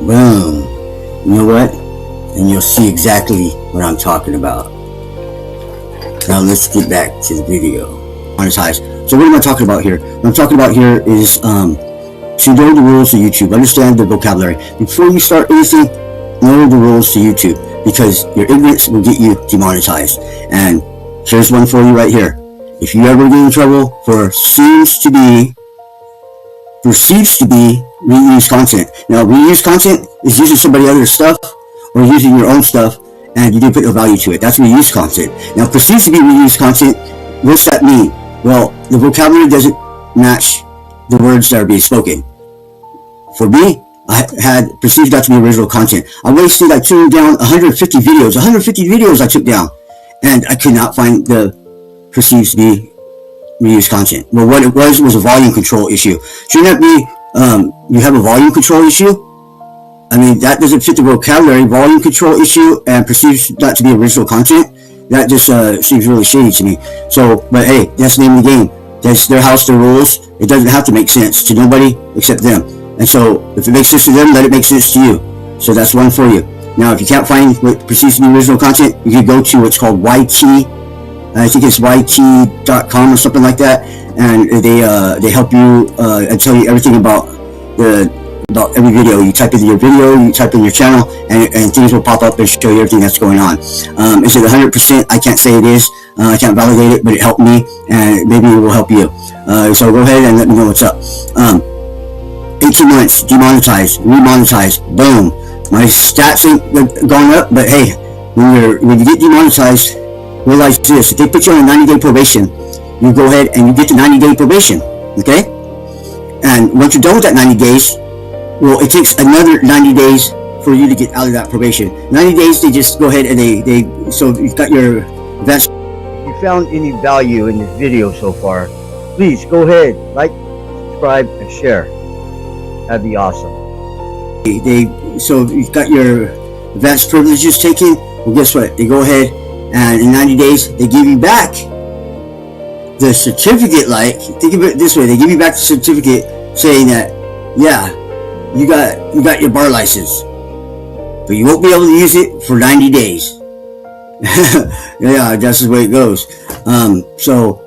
Boom. You know what? And you'll see exactly what I'm talking about. Now let's get back to the video. Monetize. So what am I talking about here? What I'm talking about here is to know the rules of YouTube. Understand the vocabulary. Before you start anything, know the rules to YouTube, because your ignorance will get you demonetized. And here's one for you right here. If you ever get in trouble for perceives to be reused content. Now, reused content is using somebody else's stuff or using your own stuff, and you didn't put no value to it. That's reused content. Now, perceives to be reused content, what's that mean? Well, the vocabulary doesn't match the words that are being spoken. For me, I had perceived that to be original content. I wasted, I turned down 150 videos. 150 videos I took down, and I could not find the perceived to be reused content. Well, what it was a volume control issue. Shouldn't that be, you have a volume control issue? I mean, that doesn't fit the vocabulary. Volume control issue and perceived not to be original content. That just seems really shady to me. So, but hey, that's the name of the game. That's their house, their rules. It doesn't have to make sense to nobody except them. And so, if it makes sense to them, let it make sense to you. So that's one for you. Now, if you can't find what perceives to be original content, you can go to what's called YT. I think it's YT.com or something like that, and they help you and tell you everything about every video. You type in your video, you type in your channel, and things will pop up and show you everything that's going on. Is it 100%? I can't say it is. I can't validate it, but it helped me, and maybe it will help you. So go ahead and let me know what's up. 18 months, demonetized, remonetized, boom. My stats ain't going up, but hey, when you get demonetized, realize this: if they put you on a 90-day probation, you go ahead and you get the 90-day probation, okay? And once you're done with that 90 days, well, it takes another 90 days for you to get out of that probation. 90 days, they just go ahead and so you've got your vets. If you found any value in this video so far, please go ahead, like, subscribe, and share. That'd be awesome. So you've got your advanced privileges taken. Well, guess what? They go ahead and in 90 days, they give you back the certificate. Like, think of it this way: they give you back the certificate saying that, yeah, you got your bar license, but you won't be able to use it for 90 days. Yeah, that's the way it goes. So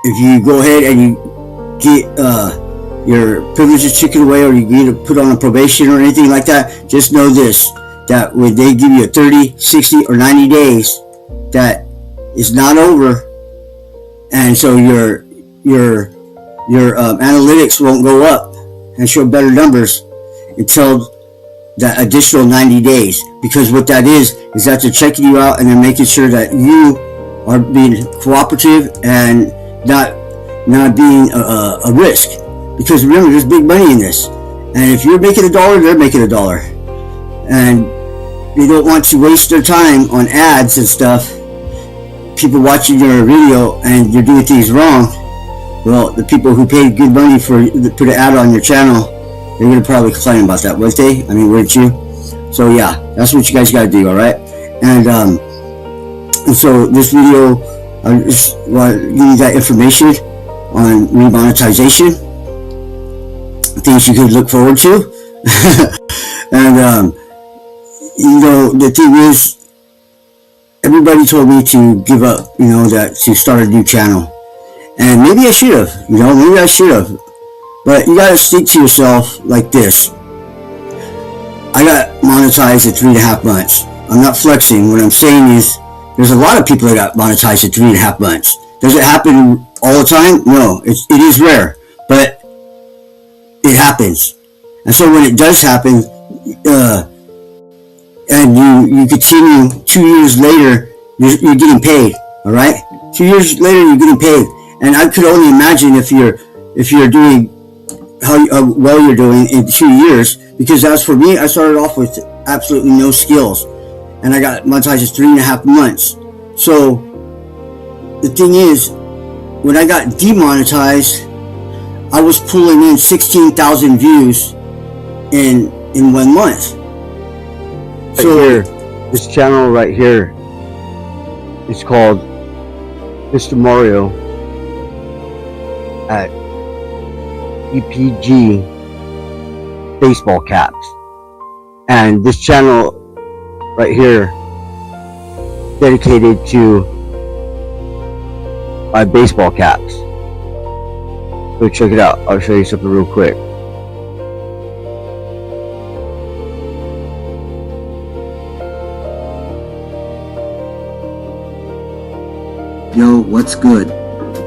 if you go ahead and you get your privileges taken away, or you get put on a probation or anything like that, just know this: that when they give you a 30, 60, or 90 days, that is not over, and so your analytics won't go up and show better numbers until that additional 90 days. Because what that is that they're checking you out and they're making sure that you are being cooperative and not being a risk. Because remember, there's big money in this, and if you're making $1, they're making $1, and they don't want to waste their time on ads and stuff. People watching your video and you're doing things wrong. Well, the people who paid good money to put an ad on your channel, they're going to probably complain about that, wouldn't they? I mean, wouldn't you? So yeah, that's what you guys got to do, all right? And so this video, I just want to give you that information on remonetization, things you could look forward to. And you know, the thing is, everybody told me to give up, you know, that to start a new channel. And maybe I should have, you know, maybe I should have. But you gotta think to yourself like this: I got monetized in 3.5 months. I'm not flexing. What I'm saying is, there's a lot of people that got monetized in 3.5 months. Does it happen all the time? No, it is rare, but it happens. And so when it does happen, and you continue 2 years later, you're getting paid. All right, 2 years later, you're getting paid. And I could only imagine if you're doing how well you're doing in 2 years, because as for me, I started off with absolutely no skills, and I got monetized in 3.5 months. So the thing is, when I got demonetized, I was pulling in 16,000 views in 1 month. So here, this channel right here is called Mr. Mario at EPG baseball caps. And this channel right here, dedicated to my baseball caps. So check it out. I'll show you something real quick. Yo, what's good?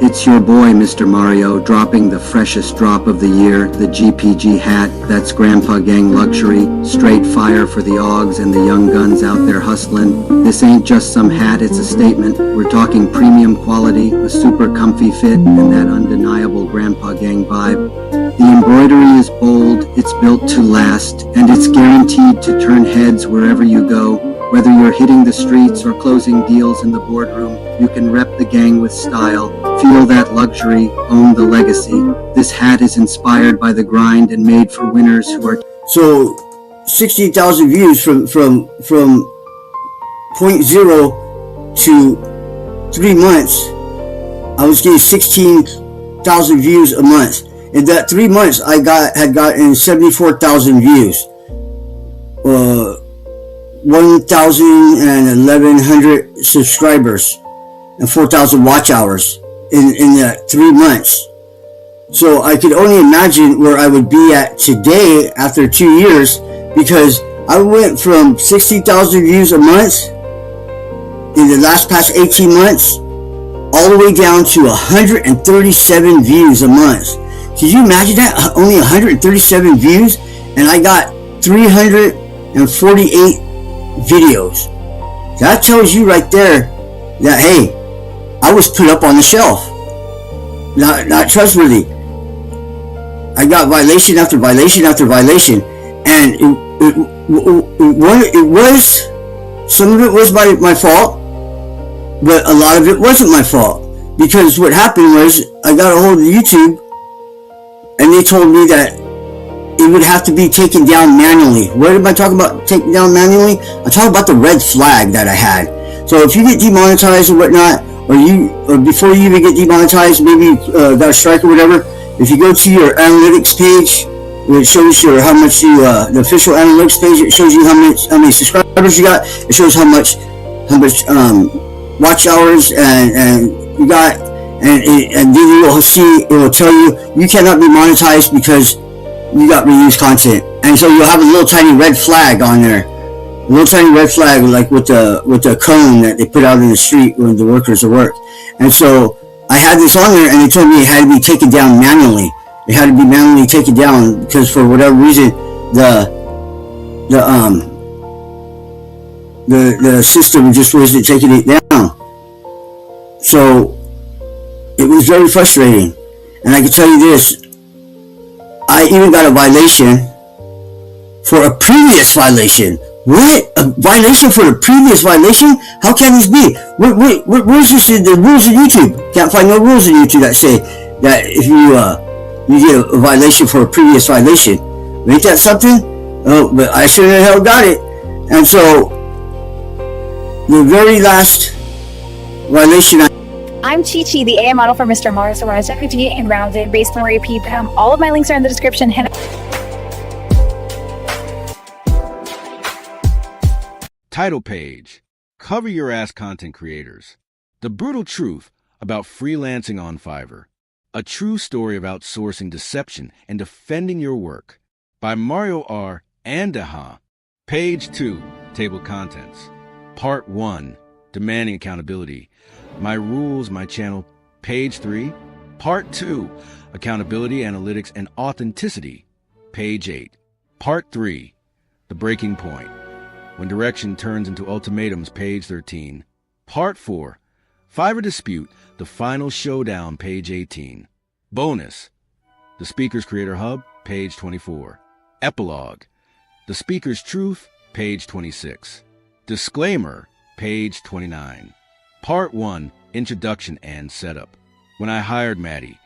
It's your boy, Mr. Mario, dropping the freshest drop of the year, the GPG hat. That's Grandpa Gang luxury, straight fire for the Augs and the young guns out there hustling. This ain't just some hat, it's a statement. We're talking premium quality, a super comfy fit, and that undeniable Grandpa Gang vibe. The embroidery is bold, it's built to last, and it's guaranteed to turn heads wherever you go. Whether you're hitting the streets or closing deals in the boardroom, you can rep the gang with style, feel that luxury, own the legacy. This hat is inspired by the grind and made for winners who are... So 16,000 views from point zero to 3 months. I was getting 16,000 views a month. In that 3 months, I had gotten 74,000 views. 1,000 and 1,100 subscribers and 4,000 watch hours in that 3 months. So I could only imagine where I would be at today after 2 years, because I went from 60,000 views a month in the past 18 months all the way down to 137 views a month. Can you imagine that? Only 137 views, and I got 348 videos. That tells you right there that, hey, I was put up on the shelf, not trustworthy. I got violation after violation after violation, and it was, some of it was my fault, but a lot of it wasn't my fault, because what happened was I got a hold of YouTube and they told me that it would have to be taken down manually. What am I talking about taken down manually? I'm talking about the red flag that I had. So if you get demonetized or whatnot, or before you even get demonetized, maybe got a strike or whatever, if you go to your analytics page, it shows you how much the official analytics page, it shows you how many subscribers you got. It shows how much watch hours and you got, and then you will see, it will tell you you cannot be monetized because you got reused content. And so you'll have a little tiny red flag on there, a little tiny red flag, like with the cone that they put out in the street when the workers are work. And so I had this on there, and they told me it had to be taken down manually. It had to be manually taken down because for whatever reason the system just wasn't taking it down. So it was very frustrating. And I can tell you this, I even got a violation for a previous violation. What? A violation for a previous violation? How can this be? Where's this in the rules of YouTube? Can't find no rules in YouTube that say that if you get a violation for a previous violation. Ain't that something? Oh, but I sure the hell got it. And so the very last violation I'm Chi-Chi, the AI model for Mr. Mars, so as deputy and rounded based on MRA-P.I.P. All of my links are in the description. Title page. Cover your ass content creators. The brutal truth about freelancing on Fiverr. A true story of outsourcing deception and defending your work. By Mario R. and Daha. Page 2. Table contents. Part 1. Demanding accountability. My rules, my channel. Page 3. Part 2. Accountability, analytics, and authenticity. Page 8. Part 3. The breaking point. When direction turns into ultimatums. Page 13. Part 4. Fiverr dispute. The final showdown. Page 18. Bonus. The Speaker's Creator Hub. Page 24. Epilogue. The Speaker's Truth. Page 26. Disclaimer. Page 29. Part 1. Introduction and Setup. When I hired Maddie,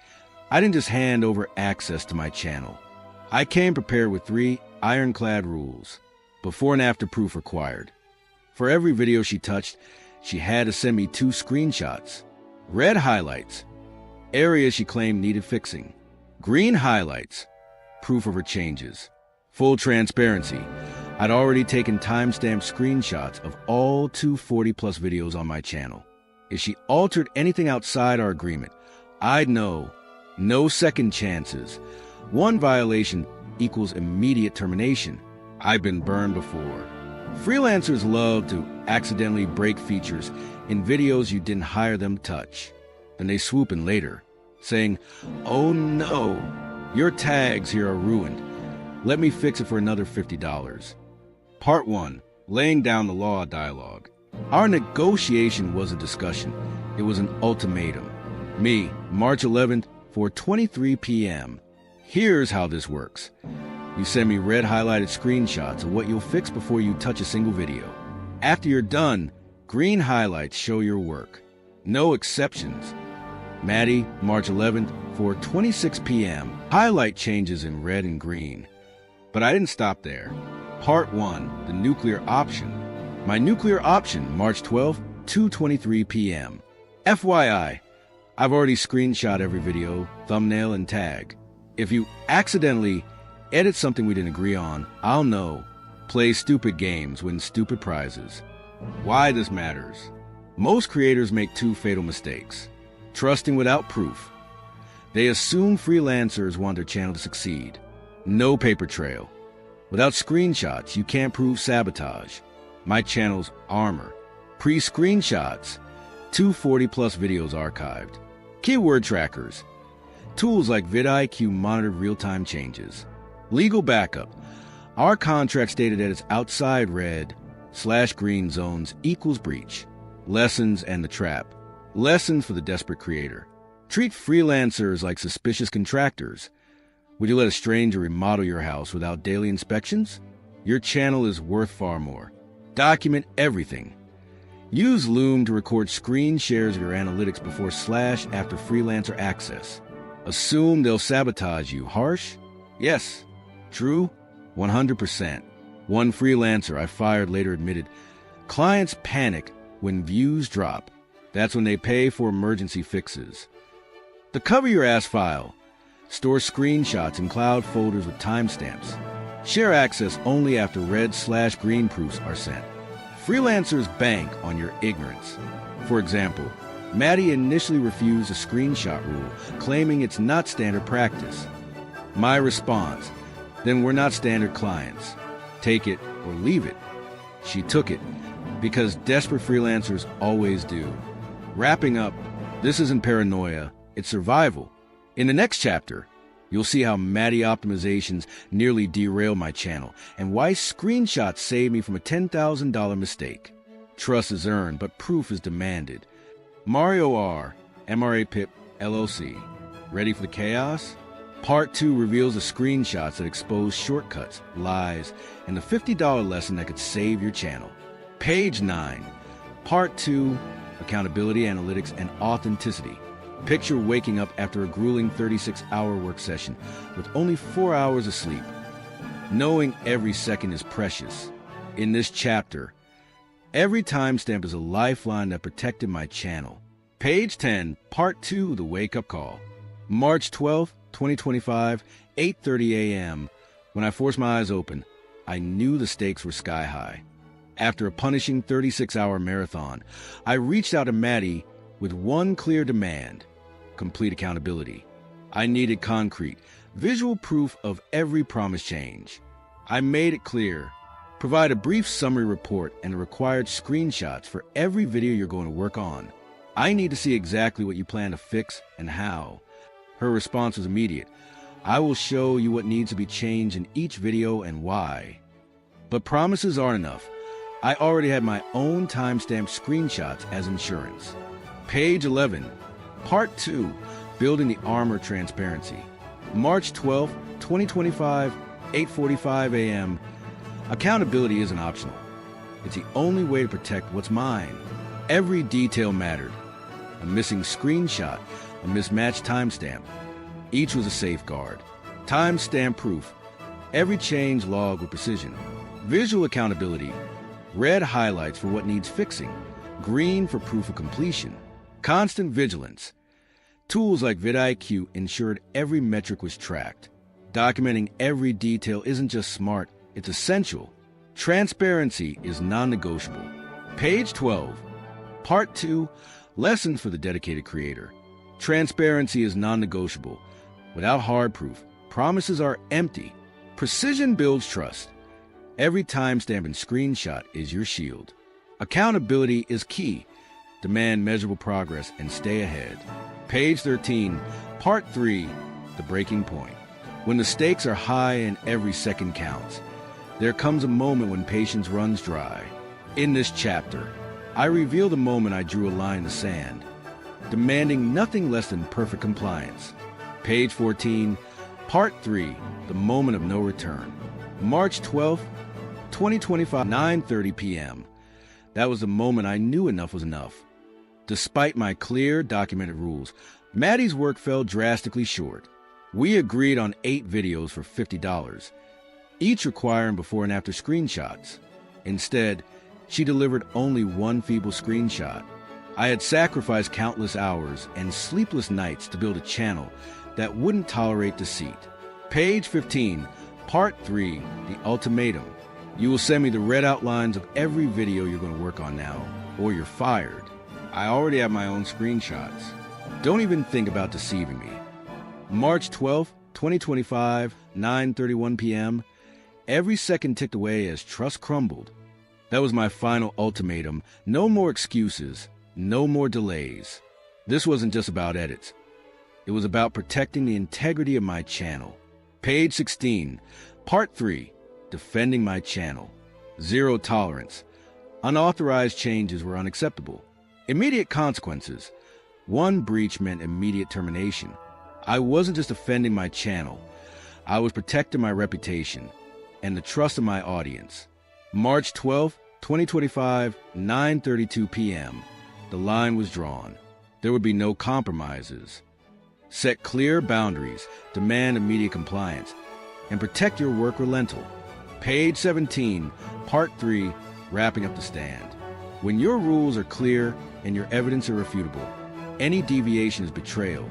I didn't just hand over access to my channel. I came prepared with 3 ironclad rules. Before and after proof required. For every video she touched, she had to send me 2 screenshots. Red highlights. Areas she claimed needed fixing. Green highlights. Proof of her changes. Full transparency. I'd already taken timestamp screenshots of all 240 plus videos on my channel. If she altered anything outside our agreement, I'd know. No second chances. One violation equals immediate termination. I've been burned before. Freelancers love to accidentally break features in videos you didn't hire them to touch. Then they swoop in later, saying, "Oh no, your tags here are ruined. Let me fix it for another $50. Part 1. Laying down the law dialogue. Our negotiation was a discussion. It was an ultimatum. Me, March 11th, 4:23 p.m. Here's how this works. You send me red highlighted screenshots of what you'll fix before you touch a single video. After you're done, green highlights show your work. No exceptions. Maddie, March 11th, 4:26 p.m. Highlight changes in red and green. But I didn't stop there. Part 1, the nuclear option. My nuclear option, March 12th, 2:23 p.m. FYI, I've already screenshot every video, thumbnail, and tag. If you accidentally edit something we didn't agree on, I'll know. Play stupid games, win stupid prizes. Why this matters. Most creators make two fatal mistakes. Trusting without proof. They assume freelancers want their channel to succeed. No paper trail. Without screenshots, you can't prove sabotage. My channel's armor. Pre-screenshots. 240 plus videos archived. Keyword trackers. Tools like vidIQ monitor real-time changes. Legal backup. Our contract stated that it's outside red/green zones equals breach. Lessons and the trap. Lessons for the desperate creator. Treat freelancers like suspicious contractors. Would you let a stranger remodel your house without daily inspections? Your channel is worth far more. Document everything. Use Loom to record screen shares of your analytics before / after freelancer access. Assume they'll sabotage you. Harsh? Yes. True? 100%. One freelancer I fired later admitted, clients panic when views drop. That's when they pay for emergency fixes. The Cover Your Ass file. Store screenshots in cloud folders with timestamps. Share access only after red/green proofs are sent. Freelancers bank on your ignorance. For example, Maddie initially refused a screenshot rule, claiming it's not standard practice. My response, then we're not standard clients. Take it or leave it. She took it, because desperate freelancers always do. Wrapping up, this isn't paranoia, it's survival. In the next chapter, you'll see how Maddie optimizations nearly derail my channel and why screenshots saved me from a $10,000 mistake. Trust is earned, but proof is demanded. Mario R, MRA-P.I.P, LLC. Ready for the chaos? Part 2 reveals the screenshots that expose shortcuts, lies, and the $50 lesson that could save your channel. Page 9. Part 2, accountability, analytics, and authenticity. Picture waking up after a grueling 36-hour work session with only 4 hours of sleep. Knowing every second is precious. In this chapter, every timestamp is a lifeline that protected my channel. Page 10, Part 2, the wake-up call. March 12th, 2025, 8:30 a.m. When I forced my eyes open, I knew the stakes were sky high. After a punishing 36-hour marathon, I reached out to Maddie with one clear demand: complete accountability. I needed concrete, visual proof of every promise change. I made it clear. Provide a brief summary report and the required screenshots for every video you're going to work on. I need to see exactly what you plan to fix and how. Her response was immediate. I will show you what needs to be changed in each video and why. But promises aren't enough. I already had my own timestamp screenshots as insurance. Page 11, Part 2, Building the Armor Transparency. March 12th, 2025, 8:45 a.m. Accountability isn't optional. It's the only way to protect what's mine. Every detail mattered. A missing screenshot, a mismatched timestamp. Each was a safeguard. Timestamp proof. Every change logged with precision. Visual accountability. Red highlights for what needs fixing. Green for proof of completion. Constant vigilance. Tools like vidIQ ensured every metric was tracked. Documenting every detail isn't just smart, it's essential. Transparency is non-negotiable. Page 12. Part 2. Lessons for the dedicated creator. Transparency is non-negotiable. Without hard proof, promises are empty. Precision builds trust. Every timestamp and screenshot is your shield. Accountability is key. Demand measurable progress and stay ahead. Page 13. Part 3. The breaking point. When the stakes are high and every second counts, there comes a moment when patience runs dry. In this chapter, I reveal the moment I drew a line in the sand, demanding nothing less than perfect compliance. Page 14, Part 3, The Moment of No Return. March 12th, 2025, 9:30 p.m. That was the moment I knew enough was enough. Despite my clear, documented rules, Maddie's work fell drastically short. We agreed on 8 videos for $50, each requiring before and after screenshots. Instead, she delivered only one feeble screenshot. I had sacrificed countless hours and sleepless nights to build a channel that wouldn't tolerate deceit. Page 15, Part 3, The Ultimatum. You will send me the red outlines of every video you're going to work on now, or you're fired. I already have my own screenshots. Don't even think about deceiving me. March 12th, 2025, 9:31 p.m. Every second ticked away as trust crumbled. That was my final ultimatum. No more excuses, no more delays. This wasn't just about edits. It was about protecting the integrity of my channel. Page 16, Part 3, Defending my channel. Zero tolerance. Unauthorized changes were unacceptable. Immediate consequences. One breach meant immediate termination. I wasn't just defending my channel. I was protecting my reputation and the trust of my audience. March 12th, 2025, 9:32 p.m. The line was drawn. There would be no compromises. Set clear boundaries, demand immediate compliance, and protect your work relentlessly. Page 17, Part 3, Wrapping up the stand. When your rules are clear and your evidence irrefutable, any deviation is betrayal.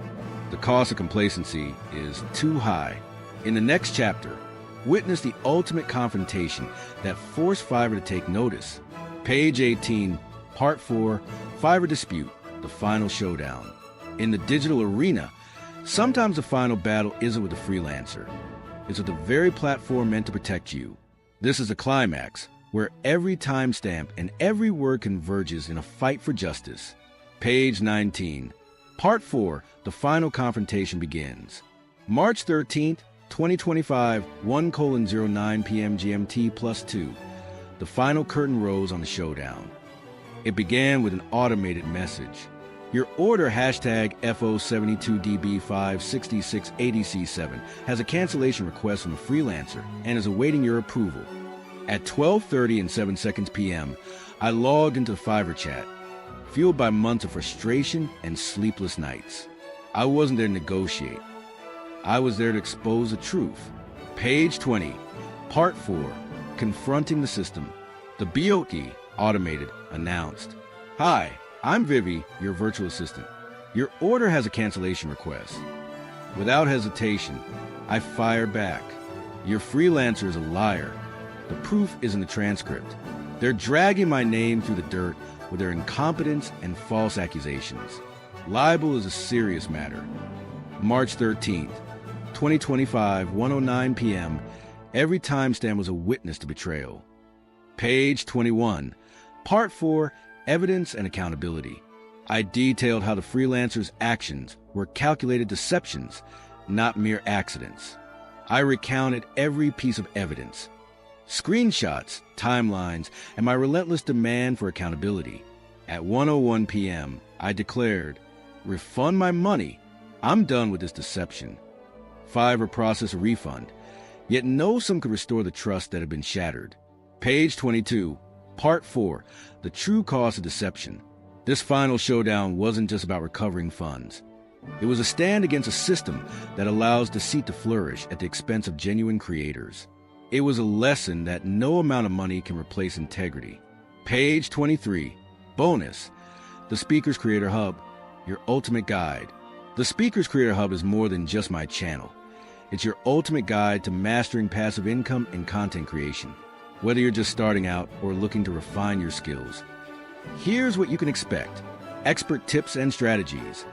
The cost of complacency is too high. In the next chapter, witness the ultimate confrontation that forced Fiverr to take notice. Page 18, Part 4, Fiverr Dispute, The Final Showdown. In the digital arena, sometimes the final battle isn't with the freelancer. It's with the very platform meant to protect you. This is the climax, where every timestamp and every word converges in a fight for justice. Page 19, Part 4, The Final Confrontation begins. March 13th, 2025, 1:09 p.m. GMT +2. The final curtain rose on the showdown. It began with an automated message. Your order #FO72DB566ADC7 has a cancellation request from a freelancer and is awaiting your approval. At 12:30 and 7 seconds p.m., I logged into Fiverr chat, fueled by months of frustration and sleepless nights. I wasn't there to negotiate. I was there to expose the truth. Page 20, Part 4, Confronting the System. The BOT, automated, announced. Hi, I'm Vivi, your virtual assistant. Your order has a cancellation request. Without hesitation, I fire back. Your freelancer is a liar. The proof is in the transcript. They're dragging my name through the dirt with their incompetence and false accusations. Libel is a serious matter. March 13th, 2025, 1:09 p.m. Every timestamp was a witness to betrayal. Page 21, Part 4, Evidence and Accountability. I detailed how the freelancer's actions were calculated deceptions, not mere accidents. I recounted every piece of evidence, screenshots, timelines, and my relentless demand for accountability. At 1:01 p.m., I declared, refund my money. I'm done with this deception. Fiverr processed a refund, yet no sum could restore the trust that had been shattered. Page 22, Part 4, The True Cost of Deception. This final showdown wasn't just about recovering funds. It was a stand against a system that allows deceit to flourish at the expense of genuine creators. It was a lesson that no amount of money can replace integrity. Page 23, Bonus, The Speakers Creator Hub, Your Ultimate Guide. The Speakers Creator Hub is more than just my channel. It's your ultimate guide to mastering passive income and content creation. Whether you're just starting out or looking to refine your skills, here's what you can expect. Expert tips and strategies.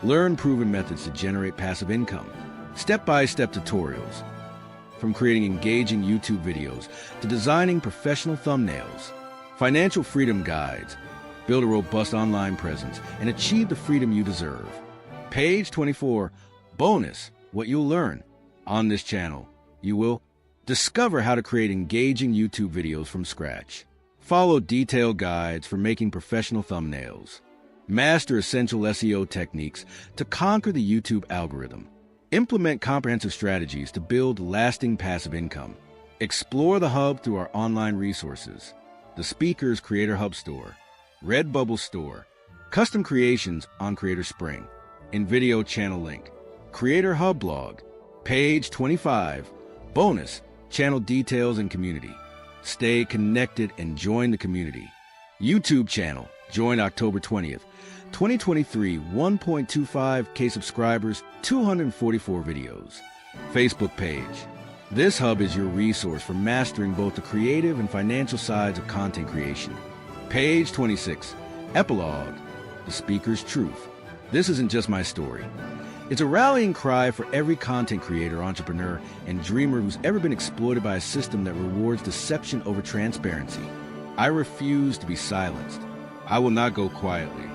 Learn proven methods to generate passive income. Step-by-step tutorials. From creating engaging YouTube videos to designing professional thumbnails. Financial freedom guides. Build a robust online presence and achieve the freedom you deserve. Page 24. Bonus. What you'll learn. On this channel, you will discover how to create engaging YouTube videos from scratch. Follow detailed guides for making professional thumbnails. Master essential SEO techniques to conquer the YouTube algorithm. Implement comprehensive strategies to build lasting passive income. Explore the Hub through our online resources. The Speakers Creator Hub Store, Redbubble Store, Custom Creations on Creator Spring, InVideo Channel Link, Creator Hub Blog, Page 25, Bonus, Channel Details and Community. Stay connected and join the community. YouTube channel, join October 20th. 2023, 1.25K subscribers, 244 videos. Facebook page. This hub is your resource for mastering both the creative and financial sides of content creation. Page 26. Epilogue. The Speaker's Truth. This isn't just my story. It's a rallying cry for every content creator, entrepreneur, and dreamer who's ever been exploited by a system that rewards deception over transparency. I refuse to be silenced. I will not go quietly.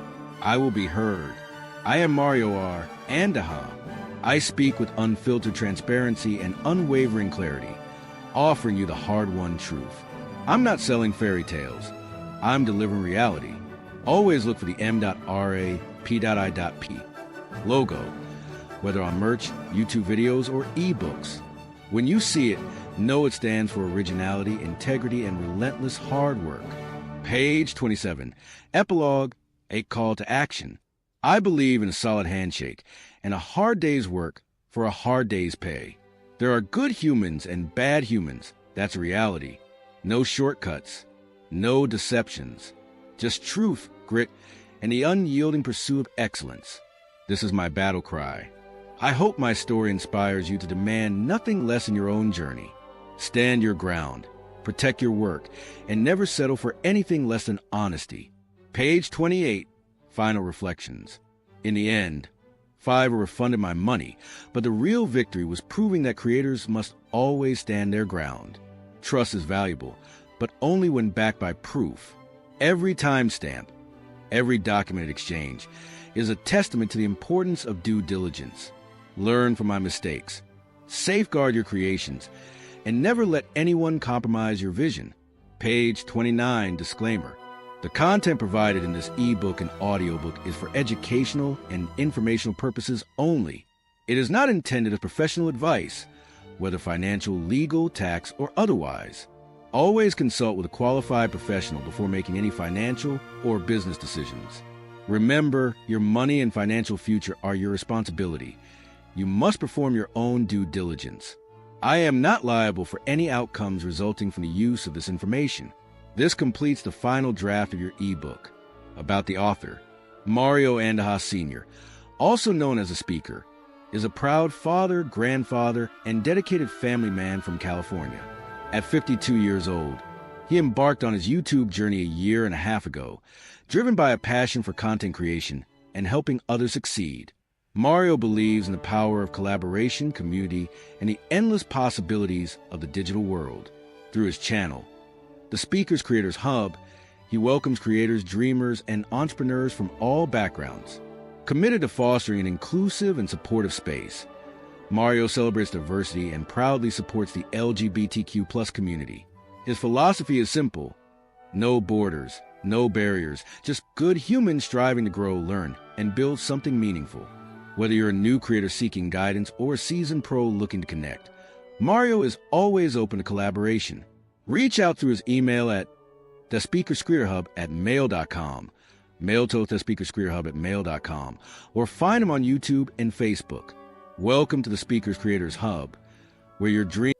I will be heard. I am Mario R. Andaha. I speak with unfiltered transparency and unwavering clarity, offering you the hard-won truth. I'm not selling fairy tales. I'm delivering reality. Always look for the M.RA-P.I.P logo, whether on merch, YouTube videos, or ebooks. When you see it, know it stands for originality, integrity, and relentless hard work. Page 27. Epilogue. A call to action. I believe in a solid handshake and a hard day's work for a hard day's pay. There are good humans and bad humans. That's reality. No shortcuts. No deceptions. Just truth, grit, and the unyielding pursuit of excellence. This is my battle cry. I hope my story inspires you to demand nothing less in your own journey. Stand your ground, protect your work, and never settle for anything less than honesty. Page 28, Final Reflections. In the end, Fiverr refunded my money, but the real victory was proving that creators must always stand their ground. Trust is valuable, but only when backed by proof. Every timestamp, every documented exchange is a testament to the importance of due diligence. Learn from my mistakes, safeguard your creations, and never let anyone compromise your vision. Page 29, Disclaimer. The content provided in this ebook and audiobook is for educational and informational purposes only. It is not intended as professional advice, whether financial, legal, tax, or otherwise. Always consult with a qualified professional before making any financial or business decisions. Remember, your money and financial future are your responsibility. You must perform your own due diligence. I am not liable for any outcomes resulting from the use of this information. This completes the final draft of your ebook. About the author. Mario Andaha Sr., also known as a speaker, is a proud father, grandfather, and dedicated family man from California. At 52 years old, he embarked on his YouTube journey a year and a half ago, driven by a passion for content creation and helping others succeed. Mario believes in the power of collaboration, community, and the endless possibilities of the digital world. Through his channel, The Speakers Creators Hub, he welcomes creators, dreamers, and entrepreneurs from all backgrounds. Committed to fostering an inclusive and supportive space, Mario celebrates diversity and proudly supports the LGBTQ+ community. His philosophy is simple: no borders, no barriers, just good humans striving to grow, learn, and build something meaningful. Whether you're a new creator seeking guidance or a seasoned pro looking to connect, Mario is always open to collaboration. Reach out through his email at thespeakerscreatorhub@mail.com, mail to thespeakerscreatorhub@mail.com, or find him on YouTube and Facebook. Welcome to the Speakers Creators Hub, where your dream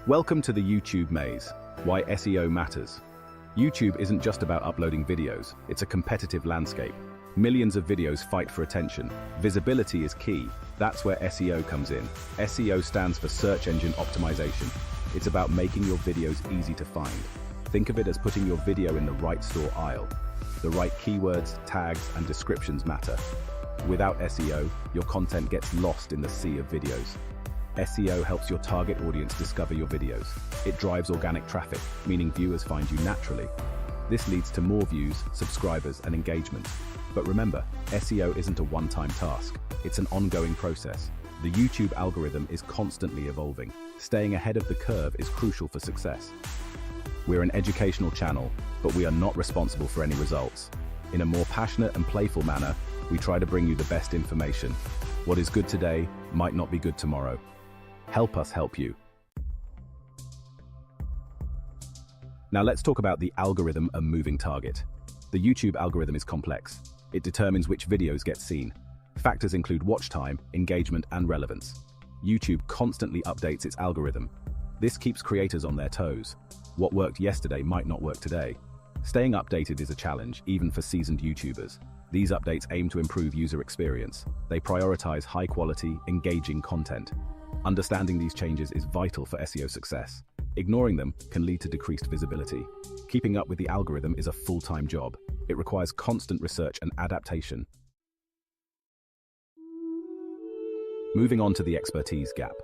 Welcome to the YouTube maze, why SEO matters. YouTube isn't just about uploading videos, it's a competitive landscape. Millions of videos fight for attention. Visibility is key. That's where SEO comes in. SEO stands for search engine optimization. It's about making your videos easy to find. Think of it as putting your video in the right store aisle. The right keywords, tags, and descriptions matter. Without SEO, your content gets lost in the sea of videos. SEO helps your target audience discover your videos. It drives organic traffic, meaning viewers find you naturally. This leads to more views, subscribers, and engagement. But remember, SEO isn't a one-time task. It's an ongoing process. The YouTube algorithm is constantly evolving. Staying ahead of the curve is crucial for success. We're an educational channel, but we are not responsible for any results. In a more passionate and playful manner, we try to bring you the best information. What is good today might not be good tomorrow. Help us help you. Now let's talk about the algorithm, a moving target. The YouTube algorithm is complex. It determines which videos get seen. Factors include watch time, engagement, and relevance. YouTube constantly updates its algorithm. This keeps creators on their toes. What worked yesterday might not work today. Staying updated is a challenge, even for seasoned YouTubers. These updates aim to improve user experience. They prioritize high-quality, engaging content. Understanding these changes is vital for SEO success. Ignoring them can lead to decreased visibility. Keeping up with the algorithm is a full-time job. It requires constant research and adaptation. Moving on to the expertise gap.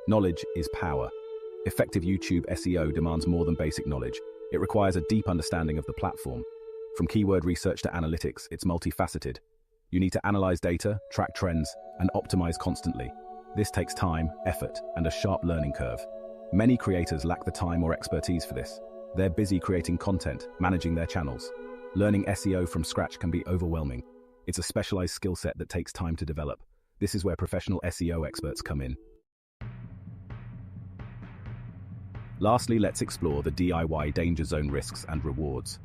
Knowledge is power. Effective YouTube SEO demands more than basic knowledge. It requires a deep understanding of the platform. From keyword research to analytics, it's multifaceted. You need to analyze data, track trends, and optimize constantly. This takes time, effort, and a sharp learning curve. Many creators lack the time or expertise for this. They're busy creating content, managing their channels. Learning SEO from scratch can be overwhelming. It's a specialized skill set that takes time to develop. This is where professional SEO experts come in. Lastly, let's explore the DIY danger zone risks and rewards.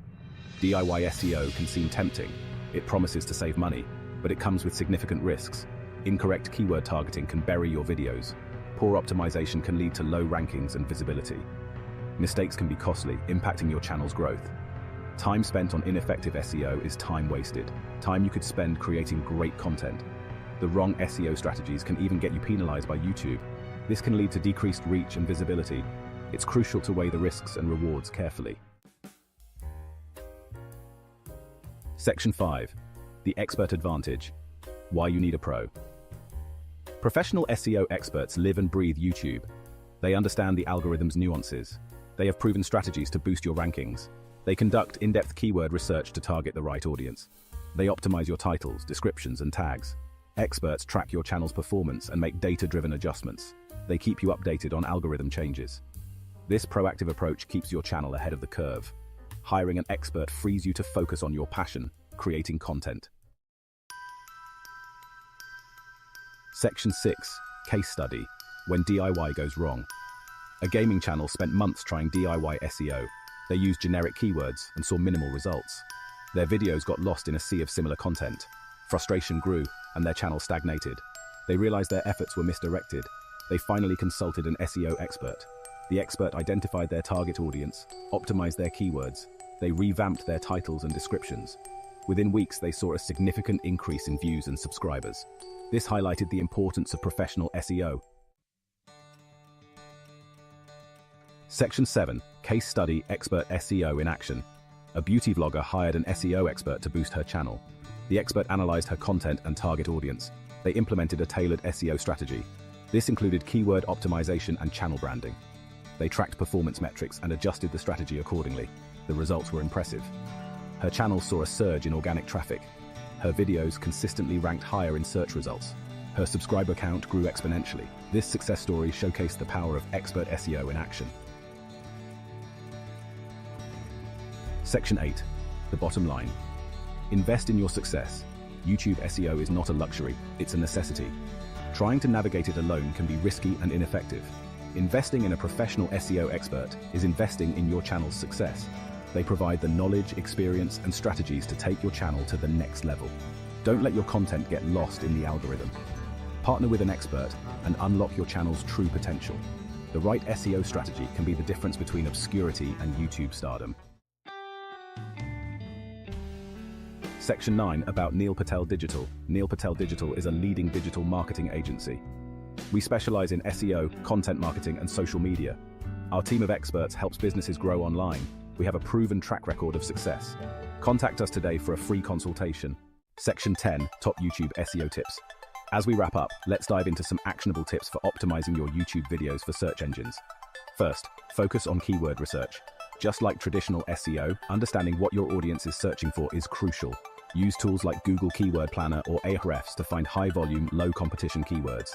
DIY SEO can seem tempting. It promises to save money, but it comes with significant risks. Incorrect keyword targeting can bury your videos. Poor optimization can lead to low rankings and visibility. Mistakes can be costly, impacting your channel's growth. Time spent on ineffective SEO is time wasted, time you could spend creating great content. The wrong SEO strategies can even get you penalized by YouTube. This can lead to decreased reach and visibility. It's crucial to weigh the risks and rewards carefully. Section 5. The Expert Advantage. Why you need a pro. Professional SEO experts live and breathe YouTube. They understand the algorithm's nuances. They have proven strategies to boost your rankings. They conduct in-depth keyword research to target the right audience. They optimize your titles, descriptions, and tags. Experts track your channel's performance and make data-driven adjustments. They keep you updated on algorithm changes. This proactive approach keeps your channel ahead of the curve. Hiring an expert frees you to focus on your passion, creating content. Section 6. Case Study. When DIY goes wrong. A gaming channel spent months trying DIY SEO. They used generic keywords and saw minimal results. Their videos got lost in a sea of similar content. Frustration grew, and their channel stagnated. They realized their efforts were misdirected. They finally consulted an SEO expert. The expert identified their target audience, optimized their keywords. They revamped their titles and descriptions. Within weeks, they saw a significant increase in views and subscribers. This highlighted the importance of professional SEO. Section 7. Case Study Expert SEO in Action. A beauty vlogger hired an SEO expert to boost her channel. The expert analyzed her content and target audience. They implemented a tailored SEO strategy. This included keyword optimization and channel branding. They tracked performance metrics and adjusted the strategy accordingly. The results were impressive. Her channel saw a surge in organic traffic. Her videos consistently ranked higher in search results. Her subscriber count grew exponentially. This success story showcased the power of expert SEO in action. Section 8. The bottom line. Invest in your success. YouTube SEO is not a luxury, it's a necessity. Trying to navigate it alone can be risky and ineffective. Investing in a professional SEO expert is investing in your channel's success. They provide the knowledge, experience, and strategies to take your channel to the next level. Don't let your content get lost in the algorithm. Partner with an expert and unlock your channel's true potential. The right SEO strategy can be the difference between obscurity and YouTube stardom. Section 9 about Neil Patel Digital. Neil Patel Digital is a leading digital marketing agency. We specialize in SEO, content marketing, and social media. Our team of experts helps businesses grow online. We have a proven track record of success. Contact us today for a free consultation. Section 10, Top YouTube SEO Tips. As we wrap up, let's dive into some actionable tips for optimizing your YouTube videos for search engines. First, focus on keyword research. Just like traditional SEO, understanding what your audience is searching for is crucial. Use tools like Google Keyword Planner or Ahrefs to find high-volume, low-competition keywords.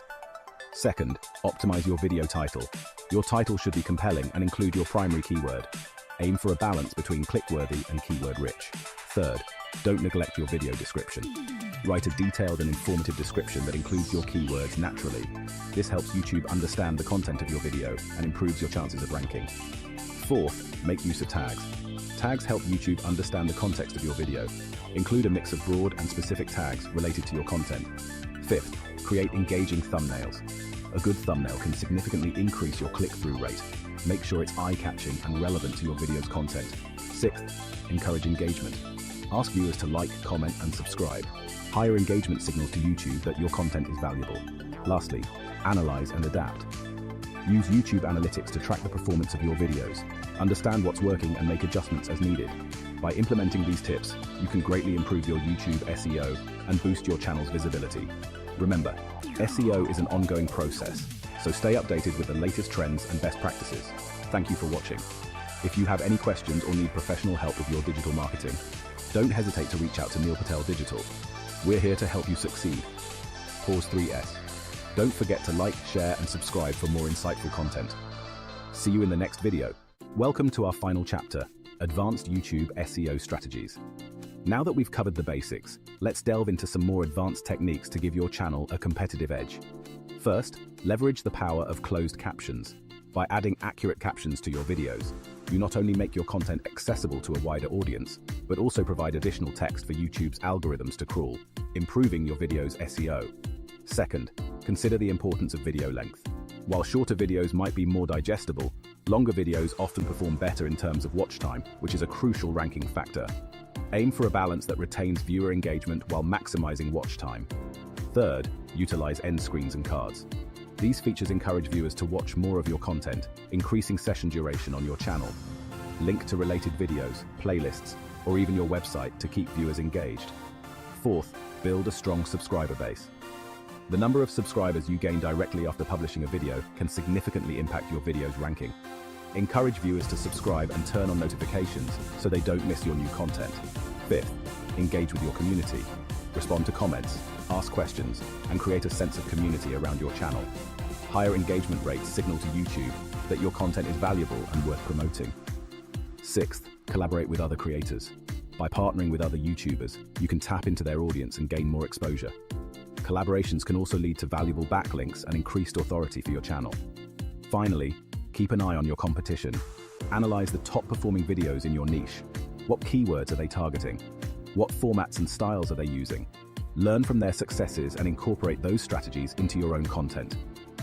Second, optimize your video title. Your title should be compelling and include your primary keyword. Aim for a balance between click-worthy and keyword-rich. Third, don't neglect your video description. Write a detailed and informative description that includes your keywords naturally. This helps YouTube understand the content of your video and improves your chances of ranking. Fourth, make use of tags. Tags help YouTube understand the context of your video. Include a mix of broad and specific tags related to your content. Fifth, create engaging thumbnails. A good thumbnail can significantly increase your click-through rate. Make sure it's eye-catching and relevant to your video's content. Sixth, encourage engagement. Ask viewers to like, comment, and subscribe. Higher engagement signals to YouTube that your content is valuable. Lastly, analyze and adapt. Use YouTube Analytics to track the performance of your videos. Understand what's working and make adjustments as needed. By implementing these tips, you can greatly improve your YouTube SEO and boost your channel's visibility. Remember, SEO is an ongoing process, so stay updated with the latest trends and best practices. Thank you for watching. If you have any questions or need professional help with your digital marketing, don't hesitate to reach out to Neil Patel Digital. We're here to help you succeed. Pause 3S. Don't forget to like, share, and subscribe for more insightful content. See you in the next video. Welcome to our final chapter, Advanced YouTube SEO Strategies. Now that we've covered the basics, let's delve into some more advanced techniques to give your channel a competitive edge. First, leverage the power of closed captions. By adding accurate captions to your videos, you not only make your content accessible to a wider audience, but also provide additional text for YouTube's algorithms to crawl, improving your video's SEO. Second, consider the importance of video length. While shorter videos might be more digestible, longer videos often perform better in terms of watch time, which is a crucial ranking factor. Aim for a balance that retains viewer engagement while maximizing watch time. Third, utilize end screens and cards. These features encourage viewers to watch more of your content, increasing session duration on your channel. Link to related videos, playlists, or even your website to keep viewers engaged. Fourth, build a strong subscriber base. The number of subscribers you gain directly after publishing a video can significantly impact your video's ranking. Encourage viewers to subscribe and turn on notifications so they don't miss your new content. Fifth, engage with your community. Respond to comments, ask questions, and create a sense of community around your channel. Higher engagement rates signal to YouTube that your content is valuable and worth promoting. Sixth, collaborate with other creators. By partnering with other YouTubers, you can tap into their audience and gain more exposure. Collaborations can also lead to valuable backlinks and increased authority for your channel. Finally, keep an eye on your competition. Analyze the top-performing videos in your niche. What keywords are they targeting? What formats and styles are they using? Learn from their successes and incorporate those strategies into your own content.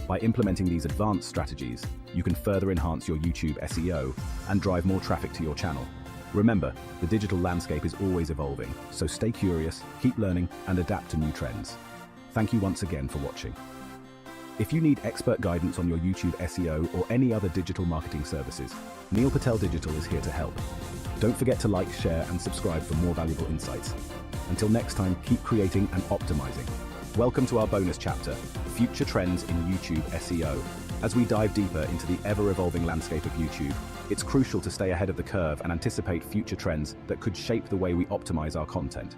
By implementing these advanced strategies, you can further enhance your YouTube SEO and drive more traffic to your channel. Remember, the digital landscape is always evolving, so stay curious, keep learning, and adapt to new trends. Thank you once again for watching. If you need expert guidance on your YouTube SEO or any other digital marketing services, Neil Patel Digital is here to help. Don't forget to like, share, and subscribe for more valuable insights. Until next time, keep creating and optimizing. Welcome to our bonus chapter, Future Trends in YouTube SEO. As we dive deeper into the ever-evolving landscape of YouTube, it's crucial to stay ahead of the curve and anticipate future trends that could shape the way we optimize our content.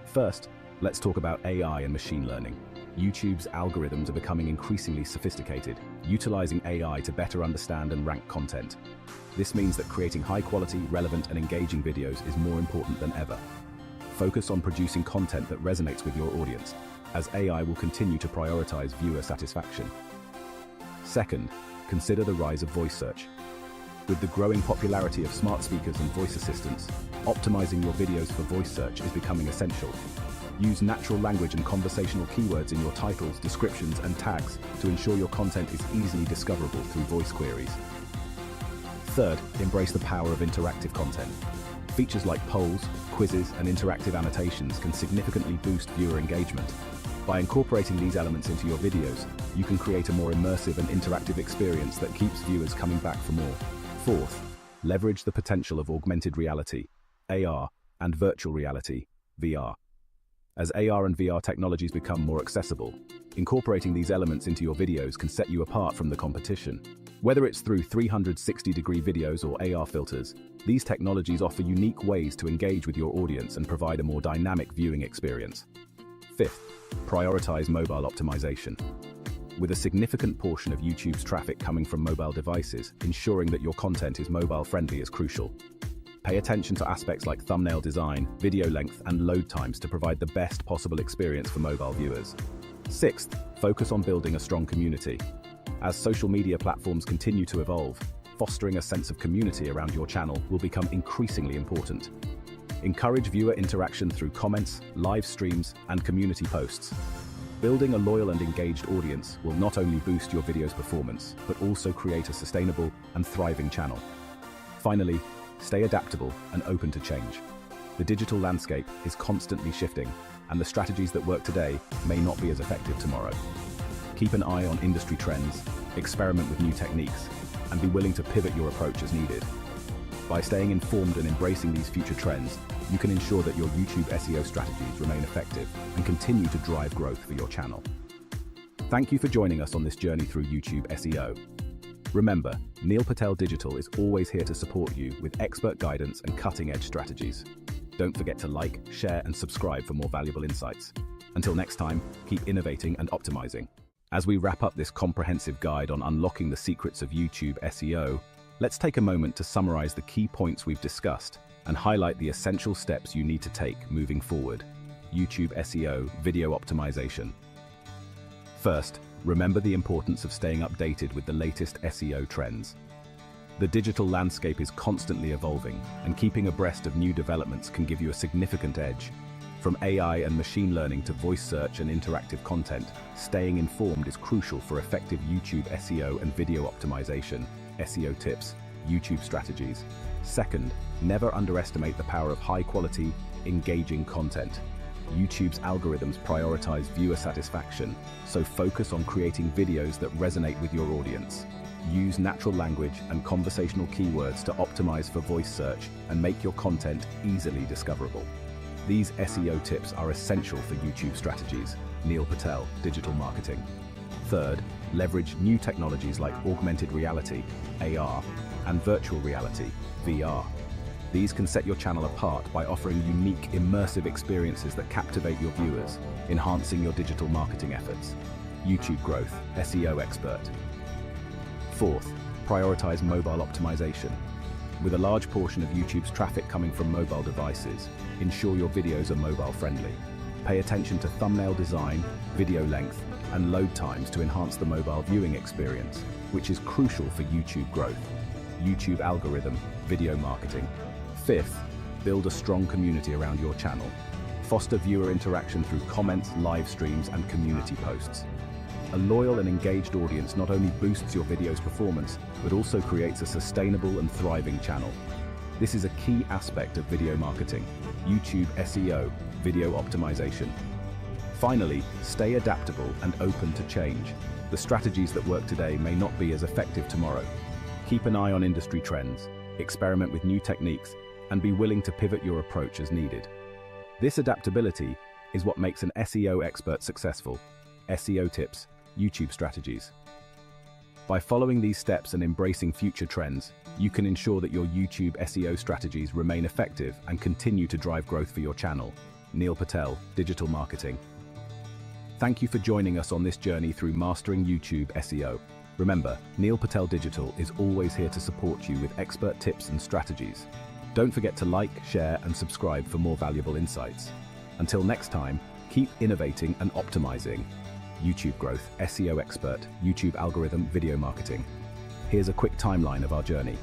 First, let's talk about AI and machine learning. YouTube's algorithms are becoming increasingly sophisticated, utilizing AI to better understand and rank content. This means that creating high-quality, relevant, and engaging videos is more important than ever. Focus on producing content that resonates with your audience, as AI will continue to prioritize viewer satisfaction. Second, consider the rise of voice search. With the growing popularity of smart speakers and voice assistants, optimizing your videos for voice search is becoming essential. Use natural language and conversational keywords in your titles, descriptions, and tags to ensure your content is easily discoverable through voice queries. Third, embrace the power of interactive content. Features like polls, quizzes, and interactive annotations can significantly boost viewer engagement. By incorporating these elements into your videos, you can create a more immersive and interactive experience that keeps viewers coming back for more. Fourth, leverage the potential of augmented reality, AR, and virtual reality, VR. As AR and VR technologies become more accessible, incorporating these elements into your videos can set you apart from the competition. Whether it's through 360-degree videos or AR filters, these technologies offer unique ways to engage with your audience and provide a more dynamic viewing experience. Fifth, prioritize mobile optimization. With a significant portion of YouTube's traffic coming from mobile devices, ensuring that your content is mobile-friendly is crucial. Pay attention to aspects like thumbnail design, video length, and load times to provide the best possible experience for mobile viewers. Sixth, focus on building a strong community. As social media platforms continue to evolve, fostering a sense of community around your channel will become increasingly important. Encourage viewer interaction through comments, live streams, and community posts. Building a loyal and engaged audience will not only boost your video's performance, but also create a sustainable and thriving channel. Finally, stay adaptable and open to change. The digital landscape is constantly shifting, and the strategies that work today may not be as effective tomorrow. Keep an eye on industry trends, experiment with new techniques, and be willing to pivot your approach as needed. By staying informed and embracing these future trends, you can ensure that your YouTube SEO strategies remain effective and continue to drive growth for your channel. Thank you for joining us on this journey through YouTube SEO. Remember, Neil Patel Digital is always here to support you with expert guidance and cutting-edge strategies. Don't forget to like, share, and subscribe for more valuable insights. Until next time, keep innovating and optimizing. As we wrap up this comprehensive guide on unlocking the secrets of YouTube SEO, let's take a moment to summarize the key points we've discussed and highlight the essential steps you need to take moving forward. YouTube SEO video optimization. First, remember the importance of staying updated with the latest SEO trends. The digital landscape is constantly evolving, and keeping abreast of new developments can give you a significant edge. From AI and machine learning to voice search and interactive content, staying informed is crucial for effective YouTube SEO and video optimization. SEO tips, YouTube strategies. Second, never underestimate the power of high-quality, engaging content. YouTube's algorithms prioritize viewer satisfaction, so focus on creating videos that resonate with your audience. Use natural language and conversational keywords to optimize for voice search and make your content easily discoverable. These SEO tips are essential for YouTube strategies. Neil Patel, Digital Marketing. Third, leverage new technologies like augmented reality, AR, and virtual reality, VR. These can set your channel apart by offering unique, immersive experiences that captivate your viewers, enhancing your digital marketing efforts. YouTube growth, SEO expert. Fourth, prioritize mobile optimization. With a large portion of YouTube's traffic coming from mobile devices, ensure your videos are mobile-friendly. Pay attention to thumbnail design, video length, and load times to enhance the mobile viewing experience, which is crucial for YouTube growth. YouTube algorithm, video marketing. Fifth, build a strong community around your channel. Foster viewer interaction through comments, live streams, and community posts. A loyal and engaged audience not only boosts your video's performance, but also creates a sustainable and thriving channel. This is a key aspect of video marketing, YouTube SEO, video optimization. Finally, stay adaptable and open to change. The strategies that work today may not be as effective tomorrow. Keep an eye on industry trends, experiment with new techniques, and be willing to pivot your approach as needed. This adaptability is what makes an SEO expert successful. SEO tips, YouTube strategies. By following these steps and embracing future trends, you can ensure that your YouTube SEO strategies remain effective and continue to drive growth for your channel. Neil Patel, Digital Marketing. Thank you for joining us on this journey through mastering YouTube SEO. Remember, Neil Patel Digital is always here to support you with expert tips and strategies. Don't forget to like, share, and subscribe for more valuable insights. Until next time, keep innovating and optimizing. YouTube growth, SEO expert, YouTube algorithm, video marketing. Here's a quick timeline of our journey.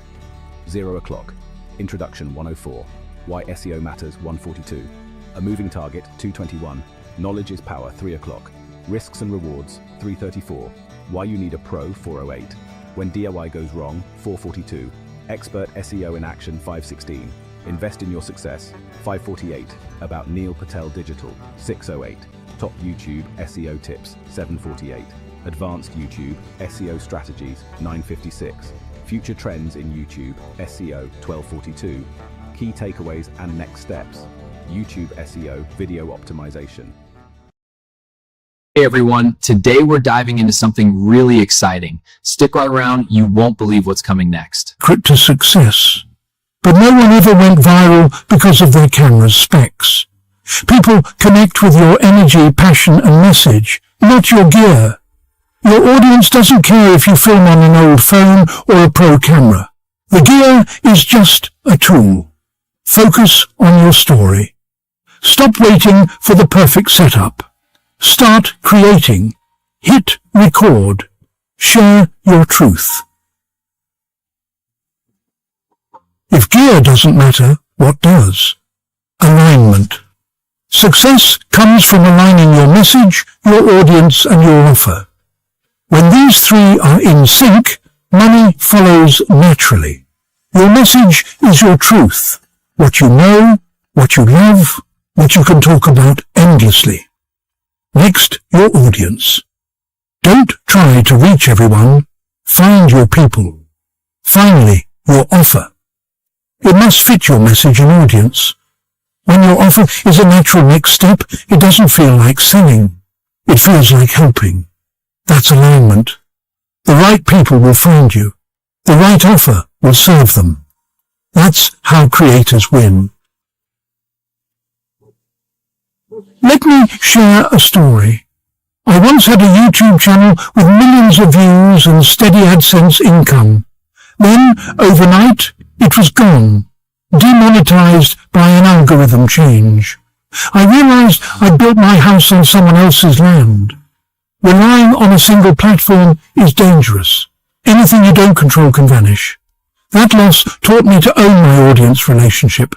0 o'clock, Introduction 104, Why SEO Matters 142, A moving target, 221. Knowledge is power, 3 o'clock. Risks and rewards, 334. Why you need a pro, 408. When DIY goes wrong, 442. Expert SEO in action, 516. Invest in your success, 548. About Neil Patel Digital, 608. Top YouTube SEO tips, 748. Advanced YouTube SEO strategies, 956. Future trends in YouTube SEO, 1242. Key takeaways and next steps. YouTube SEO video optimization. Hey everyone, today we're diving into something really exciting. Stick right around, you won't believe what's coming next. To success. But no one ever went viral because of their camera's specs. People connect with your energy, passion and message, not your gear. Your audience doesn't care if you film on an old phone or a pro camera. The gear is just a tool. Focus on your story. Stop waiting for the perfect setup. Start creating. Hit record. Share your truth. If gear doesn't matter, what does? Alignment. Success comes from aligning your message, your audience, and your offer. When these three are in sync, money follows naturally. Your message is your truth. What you know, what you love, what you can talk about endlessly. Next, your audience. Don't try to reach everyone. Find your people. Finally, your offer. It must fit your message and audience. When your offer is a natural next step, it doesn't feel like selling. It feels like helping. That's alignment. The right people will find you. The right offer will serve them. That's how creators win. Let me share a story. I once had a YouTube channel with millions of views and steady AdSense income. Then, overnight, it was gone, demonetized by an algorithm change. I realized I'd built my house on someone else's land. Relying on a single platform is dangerous. Anything you don't control can vanish. That loss taught me to own my audience relationship.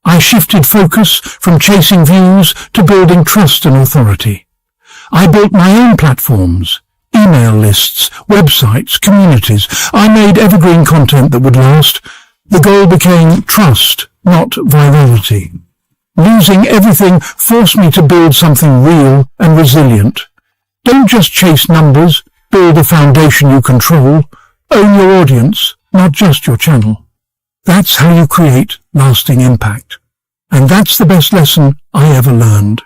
I shifted focus from chasing views to building trust and authority. I built my own platforms, email lists, websites, communities. I made evergreen content that would last. The goal became trust, not virality. Losing everything forced me to build something real and resilient. Don't just chase numbers, build a foundation you control. Own your audience, not just your channel. That's how you create lasting impact. And that's the best lesson I ever learned.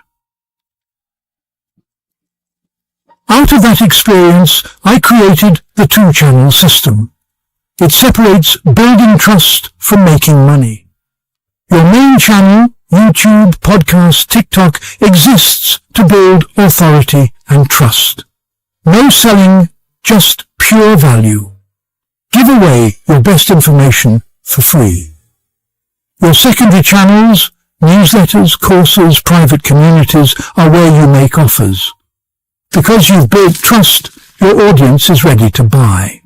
Out of that experience, I created the two-channel system. It separates building trust from making money. Your main channel, YouTube, podcast, TikTok, exists to build authority and trust. No selling, just pure value. Give away your best information for free. Your secondary channels, newsletters, courses, private communities are where you make offers. Because you've built trust, your audience is ready to buy.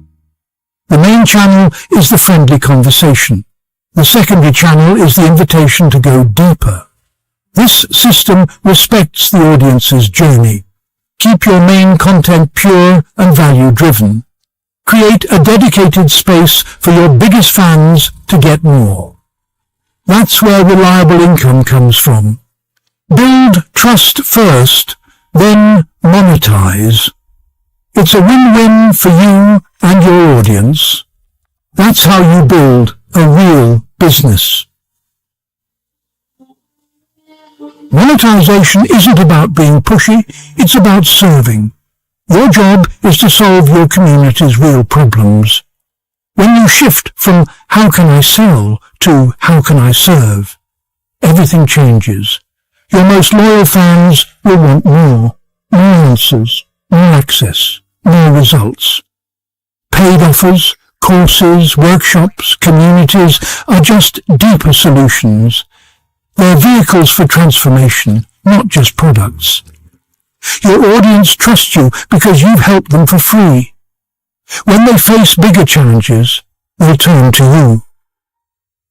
The main channel is the friendly conversation. The secondary channel is the invitation to go deeper. This system respects the audience's journey. Keep your main content pure and value-driven. Create a dedicated space for your biggest fans to get more. That's where reliable income comes from. Build trust first, then monetize. It's a win-win for you and your audience. That's how you build a real business. Monetization isn't about being pushy, it's about serving. Your job is to solve your community's real problems. When you shift from how can I sell to how can I serve, everything changes. Your most loyal fans will want more answers, more access, more results. Paid offers, courses, workshops, communities are just deeper solutions. They're vehicles for transformation, not just products. Your audience trusts you because you've helped them for free. When they face bigger challenges, they'll turn to you.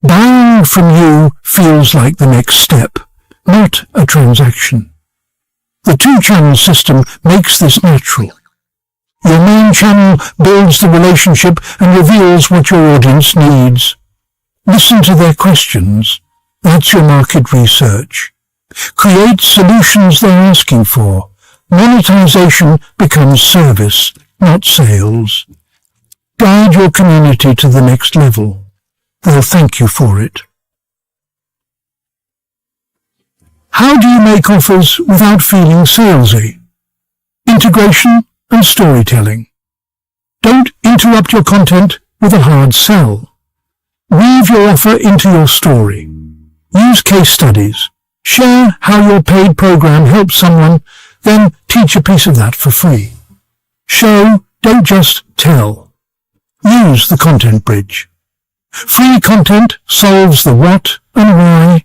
Buying from you feels like the next step. not a transaction. The two-channel system makes this natural. Your main channel builds the relationship and reveals what your audience needs. Listen to their questions. That's your market research. Create solutions they're asking for. Monetization becomes service, not sales. Guide your community to the next level. They'll thank you for it. How do you make offers without feeling salesy? Integration and storytelling. Don't interrupt your content with a hard sell. Weave your offer into your story. Use case studies. Share how your paid program helps someone, then teach a piece of that for free. Show, don't just tell. Use the content bridge. Free content solves the what and why.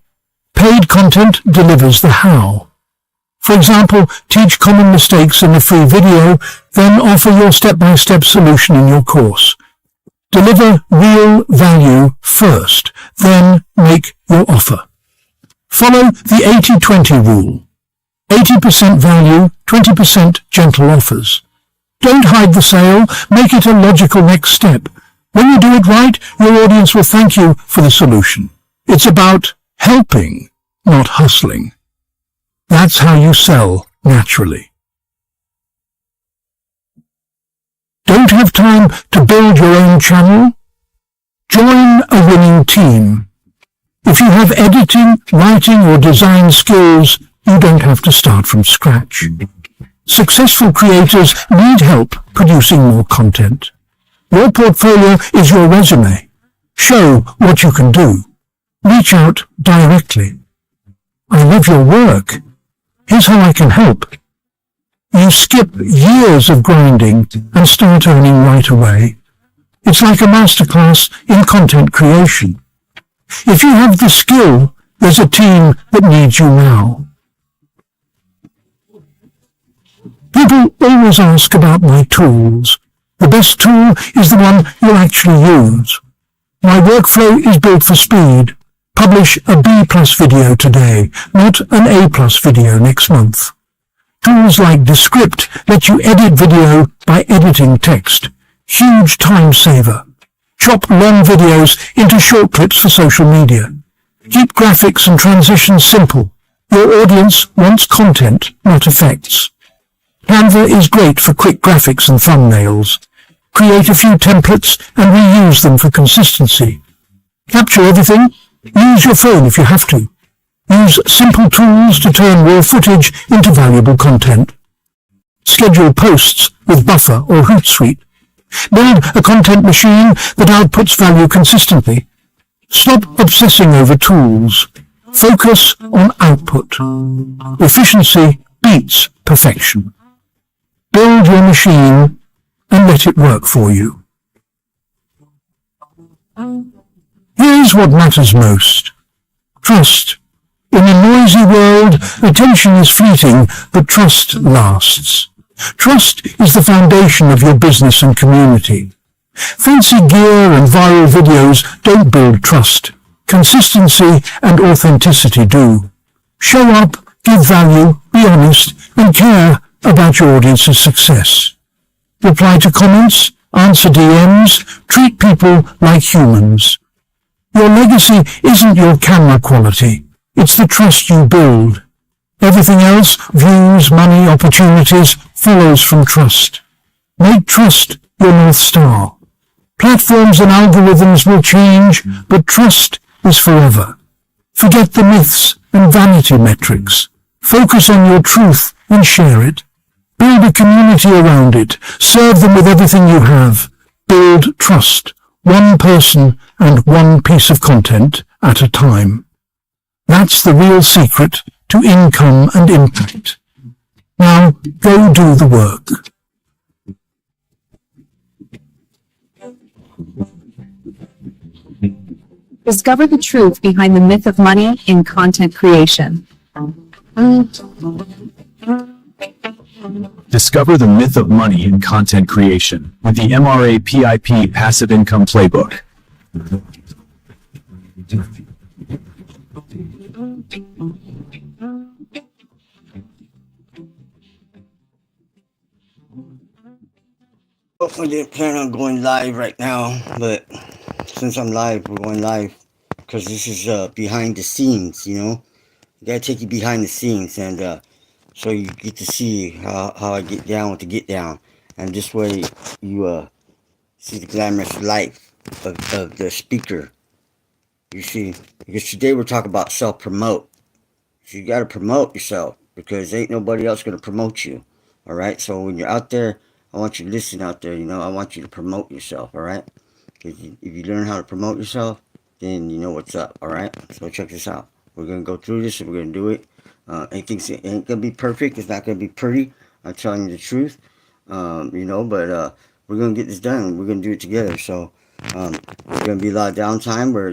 Paid content delivers the how. For example, teach common mistakes in a free video, then offer your step-by-step solution in your course. Deliver real value first, then make your offer. Follow the 80-20 rule. 80% value, 20% gentle offers. Don't hide the sale, make it a logical next step. When you do it right, your audience will thank you for the solution. It's about helping, not hustling. That's how you sell naturally. Don't have time to build your own channel? Join a winning team. If you have editing, writing, or design skills, you don't have to start from scratch. Successful creators need help producing more content. Your portfolio is your resume. Show what you can do. Reach out directly. I love your work. Here's how I can help. You skip years of grinding and start earning right away. It's like a masterclass in content creation. If you have the skill, there's a team that needs you now. People always ask about my tools. The best tool is the one you'll actually use. My workflow is built for speed. Publish a B+ video today, not an A+ video next month. Tools like Descript let you edit video by editing text. Huge time saver. Chop long videos into short clips for social media. Keep graphics and transitions simple. Your audience wants content, not effects. Canva is great for quick graphics and thumbnails. Create a few templates and reuse them for consistency. Capture everything. Use your phone if you have to. Use simple tools to turn raw footage into valuable content. Schedule posts with Buffer or Hootsuite. Build a content machine that outputs value consistently. Stop obsessing over tools. Focus on output. Efficiency beats perfection. Build your machine and let it work for you. Here's what matters most. Trust. In a noisy world, attention is fleeting, but trust lasts. Trust is the foundation of your business and community. Fancy gear and viral videos don't build trust. Consistency and authenticity do. Show up, give value, be honest, and care about your audience's success. Reply to comments, answer DMs, treat people like humans. Your legacy isn't your camera quality. It's the trust you build. Everything else, views, money, opportunities, follows from trust. Make trust your North Star. Platforms and algorithms will change, but trust is forever. Forget the myths and vanity metrics. Focus on your truth and share it. Build a community around it. Serve them with everything you have. Build trust. One person and one piece of content at a time. That's the real secret to income and impact. Now, go do the work. Discover the truth behind the myth of money in content creation. Discover the myth of money in content creation with the MRA-P.I.P. Passive Income Playbook. Well, I didn't plan on going live right now, but since I'm live, we're going live because this is behind the scenes, you know. I gotta take you behind the scenes, and so you get to see how I get down with the get down, and this way you see the glamorous life of the speaker. You see, because today we're talking about self-promote. So you gotta promote yourself because ain't nobody else gonna promote you. All right. So when you're out there, I want you to listen out there. You know, I want you to promote yourself. All right. Because if you learn how to promote yourself, then you know what's up. All right. So check this out. We're gonna go through this and we're gonna do it. Anything's ain't gonna be perfect. It's not gonna be pretty. I'm telling you the truth. You know, but we're gonna get this done. We're gonna do it together. So there's gonna be a lot of downtime where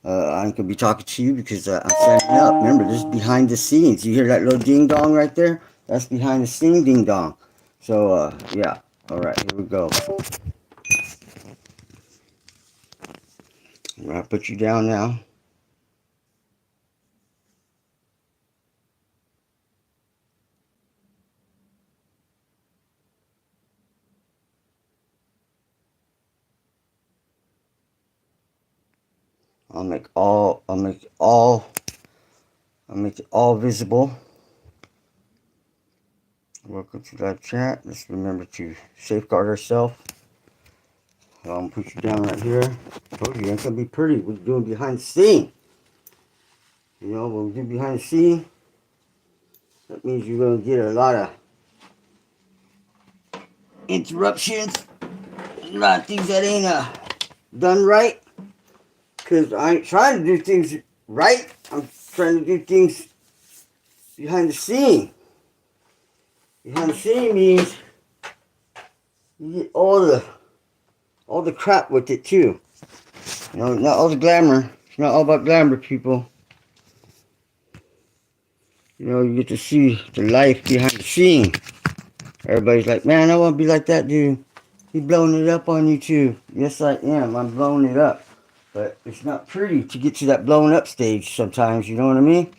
I ain't gonna be talking to you because I'm setting up. Remember, this is behind the scenes. You hear that little ding dong right there? That's behind the scene ding dong. So yeah. All right, here we go. I'm gonna put you down now. I'll make it all visible. Welcome to that chat. Let's remember to safeguard ourselves. I'm gonna put you down right here. I told you, it's gonna be pretty. We're doing behind the scene. You know, when we do behind the scene, that means you're gonna get a lot of interruptions, a lot of things that ain't done right. Cause I ain't trying to do things right. I'm trying to do things behind the scene. Behind the scene means you get all the crap with it too. You know, not all the glamour. It's not all about glamour, people. You know, you get to see the life behind the scene. Everybody's like, man, I want to be like that dude. He's blowing it up on YouTube. Yes, I am. I'm blowing it up. But it's not pretty to get to that blowing up stage sometimes. You know what I mean?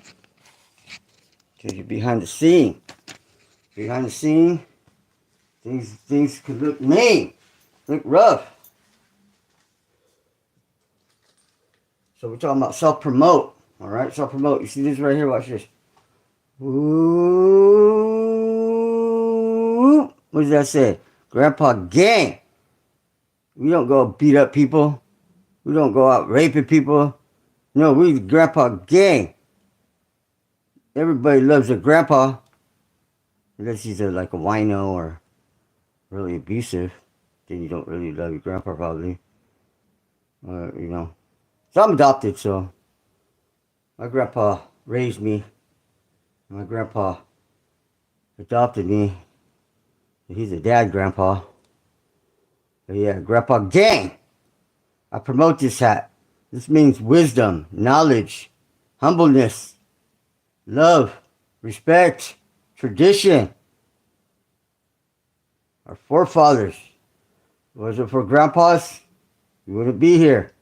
Because you're behind the scene. Behind the scene, things could look mean, look rough. So we're talking about self-promote. All right, self-promote. You see this right here? Watch this. Ooh, what does that say? Grandpa gang. We don't go beat up people. We don't go out raping people. No, we the grandpa gang. Everybody loves their grandpa. Unless he's like a wino or really abusive. Then you don't really love your grandpa probably. You know. So I'm adopted, so my grandpa raised me. My grandpa adopted me. He's a dad grandpa. But yeah, grandpa gang. I promote this hat. This means wisdom, knowledge, humbleness, love, respect, tradition. Our forefathers. Was it for grandpas? You wouldn't be here.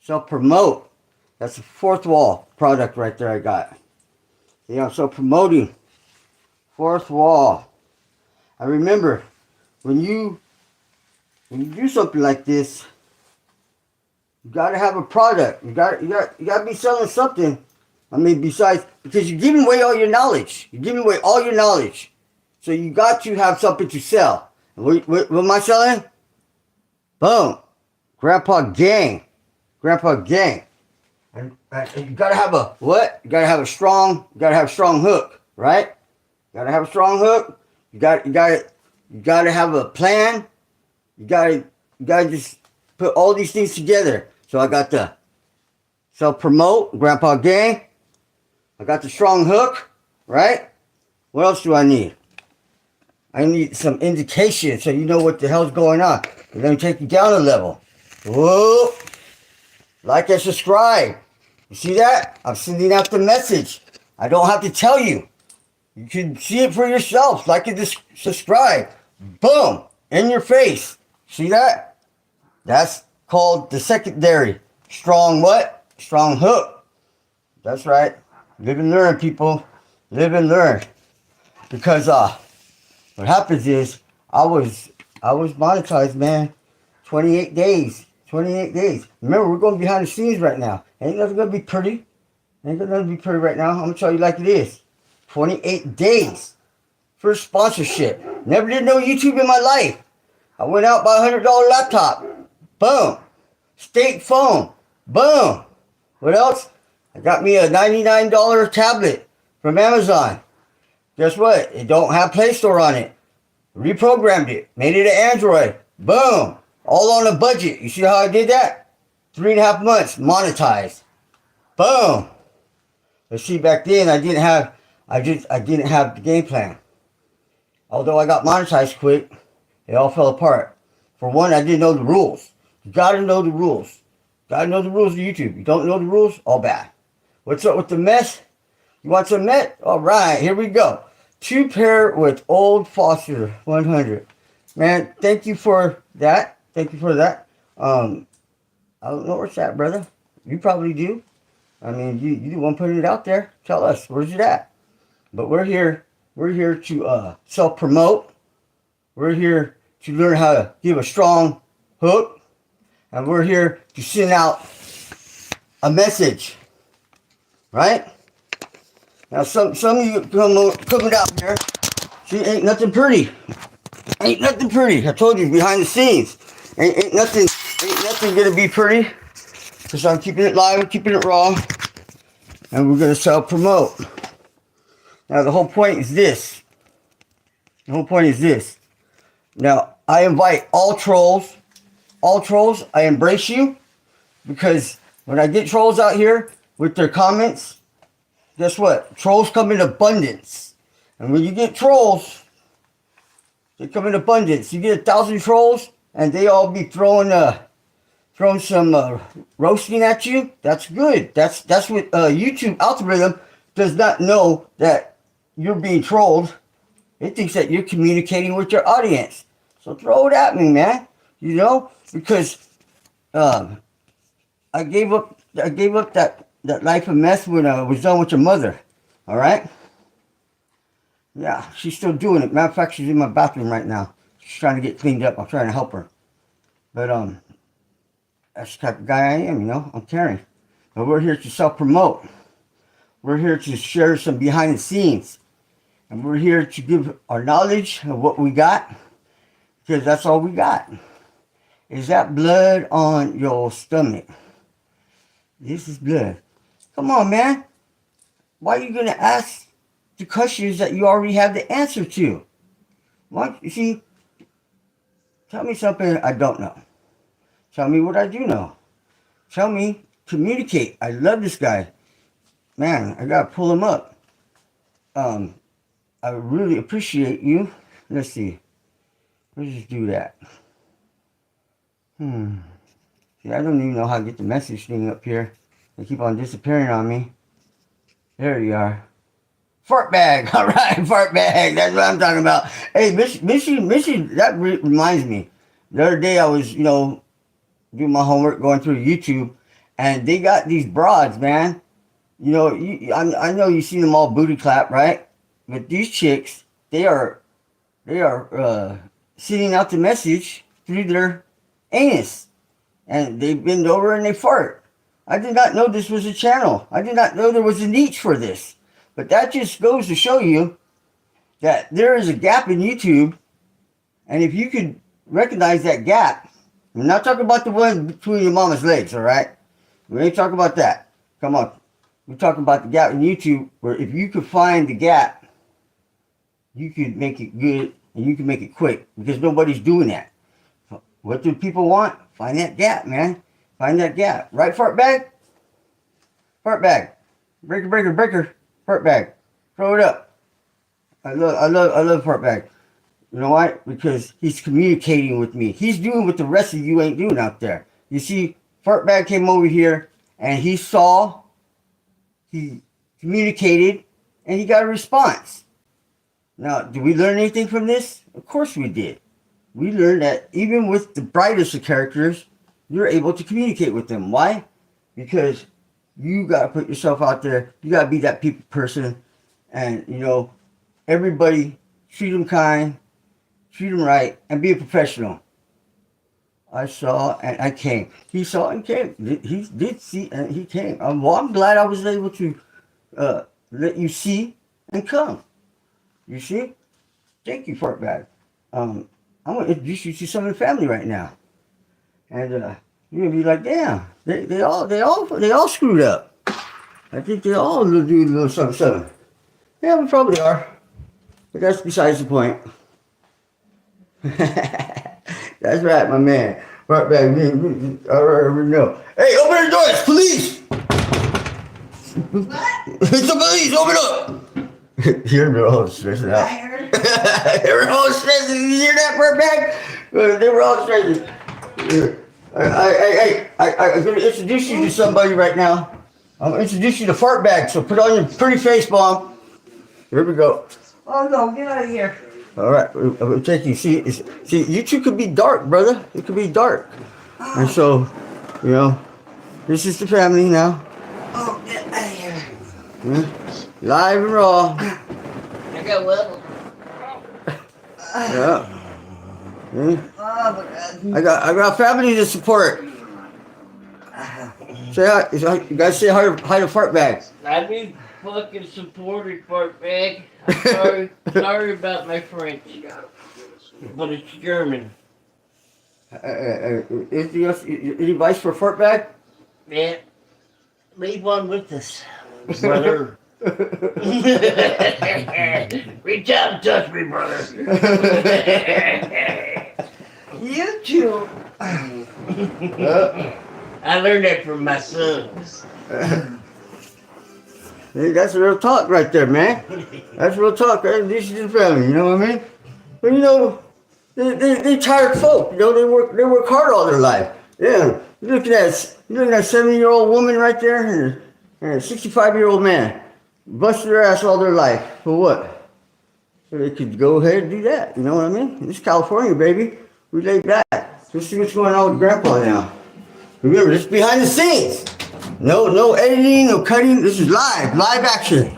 Self-promote. That's the fourth wall product right there I got. Yeah, I'm self-promoting. Fourth wall. I remember when you do something like this, you gotta have a product. You gotta be selling something. I mean, besides, because you're giving away all your knowledge. You're giving away all your knowledge. So you got to have something to sell. What am I selling? Boom. Grandpa gang. Grandpa gang. And you gotta have a what? You gotta have a strong hook, right? You gotta have a strong hook. You gotta have a plan. You gotta just put all these things together. So I got the self-promote, grandpa gang. I got the strong hook, right? What else do I need? I need some indication so you know what the hell's going on. Let me take you down a level. Whoa. Like and subscribe. You see that? I'm sending out the message. I don't have to tell you. You can see it for yourself. Like and subscribe. Boom. In your face. See that? That's called the secondary. Strong what? Strong hook. That's right. Live and learn, people. Live and learn. Because what happens is I was monetized, man. 28 days. 28 days. Remember, we're going behind the scenes right now. Ain't nothing gonna be pretty. Ain't gonna be pretty right now. I'm gonna tell you like it is. 28 days for sponsorship. Never did no YouTube in my life. I went out, bought a $100 laptop. Boom. State phone. Boom. What else? I got me a $99 tablet from Amazon. Guess what? It don't have Play Store on it. Reprogrammed it. Made it an Android. Boom. All on a budget. You see how I did that? 3.5 months. Monetized. Boom. Let's see, back then I didn't have the game plan. Although I got monetized quick, it all fell apart. For one, I didn't know the rules. You gotta know the rules. Gotta know the rules of YouTube. You don't know the rules, all bad. What's up with the mess? You want some net? All right, here we go. 2 pair with Old Foster 100. Man, thank you for that. Thank you for that. I don't know where it's at, brother. You probably do. I mean, you the one putting it out there. Tell us, where's it at? But we're here to self-promote. We're here to learn how to give a strong hook. And we're here to send out a message. Right? Now, some of you coming out here, see, ain't nothing pretty. Ain't nothing pretty. I told you, behind the scenes. Ain't nothing gonna be pretty. Because I'm keeping it live, I'm keeping it raw. And we're gonna self-promote. Now, the whole point is this. Now, I invite all trolls. All trolls, I embrace you. Because when I get trolls out here with their comments, guess what? Trolls come in abundance. And when you get trolls, they come in abundance. You get 1,000 trolls, and they all be throwing some roasting at you. That's good. That's what YouTube algorithm does not know, that you're being trolled. It thinks that you're communicating with your audience. So throw it at me, man. You know, because I gave up that life of mess when I was done with your mother. All right? Yeah, she's still doing it. Matter of fact, she's in my bathroom right now. She's trying to get cleaned up. I'm trying to help her. But that's the type of guy I am, you know. I'm caring. But we're here to self-promote. We're here to share some behind the scenes. And we're here to give our knowledge of what we got. Because that's all we got. Is that blood on your stomach? This is blood. Come on, man. Why are you going to ask the questions that you already have the answer to? Why, you see, tell me something I don't know. Tell me what I do know. Tell me, communicate. I love this guy. Man, I got to pull him up. I really appreciate you. Let's see. Let's just do that. See, I don't even know how to get the message thing up here. They keep on disappearing on me. There you are. Fart bag. All right, fart bag. That's what I'm talking about. Hey, Michigan, that reminds me. The other day I was, doing my homework, going through YouTube, and they got these broads, man. I know you've seen them all booty clap, right? But these chicks, they are sending out the message through their anus. And they bend over and they fart. I did not know this was a channel. I did not know there was a niche for this. But that just goes to show you that there is a gap in YouTube. And if you could recognize that gap, we're not talking about the one between your mama's legs, all right? We ain't talking about that. Come on. We're talking about the gap in YouTube, where if you could find the gap, you could make it good and you can make it quick, because nobody's doing that. What do people want? Find that gap, man. Find that gap. Right, fart bag? Fart bag. Breaker, breaker, breaker. Fart bag. Throw it up. I love fart bag. You know why? Because he's communicating with me. He's doing what the rest of you ain't doing out there. You see, fart bag came over here and he saw, he communicated, and he got a response. Now, did we learn anything from this? Of course we did. We learned that even with the brightest of characters, you're able to communicate with them. Why? Because you got to put yourself out there. You got to be that people person. And, everybody, treat them kind. treat him right, and be a professional. I saw and I came. He saw and came. He did see and he came. I'm glad I was able to let you see and come. You see? Thank you, Fartbag. I'm gonna introduce you to some of the family right now, and you're gonna be like, damn, they all screwed up. I think they all do a little something. Yeah, we probably are, but that's besides the point. That's right, my man. Fartbag, I already know. Hey, open the doors, police! What? It's the police, open up! They're all stressing out. They were all stressing. You hear that, Fartbag? They were all stressing. I'm going to introduce you to somebody right now. I'm going to introduce you to Fartbag, so put on your pretty face, Mom. Here we go. Oh, no, get out of here. All right, I'm taking. See, YouTube could be dark, brother. It could be dark, and so, you know, this is the family now. Oh, get out of here. Yeah. Live and raw. I got level. Yeah. Yeah. Oh, my God. I got family to support. Say hi. You guys say hi to Fartbag. I've been fucking supported, Fartbag. I'm sorry about my French, but it's German. Any advice for Fartbag? Man, leave one with us, brother. Reach out and touch me, brother. You too. I learned that from my sons. Hey, that's real talk right there, man. That's real talk. Right? This is the family, you know what I mean? But you know, they tired folk. You know, they work hard all their life. Yeah, you're looking at a 70-year-old woman right there and a 65-year-old man, busted their ass all their life for what? So they could go ahead and do that. You know what I mean? This is California, baby. We laid back. Let's see what's going on with Grandpa now. Remember, this is behind the scenes. No editing, no cutting. This is live action.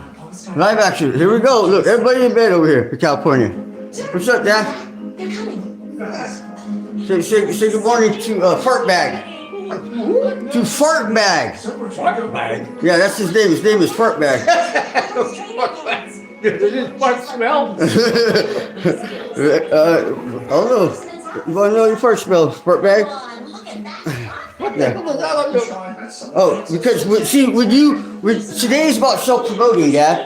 Live action. Here we go. Look, everybody in bed over here in California. What's up, Dad? Say good morning to Fartbag. To Fartbag. Yeah, that's his name. His name is Fartbag. Does this fart smell? I don't know. You want to know your first smell, Fartbag? Yeah. Oh, because today is about self-promoting, Dad.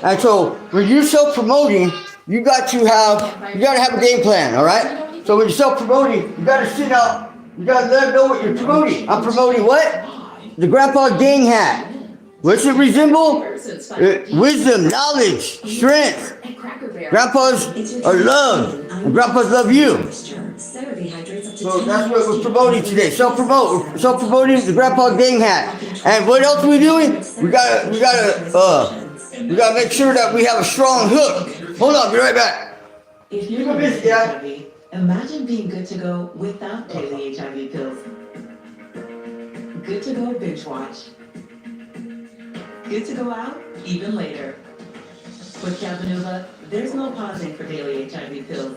And so when you're self-promoting, you got to have a game plan, all right? So when you're self-promoting, you got to sit out. You got to let them know what you're promoting. I'm promoting what? The Grandpa Gang hat. What's it resemble? Wisdom, knowledge, strength. Grandpas are loved, and grandpas love you. So that's what we're promoting today. Self-promoting the Grandpa Gang hat. And what else are we doing? We gotta make sure that we have a strong hook. Hold on, be right back. If you're busy, HIV, imagine being good to go without daily HIV pills. Good to go binge watch. Good to go out even later. With Cabenuva, there's no pausing for daily HIV pills.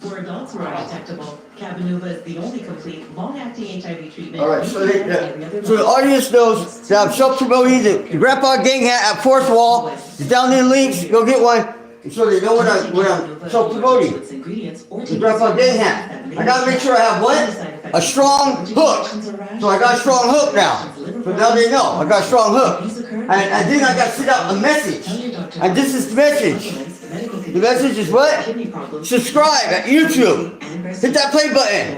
For adults who are undetectable, Cabenuva is the only complete long-acting HIV treatment. All right, so the audience knows that I'm self-promoting the Grandpa Gang hat at Fourth Wall. It's down in the links. Go get one. So they know what I'm self-promoting. The Grandpa Gang hat. I gotta make sure I have what? A strong hook. So I got a strong hook now. So now they know I got a strong hook. And then I gotta send out a message. And this is the message. The message is what? Subscribe at YouTube. Hit that play button.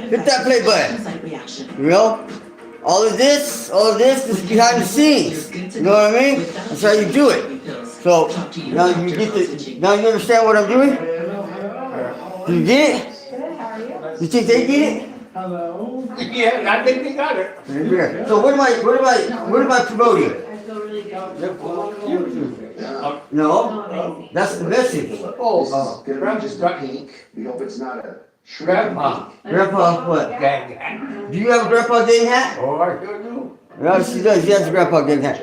Hit that play button. You know? All of this is behind the scenes. You know what I mean? That's how you do it. So now you understand what I'm doing? You get it? You think they get it? Hello. Yeah, I think they got it. Yeah. So what am I promoting? No, that's the message. Oh, I'm just ducking. We hope it's not a Grandpa. Grandpa what? Gang hat. Do you have a Grandpa Gang hat? Oh, I sure do. Yeah, she does. She has a Grandpa Gang hat.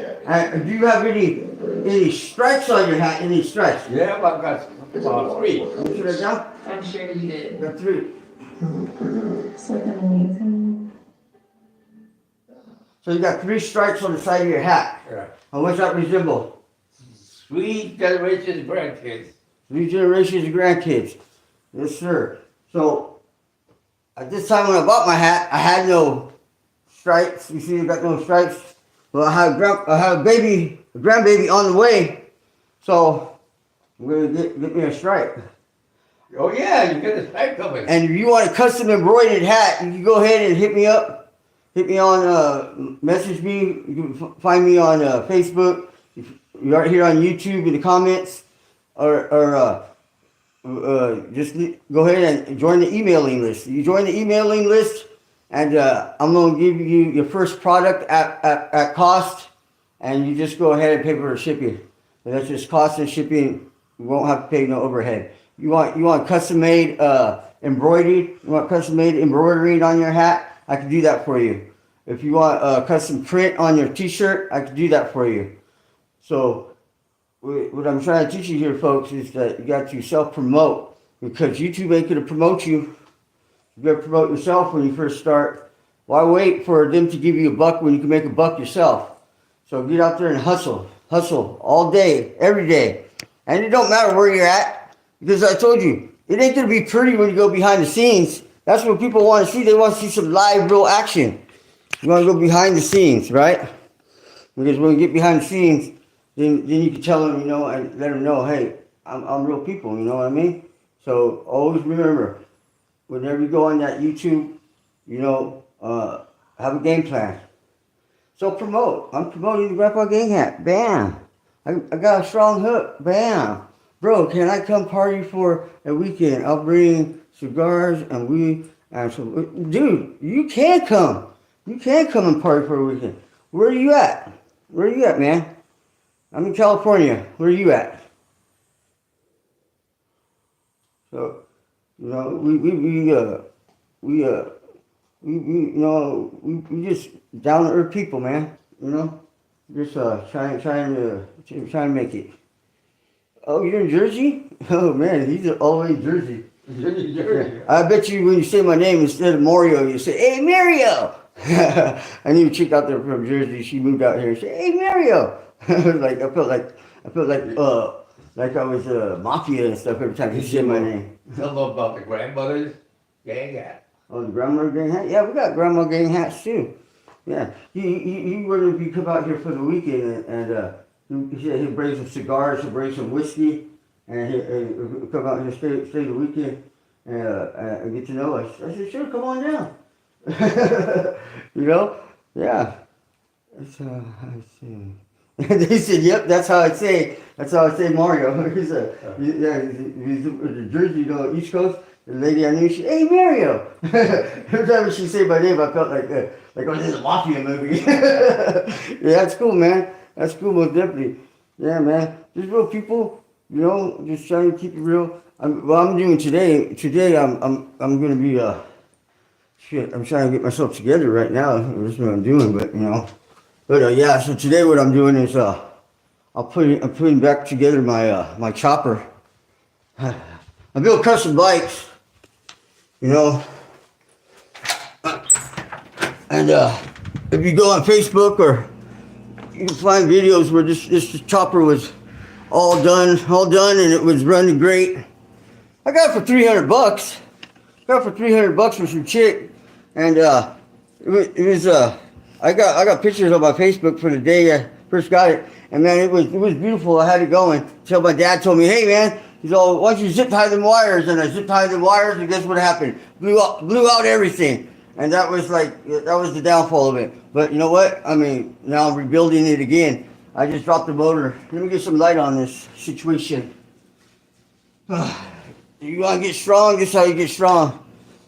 Do you have any Any stripes on your hat? Any stripes? Yeah, I've got 3. You should have done? I'm sure you did. Got 3. So amazing. So you got 3 stripes on the side of your hat. Yeah. And what's that resemble? 3 generations grandkids. 3 generations of grandkids. Yes, sir. So at this time when I bought my hat, I had no stripes. You see, I got no stripes. Well, I had a grandbaby on the way. So I'm gonna get me a stripe. Oh yeah, you get a stripe coming. And if you want a custom embroidered hat, you can go ahead and hit me up. Hit me on, message me. You can find me on Facebook. You're right here on YouTube in the comments. Or just go ahead and join the emailing list. You join the emailing list, and I'm going to give you your first product at cost, and you just go ahead and pay for the shipping. And that's just cost and shipping. You won't have to pay no overhead. You want custom made embroidery? You want custom made embroidery on your hat? I can do that for you. If you want a custom print on your T-shirt, I can do that for you. So what I'm trying to teach you here, folks, is that you got to self-promote, because YouTube ain't going to promote you. You got to promote yourself when you first start. Why wait for them to give you a buck when you can make a buck yourself? So get out there and hustle all day, every day. And it don't matter where you're at, because I told you, it ain't going to be pretty when you go behind the scenes. That's what people want to see. They want to see some live, real action. You want to go behind the scenes, right? Because when you get behind the scenes, then you can tell them, and let them know, hey, I'm real people, you know what I mean? So always remember, whenever you go on that YouTube, have a game plan. So promote. I'm promoting the Grandpa Gang hat. Bam. I got a strong hook. Bam. Bro, can I come party for a weekend? I'll bring cigars and weed and some. Dude, you can come. You can come and party for a weekend. Where are you at? Where are you at, man? I'm in California. Where are you at? So, we just down to earth people, man. Just trying to make it. Oh, you're in Jersey? Oh man, he's all the way in Jersey. Jersey. Yeah. I bet you when you say my name instead of Mario, you say, "Hey Mario." I knew a chick out there from Jersey. She moved out here. She said, "Hey Mario." I felt like I was mafia and stuff every time you say my name. Tell them about the grandmother's gang hat. Oh, the grandmother gang hat? Yeah, we got grandma gang hats too. Yeah, he would if you come out here for the weekend and he said he'll bring some cigars, he'll bring some whiskey, and he'll come out here stay the weekend and get to know us. I said, sure, come on down. Yeah. They said, yep, that's how I say Mario. He's he's the Jersey, East Coast. The lady I knew, she, hey Mario. Every time she say my name, I felt like I was in a mafia movie. Yeah, that's cool, man. That's cool, most definitely. Yeah, man. Just real people, just trying to keep it real. What I'm doing today, I'm gonna be I'm trying to get myself together right now. That's what I'm doing, but yeah. So today, what I'm doing is I'm putting back together my chopper. I build custom bikes, and if you go on Facebook, or you can find videos where this chopper was all done, and it was running great. I got it for $300. Got it for $300 from some chick, and it was I got pictures on my Facebook for the day I first got it, and man, it was beautiful. I had it going until my dad told me, hey man, he's all, why don't you zip tie them wires? And I zip tied the wires, and guess what happened? Blew out everything. And that was the downfall of it. But you know what? I mean, now I'm rebuilding it again. I just dropped the motor. Let me get some light on this situation. You want to get strong? This is how you get strong.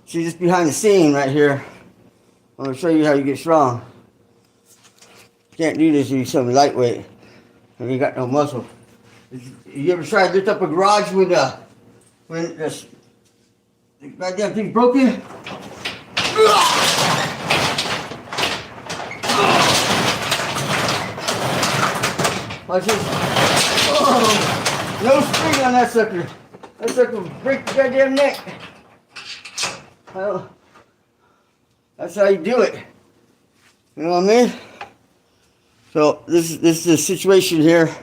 See, this behind the scene right here. I'm going to show you how you get strong. Can't do this if you're something lightweight and you got no muscle. You ever tried to lift up a garage when the goddamn thing's broken? Watch this. Oh, no spring on that sucker. That sucker will break the goddamn neck. Well, that's how you do it. You know what I mean? So this is the situation here.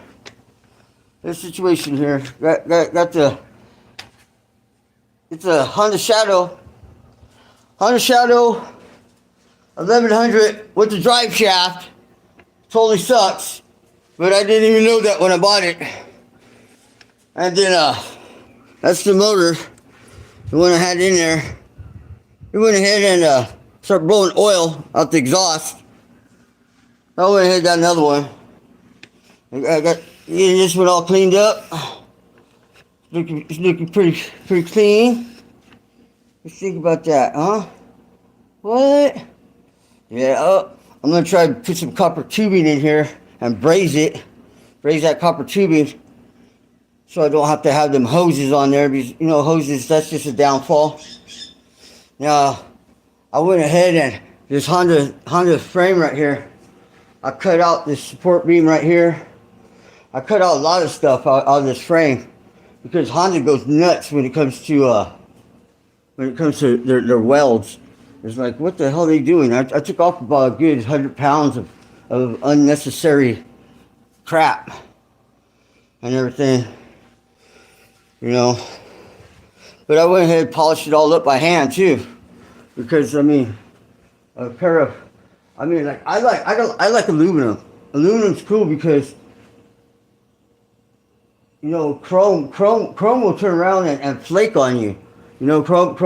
This situation here. Got the. It's a Honda Shadow. Honda Shadow 1100 with the drive shaft. Totally sucks, but I didn't even know that when I bought it. And then that's the motor, the one I had in there. We went ahead and started blowing oil out the exhaust. I went ahead and got another one. I got this one all cleaned up. It's looking pretty clean. Let's think about that, huh? What? Yeah, I'm gonna try to put some copper tubing in here and braze it. Braze that copper tubing so I don't have to have them hoses on there because, you know, hoses, that's just a downfall. Now, I went ahead and this Honda frame right here, I cut out this support beam right here. I cut out a lot of stuff out of this frame because Honda goes nuts when it comes to their welds. It's like, what the hell are they doing? I took off about a good 100 pounds of unnecessary crap and everything, you know. But I went ahead and polished it all up by hand too, because I mean, I like aluminum. Aluminum's cool because, you know, chrome will turn around and flake on you. You know, chrome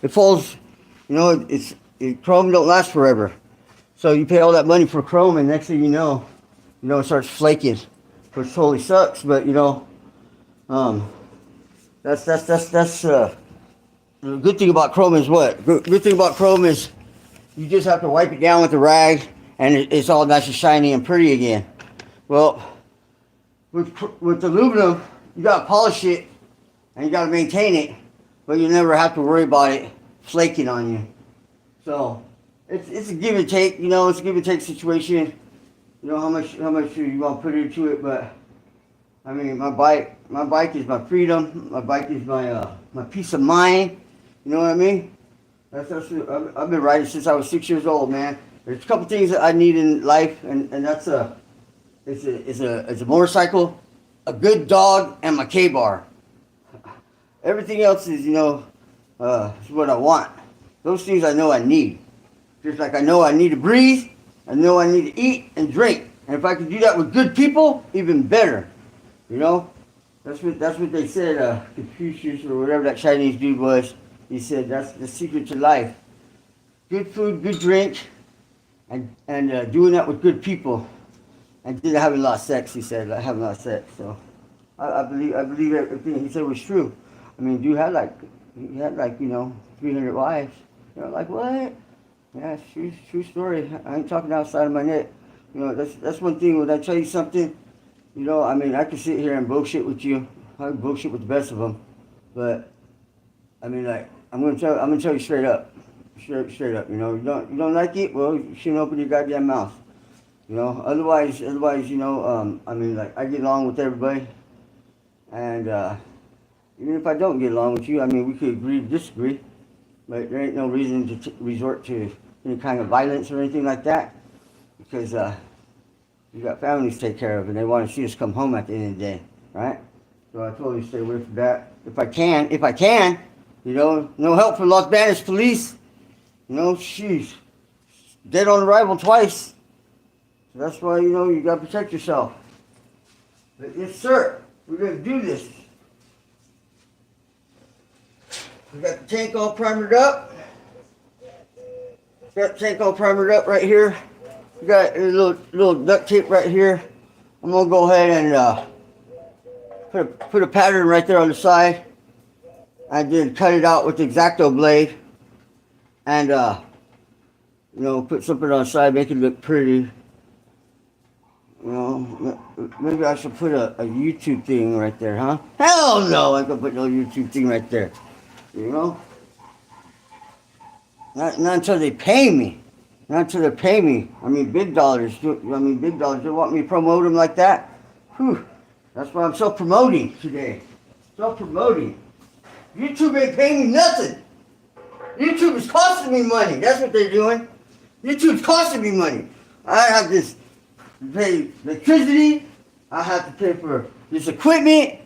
it falls. You know, chrome don't last forever. So you pay all that money for chrome, and next thing you know, it starts flaking, which totally sucks. But you know, that's the good thing about chrome is what? Good thing about chrome is you just have to wipe it down with a rag, and it's all nice and shiny and pretty again. Well, with aluminum, you gotta polish it and you gotta maintain it, but you never have to worry about it flaking on you. So it's a give and take, you know. It's a give and take situation. You know how much you want to put into it, but I mean, my bike is my freedom. My bike is my peace of mind. You know what I mean? I've been riding since I was 6 years old, man. There's a couple things that I need in life, and that's it's a motorcycle, a good dog, and my K-bar. Everything else is, you know, is what I want. Those things I know I need. Just like I know I need to breathe, I know I need to eat and drink. And if I can do that with good people, even better. You know? That's what they said, Confucius or whatever that Chinese dude was. He said that's the secret to life. Good food, good drink, and doing that with good people. And then having a lot of sex, he said, like having a lot of sex. So I believe everything he said was true. I mean, dude had like, you know, 300 wives. You know, like what? Yeah, it's true story. I ain't talking outside of my neck. You know, that's one thing. When I tell you something, you know, I mean, I can sit here and bullshit with you. I can bullshit with the best of them, but I mean, like, I'm gonna tell you straight up. You know, you don't like it? Well, you shouldn't open your goddamn mouth. You know, otherwise, you know, I mean, like, I get along with everybody, and even if I don't get along with you, I mean, we could agree to disagree, but there ain't no reason to resort to any kind of violence or anything like that, because you got families to take care of, and they want to see us come home at the end of the day, right? So I told you to stay away from that. If I can, you know, no help from Los Banos police. You know, she's dead on arrival twice. So that's why, you know, you got to protect yourself. But yes, sir, we're going to do this. We got the tank all primered up. Got the tank all primered up right here. We got a little duct tape right here. I'm going to go ahead and put a pattern right there on the side. I did cut it out with the X-Acto blade. And, you know, put something on the side, make it look pretty. You know, maybe I should put a YouTube thing right there, huh? Hell no, I ain't gonna put no YouTube thing right there. You know? Not until they pay me. Not until they pay me. I mean, big dollars. Big dollars. They want me to promote them like that. Whew. That's why I'm self-promoting today. Self-promoting. YouTube ain't paying me nothing. YouTube is costing me money. That's what they're doing. YouTube's costing me money. I have to pay electricity. I have to pay for this equipment.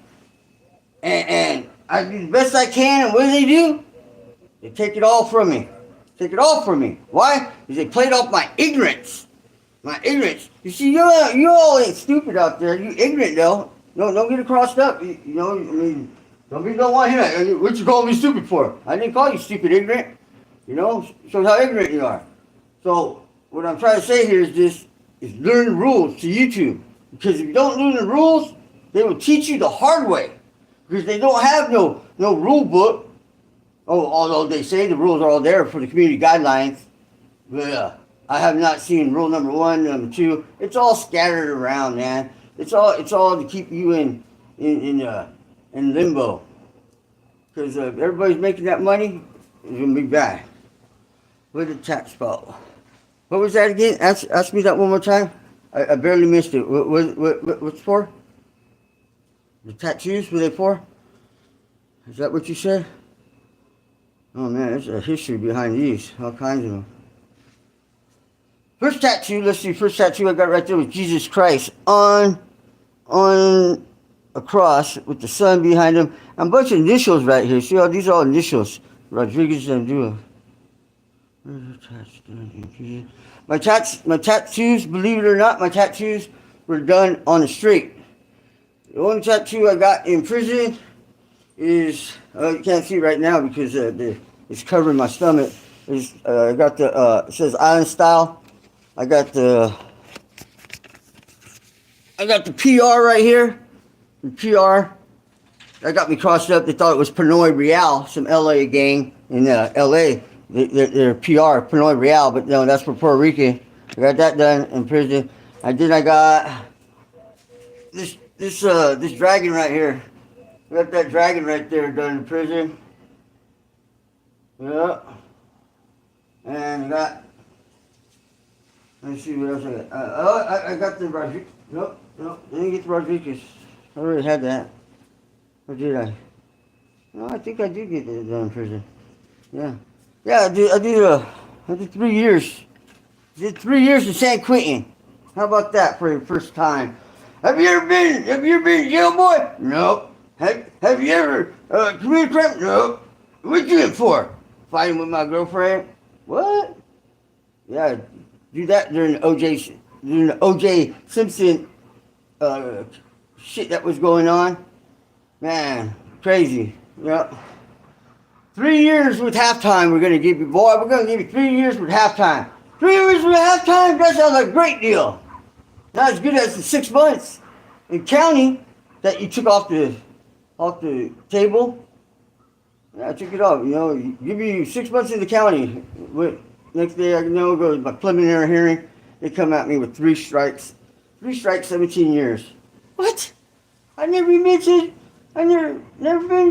And I do the best I can. And what do? They take it all from me. Take it all from me. Why? Because they played off my ignorance. My ignorance. You see, you all ain't stupid out there. You ignorant, though. No, don't get it crossed up. Don't want to hear that. What you call me stupid for? I didn't call you stupid, ignorant. Shows how ignorant you are. So, what I'm trying to say here is learn the rules to YouTube. Because if you don't learn the rules, they will teach you the hard way. Because they don't have no rule book. Although they say the rules are all there for the community guidelines. But I have not seen rule number 1, number 2. It's all scattered around, man. It's all to keep you in limbo. Because if everybody's making that money, it's going to be bad. Where's the tax spot? What was that again? Ask me that one more time. I barely missed it. What's for? The tattoos, were they for? Is that what you said? Oh man, there's a history behind these. All kinds of them. First tattoo, let's see. First tattoo I got right there was Jesus Christ on a cross with the sun behind him. And a bunch of initials right here. See all these are all initials. Rodriguez and Dua. My tattoos, believe it or not, my tattoos were done on the street. The only tattoo I got in prison is, you can't see right now because it's covering my stomach. I got the, it says Island Style. I got the PR right here. The PR. That got me crossed up. They thought it was Pinoy Real, some LA gang in LA. They're PR, Pinoy Real, but no, that's for Puerto Rican. I got that done in prison. And then I got this dragon right here. I got that dragon right there done in prison. Yeah. And I got, let's see what else I got. I got the Rodriguez. Nope, I didn't get the Rodriguez. I already had that. Or did I? No, I think I did get it done in prison. Yeah. Yeah, I did 3 years. Did 3 years in San Quentin. How about that for the first time? Have you ever been in jail, boy? Nope. Have you ever committed crime? Nope. What you in for? Fighting with my girlfriend? What? Yeah, do that during the OJ Simpson shit that was going on. Man, crazy. Yep. 3 years with halftime we're going to give you, boy. We're going to give you 3 years with halftime. 3 years with halftime? That sounds like a great deal. Not as good as the 6 months in county that you took off the table. Yeah, I took it off. Give you 6 months in the county. Next day, I go to my preliminary hearing. They come at me with 3 strikes. 3 strikes, 17 years. What? I never been in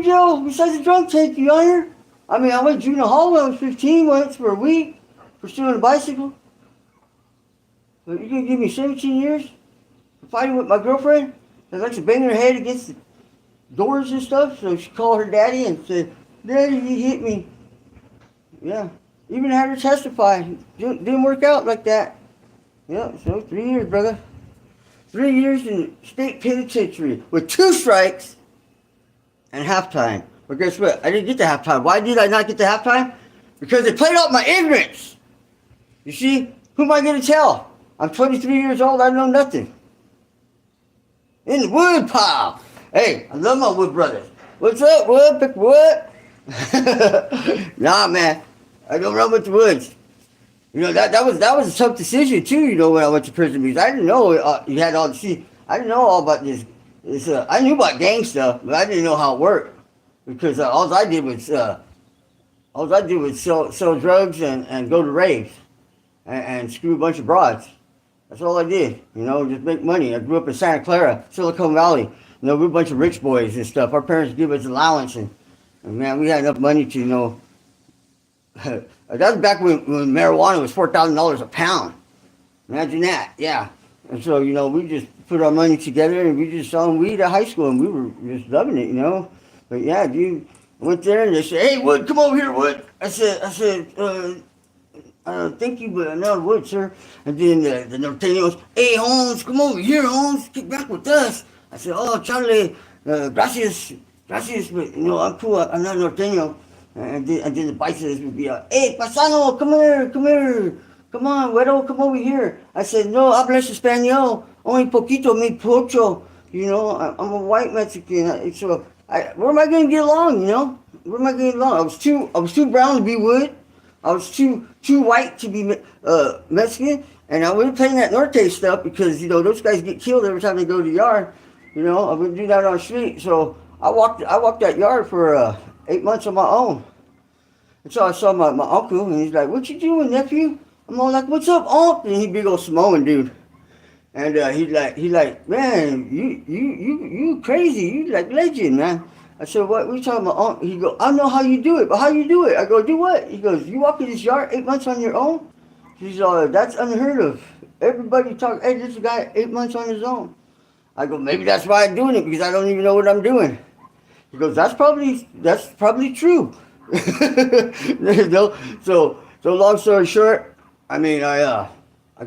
jail besides a drunk take, Your Honor. I mean, I went to junior hall when I was 15 once for a week for stealing a bicycle. But you're going to give me 17 years for fighting with my girlfriend that likes to bang her head against the doors and stuff? So she called her daddy and said, Daddy, he hit me. Yeah. Even had her testify. Didn't work out like that. Yeah, so 3 years, brother. 3 years in state penitentiary with 2 strikes and halftime. But guess what? I didn't get the halftime. Why did I not get the halftime? Because they played off my ignorance. You see? Who am I going to tell? I'm 23 years old. I know nothing. In the wood pile. Hey, I love my wood brothers. What's up, wood? Pick wood? Nah, man. I don't run with the woods. That was a tough decision too. When I went to prison because I didn't know you had all the. I didn't know all about this. I knew about gang stuff, but I didn't know how it worked because all I did was sell drugs and go to raves and screw a bunch of broads. That's all I did. Just make money. I grew up in Santa Clara, Silicon Valley. We're a bunch of rich boys and stuff. Our parents give us allowance and man, we had enough money to go that was back when marijuana was $4,000 a pound. Imagine that, yeah. And so, you know, we just put our money together and we just selling weed at high school and we were just loving it, you know. But yeah, dude, I went there and they said, "Hey, Wood, come over here, Wood." I said, "Thank you, but no, Wood, sir." And then the norteños, "Hey, Holmes, come over here, Holmes, get back with us." I said, "Oh, Charlie, gracias, gracias, but you know, I'm cool, I'm not norteño." And then the bicyclists would be "Hey, paisano, come here, come on, güero, come over here." I said, "No hablas español, only poquito, mi pocho." You know, I'm a white Mexican, so where am I going to get along, you know? Where am I going to get along? I was too brown to be Wood. I was too white to be Mexican, and I wasn't playing that norte stuff because, you know, those guys get killed every time they go to the yard. You know, I wouldn't do that on the street, so I walked that yard for 8 months on my own. And so I saw my uncle, and he's like, "What you doing, nephew?" I'm all like, "What's up, Unc?" And he big old Samoan dude. And he's like, "Man, you crazy, you like legend, man." I said, "What you talking about, Unc?" He goes, "I know how you do it, but how you do it?" I go, "Do what?" He goes, "You walk in this yard 8 months on your own?" He's "That's unheard of. Everybody talk, hey, this guy 8 months on his own." I go, "Maybe that's why I'm doing it, because I don't even know what I'm doing." He goes, That's probably true." You know? So long story short, I mean, I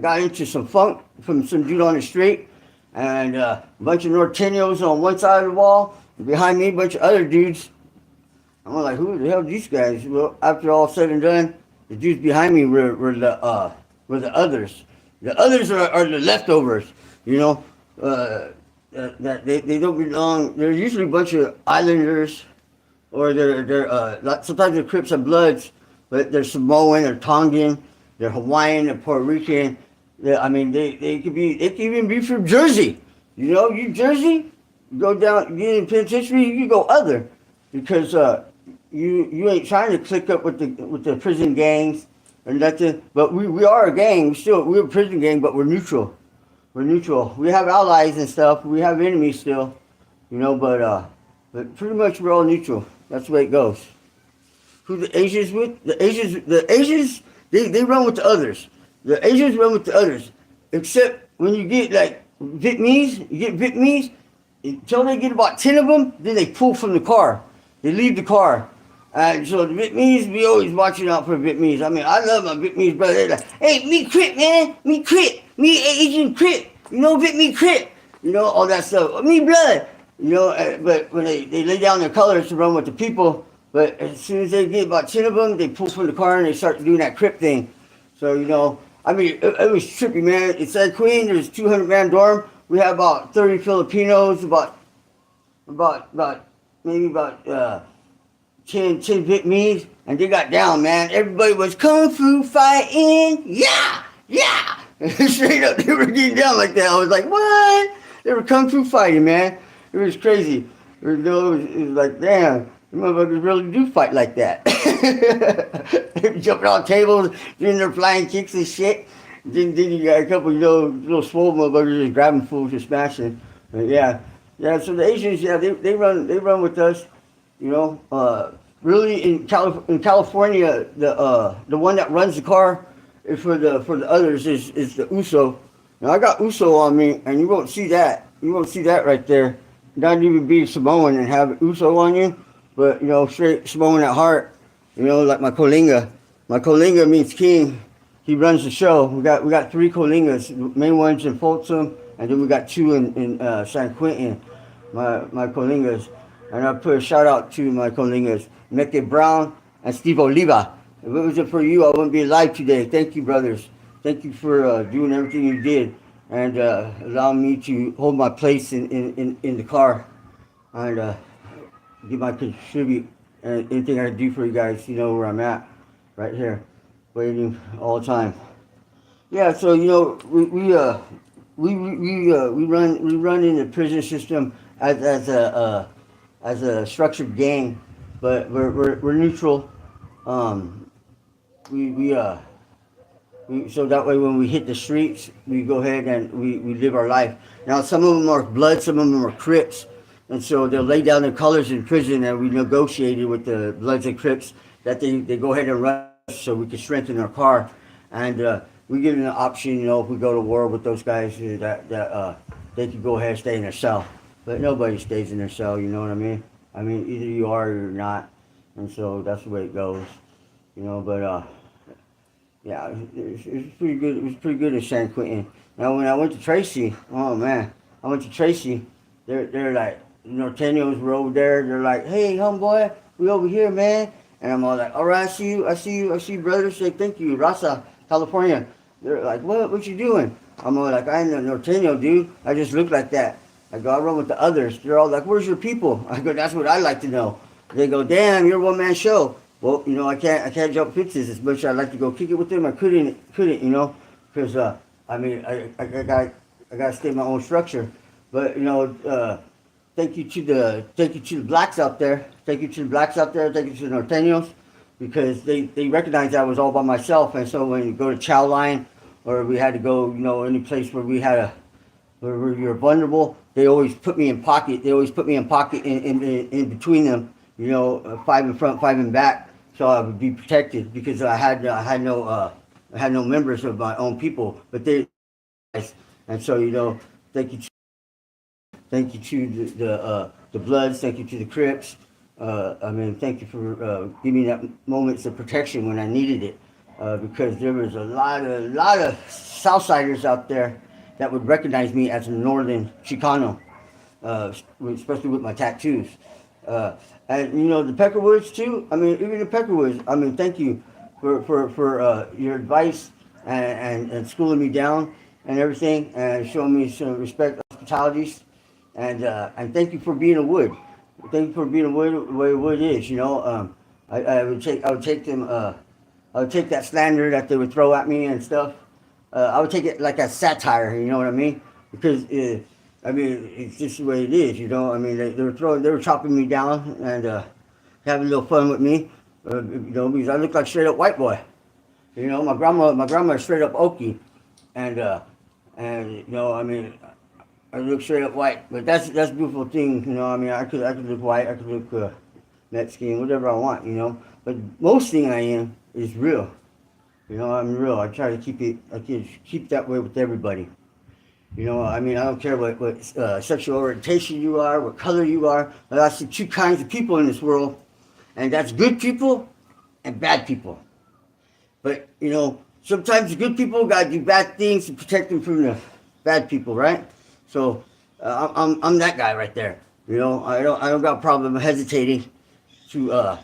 got into some funk from some dude on the street, and a bunch of norteños on one side of the wall, and behind me a bunch of other dudes. I'm like, "Who the hell are these guys?" Well, after all said and done, the dudes behind me were the others. The others are the leftovers, you know. That they don't belong. They're usually a bunch of islanders, or they're sometimes they're Crips and Bloods, but they're Samoan, they're Tongan, they're Hawaiian, they're Puerto Rican. I mean, they could even be from Jersey. You know, you Jersey, you go down, get in penitentiary, you go other, because you ain't trying to click up with the prison gangs or nothing. But we are a gang. We're a prison gang, but we're neutral. We're neutral. We have allies and stuff. We have enemies still, you know. But pretty much we're all neutral. That's the way it goes. Who the Asians with? The Asians, they run with the others. The Asians run with the others. Except when you get like Vietnamese, until they get about 10 of them, then they pull from the car. They leave the car. And so the Vietnamese, we always watching out for Vietnamese. I mean, I love my Vietnamese brother. They're like, "Hey, me Crip, man. Me Crip. Me Asian Crip. You know, Vietnamese Crip." You know, all that stuff. Me blood. You know, but when they lay down their colors to run with the people, but as soon as they get about 10 of them, they pull from the car and they start doing that Crip thing. So, you know, I mean, it was trippy, man. It's at Queen, there's 200-man dorm. We have about 30 Filipinos, about 10 Vietnamese, and they got down, man. Everybody was kung fu fighting, yeah. Straight up, they were getting down like that. I was like, what? They were kung fu fighting, man. It was crazy. It was like, damn, the motherfuckers really do fight like that. They were jumping on tables, doing their flying kicks and shit. Then you got a couple, you know, little swole motherfuckers just grabbing fools and smashing. But yeah. So the Asians, yeah, they run with us. You know, really in California, the one that runs the car for the others is the USO. Now I got USO on me, and you won't see that. You won't see that right there. Not even be Samoan and have USO on you, but you know, straight Samoan at heart. You know, like my Kolinga. My Kolinga means king. He runs the show. We got 3 Kolingas. The main one's in Folsom, and then we got 2 in San Quentin. My Kolingas. And I put a shout out to my Kolingas, Meke Brown and Steve Oliva. If it wasn't for you, I wouldn't be alive today. Thank you, brothers. Thank you for doing everything you did and allowing me to hold my place in the car and give my contribute and anything I do for you guys. You know where I'm at, right here, waiting all the time. Yeah, so you know we run in the prison system as a structured gang, but we're neutral. So that way when we hit the streets, we go ahead and we live our life. Now some of them are Bloods, some of them are Crips, and so they'll lay down their colors in prison, and we negotiated with the Bloods and Crips that they go ahead and run so we can strengthen our car. And we give them the option, you know, if we go to war with those guys, that they could go ahead and stay in their cell. But nobody stays in their cell, you know what I mean? I mean, either you are or you're not. And so that's the way it goes, you know. But yeah, it was pretty good. It was pretty good in San Quentin. Now, when I went to Tracy, oh man, I went to Tracy. They're like, you know, Norteños were over there. They're like, hey, homeboy, we over here, man. And I'm all like, all right, I see you, brother. Say thank you, Raza, California. They're like, what you doing? I'm all like, I ain't no Norteño, dude. I just look like that. I go, I run with the others. They're all like, where's your people? I go, that's what I like to know. They go, damn, you're a one-man show. Well, you know, I can't jump fences as much as I'd like to go kick it with them. I couldn't, you know, because I mean, I got to stay in my own structure. But you know, thank you to the blacks out there. Thank you to the blacks out there. Thank you to the Norteños, because they recognized I was all by myself. And so when you go to Chow Line, or we had to go, you know, any place where where we were vulnerable, they always put me in pocket. They always put me in pocket in between them. You know, 5 in front, 5 in back, so I would be protected, because I had no members of my own people. But and so, you know, thank you to the Bloods, thank you to the Crips. I mean, thank you for giving me that moments of protection when I needed it, because there was a lot of Southsiders out there that would recognize me as a Northern Chicano, especially with my tattoos. And you know, the Peckerwoods too. I mean, even the Peckerwoods. I mean, thank you for your advice and schooling me down and everything, and showing me some respect, hospitalities, and thank you for being a Wood. Thank you for being a Wood the way Wood is. You know, I would take them. I would take that slander that they would throw at me and stuff. I would take it like a satire. You know what I mean? Because I mean, it's just the way it is, you know. I mean, they were chopping me down and having a little fun with me, you know, because I look like straight up white boy. You know, my grandma is straight up Okie, and you know, I mean, I look straight up white. But that's a beautiful thing, you know. I mean, I could look white, I could look Mexican, whatever I want, you know. But most thing I am is real. You know, I'm real. I try to keep that way with everybody. You know, I mean, I don't care what sexual orientation you are, what color you are. I see two kinds of people in this world, and that's good people and bad people. But, you know, sometimes the good people got to do bad things to protect them from the bad people, right? So I'm that guy right there. You know, I don't got a problem hesitating to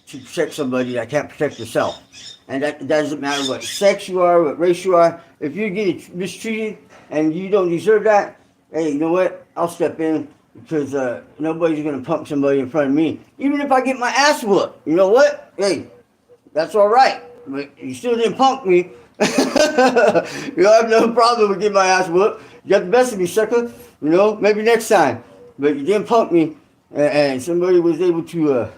protect somebody that can't protect yourself. And that doesn't matter what sex you are, what race you are. If you're getting mistreated and you don't deserve that, hey, you know what? I'll step in, because nobody's going to pump somebody in front of me. Even if I get my ass whooped, you know what? Hey, that's all right. But you still didn't punk me. You know, I have no problem with getting my ass whooped. You got the best of me, sucker. You know, maybe next time. But you didn't punk me, and somebody was able to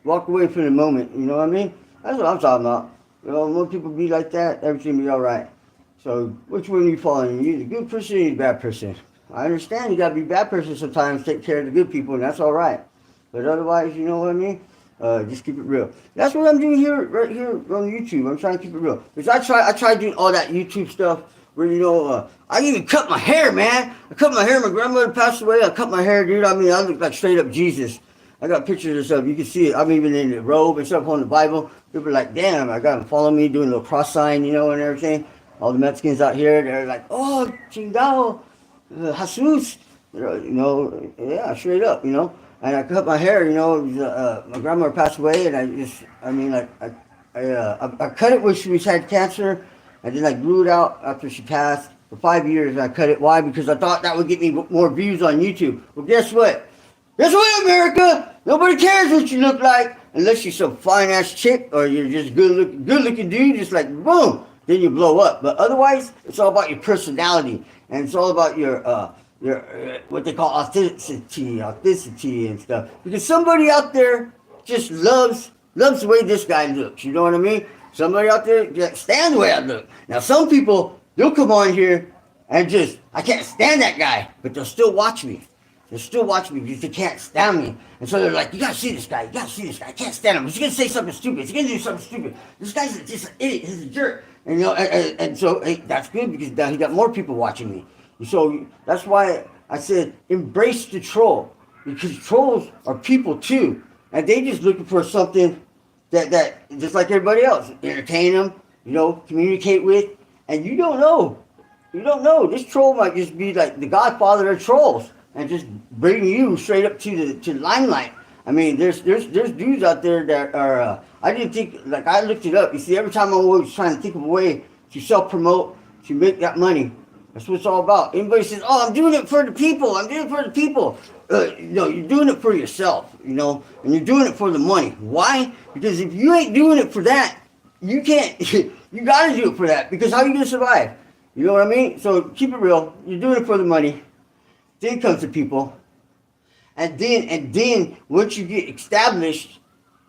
walk away from the moment. You know what I mean? That's what I'm talking about. You know, most people be like that, everything be all right. So, which one are you following? You the good person or you the bad person? I understand you got to be a bad person sometimes, take care of the good people, and that's all right. But otherwise, you know what I mean? Just keep it real. That's what I'm doing right here on YouTube. I'm trying to keep it real. Because I try doing all that YouTube stuff where, you know, I even cut my hair, man. I cut my hair. My grandmother passed away. I cut my hair, dude. I mean, I look like straight up Jesus. I got pictures of stuff. You can see it. I'm even in the robe and stuff on the Bible. People are like, damn, I got them following me, doing a little cross sign, you know, and everything. All the Mexicans out here, they're like, oh, chingado, Jesus. You know, yeah, straight up, you know. And I cut my hair, you know. My grandmother passed away, and I cut it when she had cancer, and then I grew it out after she passed. For 5 years, I cut it. Why? Because I thought that would get me more views on YouTube. Well, guess what? Guess what, America? Nobody cares what you look like unless you're some fine-ass chick or you're just good-looking dude, just like, boom, then you blow up. But otherwise, it's all about your personality, and it's all about your what they call authenticity and stuff. Because somebody out there just loves the way this guy looks, you know what I mean? Somebody out there can't stand the way I look. Now, some people, they'll come on here and just, I can't stand that guy, but they'll still watch me. They're still watching me because they can't stand me. And so they're like, you gotta see this guy. You gotta see this guy. I can't stand him. He's gonna say something stupid. He's gonna do something stupid. This guy's just an idiot. He's a jerk. And, you know, and so hey, that's good because now he got more people watching me. So that's why I said embrace the troll, because trolls are people too. And they just looking for something that just like everybody else, entertain them, you know, communicate with. And you don't know. You don't know. This troll might just be like the godfather of trolls and just bring you straight up to the limelight. I mean, there's dudes out there that are. I didn't think, like, I looked it up. You see, every time I'm always trying to think of a way to self-promote, to make that money. That's what it's all about. Anybody says, "Oh, I'm doing it for the people. I'm doing it for the people." No, you're doing it for yourself. You know, and you're doing it for the money. Why? Because if you ain't doing it for that, you can't. You got to do it for that. Because how are you gonna survive? You know what I mean? So keep it real. You're doing it for the money. Then comes the people. And then once you get established,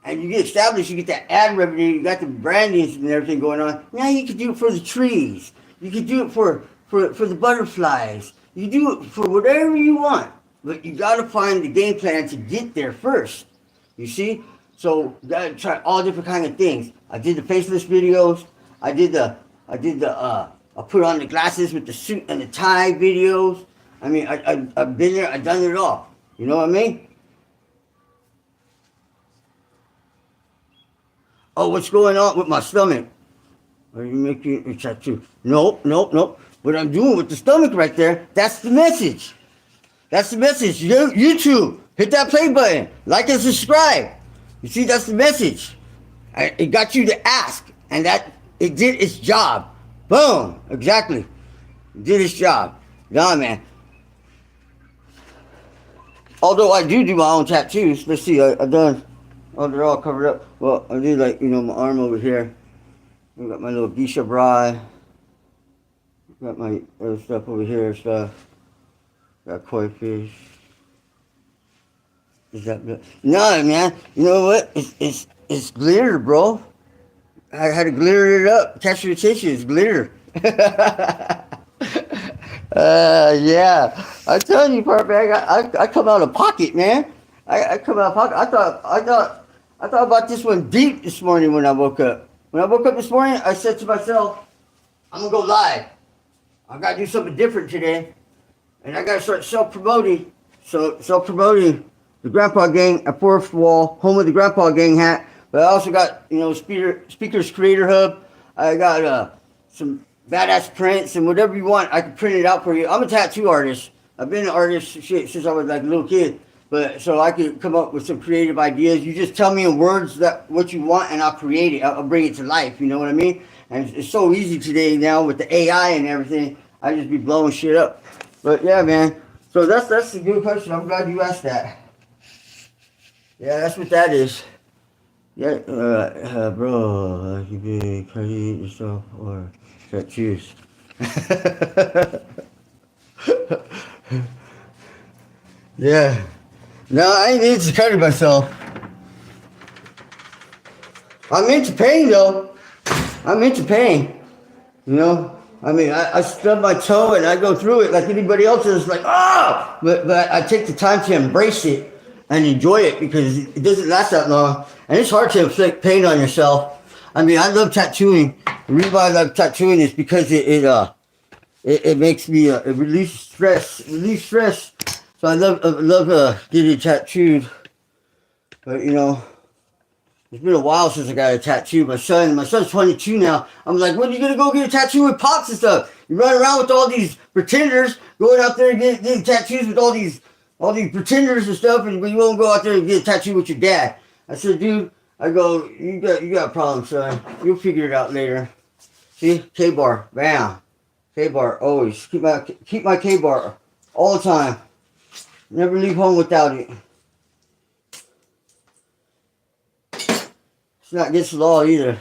you get that ad revenue, you got the brandings and everything going on. Now you can do it for the trees. You can do it for the butterflies. You do it for whatever you want. But you got to find the game plan to get there first. You see? So you got to try all different kind of things. I did the faceless videos. I put on the glasses with the suit and the tie videos. I mean, I've been there, I've done it all. You know what I mean? Oh, what's going on with my stomach? Are you making a tattoo? Nope. What I'm doing with the stomach right there, that's the message. That's the message. YouTube, hit that play button. Like and subscribe. You see, that's the message. It got you to ask, and that it did its job. Boom. Exactly. It did its job. Nah, man. Although I do my own tattoos. Let's see, I've done, they're all covered up. Well, I do, like, you know, my arm over here. I got my little geisha bra. Got my other stuff over here, stuff. Got koi fish. Is that, no, man. You know what? It's glitter, bro. I had to glitter it up. Catch your attention. It's glitter. Yeah. I'm telling you, part bag. I come out of pocket, man. I come out of pocket. I thought about this one deep this morning when I woke up. When I woke up this morning, I said to myself, I'm gonna go live. I gotta do something different today, and I gotta start self-promoting. So self-promoting the Grandpa Gang at Fourth Wall, home of the Grandpa Gang hat. But I also got, you know, Speakers Creator Hub. I got some badass prints and whatever you want, I can print it out for you. I'm a tattoo artist. I've been an artist since I was like a little kid. But so I could come up with some creative ideas. You just tell me in words that what you want, and I'll create it. I'll bring it to life. You know what I mean? And it's so easy today now with the AI and everything. I just be blowing shit up. But yeah, man. So that's a good question. I'm glad you asked that. Yeah, that's what that is. Yeah, bro, you be create yourself or tattoos. Yeah. No, I ain't into cutting myself. I'm into pain though. I'm into pain. You know? I mean, I stub my toe and I go through it like anybody else is, like, oh! But I take the time to embrace it and enjoy it because it doesn't last that long. And it's hard to inflict pain on yourself. I mean, I love tattooing. The reason why I love tattooing is because it makes me release stress. So I love getting tattooed. But you know, it's been a while since I got a tattoo. My son's 22 now. I'm like, when are you gonna go get a tattoo with pops and stuff? You run around with all these pretenders, going out there and getting tattoos with all these pretenders and stuff, and you won't go out there and get a tattoo with your dad. I said, dude, I go, you got a problem, son. You'll figure it out later. See, K-bar, bam. K-bar, always. Keep my K-bar all the time. Never leave home without it. It's not against the law either.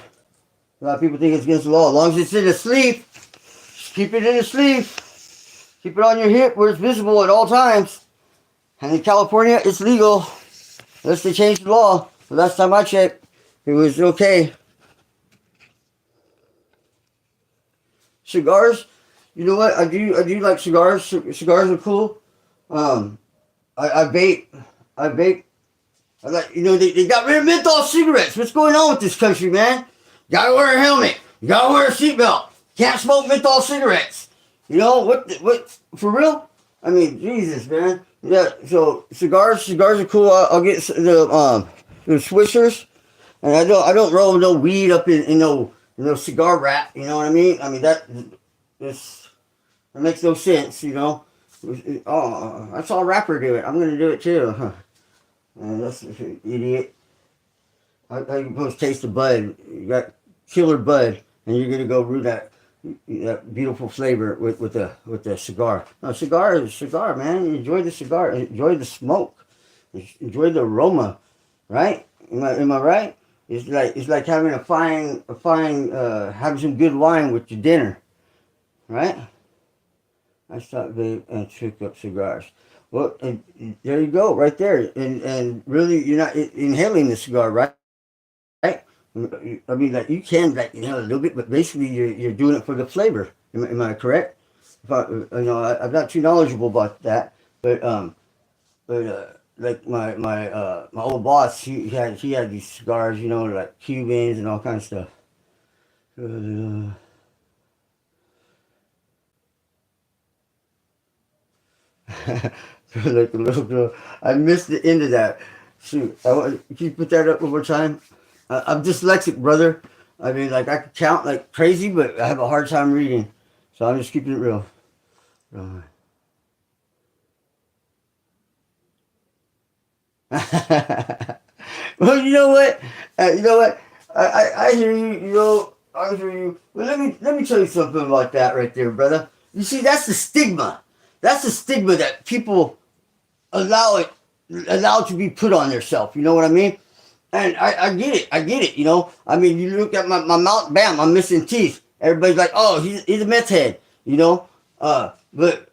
A lot of people think it's against the law. As long as it's in the sleeve, just keep it in the sleeve. Keep it on your hip where it's visible at all times. And in California, it's legal. Unless they changed the law. The last time I checked, it was okay. Cigars, you know what? I do like cigars. Cigars are cool. I vape. I vape. I like, they got rid of menthol cigarettes. What's going on with this country, man? You gotta wear a helmet. You gotta wear a seatbelt. Can't smoke menthol cigarettes. What, for real? I mean, Jesus, man. Yeah, so cigars are cool. I'll get the swishers. And I don't roll no weed up in no cigar wrap. You know what I mean? I mean, that makes no sense, Oh, I saw a rapper do it. I'm gonna do it too. Huh. That's an idiot. How you supposed to taste the bud? You got killer bud, and you're gonna go brew that beautiful flavor with the cigar. No, cigar is a cigar, man. Enjoy the cigar. Enjoy the smoke. Enjoy the aroma, right? Am I right? It's like having having some good wine with your dinner, right? I stopped vape and took up cigars. Well, and there you go, right there. And really, you're not inhaling the cigar, right? Right? I mean, like you can inhale a little bit, but basically you're doing it for the flavor. Am I correct? I'm not too knowledgeable about that, but like my old boss, he had these cigars, like Cubans and all kinds of stuff. Like the little girl, I missed the end of that. Shoot, can you put that up one more time? I'm dyslexic, brother. I mean, like I can count like crazy, but I have a hard time reading, so I'm just keeping it real. Well, you know what? I hear you. I hear you. Well, let me tell you something about that right there, brother. You see, that's the stigma. That's the stigma that people allow to be put on themselves. You know what I mean? And I get it. I get it. I mean, you look at my mouth, bam, I'm missing teeth. Everybody's like, oh, he's a meth head. But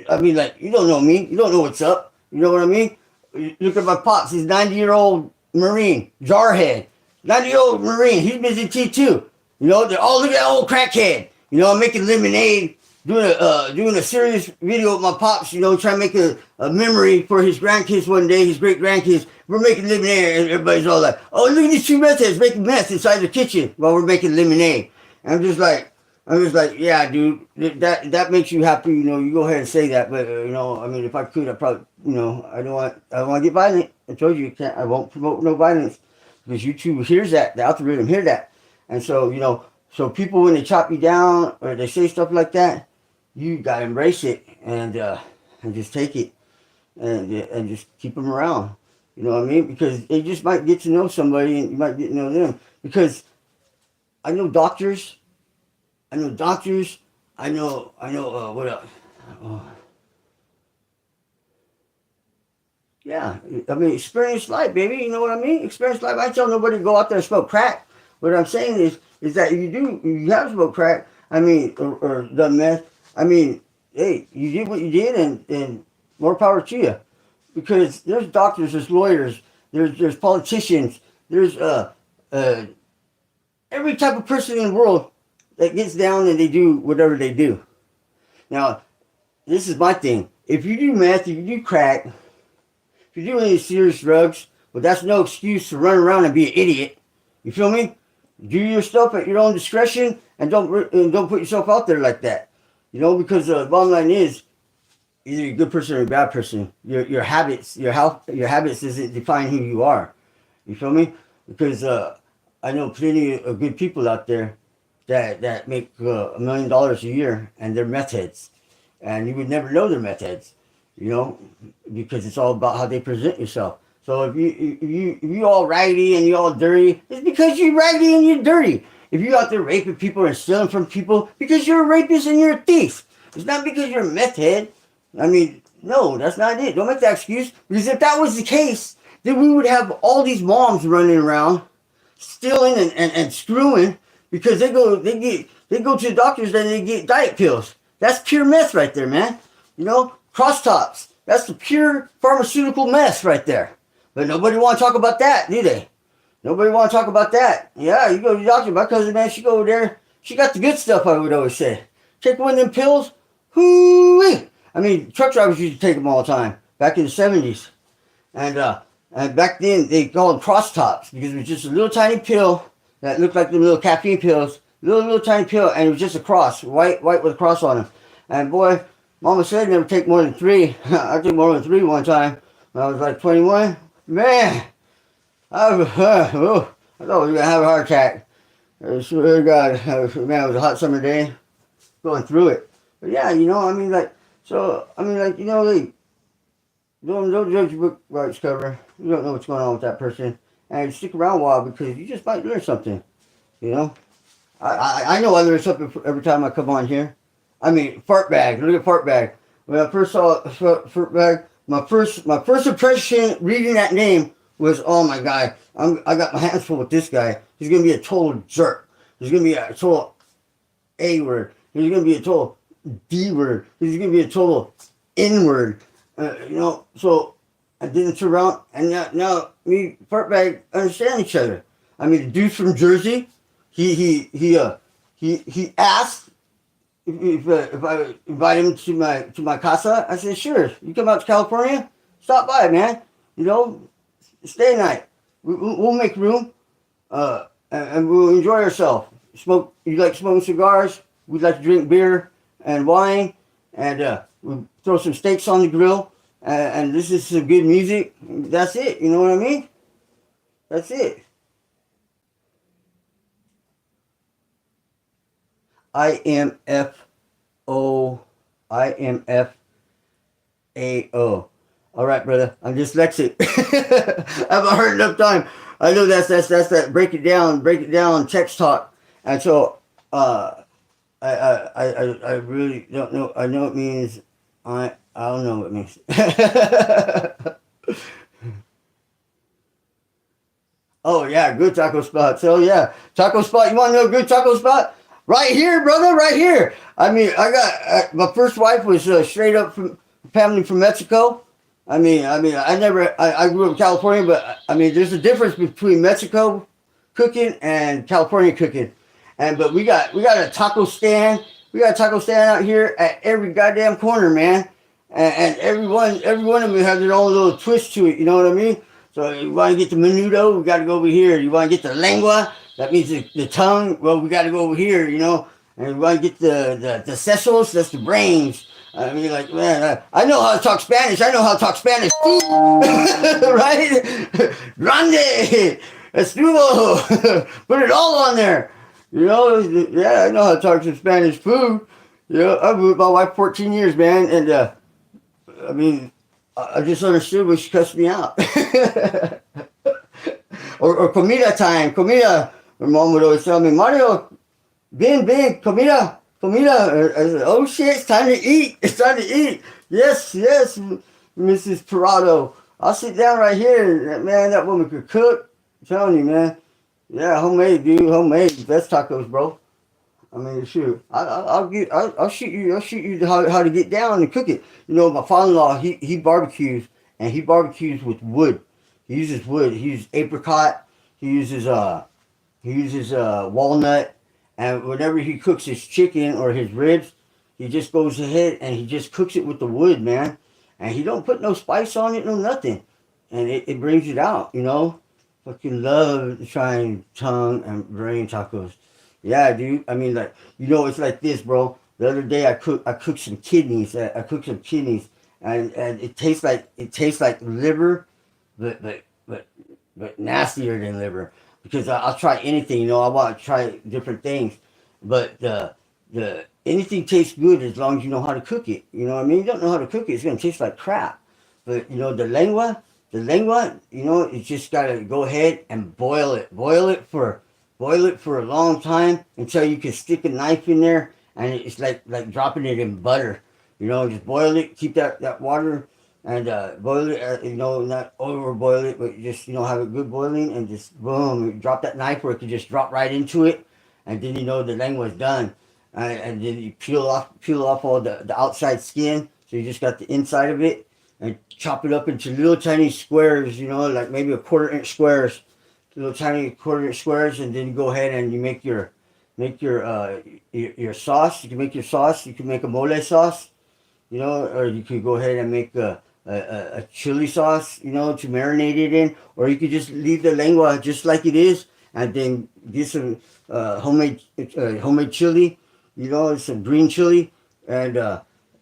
I mean, like, you don't know me. You don't know what's up. You know what I mean? You look at my pops. He's 90-year-old Marine, jarhead. 90-year-old Marine. He's missing teeth too. They're all look at that old crackhead. I'm making lemonade, doing a serious video with my pops. Trying to make a memory for his grandkids one day, his great grandkids. We're making lemonade, and everybody's all like, "Oh, look at these two meth heads making meth inside the kitchen while we're making lemonade." And I'm just like, yeah, dude, that makes you happy. You go ahead and say that, but I mean, if I could, I probably, I don't want to get violent. I told you, I won't promote no violence because YouTube hears that, the algorithm hear that, and so so people when they chop you down or they say stuff like that, you gotta embrace it and just take it and just keep them around. You know what I mean? Because they just might get to know somebody and you might get to know them. Because I know doctors. I know what else? Yeah, I mean, experience life, baby. You know what I mean? Experience life. I tell nobody to go out there and smoke crack. What I'm saying is that you have smoked crack, I mean, or done meth. I mean, hey, you did what you did and more power to you. Because there's doctors, there's lawyers, there's politicians, there's every type of person in the world that gets down and they do whatever they do. Now, this is my thing. If you do meth, if you do crack, if you do any serious drugs, well, that's no excuse to run around and be an idiot. You feel me? Do your stuff at your own discretion and don't put yourself out there like that. Because the bottom line is, either you're a good person or a bad person. Your habits, your habits doesn't define who you are. You feel me? Because I know plenty of good people out there that make $1 million a year and they're meth heads, and you would never know they're meth heads, because it's all about how they present yourself. So if you all raggedy and you all dirty, it's because you're raggedy and you're dirty. If you out there raping people and stealing from people, because you're a rapist and you're a thief. It's not because you're a meth head. I mean, no, that's not it. Don't make that excuse. Because if that was the case, then we would have all these moms running around, stealing and screwing, because they go to the doctors and they get diet pills. That's pure meth right there, man. Cross tops. That's the pure pharmaceutical mess right there. But nobody want to talk about that, do they? Nobody want to talk about that. Yeah, you go to the doctor. My cousin, man, she go over there. She got the good stuff, I would always say. Take one of them pills. Hoo-wee. I mean, truck drivers used to take them all the time. back in the 70s. And back then they called them cross tops because it was just a little tiny pill that looked like the little caffeine pills, little tiny pill, and it was just a cross, white with a cross on it. And boy, Mama said never take more than 3. I took more than 3 one time when I was like 21. Man, I thought I was gonna have a heart attack. I swear to God, man, it was a hot summer day, going through it. But yeah, you know, I mean, like, you know, like, don't judge a book by its cover. You don't know what's going on with that person, and stick around a while because you just might learn something. You know, I know I learn something every time I come on here. I mean, fart bag. Look at fart bag. When I first saw fart bag, my first impression reading that name was, oh my God, I got my hands full with this guy. He's gonna be a total jerk. He's gonna be a total A word. He's gonna be a total D word. He's gonna be a total N word. You know, so I didn't turn around, and now me Fartbag understand each other. I mean, the dude from Jersey, he asked if I invite him to my casa. I said, sure. You come out to California, stop by, man. You know, stay a night. We'll make room, and we'll enjoy ourselves. Smoke. You like smoking cigars? We like to drink beer and wine, and we throw some steaks on the grill. And this is some good music. That's it. You know what I mean? That's it. IMFO. All right, brother. I'm dyslexic. I haven't heard enough time. I know that's that break it down text talk. And so I really don't know. I know it means I don't know what it means. Oh yeah, good taco spot. So yeah, taco spot. You want to know a good taco spot? Right here, brother. Right here. I mean, I got my first wife was straight up from family from Mexico. I grew up in California, but I mean, there's a difference between Mexico cooking and California cooking. But we got a taco stand. We got a taco stand out here at every goddamn corner, man. And every one of them has their own little twist to it, you know what I mean? So you want to get the menudo, we got to go over here. You want to get the lengua, that means the tongue, well, we got to go over here, you know? And you want to get the sesos, that's the brains. I mean, like, man, I know how to talk Spanish. I know how to talk Spanish, right? Grande, estuvo, put it all on there. You know, yeah, I know how to talk some Spanish food. You know, I've been with my wife 14 years, man, and I mean, I just understood when she cussed me out. or comida time, comida. My mom would always tell me, Mario, bin, comida. I said, oh shit, it's time to eat. It's time to eat. Yes, Mrs. Parado. I'll sit down right here. Man, that woman could cook. I'm telling you, man. Yeah, homemade, dude. Homemade. Best tacos, bro. I mean, shoot, I'll shoot you how to get down and cook it. You know, my father-in-law, he barbecues, and he barbecues with wood. He uses wood. He uses apricot. He uses walnut, and whenever he cooks his chicken or his ribs, he just goes ahead and he just cooks it with the wood, man. And he don't put no spice on it, no nothing, and it brings it out. You know, fucking love trying tongue and brain tacos. Yeah, dude. I mean, like, you know, it's like this, bro. The other day I cooked some kidneys. And it tastes like liver, but nastier than liver. Because I'll try anything, you know. I want to try different things, but the anything tastes good as long as you know how to cook it. You know what I mean? You don't know how to cook it, it's gonna taste like crap. But you know, the lengua, you know, you just gotta go ahead and boil it for a long time until you can stick a knife in there, and it's like dropping it in butter. You know, just boil it, keep that water, and boil it. You know, not over boil it, but just, you know, have a good boiling, and just boom, drop that knife where it can just drop right into it, and then you know the lengua's done. And then you peel off all the outside skin, so you just got the inside of it, and chop it up into little tiny squares. You know, like maybe a 1/4 inch squares. Little tiny 1/4 inch squares, and then you go ahead and you make your sauce. You can make your sauce. You can make a mole sauce, you know, or you could go ahead and make a chili sauce, you know, to marinate it in, or you could just leave the lengua just like it is, and then get some homemade chili, you know, some green chili, and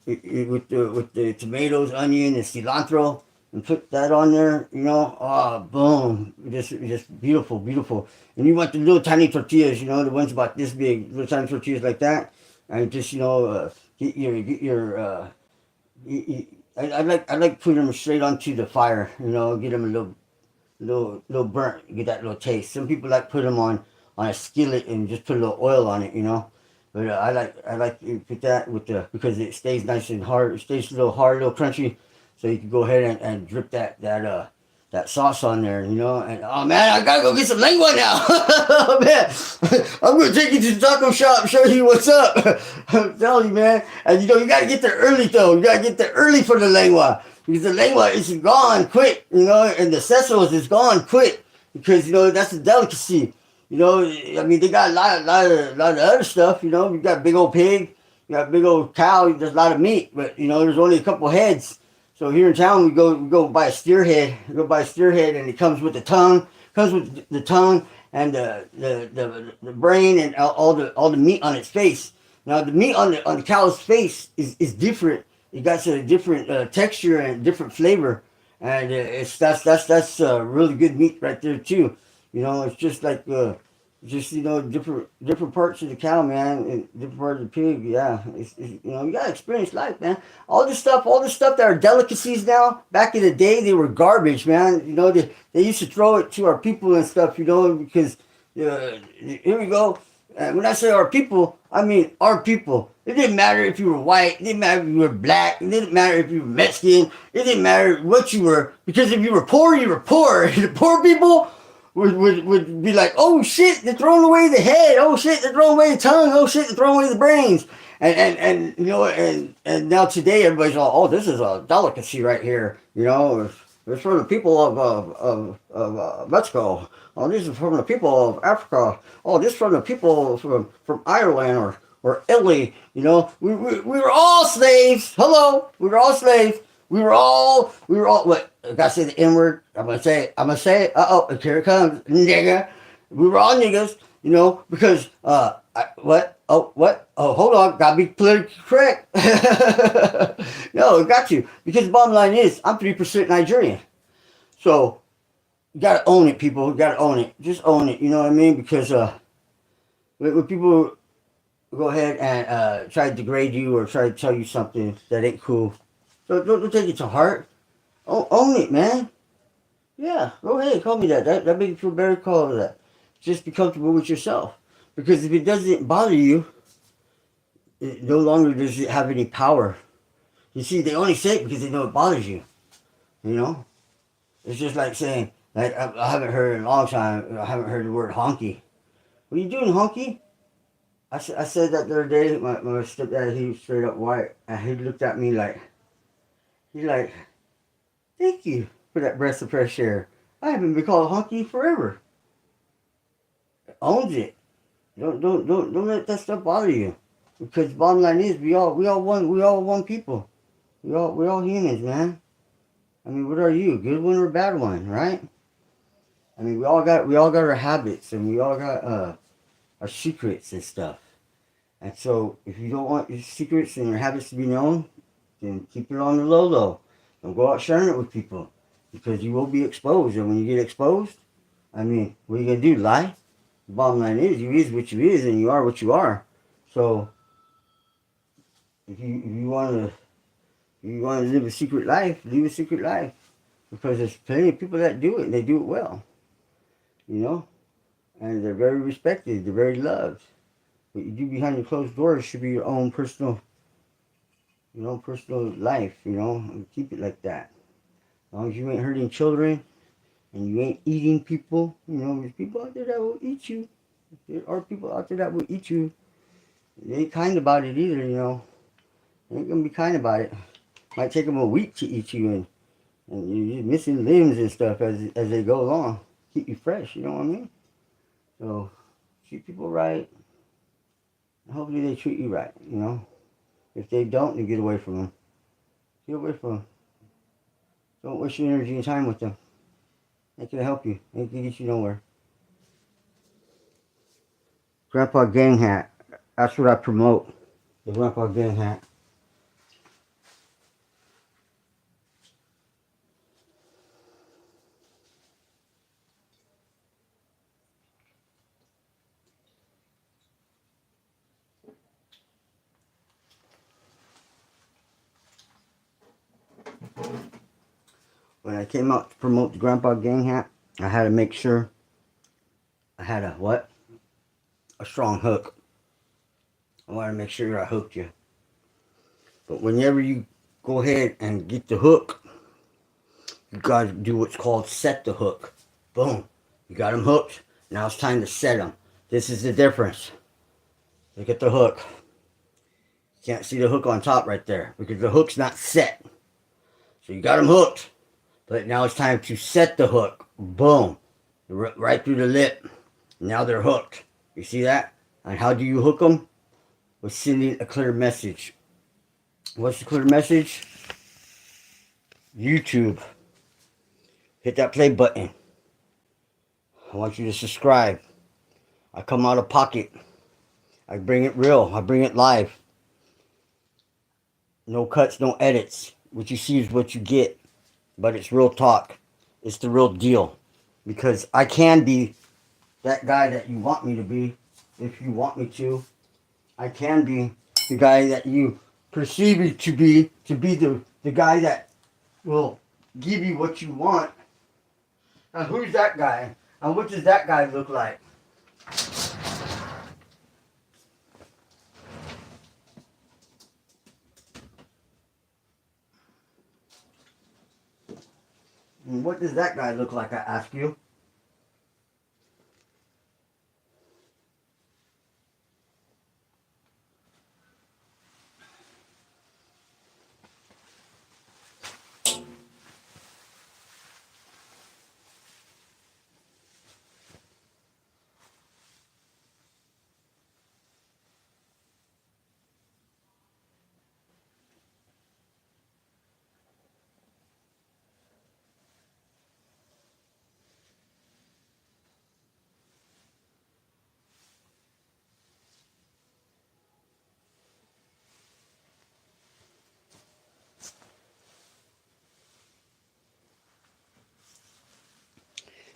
with the tomatoes, onion, and cilantro, and put that on there, you know. Oh, boom! Just beautiful, beautiful. And you want the little tiny tortillas, you know, the ones about this big, little tiny tortillas like that, and just get your I like putting them straight onto the fire, you know, get them a little burnt, get that little taste. Some people like put them on a skillet and just put a little oil on it, you know. But I like to put that with the, because it stays nice and hard. It stays a little hard, a little crunchy, so you can go ahead and drip that sauce on there, you know. And oh man, I gotta go get some lengua now. Oh man, I'm gonna take you to the taco shop, show you what's up. I'm telling you, man. And you know, you gotta get there early though. You gotta get there early for the lengua, because the lengua is gone quick, you know, and the sesos is gone quick, because you know that's a delicacy. You know, I mean, they got a lot of other stuff. You know, you got big old pig, you got big old cow. There's a lot of meat, but you know, there's only a couple heads. So here in town, we go buy a steer head. We go buy a steer head, and it comes with the tongue. Comes with the tongue and the brain and all the meat on its face. Now the meat on the cow's face is different. It got a different texture and different flavor, and that's really good meat right there too. You know, it's just like just you know, different parts of the cow, man, and different parts of the pig. Yeah, you know, you gotta experience life, man. All this stuff that are delicacies now. Back in the day, they were garbage, man. You know, they used to throw it to our people and stuff. You know, because here we go. And when I say our people, I mean our people. It didn't matter if you were white. It didn't matter if you were black. It didn't matter if you were Mexican. It didn't matter what you were, because if you were poor, you were poor. The poor people would be like, oh shit, they're throwing away the head. Oh shit, they're throwing away the tongue. Oh shit, they're throwing away the brains. And you know, and now today everybody's all, oh, this is a delicacy right here. You know, it's from the people of Mexico. Oh, this is from the people of Africa. Oh, this is from the people from Ireland or Italy. You know, we were all slaves. Hello, we were all slaves. We were all what, I gotta say the N word. I'm gonna say it. Here it comes, nigga. We were all niggas, you know, because what? Oh, hold on, gotta be politically correct. No, got you. Because the bottom line is, I'm 3% Nigerian, so you gotta own it, people. You gotta own it. Just own it. You know what I mean? Because when people go ahead and try to degrade you or try to tell you something that ain't cool, so don't take it to heart. Own it, man. Yeah, go ahead, call me that. That makes you feel better. Call it that. Just be comfortable with yourself. Because if it doesn't bother you, it no longer does it have any power. You see, they only say it because they know it bothers you. You know? It's just like saying, like, I haven't heard in a long time, I haven't heard the word honky. What are you doing, honky? I said that the other day. My stepdad, he was straight up white, and he looked at me like, thank you for that breath of fresh air. I haven't been called honky forever. Owns it. Don't let that stuff bother you. Because the bottom line is, we all one people. We all humans, man. I mean, what are you, a good one or a bad one, right? I mean, we all got our habits, and we all got our secrets and stuff. And so, if you don't want your secrets and your habits to be known, then keep it on the low. Don't go out sharing it with people, because you will be exposed. And when you get exposed, I mean, what are you gonna do? Lie? The bottom line is, you is what you is, and you are what you are. So, if you want to live a secret life, live a secret life, because there's plenty of people that do it, and they do it well. You know, and they're very respected. They're very loved. What you do behind your closed doors should be your own personal life. You know, and keep it like that. As long as you ain't hurting children and you ain't eating people, you know, there's people out there that will eat you. There are people out there that will eat you. They ain't kind about it either, you know. They ain't gonna be kind about it. Might take them a week to eat you, and you're missing limbs and stuff as they go along. Keep you fresh, you know what I mean? So, treat people right. And hopefully they treat you right, you know. If they don't, then get away from them. Get away from them. Don't waste your energy and time with them. Ain't gonna help you. Ain't gonna get you nowhere. Grandpa Gang Hat. That's what I promote. The Grandpa Gang Hat. When I came out to promote the Grandpa Gang Hat, I had to make sure I had a what? A strong hook. I want to make sure I hooked you. But whenever you go ahead and get the hook, you got to do what's called set the hook. Boom. You got them hooked. Now it's time to set them. This is the difference. Look at the hook. You can't see the hook on top right there because the hook's not set. So you got them hooked. But now it's time to set the hook. Boom. Right through the lip. Now they're hooked. You see that? And how do you hook them? With sending a clear message. What's the clear message? YouTube. Hit that play button. I want you to subscribe. I come out of pocket. I bring it real. I bring it live. No cuts, no edits. What you see is what you get. But it's real talk. It's the real deal. Because I can be that guy that you want me to be. If you want me to. I can be the guy that you perceive me to be the guy that will give you what you want. Now who's that guy? And what does that guy look like? And what does that guy look like, I ask you?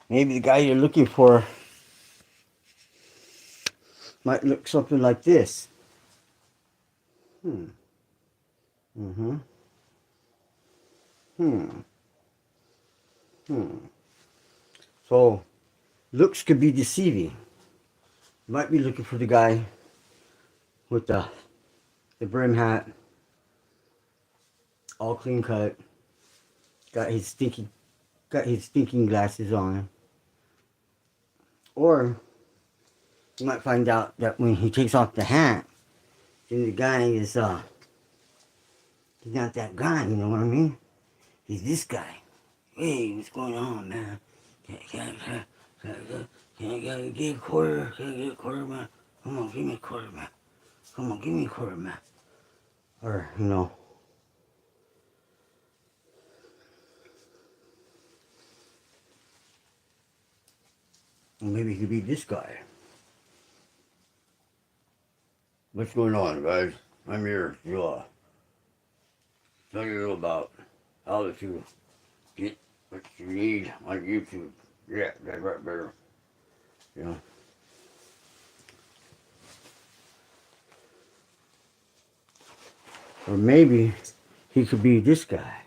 Maybe the guy you're looking for might look something like this. Mm-hmm. So, looks could be deceiving. You might be looking for the guy with the brim hat, all clean cut, got his stinking glasses on. Or you might find out that when he takes off the hat, then the guy is he's not that guy, you know what I mean? He's this guy. Hey, what's going on, man? Can I get a quarter? Can I get a quarter, man? Come on, give me a quarter, man. Come on, give me a quarter, man. Or, you know. Maybe he could be this guy. What's going on, guys? I'm here to tell you about how to get what you need on YouTube. Yeah, that's right, better. You know. Or maybe he could be this guy.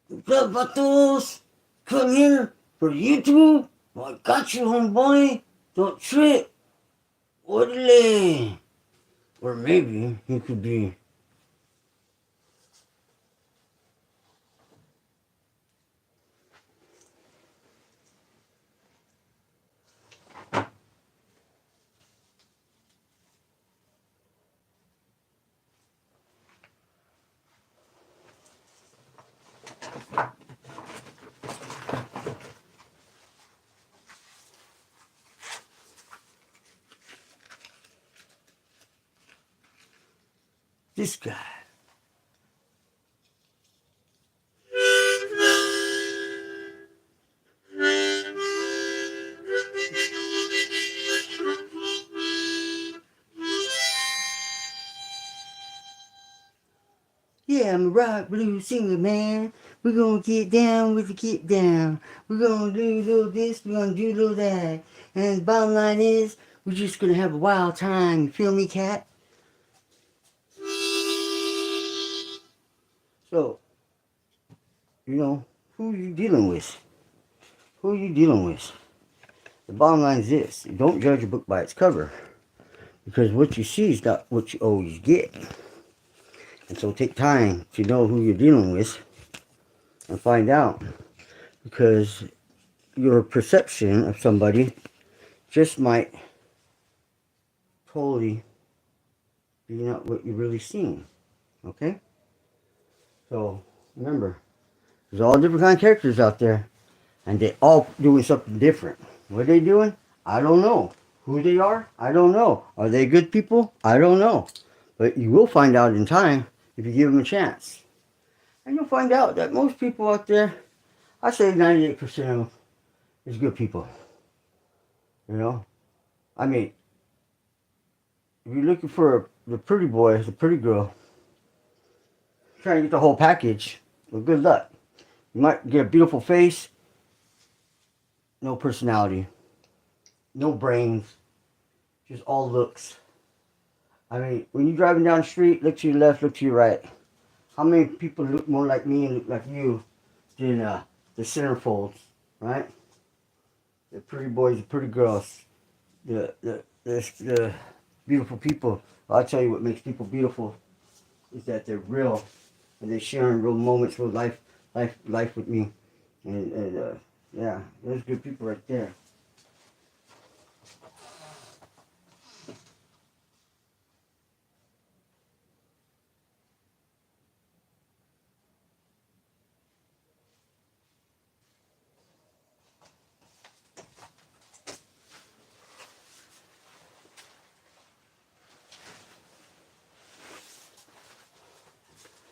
What's up, vatos? Come here for YouTube? Well, I got you, homeboy. Don't trip. Orderly. Or maybe he could be This guy. Yeah, I'm a rock blue singer, man. We're gonna get down with the get down. We're gonna do a little this, we're gonna do a little that. And the bottom line is, we're just gonna have a wild time. You feel me, cat? So, you know, who are you dealing with? Who are you dealing with? The bottom line is this. Don't judge a book by its cover. Because what you see is not what you always get. And so take time to know who you're dealing with and find out. Because your perception of somebody just might totally be not what you're really seeing. Okay? So remember, there's all different kind of characters out there. And they all doing something different. What are they doing? I don't know. Who they are? I don't know. Are they good people? I don't know. But you will find out in time if you give them a chance. And you'll find out that most people out there, I say 98% of them is good people. You know? I mean, if you're looking for the pretty boy, the pretty girl, trying to get the whole package, well, good luck. You might get a beautiful face, no personality, no brains, just all looks. I mean, when you're driving down the street, look to your left, look to your right. How many people look more like me and look like you than the centerfolds, right? The pretty boys, the pretty girls, the beautiful people. I'll tell you what makes people beautiful is that they're real and they're sharing real moments, real life with me. And yeah, those good people right there.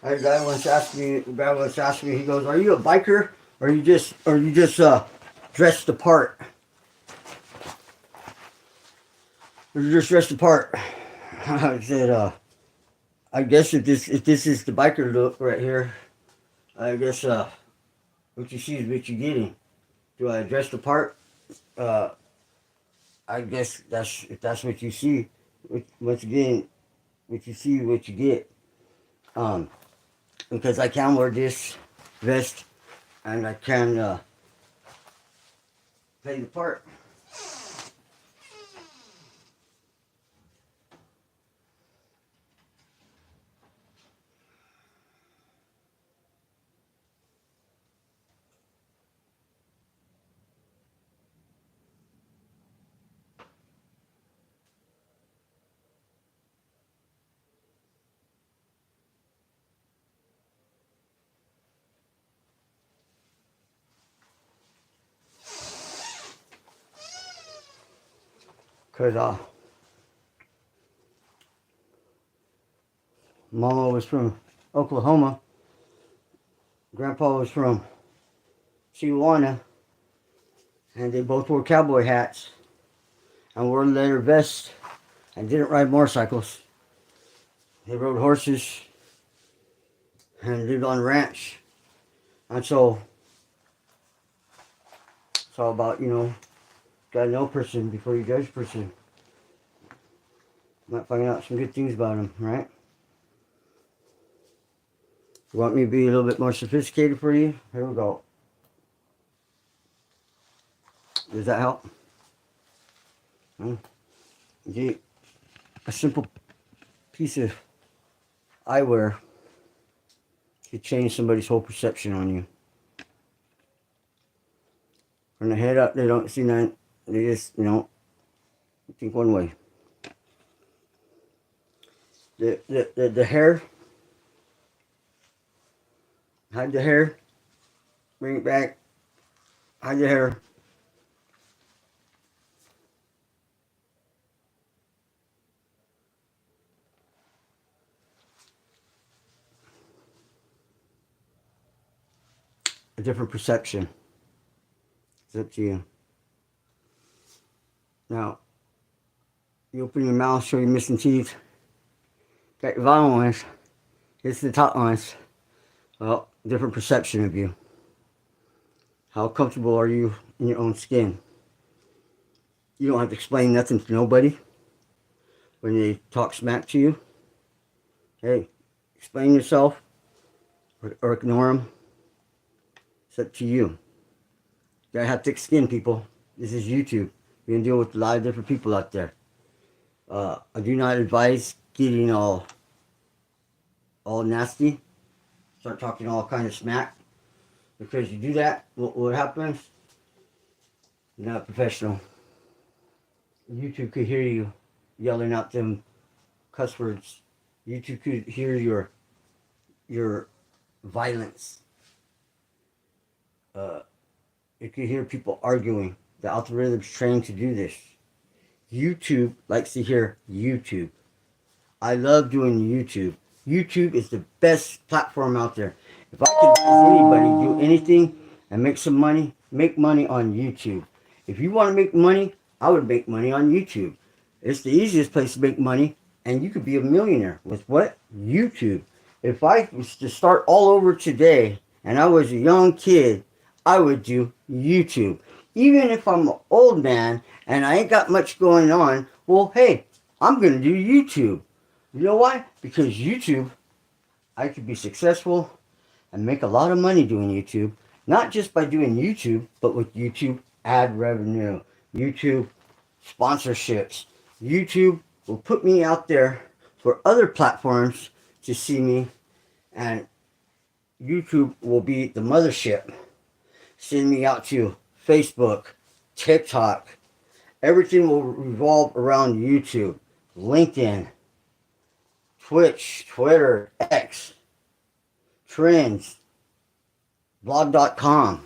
A guy once asked me, he goes, "Are you a biker, or you just dressed the part? Or you just dressed the part?" I said, "I guess if this is the biker look right here, I guess what you see is what you're getting. Do I dress the part? I guess if that's what you see. Once again, what you see, what you get. Because I can wear this vest and I can play the part." Because Mama was from Oklahoma, Grandpa was from Tijuana, and they both wore cowboy hats and wore leather vests and didn't ride motorcycles. They rode horses and lived on a ranch. And so it's all about, gotta know a person before you judge a person. Might find out some good things about them, right? You want me to be a little bit more sophisticated for you? Here we go. Does that help? See, a simple piece of eyewear could change somebody's whole perception on you. From the head up, they don't see nothing. They just, think one way. The hair, hide the hair, bring it back, hide the hair. different perception. It's up to you. Now, you open your mouth, show your missing teeth. Got your bottom lines. It's the top lines. Well, different perception of you. How comfortable are you in your own skin? You don't have to explain nothing to nobody when they talk smack to you. Hey, explain yourself or ignore them. It's up to you. You gotta have thick skin, people. This is YouTube. You're gonna deal with a lot of different people out there. I do not advise getting all nasty. Start talking all kind of smack. Because you do that, what happens? You're not professional. YouTube could hear you yelling out them cuss words. YouTube could hear your violence. It could hear people arguing. The algorithm's trained to do this. YouTube likes to hear YouTube. I love doing YouTube. YouTube is the best platform out there. If I could advise anybody do anything and make some money, make money on YouTube. If you want to make money, I would make money on YouTube. It's the easiest place to make money, and you could be a millionaire with what? YouTube. If I was to start all over today and I was a young kid, I would do YouTube. Even if I'm an old man and I ain't got much going on, well, hey, I'm going to do YouTube. You know why? Because YouTube, I could be successful and make a lot of money doing YouTube. Not just by doing YouTube, but with YouTube ad revenue, YouTube sponsorships. YouTube will put me out there for other platforms to see me, and YouTube will be the mothership. Send me out to Facebook, TikTok. Everything will revolve around YouTube, LinkedIn, Twitch, Twitter, X, Trends, blog.com,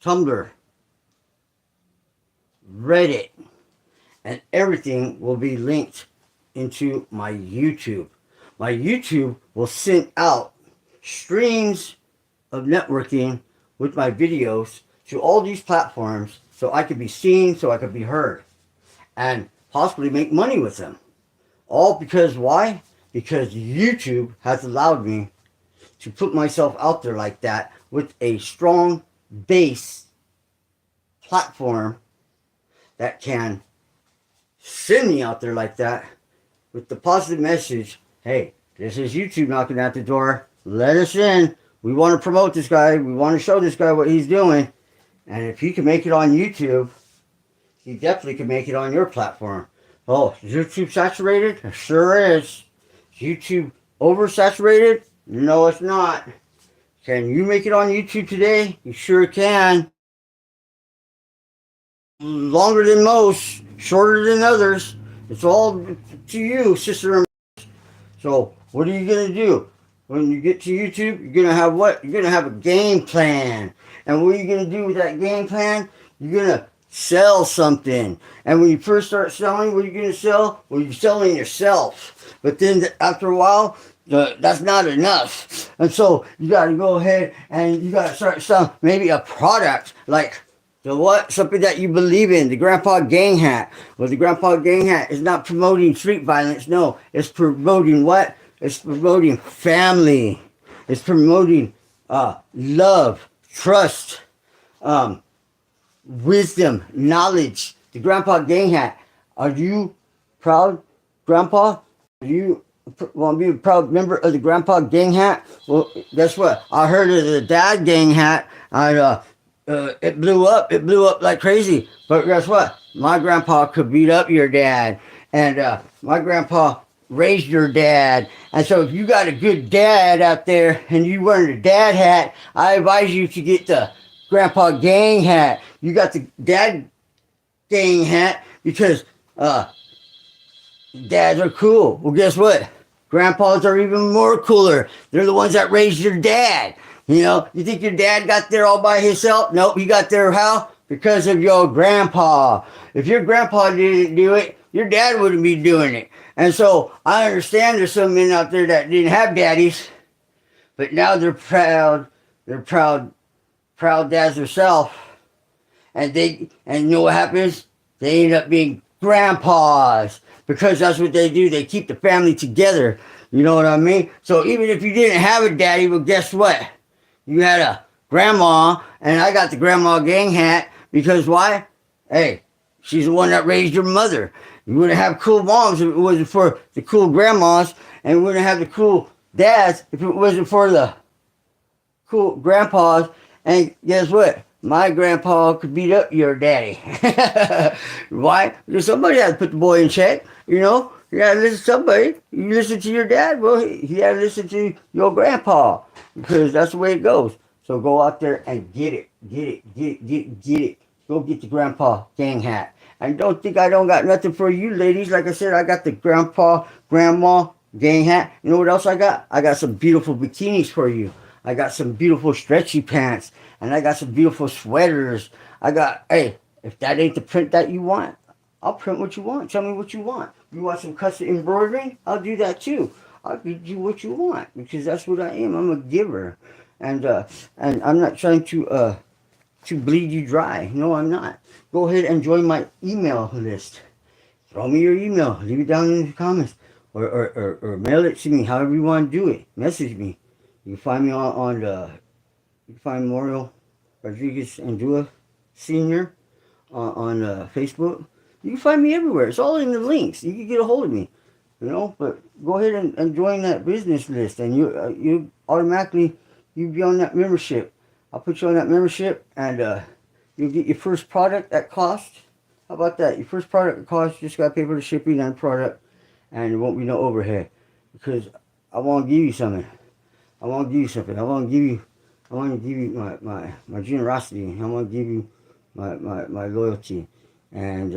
Tumblr, Reddit, and everything will be linked into my YouTube. My YouTube will send out streams of networking with my videos to all these platforms so I could be seen, so I could be heard, and possibly make money with them. All because why? Because YouTube has allowed me to put myself out there like that with a strong base platform that can send me out there like that with the positive message, hey, this is YouTube knocking at the door. Let us in. We want to promote this guy. We want to show this guy what he's doing. And if he can make it on YouTube, he definitely can make it on your platform. Oh, is YouTube saturated? It sure is. Is YouTube oversaturated? No, it's not. Can you make it on YouTube today? You sure can. Longer than most, shorter than others. It's all to you, sister. So, what are you going to do? When you get to YouTube, you're going to have what? You're going to have a game plan. And what are you going to do with that game plan? You're going to sell something. And when you first start selling, what are you going to sell? Well, you're selling yourself. But then after a while, that's not enough. And so you got to go ahead and you got to start selling maybe a product like the what? Something that you believe in. The Grandpa Gang Hat. Well, the Grandpa Gang Hat is not promoting street violence. No, it's promoting what? It's promoting family. It's promoting love, trust, wisdom, knowledge. The Grandpa Gang Hat. Are you proud, Grandpa? Are you want to be a proud member of the Grandpa Gang Hat? Well, guess what? I heard of the Dad Gang Hat. It blew up. It blew up like crazy. But guess what? My grandpa could beat up your dad. And my grandpa raised your dad. And so if you got a good dad out there and you wearing a dad hat, I advise you to get the Grandpa Gang Hat. You got the Dad Gang Hat because dads are cool. Well, guess what? Grandpas are even more cooler. They're the ones that raised your dad. You know, you think your dad got there all by himself? Nope, he got there how? Because of your grandpa. If your grandpa didn't do it, your dad wouldn't be doing it. And so I understand there's some men out there that didn't have daddies, But now they're proud. They're proud dads themselves. And you know what happens? They end up being grandpas because that's what they do. They keep the family together. You know what I mean? So even if you didn't have a daddy, well, guess what? You had a grandma, and I got the grandma gang hat because why? Hey, she's the one that raised your mother. You wouldn't have cool moms if it wasn't for the cool grandmas, and we wouldn't have the cool dads if it wasn't for the cool grandpas. And guess what? My grandpa could beat up your daddy. Why? Because somebody had to put the boy in check. You know, you gotta listen to somebody. You listen to your dad, well, he had to listen to your grandpa because that's the way it goes. So go out there and get it. Get it. Go get the grandpa gang hat. And don't think I don't got nothing for you ladies. Like I said, I got the grandma gang hat. You know what else I got? I got some beautiful bikinis for you. I got some beautiful stretchy pants. And I got some beautiful sweaters. Hey, if that ain't the print that you want, I'll print what you want. Tell me what you want. You want some custom embroidery? I'll do that too. I'll give you what you want because that's what I am. I'm a giver. And I'm not trying to bleed you dry. No, I'm not. Go ahead and join my email list. Throw me your email. Leave it down in the comments. Or mail it to me, however you want to do it. Message me. You can find me you can find Mario Rodriguez Andua Sr. on Facebook. You can find me everywhere. It's all in the links. You can get a hold of me, you know. But go ahead and join that business list, and you automatically you be on that membership. I'll put you on that membership, and you'll get your first product at cost. How about that? Your first product at cost. You just got to pay for the shipping and product, and there won't be no overhead because I want to give you something. I want to give you something. I want to give you my generosity. I want to give you my loyalty. And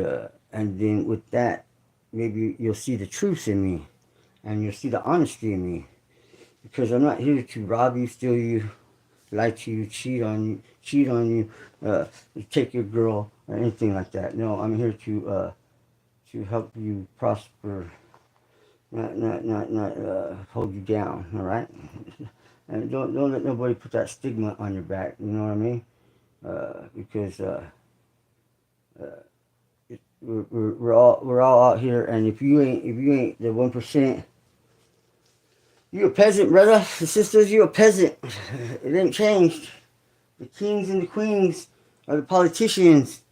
then with that, maybe you'll see the truth in me. And you'll see the honesty in me. Because I'm not here to rob you, steal you, lie to you, cheat on you, take your girl, or anything like that. No, I'm here to help you prosper, not hold you down, all right? And don't let nobody put that stigma on your back. You know what I mean? Because we're all out here, and if you ain't the 1%, you a peasant, brother and sisters. You a peasant. It ain't changed. The kings and the queens are the politicians.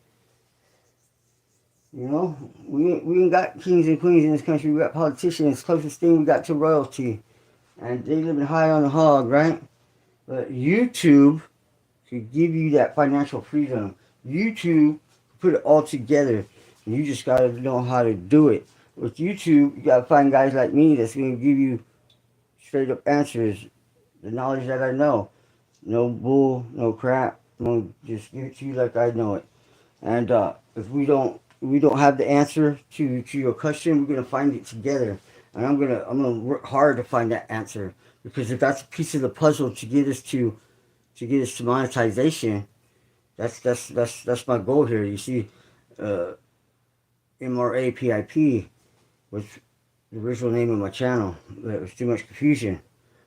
You know, we ain't got kings and queens in this country. We got politicians. Closest thing we got to royalty. And they living high on the hog, right? But YouTube could give you that financial freedom. YouTube put it all together. And you just got to know how to do it. With YouTube, you got to find guys like me that's going to give you straight up answers. The knowledge that I know. No bull, no crap. I'm going to just give it to you like I know it. And if we don't have the answer to your question, we're going to find it together. And I'm gonna work hard to find that answer, because if that's a piece of the puzzle to get us to monetization, that's my goal here. You see, MRA-P.I.P. was the original name of my channel. There was too much confusion,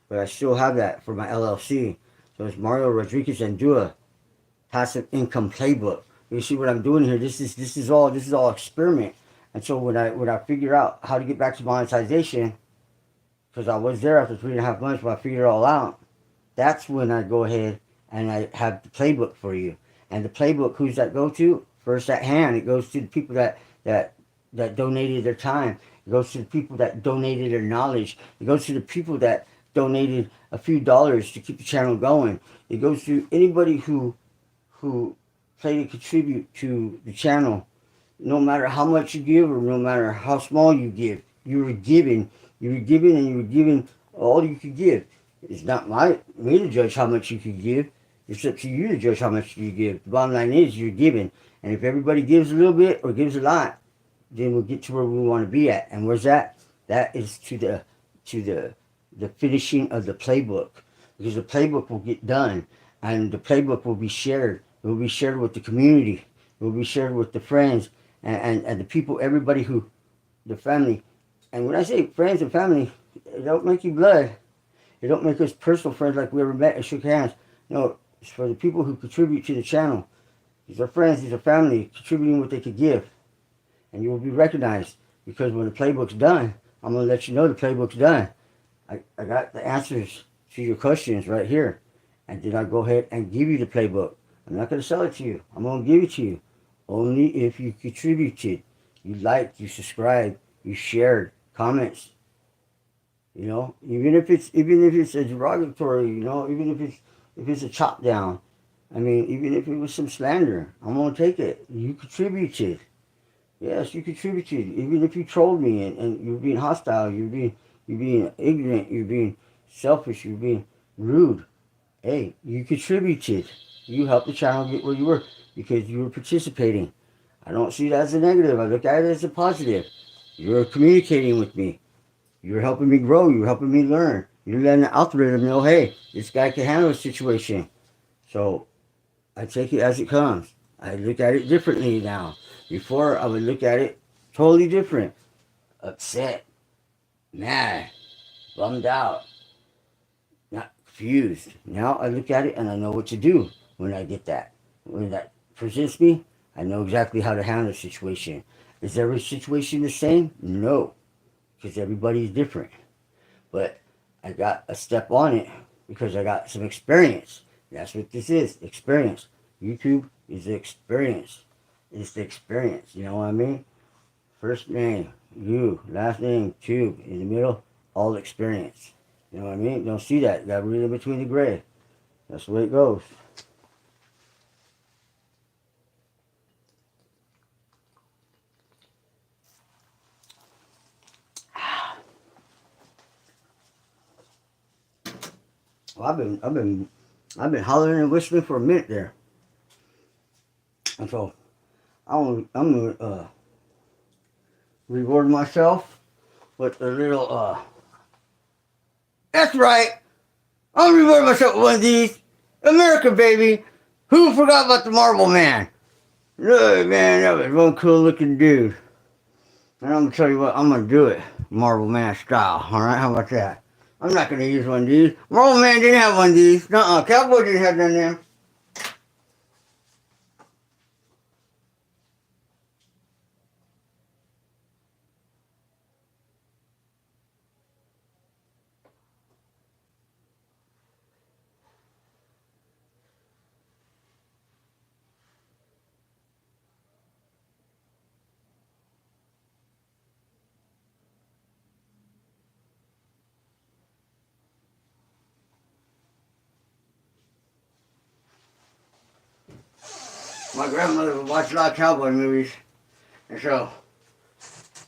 but I still have that for my LLC. So it's Mario Rodriguez Andua Passive Income Playbook. You see what I'm doing here? This is all experiment. And so when I figure out how to get back to monetization, because I was there after 3.5 months, when I figured it all out, that's when I go ahead and I have the playbook for you. And the playbook, who's that go to? First at hand, it goes to the people that donated their time. It goes to the people that donated their knowledge. It goes to the people that donated a few dollars to keep the channel going. It goes to anybody who played and contribute to the channel. No matter how much you give or no matter how small you give, you were giving and you were giving all you could give. It's not me to judge how much you could give. It's up to you to judge how much you give. The bottom line is you're giving. And if everybody gives a little bit or gives a lot, then we'll get to where we want to be at. And where's that? That is to the finishing of the playbook. Because the playbook will get done and the playbook will be shared. It will be shared with the community. It will be shared with the friends and the people, everybody the family. And when I say friends and family, it don't make you blood. It don't make us personal friends like we ever met and shook hands. No, it's for the people who contribute to the channel. These are friends, these are family, contributing what they could give. And you will be recognized, because when the playbook's done, I'm going to let you know the playbook's done. I got the answers to your questions right here. And then I go ahead and give you the playbook. I'm not going to sell it to you. I'm going to give it to you. Only if you contributed. You liked, you subscribed, you shared, comments. You know, even if it's a derogatory, you know, even if it's a chop down. I mean, even if it was some slander, I'm going to take it. You contributed. Yes, you contributed. Even if you trolled me and you're being hostile, you're being ignorant, you're being selfish, you're being rude. Hey, you contributed. You helped the channel get where you were because you were participating. I don't see that as a negative. I look at it as a positive. You're communicating with me. You're helping me grow. You're helping me learn. You're letting the algorithm know, hey, this guy can handle a situation. So I take it as it comes. I look at it differently now. Before, I would look at it totally different. Upset, mad, bummed out, not confused. Now I look at it and I know what to do when I get that. When that presents me, I know exactly how to handle the situation. Is every situation the same? No, because everybody's different. But I got a step on it because I got some experience. That's what this is, experience. YouTube is the experience. It's the experience, you know what I mean? First name, you, last name, tube, in the middle, all experience. You know what I mean? Don't see that. You gotta read in between the gray. That's the way it goes. Well, I've been hollering and whistling for a minute there. And so I'm gonna reward myself with a little that's right. I'm gonna reward myself with one of these. America, baby. Who forgot about the Marble Man? Look, man, that was one cool looking dude. And I'm gonna tell you what, I'm gonna do it Marble Man style. Alright, how about that? I'm not gonna use one of these. Marble Man didn't have one of these. Nuh-uh, Cowboy didn't have none of them. My grandmother would watch a lot of cowboy movies. And so,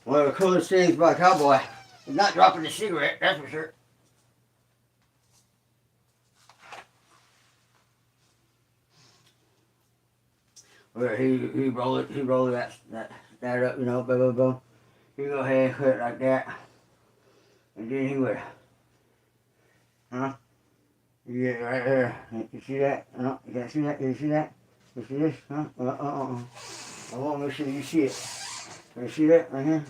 one of the coolest things about a cowboy is not dropping the cigarette, that's for sure. Where he rolled that up, you know, boom, boom, boom. He'd go ahead and put it like that. And then he would, you get it right there. You see that? No, you can't see that? Can you see that? You see this? Huh? I want to make sure you see it. Can you see that right here?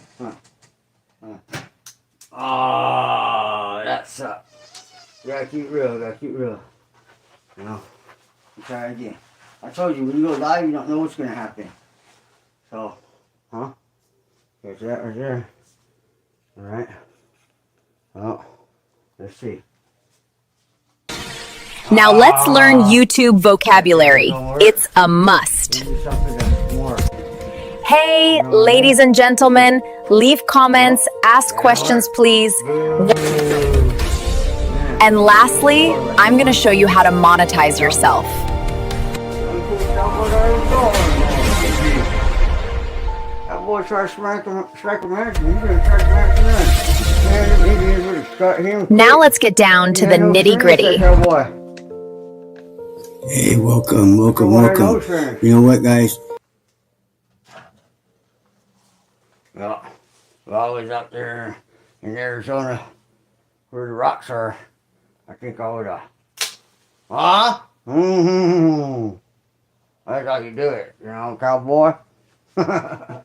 Oh, that sucked. You gotta keep real, You know, try again. I told you, when you go live, you don't know what's gonna happen. So, there's that right there. Alright. Oh, let's see. Now let's learn YouTube vocabulary. It's a must. Hey, ladies and gentlemen, leave comments, ask questions, please. And lastly, I'm going to show you how to monetize yourself. That boy started striking American. You're going to strike American. Now let's get down to the nitty-gritty. Hey, welcome. You know what, guys? Well, if I was up there in Arizona where the rocks are, I think I would have. That's how you do it, you know, cowboy. Yeah.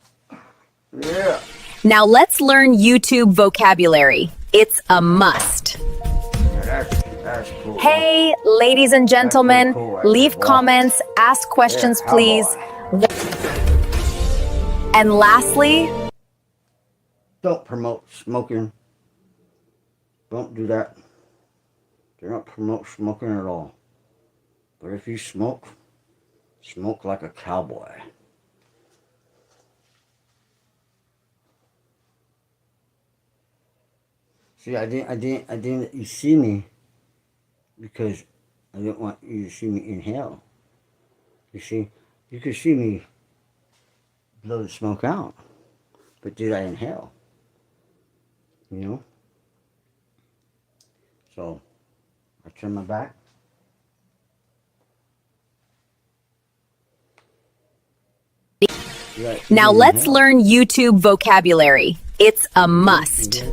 Now let's learn YouTube vocabulary. It's a must. Yeah, That's cool. Hey, ladies and gentlemen, leave comments, ask questions, please. And lastly, don't promote smoking. Don't do that. Do not promote smoking at all. But if you smoke, smoke like a cowboy. See, I didn't you see me because I didn't want you to see me inhale. You see, you could see me blow the smoke out, but did I inhale? You know? So, I turn my back. now let's learn YouTube vocabulary. It's a must.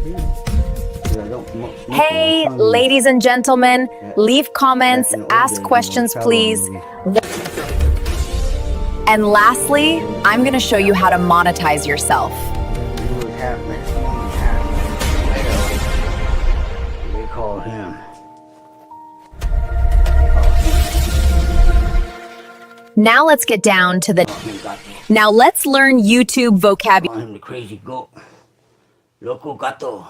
Hey, ladies and gentlemen, leave comments, ask questions, please. And lastly, I'm going to show you how to monetize yourself. They call him. Now let's get down to the... Now let's learn YouTube vocabulary. I'm the crazy goat. Loco gato.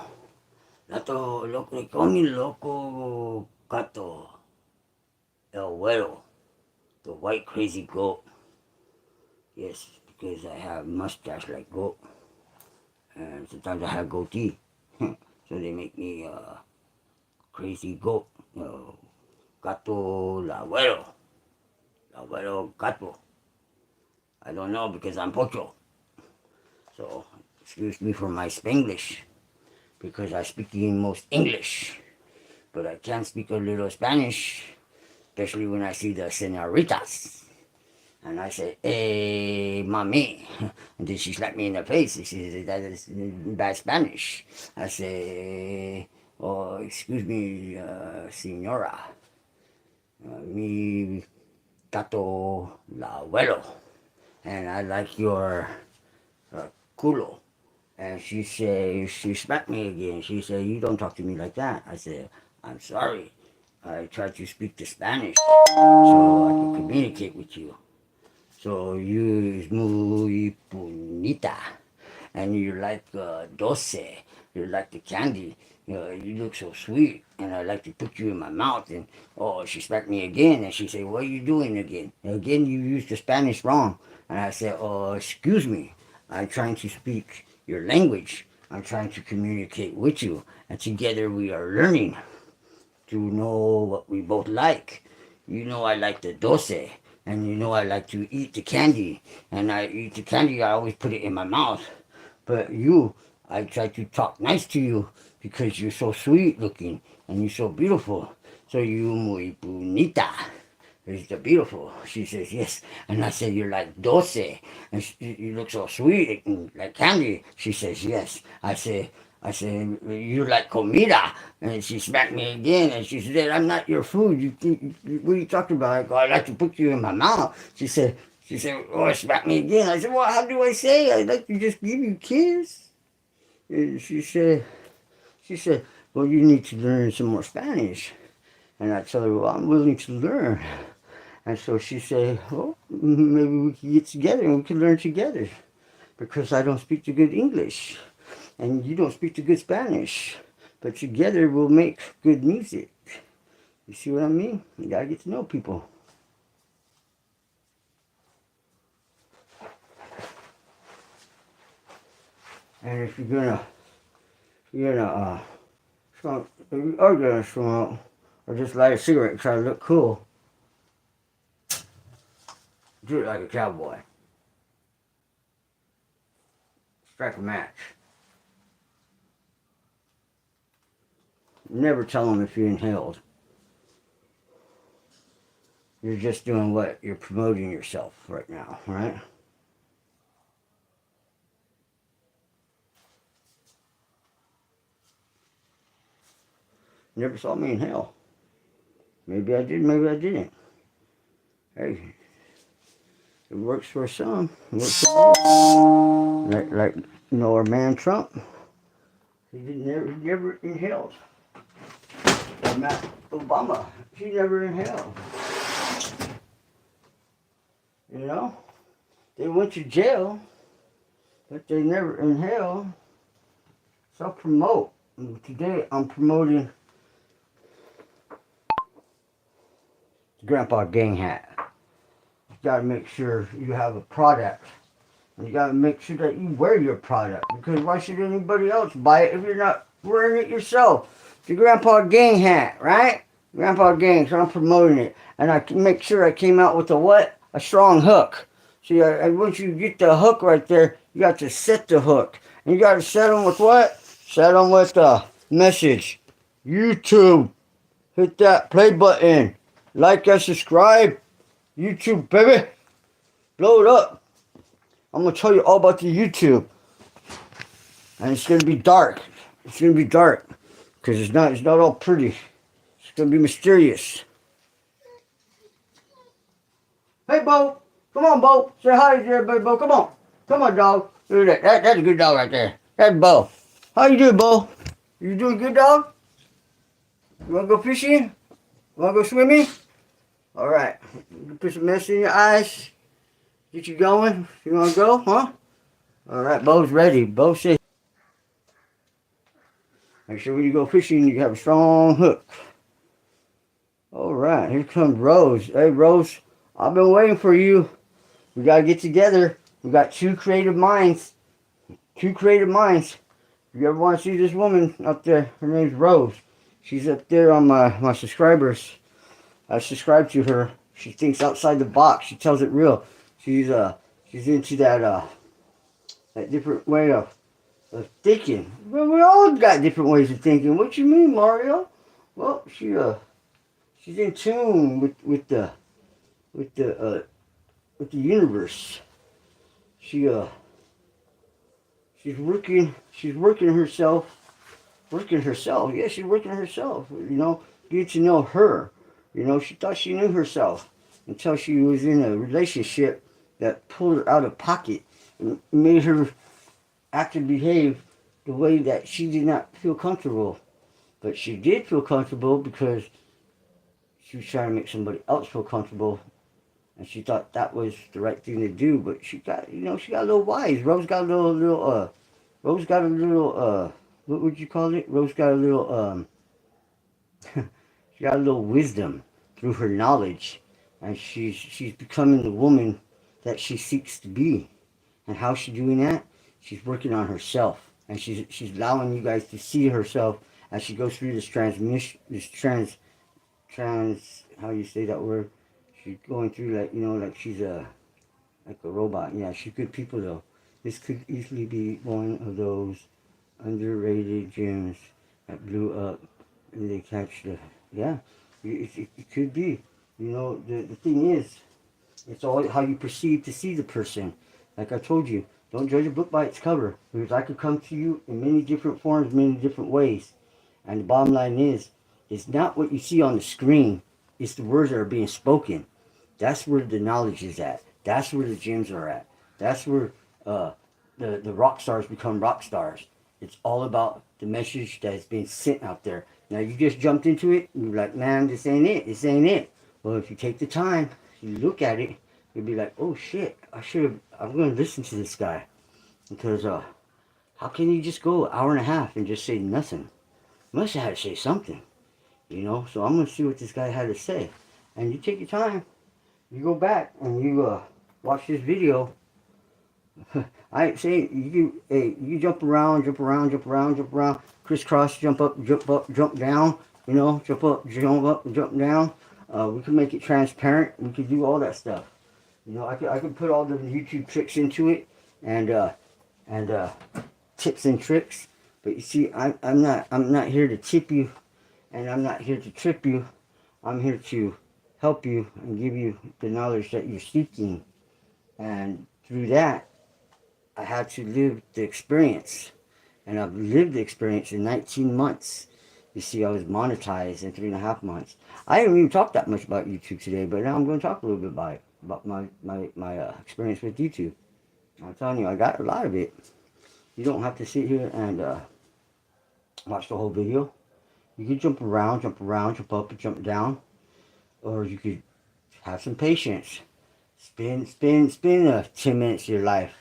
Loco, they call me Loco Gato. El Güero. The white crazy goat. Yes, because I have mustache like goat. And sometimes I have goatee. So they make me crazy goat. Gato la Güero. La Güero Gato. I don't know because I'm Pocho. So excuse me for my Spanglish. Because I speak the most English. But I can speak a little Spanish. Especially when I see the senoritas. And I say, hey, mami. And then she slapped me in the face. She says, that is bad Spanish. I say, oh, excuse me, senora. Mi gato la abuelo. And I like your culo. And she said, she smacked me again. She said, you don't talk to me like that. I said, I'm sorry. I tried to speak the Spanish so I could communicate with you. So you is muy bonita. And you like dulce. You like the candy. You look so sweet. And I like to put you in my mouth. And oh, she smacked me again. And she said, what are you doing again? And again, you used the Spanish wrong. And I said, oh, excuse me. I'm trying to speak your language. I'm trying to communicate with you. And together we are learning to know what we both like. You know I like the dulce. And you know I like to eat the candy. And I eat the candy, I always put it in my mouth. But you, I try to talk nice to you because you're so sweet looking and you're so beautiful. So you muy bonita. Is the beautiful? She says, yes. And I said, you're like dulce. And you look so sweet and like candy. She says, yes. I said, you like comida. And she smacked me again. And she said, I'm not your food. What are you talking about? I go, I like to put you in my mouth. She said, oh, smack me again. I said, well, how do I say? I'd like to just give you a kiss. And she said, well, you need to learn some more Spanish. And I tell her, well, I'm willing to learn. And so she said, well, maybe we can get together and we can learn together. Because I don't speak the good English. And you don't speak the good Spanish. But together we'll make good music. You see what I mean? You gotta get to know people. And if you are gonna smoke, or just light a cigarette and try to look cool, do it like a cowboy. Strike a match. Never tell them if you inhaled. You're just doing what? You're promoting yourself right now, right? Never saw me inhale. Maybe I did, maybe I didn't. Hey, it works for some. It works for others. Like you know, our man Trump. He never inhaled. Obama, he never inhaled. You know? They went to jail, but they never inhaled. So I'll promote. And today I'm promoting the Grandpa Gang hat. You gotta make sure you have a product. And you gotta make sure that you wear your product. Because why should anybody else buy it if you're not wearing it yourself? The Grandpa Gang hat, right? Grandpa Gang, so I'm promoting it. And I can make sure I came out with a what? A strong hook. See, once you get the hook right there, you got to set the hook. And you got to set them with what? Set them with the message. YouTube. Hit that play button. Like and subscribe. YouTube, baby. Blow it up. I'm going to tell you all about the YouTube. And it's going to be dark. It's going to be dark. Because it's not all pretty. It's going to be mysterious. Hey, Bo. Come on, Bo. Say hi to everybody, Bo. Come on. Come on, dog. Look at that. That's a good dog right there. That's Bo. How you doing, Bo? You doing good, dog? You want to go fishing? You want to go swimming? All right. You put some mess in your eyes. Get you going. You want to go, huh? All right. Bo's ready. Bo said, make sure when you go fishing, you have a strong hook. All right. Here comes Rose. Hey, Rose. I've been waiting for you. We got to get together. We got two creative minds. Two creative minds. If you ever want to see this woman up there, her name's Rose. She's up there on my subscribers. I subscribe to her. She thinks outside the box. She tells it real. She's into that different way of thinking. Well, we all got different ways of thinking. What you mean, Mario? Well, she's in tune with the universe. She's working herself. Yeah, she's working herself. You know, get to know her. You know, she thought she knew herself until she was in a relationship that pulled her out of pocket and made her act and behave the way that she did not feel comfortable. But she did feel comfortable because she was trying to make somebody else feel comfortable. And she thought that was the right thing to do, but she got a little wise. Rose got a little, what would you call it? Rose got a little, she got a little wisdom through her knowledge. And she's becoming the woman that she seeks to be. And how's she doing that? She's working on herself. And she's allowing you guys to see herself as she goes through this how you say that word? She's going through like she's like a robot. Yeah, she's good people though. This could easily be one of those underrated gems that blew up and they catch it could be. You know, the thing is, it's all how you perceive to see the person. Like I told you, don't judge a book by its cover, because I could come to you in many different forms, many different ways. And the bottom line is, it's not what you see on the screen, it's the words that are being spoken. That's where the knowledge is at. That's where the gems are at. That's where the rock stars become rock stars. It's all about the message that's being sent out there. Now you just jumped into it, and you're like, man, this ain't it. This ain't it. Well, if you take the time, you look at it, you'll be like, oh shit, I'm going to listen to this guy. Because how can you just go an hour and a half and just say nothing? You must have had to say something. You know, so I'm going to see what this guy had to say. And you take your time. You go back and you watch this video. I ain't saying you jump around, crisscross, jump up, jump down. You know, jump up, jump down. We can make it transparent. We can do all that stuff. You know, I could put all the YouTube tricks into it and tips and tricks. But you see, I'm not here to tip you, and I'm not here to trip you. I'm here to help you and give you the knowledge that you're seeking. And through that, I had to live the experience. And I've lived the experience in 19 months. You see, I was monetized in 3.5 months. I didn't even talk that much about YouTube today, but now I'm going to talk a little bit about my experience with YouTube. I'm telling you, I got a lot of it. You don't have to sit here and watch the whole video. You could jump around, jump up and jump down. Or you could have some patience. Spend 10 minutes of your life.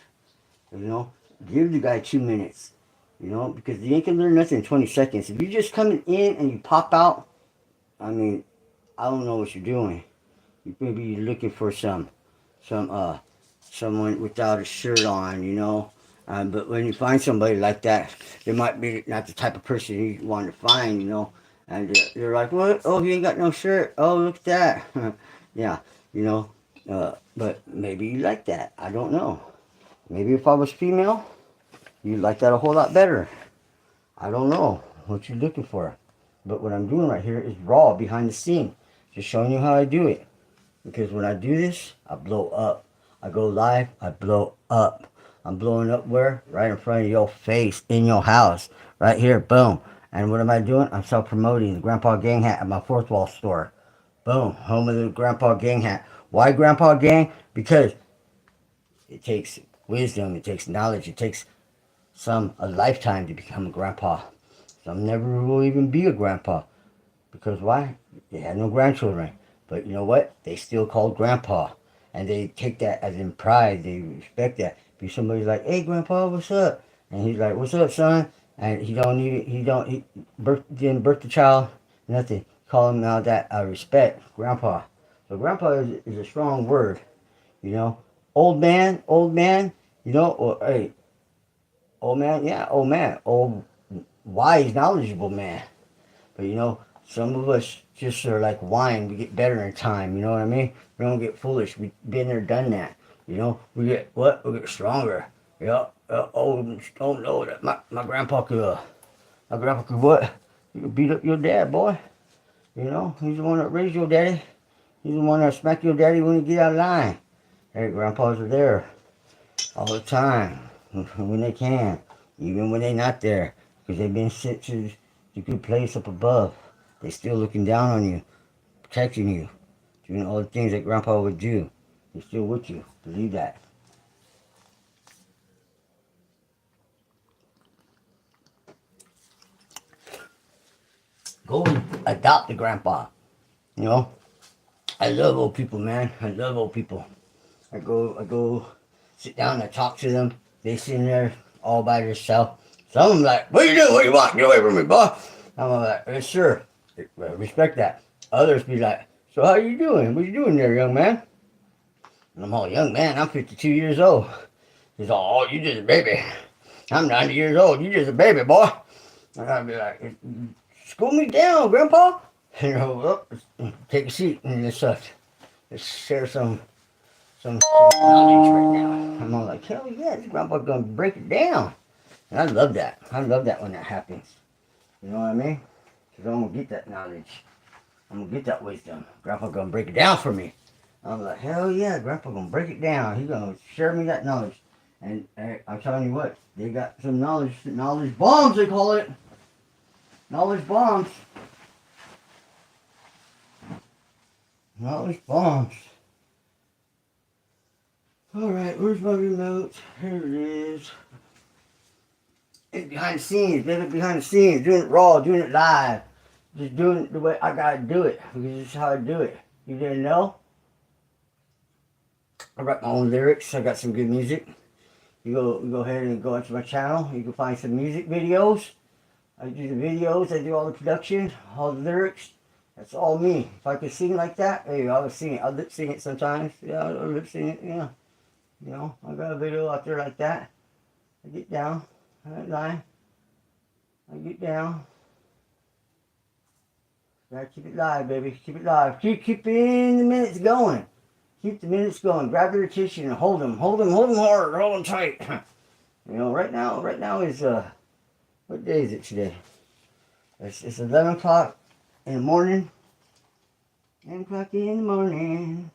You know, give the guy 2 minutes. You know, because you ain't gonna learn nothing in 20 seconds. If you're just coming in and you pop out, I mean, I don't know what you're doing. You maybe looking for someone without a shirt on, you know. But when you find somebody like that, they might be not the type of person you want to find, you know. And you're like, what? Oh, he ain't got no shirt. Oh, look at that. Yeah, you know. But maybe you like that. I don't know. Maybe if I was female, you'd like that a whole lot better. I don't know what you're looking for. But what I'm doing right here is raw, behind the scene. Just showing you how I do it. Because when I do this, I blow up. I go live, I blow up. I'm blowing up where? Right in front of your face, in your house. Right here, boom. And what am I doing? I'm self-promoting the Grandpa Gang hat at my Fourth Wall store. Boom, home of the Grandpa Gang hat. Why Grandpa Gang? Because it takes wisdom, it takes knowledge, it takes a lifetime to become a grandpa. Some never will even be a grandpa. Because why? They had no grandchildren. But you know what? They still called grandpa. And they take that as in pride. They respect that. If somebody's like, hey grandpa, what's up? And he's like, what's up, son? And he didn't birth the child, nothing. Call him now that respect, grandpa. So grandpa is a strong word, you know. Old man, you know, or hey, old man, yeah, old man, old wise, knowledgeable man. But you know, some of us just are like wine. We get better in time. You know what I mean? We don't get foolish. We've been there, done that. You know, we get what? We get stronger. Yeah. Oh no, that my grandpa could. My grandpa could what? You could beat up your dad, boy. You know, he's the one that raised your daddy. He's the one that smack your daddy when you get out of line. Hey, grandpas are there all the time when they can, even when they're not there, because they've been sent to the good place up above. They're still looking down on you, protecting you, doing all the things that grandpa would do. They're still with you. Believe that. Go and adopt a grandpa. You know, I love old people, man. I love old people. I go sit down and talk to them. They sitting there all by themselves. Some of them like, what you doing? What you want? Get away from me, boy. I'm like, yes, sir. Respect that. Others be like, so how you doing? What you doing there, young man? And I'm all, young man, I'm 52 years old. He's all, oh, you just a baby. I'm 90 years old. You just a baby, boy. And I'd be like, school me down, grandpa. You know, take a seat and let's share some knowledge right now. I'm all like, hell yeah, this grandpa's gonna break it down. And I love that. I love that when that happens. You know what I mean? Because I'm gonna get that knowledge. I'm gonna get that wisdom. Grandpa's gonna break it down for me. I'm like, hell yeah, grandpa's gonna break it down. He's gonna share me that knowledge. And I'm telling you what, they got some knowledge bombs, they call it. Knowledge bombs. Knowledge bombs. Alright, where's my remote? Here it is. It's behind the scenes, baby, behind the scenes. Doing it raw, doing it live. Just doing it the way I gotta do it. Because this is how I do it. You didn't know? I write my own lyrics. I got some good music. You go ahead and go into my channel. You can find some music videos. I do the videos. I do all the production, all the lyrics. That's all me. If I could sing like that, hey, I would sing it. I'll lip sing it sometimes. Yeah, I'll lip sing it, yeah. You know, I got a video out there like that. I get down. I don't lie. I get down. Gotta keep it live, baby. Keep it live. Keep the minutes going. Keep the minutes going. Grab their attention and hold them. Hold them hard. Hold them tight. You know, right now is, what day is it today? It's 11 o'clock in the morning. 10 o'clock in the morning.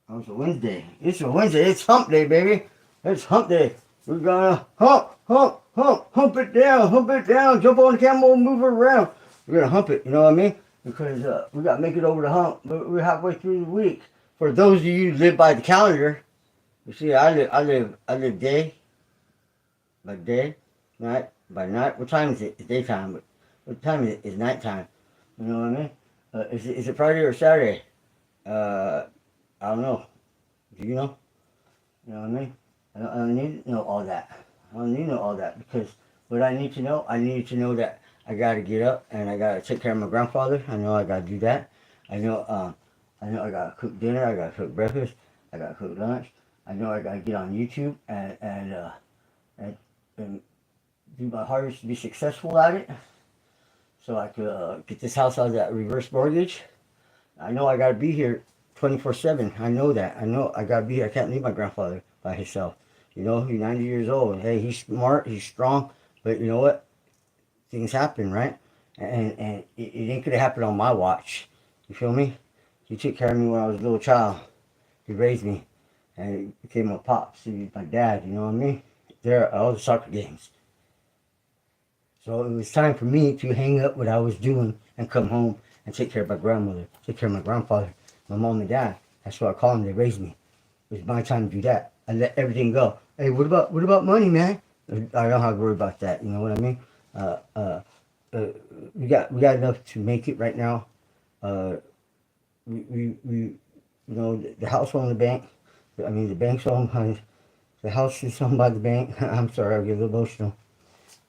Oh, it's a Wednesday. It's a Wednesday. It's hump day, baby. It's hump day. We're gonna hump it down. Jump on the camel, move it around. We're gonna hump it, you know what I mean? Because we gotta make it over the hump. But we're halfway through the week. For those of you who live by the calendar, you see, I live day by day, night by night. What time is it? It's daytime, but What time is it? It's nighttime. You know what I mean? Is it Friday or Saturday? I don't know. Do you know? You know what I mean? I don't need to know all that. I don't need to know all that because what I need to know that I gotta get up and I gotta take care of my grandfather. I know I gotta do that. I know I gotta cook dinner. I gotta cook breakfast. I gotta cook lunch. I know I gotta get on YouTube and do my hardest to be successful at it, so I could get this house out of that reverse mortgage. I know I gotta be here 24/7. I know that. I know I gotta be here. I can't leave my grandfather by himself. You know, he's 90 years old. Hey, he's smart. He's strong. But you know what? Things happen, right? And it ain't gonna happen on my watch. You feel me? He took care of me when I was a little child. He raised me, and he became my pops. He's my dad. You know what I mean? There at all the soccer games. So it was time for me to hang up what I was doing and come home and take care of my grandmother, take care of my grandfather, my mom and dad. That's what I call them. They raised me. It was my time to do that. I let everything go. Hey, what about money, man? I don't have to worry about that. You know what I mean? Uh, uh, we got enough to make it right now. You know, the house on the bank. I mean, the bank's owned by the house is owned by the bank. I'm sorry, I get a little emotional,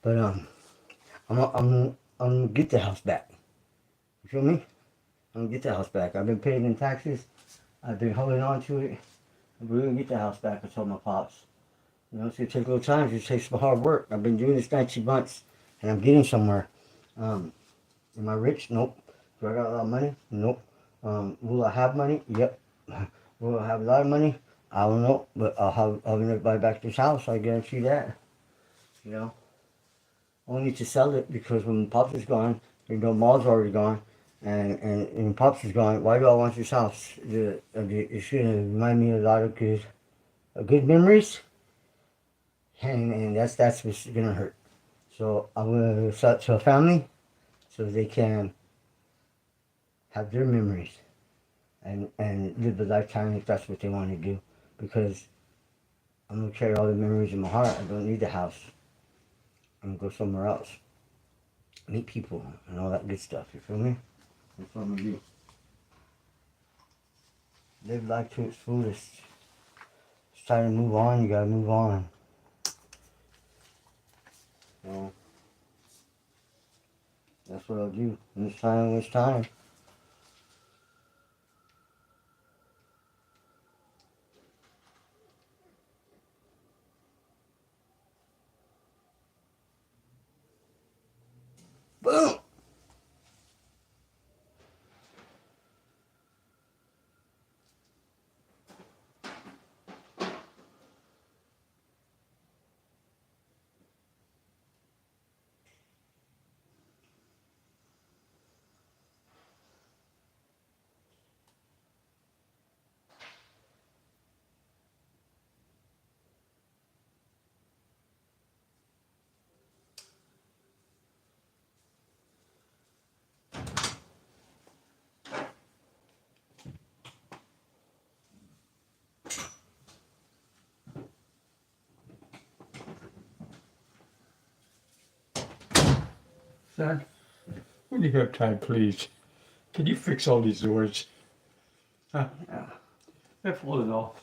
but I'm gonna get the house back. You feel me? I'm gonna get the house back. I've been paying in taxes. I've been holding on to it. We're gonna get the house back. I told my pops. You know, it's gonna take a little time. It takes some hard work. I've been doing this 19 months, and I'm getting somewhere. Am I rich? Nope. Do I got a lot of money? Nope. Will I have money? Yep. Will I have a lot of money? I don't know, but I'll never buy back this house. I guarantee that. You know, only to sell it because when Pops is gone, you know, Ma's already gone, and Pops is gone. Why do I want this house? It's gonna remind me of a lot of good memories, and that's what's gonna hurt. So I'm gonna sell it to a family so they can have their memories and live a lifetime if that's what they want to do. Because I'm gonna carry all the memories in my heart. I don't need the house. I'm gonna go somewhere else, meet people, and all that good stuff. You feel me? That's what I'm gonna do. Live life to its fullest. It's time to move on. You gotta move on. So that's what I'll do. When it's time, it's time. Boom! Son, when you have time, please, can you fix all these doors? Huh? Yeah. They're falling off.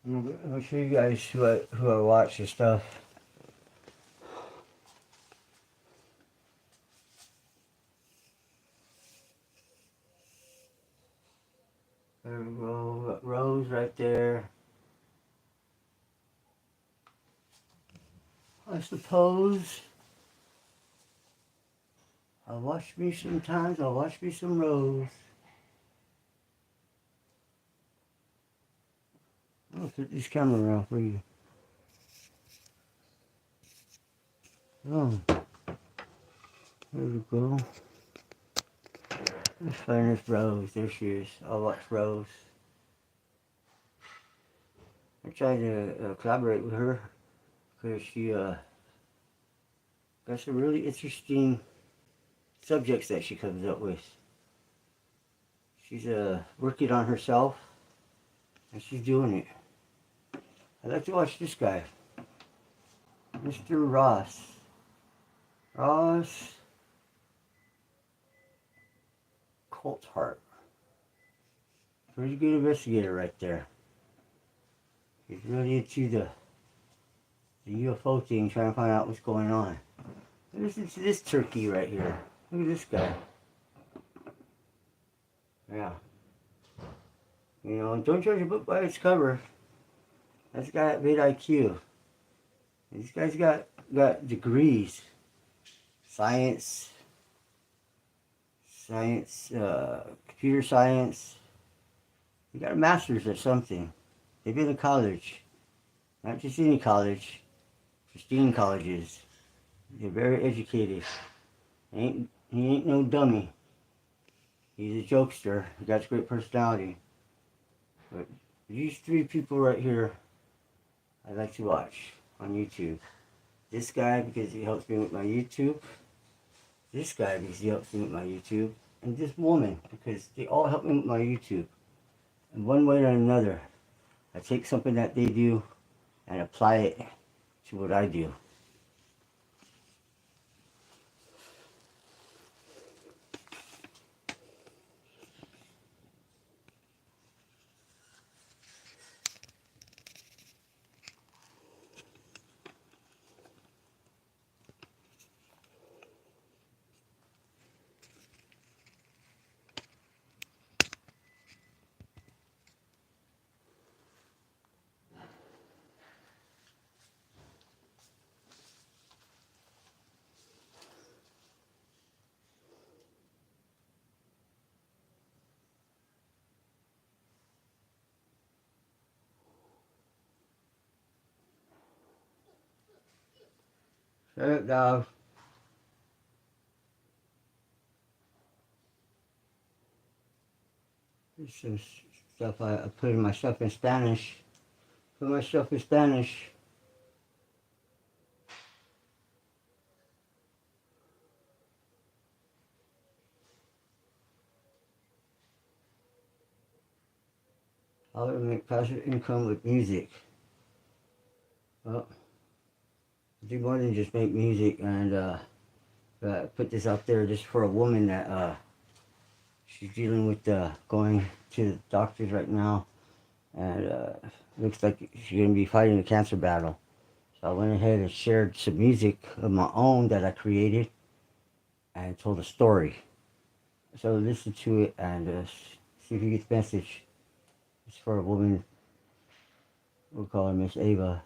I'm gonna show you guys who I watch and stuff. There we go. Rose right there. I suppose I'll watch me sometimes. I'll watch me some Rose. I'll put this camera around for you. Oh, there we go. Let's find this Rose. There she is. I'll watch Rose. I tried to collaborate with her because she got some really interesting subjects that she comes up with. She's working on herself, and she's doing it. I like to watch this guy, Mr. Ross. Ross Coulthart. Pretty good investigator right there. He's really into the UFO thing, trying to find out what's going on. Listen to this turkey right here. Look at this guy. Yeah. You know, don't judge a book by its cover. That's a guy at VidIQ. These guys got degrees. Science, computer science. They got a master's or something. They've been to college. Not just any college. Pristine colleges. They're very educated. He ain't no dummy. He's a jokester. He got a great personality. But these three people right here, I like to watch on YouTube. This guy, because he helps me with my YouTube. This guy, because he helps me with my YouTube. And this woman, because they all help me with my YouTube. In one way or another, I take something that they do and apply it to what I do. Shut up, dog. There's some stuff I put in my stuff in Spanish. Put my stuff in Spanish. How to make passive income with music. Well, I do more than just make music, and put this out there just for a woman that she's dealing with going to the doctors right now, and looks like she's going to be fighting a cancer battle. So I went ahead and shared some music of my own that I created and told a story. So listen to it and see if you get the message. It's for a woman, we'll call her Miss Ava.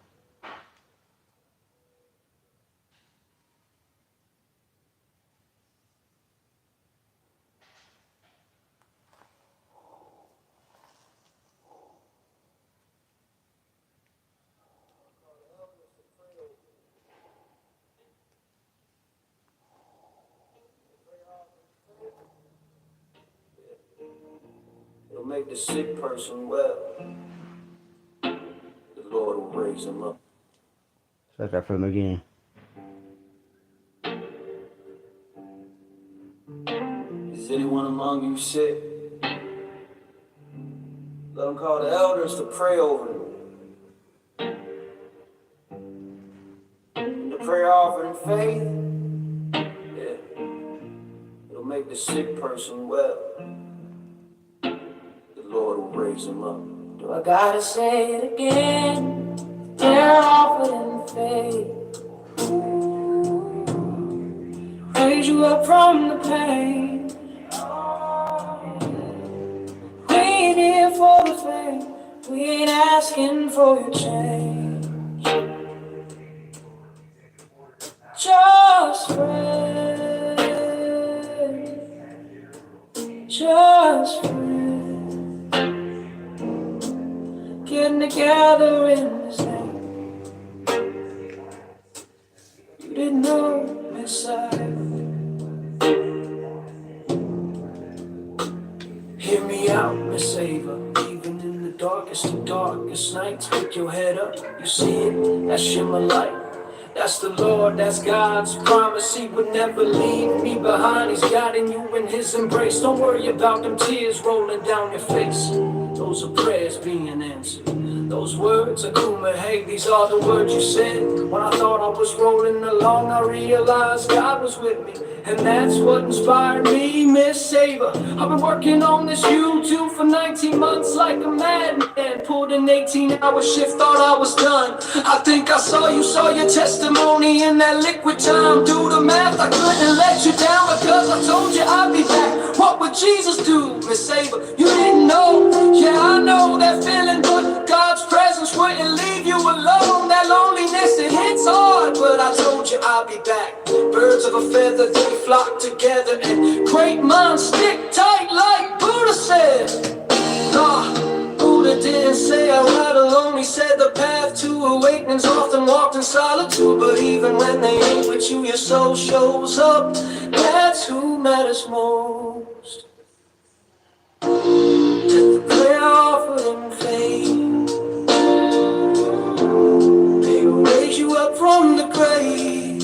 It'll make the sick person well. The Lord will raise him up. Start that from the beginning. Is anyone among you sick? Let them call the elders to pray over them. The prayer offered in faith, yeah, it'll make the sick person well. The Lord will raise him up. Do I gotta say it again? Prayer offered in faith, raise you up from the pain. We ain't here for the fame. We ain't asking for your change. Just friends. Just friends. Getting together in this name. You didn't know, Miss Hear me out, Miss Ava. Even in the darkest of darkest nights, pick your head up. You see it, that shimmer light. That's the Lord, that's God's promise. He would never leave me behind. He's guiding you in his embrace. Don't worry about them tears rolling down your face. Those are prayers being answered. Those words are Kuma. Hey, these are the words you said. When I thought I was rolling along, I realized God was with me. And that's what inspired me, Miss Saver. I've been working on this YouTube for 19 months like a madman. Pulled an 18-hour shift, thought I was done. I think I saw your testimony in that liquid time. Do the math, I couldn't let you down because I told you I'd be back. What would Jesus do, Miss Saver? You didn't know. Yeah, I know that feeling, but God's presence wouldn't leave you alone. That loneliness, it hits hard, but I told you I'd be back. Birds of a feather, they flock together, and great minds stick tight like Buddha said. Buddha didn't say I ride alone. He said the path to awakening's often walked in solitude. But even when they ain't with you, your soul shows up. That's who matters most. Take the prayer offered in faith. They will raise you up from the grave.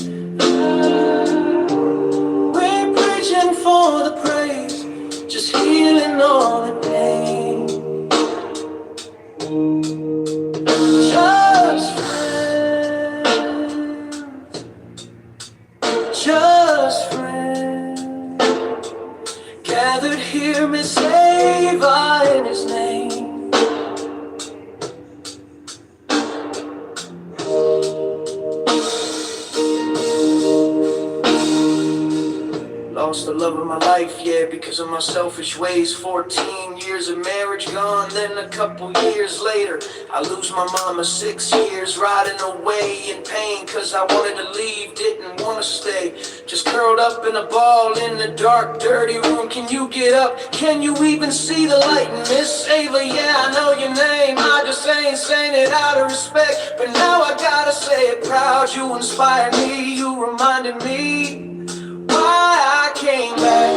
We're preaching for the praise, just healing all the pain. Just friends, just friends, gathered here, Miss Ava in his name. Lost the love of my life, yeah, because of my selfish ways. 14 years of marriage gone, then a couple years later I lose my mama. 6 years riding away in pain, cause I wanted to leave, didn't want to stay. Just curled up in a ball in the dark, dirty room. Can you get up? Can you even see the light? And Miss Ava, yeah, I know your name. I just ain't saying it out of respect, but now I gotta say it proud. You inspired me, you reminded me why I came back.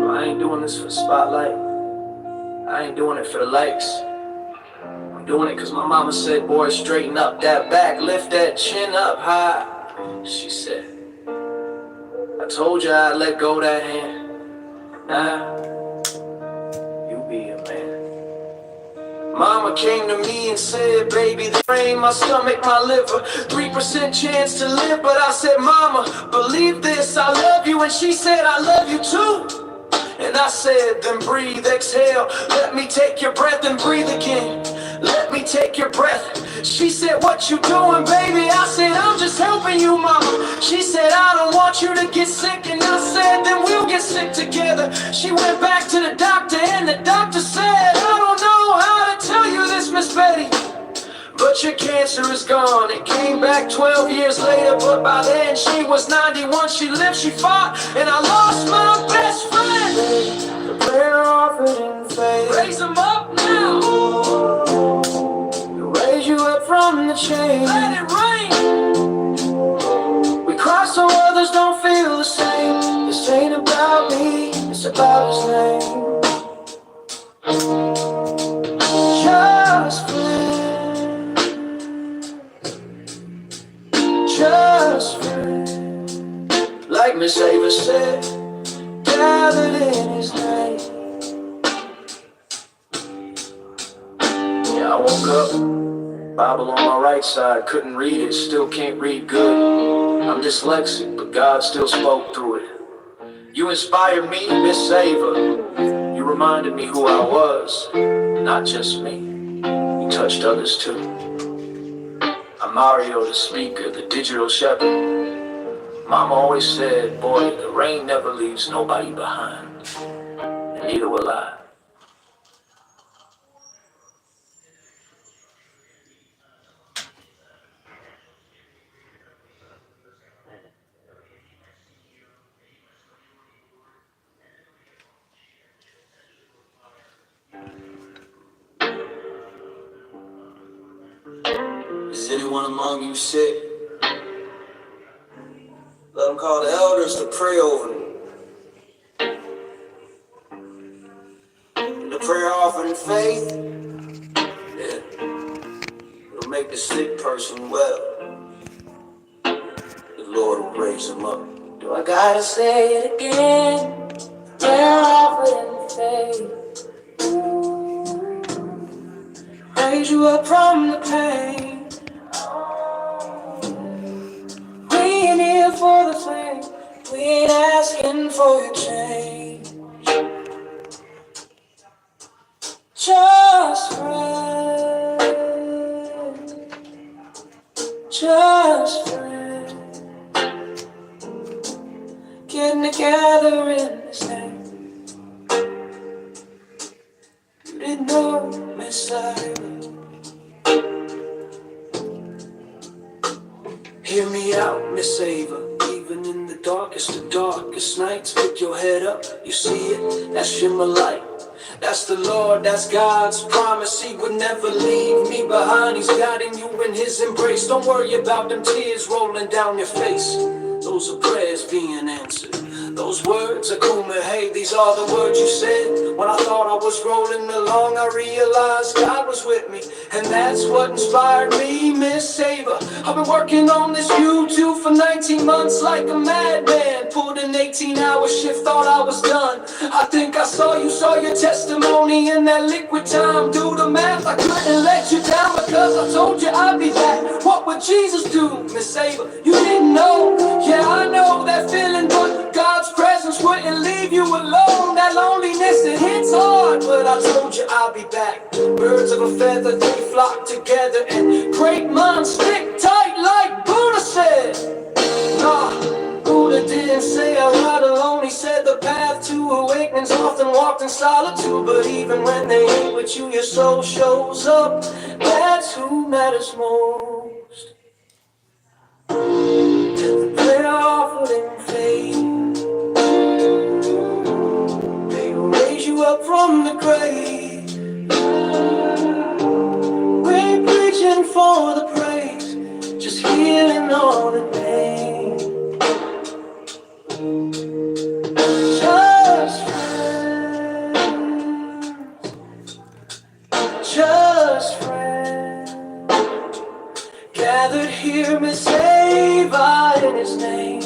I ain't doing this for the spotlight. I ain't doing it for the likes. I'm doing it cause my mama said, boy, straighten up that back, lift that chin up high. She said, I told you I'd let go that hand. Nah, you be a man. Mama came to me and said, baby, the brain, my stomach, my liver, 3% chance to live. But I said, mama, believe this, I love you. And she said, I love you too. And I said, then breathe, exhale. Let me take your breath and breathe again. Let me take your breath. She said, what you doing, baby? I said, I'm just helping you, mama. She said, I don't want you to get sick. And I said, then we'll get sick together. She went back to the doctor and the doctor said, I don't know how to tell you this, Miss Betty, but your cancer is gone. It came back 12 years later, but by then she was 91. She lived, she fought, and I lost my best friend. The prayer offered in faith. Raise them up now. He'll raise you up from the chain. Let it rain. We cry so others don't feel the same. This ain't about me, it's about his name. Just friends, just friends, like Miss Ava said, gathered in his name. Yeah, I woke up, Bible on my right side, couldn't read it, still can't read good. I'm dyslexic, but God still spoke through it. You inspired me, Miss Ava. You reminded me who I was, not just me. You touched others too. I'm Mario, the speaker, the digital shepherd. Mama always said, boy, the rain never leaves nobody behind. And neither will I. Is anyone among you sick? Let them call the elders to pray over them. The prayer offering faith. Yeah. a sick person well, the Lord will raise him up. Do I gotta say it again? Prayer offered in faith. Raise you up from the pain. We ain't here for the fame. We ain't asking for your change. Just friends. Just friends. Getting together in this name. You didn't know, Miss Cyrus. Hear me out, Miss Ava. Even in the darkest of darkest nights, pick your head up, you see it, that shimmer light. That's the Lord, that's God's promise. He would never leave me behind. He's guiding you in his embrace. Don't worry about them tears rolling down your face. Those are prayers being answered. Those words are cool, hey, these are the words you said. When I thought I was rolling along, I realized God was with me. And that's what inspired me, Miss Saver. I've been working on this YouTube for 19 months like a madman. Pulled an 18-hour shift, thought I was done. I think I saw your testimony in that liquid time. Do the math, I couldn't let you down because I told you I'd be back. What would Jesus do, Miss Saver? You didn't know. Yeah, I know that feeling, but God's presence wouldn't leave you alone. That loneliness, it hits hard, but I told you I'll be back. Birds of a feather, they flock together, and great minds stick tight like Buddha said. Nah, Buddha didn't say I'm not alone. He said the path to awakening's often walked in solitude. But even when they ain't with you, your soul shows up. That's who matters most. Prayer offered in faith. They will raise you up from the grave. We ain't preaching for the praise, just healing all the pain. Just friends. Just friends. Gathered here, Miss Ava in his name.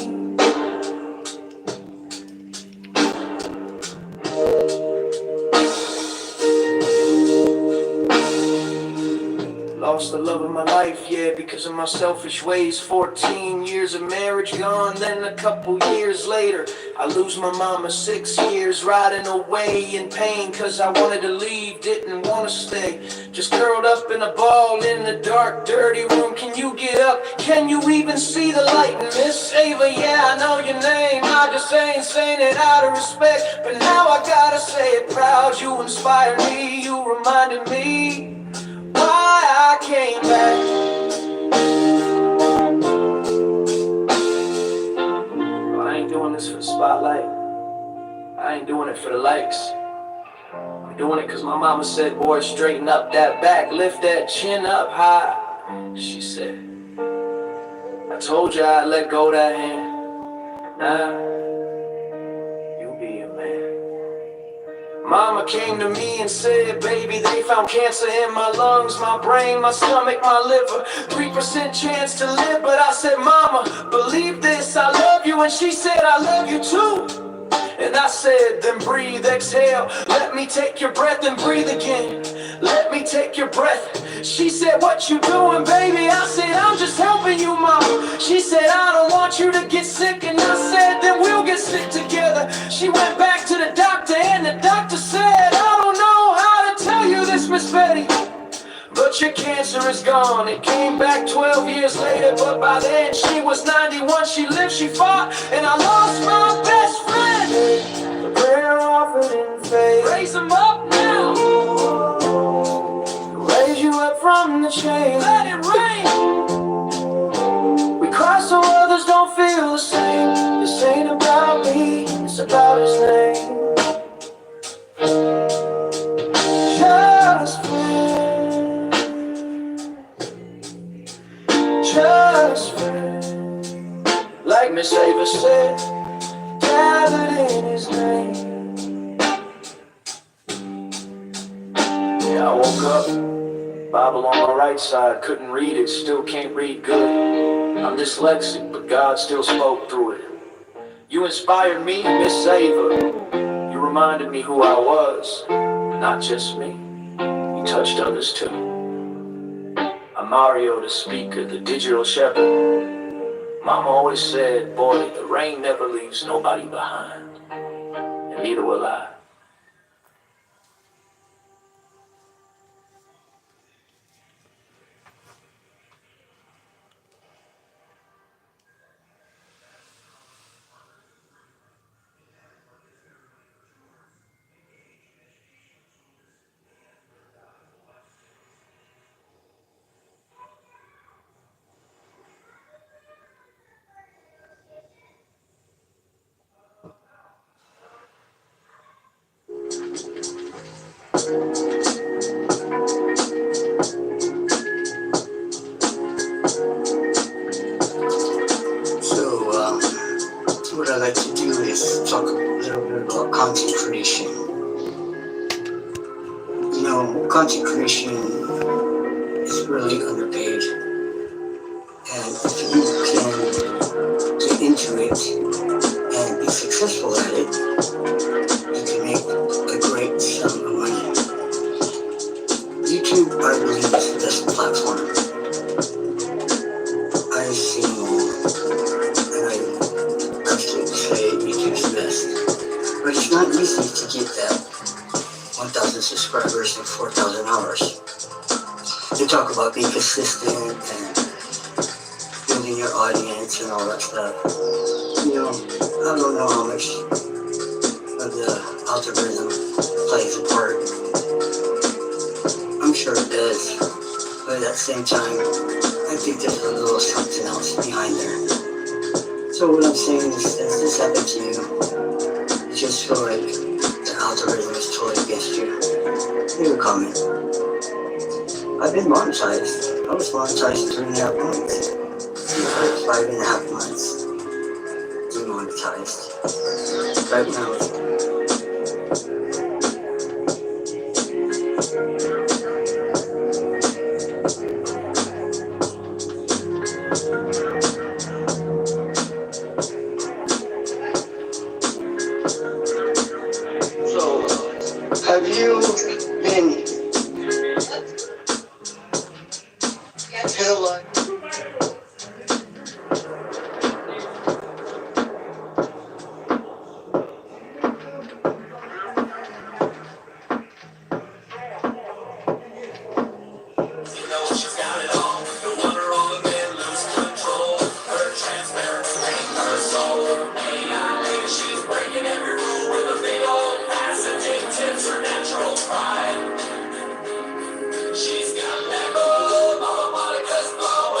Lost the love of my life, yeah, because of my selfish ways. 14 years of marriage gone, then a couple years later I lose my mama. 6 years riding away in pain, cause I wanted to leave, didn't want to stay. Just curled up in a ball in the dark, dirty room. Can you get up? Can you even see the light? Miss Ava, yeah, I know your name. I just ain't saying it out of respect, but now I gotta say it proud. You inspired me, you reminded me why I came back. Well, I ain't doing this for the spotlight. I ain't doing it for the likes. I'm doing it cause my mama said, boy, straighten up that back, lift that chin up high. She said, I told you I'd let go that hand. Nah, you be a man. Mama came to me and said, baby, they found cancer in my lungs, my brain, my stomach, my liver. 3% chance to live, but I said, Mama, believe this, I love you. And she said, I love you too. And I said, then breathe, exhale. Let me take your breath and breathe again. Let me take your breath. She said, what you doing, baby? I said, I'm just helping you, Mama. She said, I don't want you to get sick. And I said, then we'll get sick together. She went back to the doctor and the doctor said, I don't know how to tell you this, Miss Betty, but your cancer is gone. It came back 12 years later, but by then she was 91. She lived, she fought, and I lost my best friend. The prayer offered in faith. Raise them up now. Raise you up from the chain. Let it rain. We cry so others don't feel the same. This ain't about me, it's about his name. Just friends. Just friends. Like Miss Ava said, gathered in his name. Yeah, I woke up, Bible on my right side, couldn't read it, still can't read good. I'm dyslexic, but God still spoke through it. You inspired me, Miss Ava. You reminded me who I was, not just me. You touched others too. I'm Mario the speaker, the digital shepherd. Mama always said, boy, the rain never leaves nobody behind. And neither will I. What I like to do is talk a little bit about content creation. You know, content creation is really underpaid. And if you can get into it and be successful at it, you can make a great sum of money. YouTube, I believe, is the best platform I've seen, and I absolutely say YouTube's the best. But it's not easy to get that 1,000 subscribers in 4,000 hours. They talk about being consistent and building your audience and all that stuff. You know, I don't know how much of the algorithm plays a part. I'm sure it does, but at the same time, I think there's a little something else behind there. So what I'm saying is, has this happened to you? You just feel like the algorithm is totally against you. Leave a comment. I've been monetized. I was monetized 3.5 months. 5.5 months. Demonetized. Right now. Have you been penalized? She's got that gold, Mama Monica's blowing.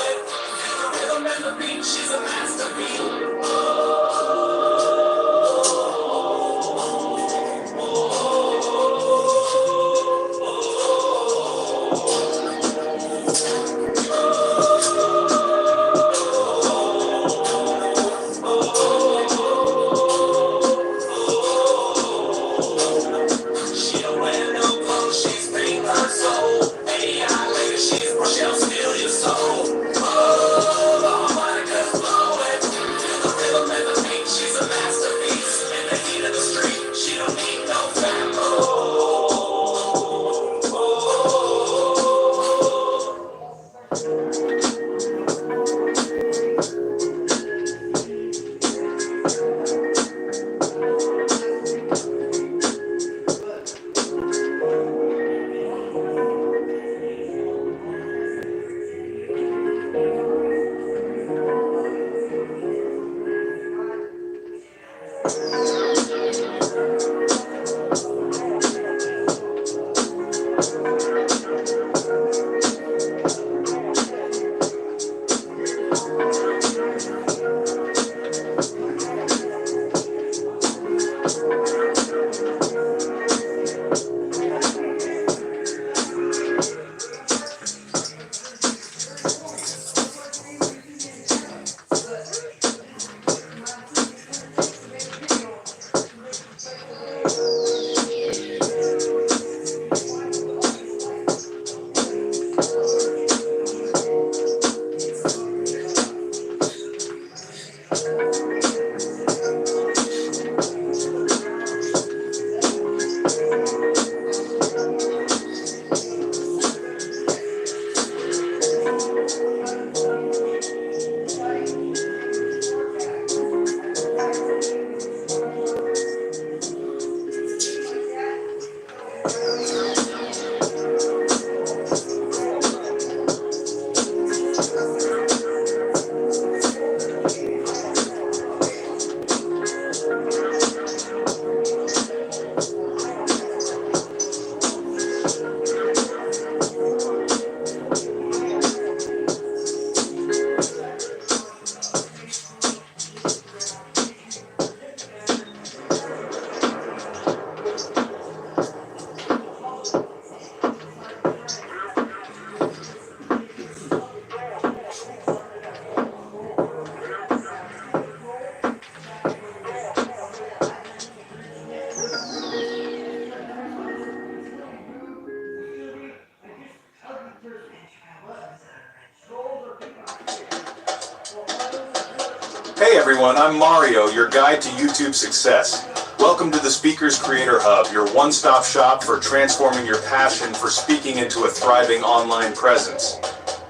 Hey everyone, I'm Mario, your guide to YouTube success. Welcome to the Speakers Creator Hub, your one-stop shop for transforming your passion for speaking into a thriving online presence.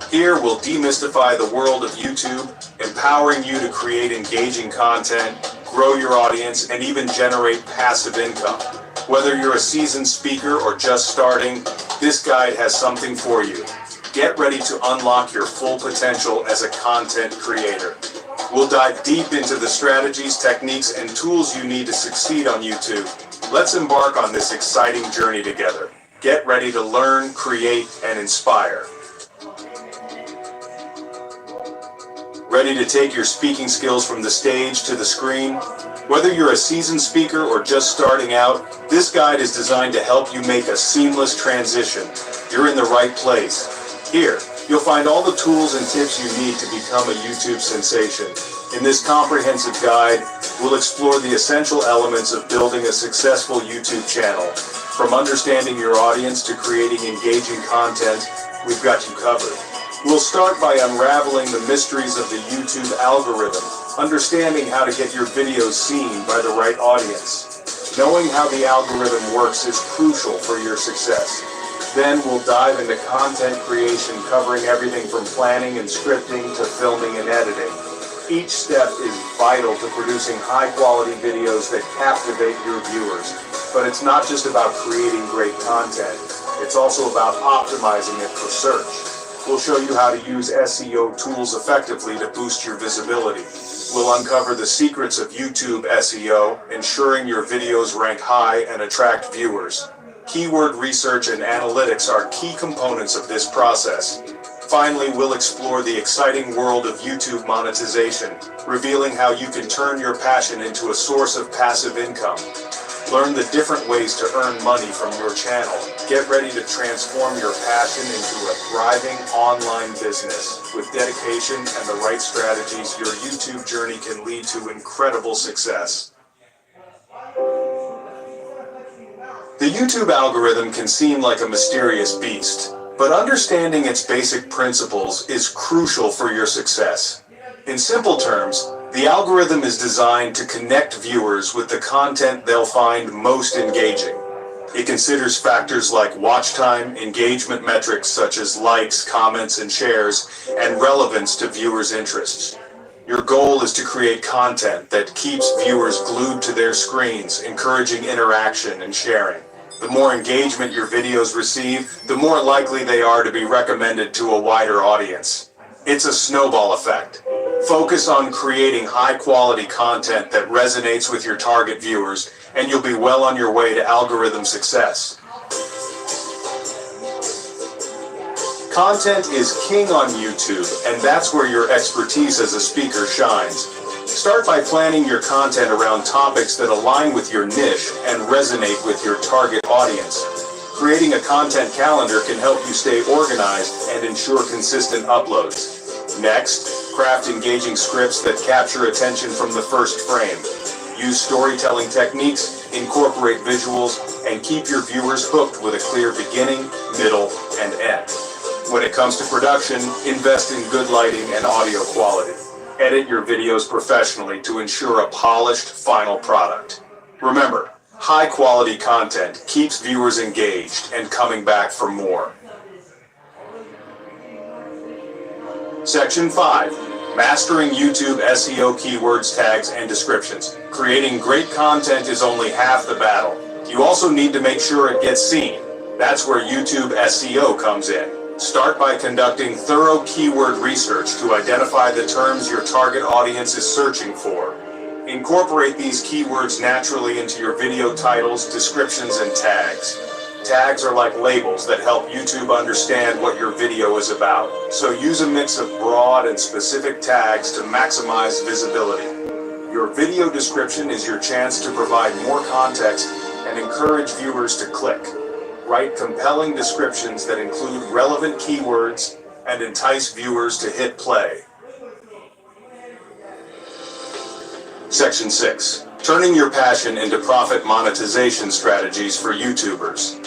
Here we'll demystify the world of YouTube, empowering you to create engaging content, grow your audience, and even generate passive income. Whether you're a seasoned speaker or just starting, this guide has something for you. Get ready to unlock your full potential as a content creator. We'll dive deep into the strategies, techniques, and tools you need to succeed on YouTube. Let's embark on this exciting journey together. Get ready to learn, create, and inspire. Ready to take your speaking skills from the stage to the screen? Whether you're a seasoned speaker or just starting out, this guide is designed to help you make a seamless transition. You're in the right place. Here, you'll find all the tools and tips you need to become a YouTube sensation. In this comprehensive guide, we'll explore the essential elements of building a successful YouTube channel. From understanding your audience to creating engaging content, we've got you covered. We'll start by unraveling the mysteries of the YouTube algorithm, understanding how to get your videos seen by the right audience. Knowing how the algorithm works is crucial for your success. Then we'll dive into content creation, covering everything from planning and scripting to filming and editing. Each step is vital to producing high-quality videos that captivate your viewers. But it's not just about creating great content. It's also about optimizing it for search. We'll show you how to use SEO tools effectively to boost your visibility. We'll uncover the secrets of YouTube SEO, ensuring your videos rank high and attract viewers. Keyword research and analytics are key components of this process. Finally, we'll explore the exciting world of YouTube monetization, revealing how you can turn your passion into a source of passive income. Learn the different ways to earn money from your channel. Get ready to transform your passion into a thriving online business. With dedication and the right strategies, your YouTube journey can lead to incredible success. The YouTube algorithm can seem like a mysterious beast, but understanding its basic principles is crucial for your success. In simple terms, the algorithm is designed to connect viewers with the content they'll find most engaging. It considers factors like watch time, engagement metrics such as likes, comments, and shares, and relevance to viewers' interests. Your goal is to create content that keeps viewers glued to their screens, encouraging interaction and sharing. The more engagement your videos receive, the more likely they are to be recommended to a wider audience. It's a snowball effect. Focus on creating high-quality content that resonates with your target viewers, and you'll be well on your way to algorithm success. Content is king on YouTube, and that's where your expertise as a speaker shines. Start by planning your content around topics that align with your niche and resonate with your target audience. Creating a content calendar can help you stay organized and ensure consistent uploads. Next, craft engaging scripts that capture attention from the first frame. Use storytelling techniques, incorporate visuals, and keep your viewers hooked with a clear beginning, middle, and end. When it comes to production, invest in good lighting and audio quality. Edit your videos professionally to ensure a polished final product. Remember, high-quality content keeps viewers engaged and coming back for more. Section 5. Mastering YouTube SEO keywords, tags, and descriptions. Creating great content is only half the battle. You also need to make sure it gets seen. That's where YouTube SEO comes in. Start by conducting thorough keyword research to identify the terms your target audience is searching for. Incorporate these keywords naturally into your video titles, descriptions, and tags. Tags are like labels that help YouTube understand what your video is about, so use a mix of broad and specific tags to maximize visibility. Your video description is your chance to provide more context and encourage viewers to click. Write compelling descriptions that include relevant keywords and entice viewers to hit play. Section 6. Turning your passion into profit monetization strategies for YouTubers.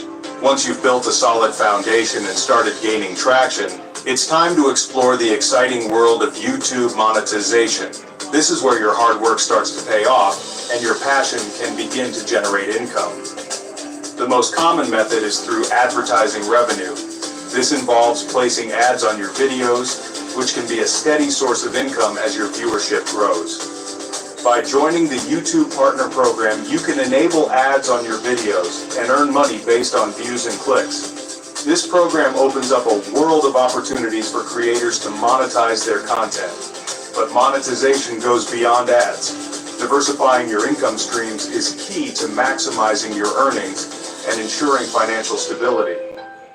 Once you've built a solid foundation and started gaining traction, it's time to explore the exciting world of YouTube monetization. This is where your hard work starts to pay off and your passion can begin to generate income. The most common method is through advertising revenue. This involves placing ads on your videos, which can be a steady source of income as your viewership grows. By joining the YouTube Partner Program, you can enable ads on your videos and earn money based on views and clicks. This program opens up a world of opportunities for creators to monetize their content. But monetization goes beyond ads. Diversifying your income streams is key to maximizing your earnings and ensuring financial stability.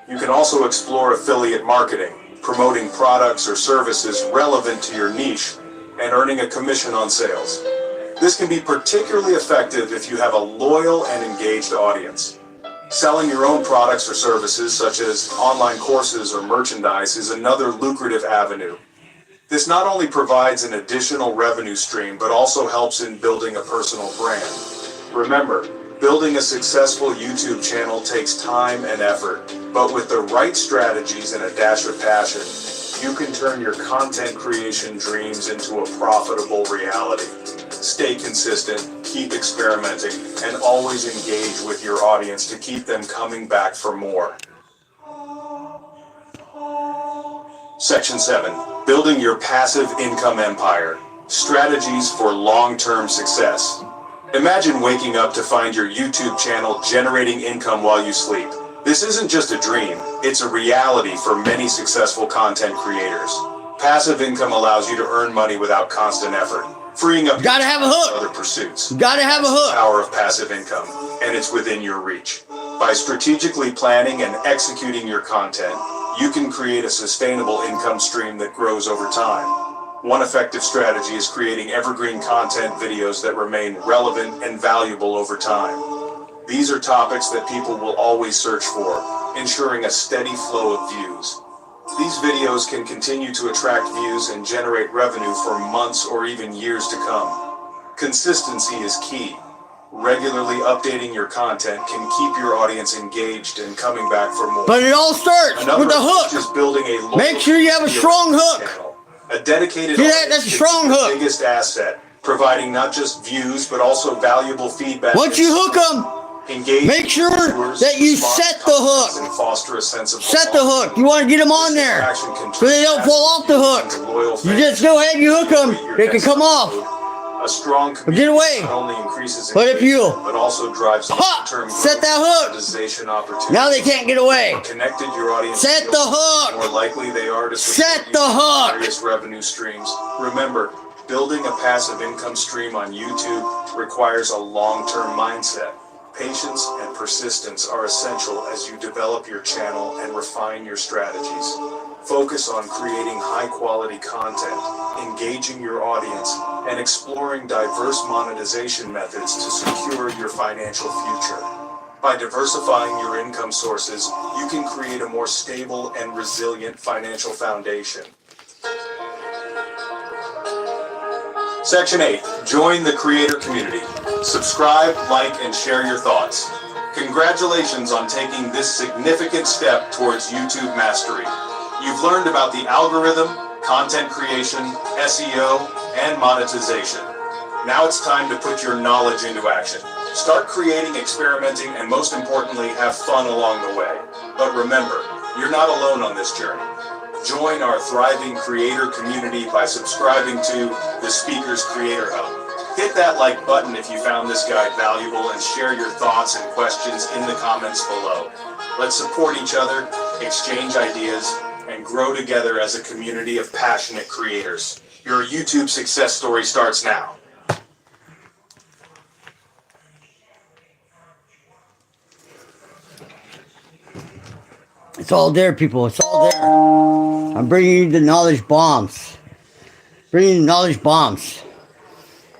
You can also explore affiliate marketing, promoting products or services relevant to your niche, and earning a commission on sales. This can be particularly effective if you have a loyal and engaged audience. Selling your own products or services, such as online courses or merchandise, is another lucrative avenue. This not only provides an additional revenue stream, but also helps in building a personal brand. Remember, building a successful YouTube channel takes time and effort, but with the right strategies and a dash of passion, you can turn your content creation dreams into a profitable reality. Stay consistent, keep experimenting, and always engage with your audience to keep them coming back for more. Section 7. Building your passive income empire. Strategies for long-term success. Imagine waking up to find your YouTube channel generating income while you sleep. This isn't just a dream, it's a reality for many successful content creators. Passive income allows you to earn money without constant effort, freeing up Gotta have a hook. other pursuits. Gotta have a hook. The power of passive income, and it's within your reach. By strategically planning and executing your content, you can create a sustainable income stream that grows over time. One effective strategy is creating evergreen content videos that remain relevant and valuable over time. These are topics that people will always search for, ensuring a steady flow of views. These videos can continue to attract views and generate revenue for months or even years to come. Consistency is key. Regularly updating your content can keep your audience engaged and coming back for more. But it all starts Another with a hook. is building a Make sure you have a strong hook. channel. A dedicated See that? audience That's a is strong the hook. biggest asset, providing not just views but also valuable feedback. Once you hook them, Engage make sure that you set the hook. and foster a sense of Set the hook. You want to get them on there so they don't fall off the hook. You just go ahead and you hook them. They can come off. A strong Get away. not only increases But if you but also drives long-term set that hook, monetization opportunities. now they can't get away. Connected your audience Set feels the hook. more likely they are to Set support the you with hook. various revenue streams. Remember, building a passive income stream on YouTube requires a long-term mindset. Patience and persistence are essential as you develop your channel and refine your strategies. Focus on creating high-quality content, engaging your audience, and exploring diverse monetization methods to secure your financial future. By diversifying your income sources, you can create a more stable and resilient financial foundation. Section 8. Join the creator community. Subscribe, like, and share your thoughts. Congratulations on taking this significant step towards YouTube mastery. You've learned about the algorithm, content creation, SEO, and monetization. Now it's time to put your knowledge into action. Start creating, experimenting, and most importantly, have fun along the way. But remember, you're not alone on this journey. Join our thriving creator community by subscribing to the Speaker's Creator Hub. Hit that like button if you found this guide valuable and share your thoughts and questions in the comments below. Let's support each other, exchange ideas, and grow together as a community of passionate creators. Your YouTube success story starts now. It's all there, people. It's all there. I'm bringing you the knowledge bombs. Bringing knowledge bombs.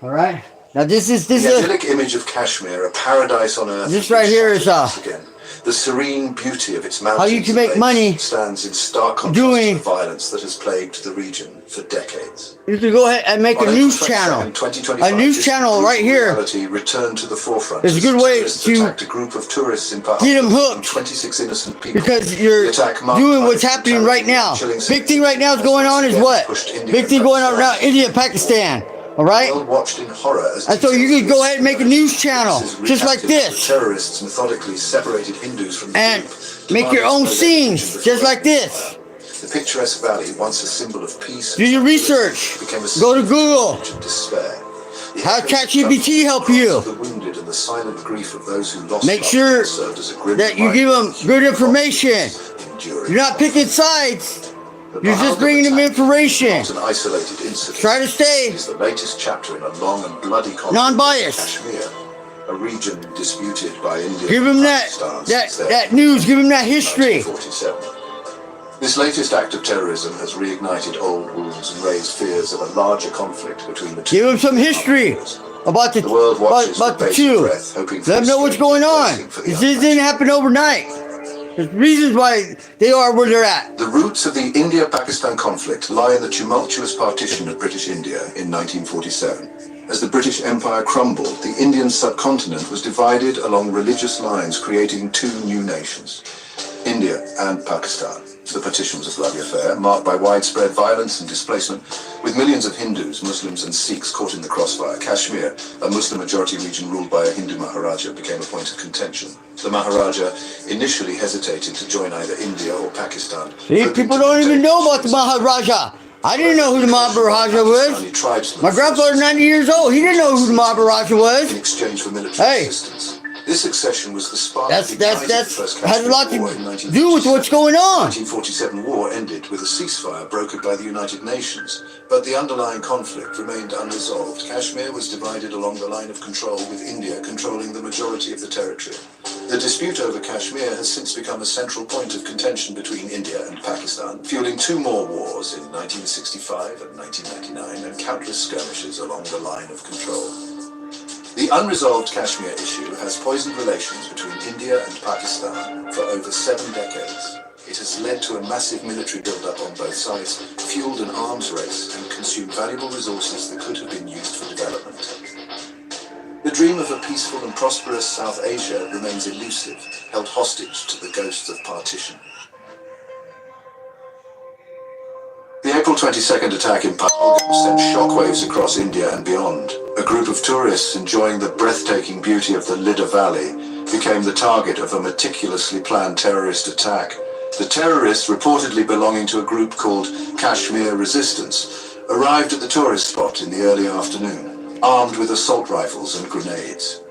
All right. Now this is the idyllic image of Kashmir, a paradise on earth. This right here is again. The serene beauty of its mountains how you can make money stands in stark contrast to the violence that has plagued the region for decades. You can go ahead and make a news channel. A news channel right here. Returned to the forefront. It's a good way to attacked a group of tourists in get them hooked. 26 innocent people. Because you're doing what's happening right now. Big thing right now is going on is what? Big thing going on right now, India, Pakistan. All right? Watched in horror as and so you can go ahead and make a news channel, just like this. Terrorists methodically separated Hindus from and make your own scenes, just like this. The picturesque valley, once a symbol of peace, do your research. Go to Google. How ChatGPT help you? The wounded and the silent grief of those who lost make sure that you give them good information. You're not picking sides. You're just bringing them information. An isolated incident. Try to stay. It's the latest chapter in a long and bloody conflict. Non-biased. Kashmir, a region disputed by India. Give them that news. Give them that history. This latest act of terrorism has reignited old wounds and raised fears of a larger conflict between the two. Give them some history about the two. Let them know what's going on. This didn't happen overnight. There's reasons why they are where they're at. The roots of the India-Pakistan conflict lie in the tumultuous partition of British India in 1947. As the British Empire crumbled, the Indian subcontinent was divided along religious lines, creating two new nations, India and Pakistan. The partition was a bloody affair, marked by widespread violence and displacement, with millions of Hindus, Muslims and Sikhs caught in the crossfire. Kashmir, a Muslim-majority region ruled by a Hindu Maharaja, became a point of contention. The Maharaja initially hesitated to join either India or Pakistan. See, people don't even know about the Maharaja. I didn't know who the Maharaja was. My grandfather, 90 years old, he didn't know who the Maharaja was. In exchange for military assistance. This accession was the spark that's has a lot to do with what's going on. The 1947 war ended with a ceasefire brokered by the United Nations, but the underlying conflict remained unresolved. Kashmir was divided along the line of control, with India controlling the majority of the territory. The dispute over Kashmir has since become a central point of contention between India and Pakistan, fueling two more wars in 1965 and 1999 and countless skirmishes along the line of control. The unresolved Kashmir issue has poisoned relations between India and Pakistan for over 7 decades. It has led to a massive military build-up on both sides, fueled an arms race, and consumed valuable resources that could have been used for development. The dream of a peaceful and prosperous South Asia remains elusive, held hostage to the ghosts of partition. The April 22nd attack in Pahalgam sent shockwaves across India and beyond. A group of tourists enjoying the breathtaking beauty of the Lidar Valley became the target of a meticulously planned terrorist attack. The terrorists, reportedly belonging to a group called Kashmir Resistance, arrived at the tourist spot in the early afternoon, armed with assault rifles and grenades.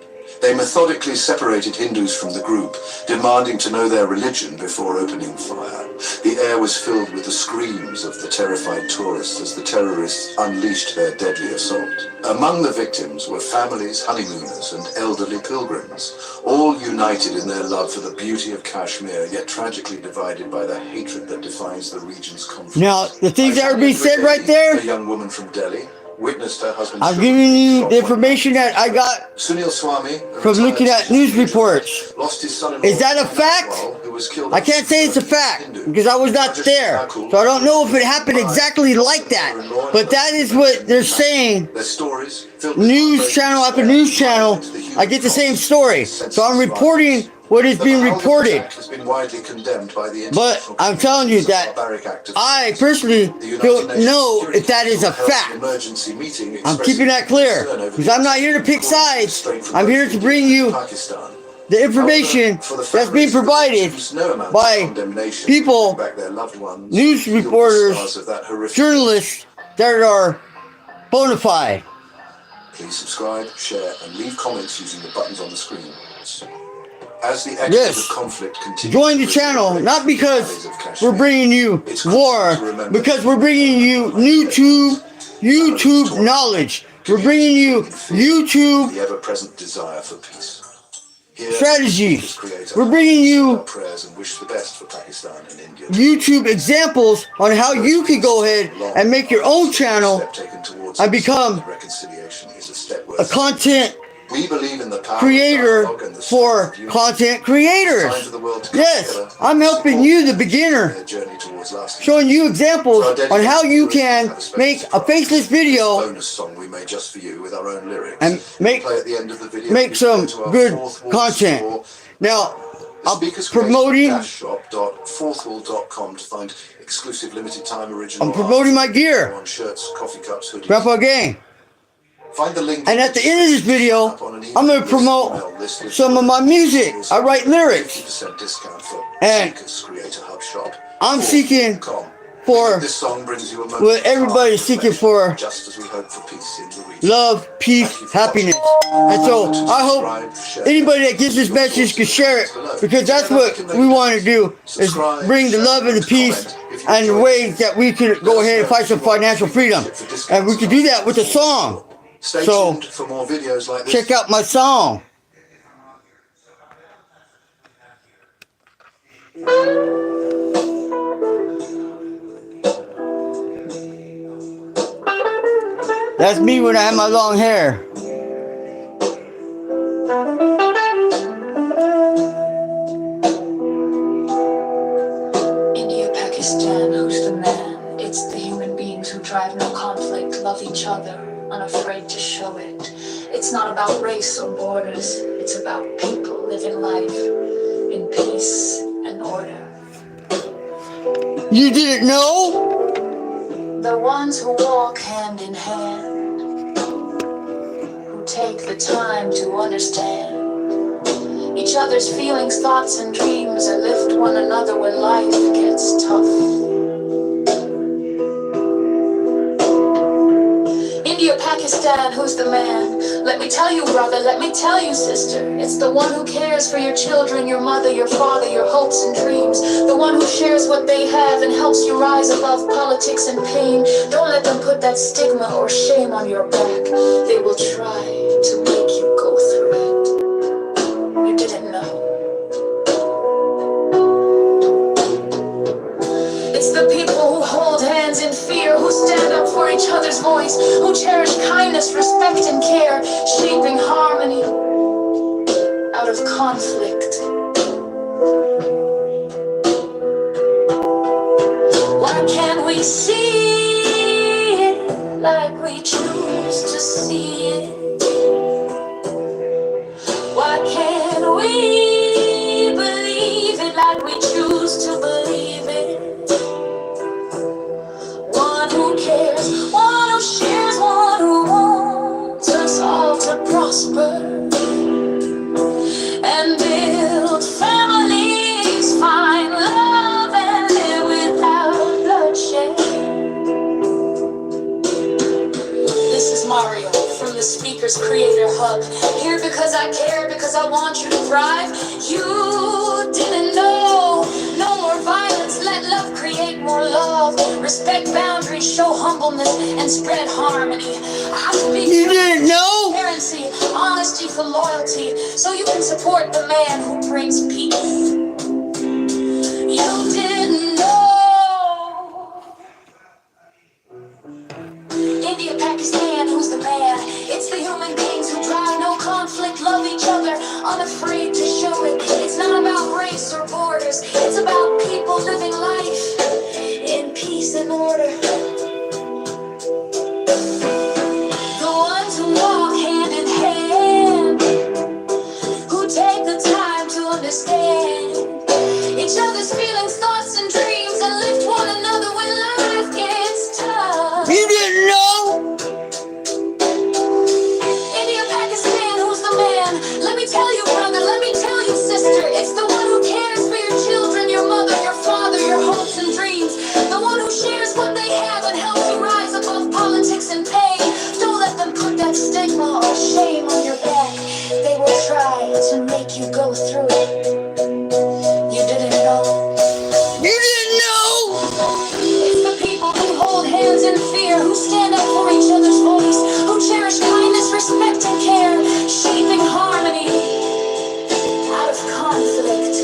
They methodically separated Hindus from the group, demanding to know their religion before opening fire. The air was filled with the screams of the terrified tourists as the terrorists unleashed their deadly assault. Among the victims were families, honeymooners, and elderly pilgrims, all united in their love for the beauty of Kashmir, yet tragically divided by the hatred that defines the region's conflict. Now, the things that are being said right there, a young woman from Delhi witnessed her husband's I'm giving you the information that I got Sunil Swami, from looking at news reports. Lost his son-in-law. Is that a fact? I can't say it's a fact because I was not there. So I don't know if it happened exactly like that. But that is what they're saying. News channel after news channel, I get the same story. So I'm reporting what is being reported. But I'm telling you that I personally don't know if that is a fact. I'm keeping that clear because I'm not here to pick sides. I'm here to bring you the information that's being provided by people, news reporters, journalists that are bona fide. Please subscribe, share, and leave comments using the buttons on the screen. As the axis of conflict continues, join the channel, not because we're bringing you war, because we're bringing you YouTube knowledge. We're bringing you YouTube the ever-present desire for peace. Here, strategies. We're bringing you prayers and wish the best for Pakistan and India. YouTube examples on how you can go ahead and make your own channel and become a content creator for content creators. Yes, I'm helping you, the beginner, showing you examples on how you can make a faceless video and make some good content. Now, I'm promoting shop.fourthwall.com to find exclusive limited time original. I'm promoting my gear. On shirts, coffee cups, hoodies. Grandpa Gang. Find the link. And at the end of this video, I'm going to promote some of my music. I write lyrics. And I'm seeking for what everybody's seeking for: love, peace, happiness. And so I hope anybody that gets this message can share it, because that's what we want to do, is bring the love and the peace and the ways that we can go ahead and fight some financial freedom. And we can do that with a song. So check out my song. That's me when I have my long hair. India, Pakistan, who's the man? It's the human beings who drive no conflict, love each other, unafraid to show it. It's not about race or borders. It's about people living life in peace and order. You didn't know? The ones who walk hand in hand, who take the time to understand each other's feelings, thoughts, and dreams, and lift one another when life gets tough. India, Pakistan, who's the man? Let me tell you, brother, let me tell you, sister. It's the one who cares for your children, your mother, your father, your hopes and dreams. The one who shares what they have and helps you rise above politics and pain. Don't let them put that stigma or shame on your back. They will try to make you go through it. You didn't know. It's the people who hold hands in fear, who stand up for each other's voice, who cherish kindness, respect, and care, shaping harmony out of conflict. Why can't we see it like we choose to see it? Why can't we believe it like we choose to believe it? One who cares, one who shares, one who wants us all to prosper and build families, find love and live without bloodshed. This is Mario from the Speakers Creator Hub, here because I care, because I want you to thrive. You didn't know. No more violence, let love create more love. Respect boundaries, show humbleness, and spread harmony. I speak you didn't know? Transparency, honesty for loyalty, so you can support the man who brings peace. You didn't know. India, Pakistan, who's the man? It's the human beings who drive no conflict, love each other, unafraid to show it. It's not about race or borders. It's about people living life in peace and order. The ones who walk hand in hand, who take the time to understand each other's feelings, thoughts, and dreams, and lift one another when life gets tough. You didn't know? India, Pakistan, who's the man? Let me tell you, brother, let me tell you, sister. It's the one who cares for your children, your mother, your father, your hopes and dreams. The one who shares what they have and helps you rise above politics and pain. Don't let them put that stigma or shame on your back. They will try to make you go through it. stand up for each other's voice, who cherish kindness, respect, and care, shaping harmony out of conflict.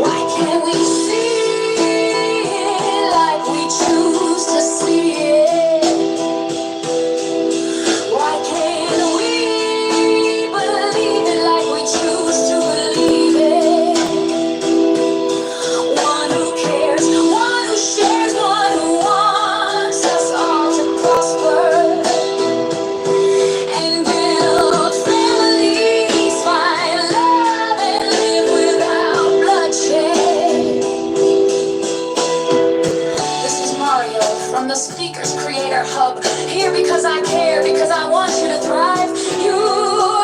Why can't we see it like we choose to see it? Why can't we believe it like we choose to believe it? One who cares, one who shares, one who wants us all to prosper and build families, find love and live without bloodshed. This is Mario from the Speakers Creator Hub, here because I care, because I want you to thrive. You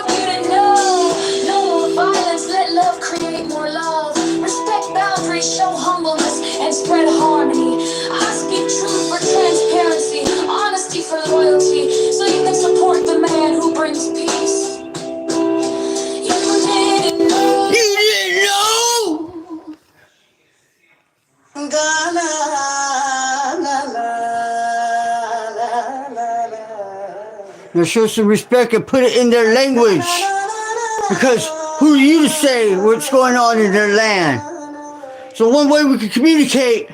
didn't know, no more violence, let love create more love. Respect boundaries, show humbleness, and spread harmony. I speak truth for transparency, honesty for loyalty, so you can support the man who brings peace. You didn't know. You didn't know. Now show some respect and put it in their language. Because who are you to say what's going on in their land? So one way we can communicate,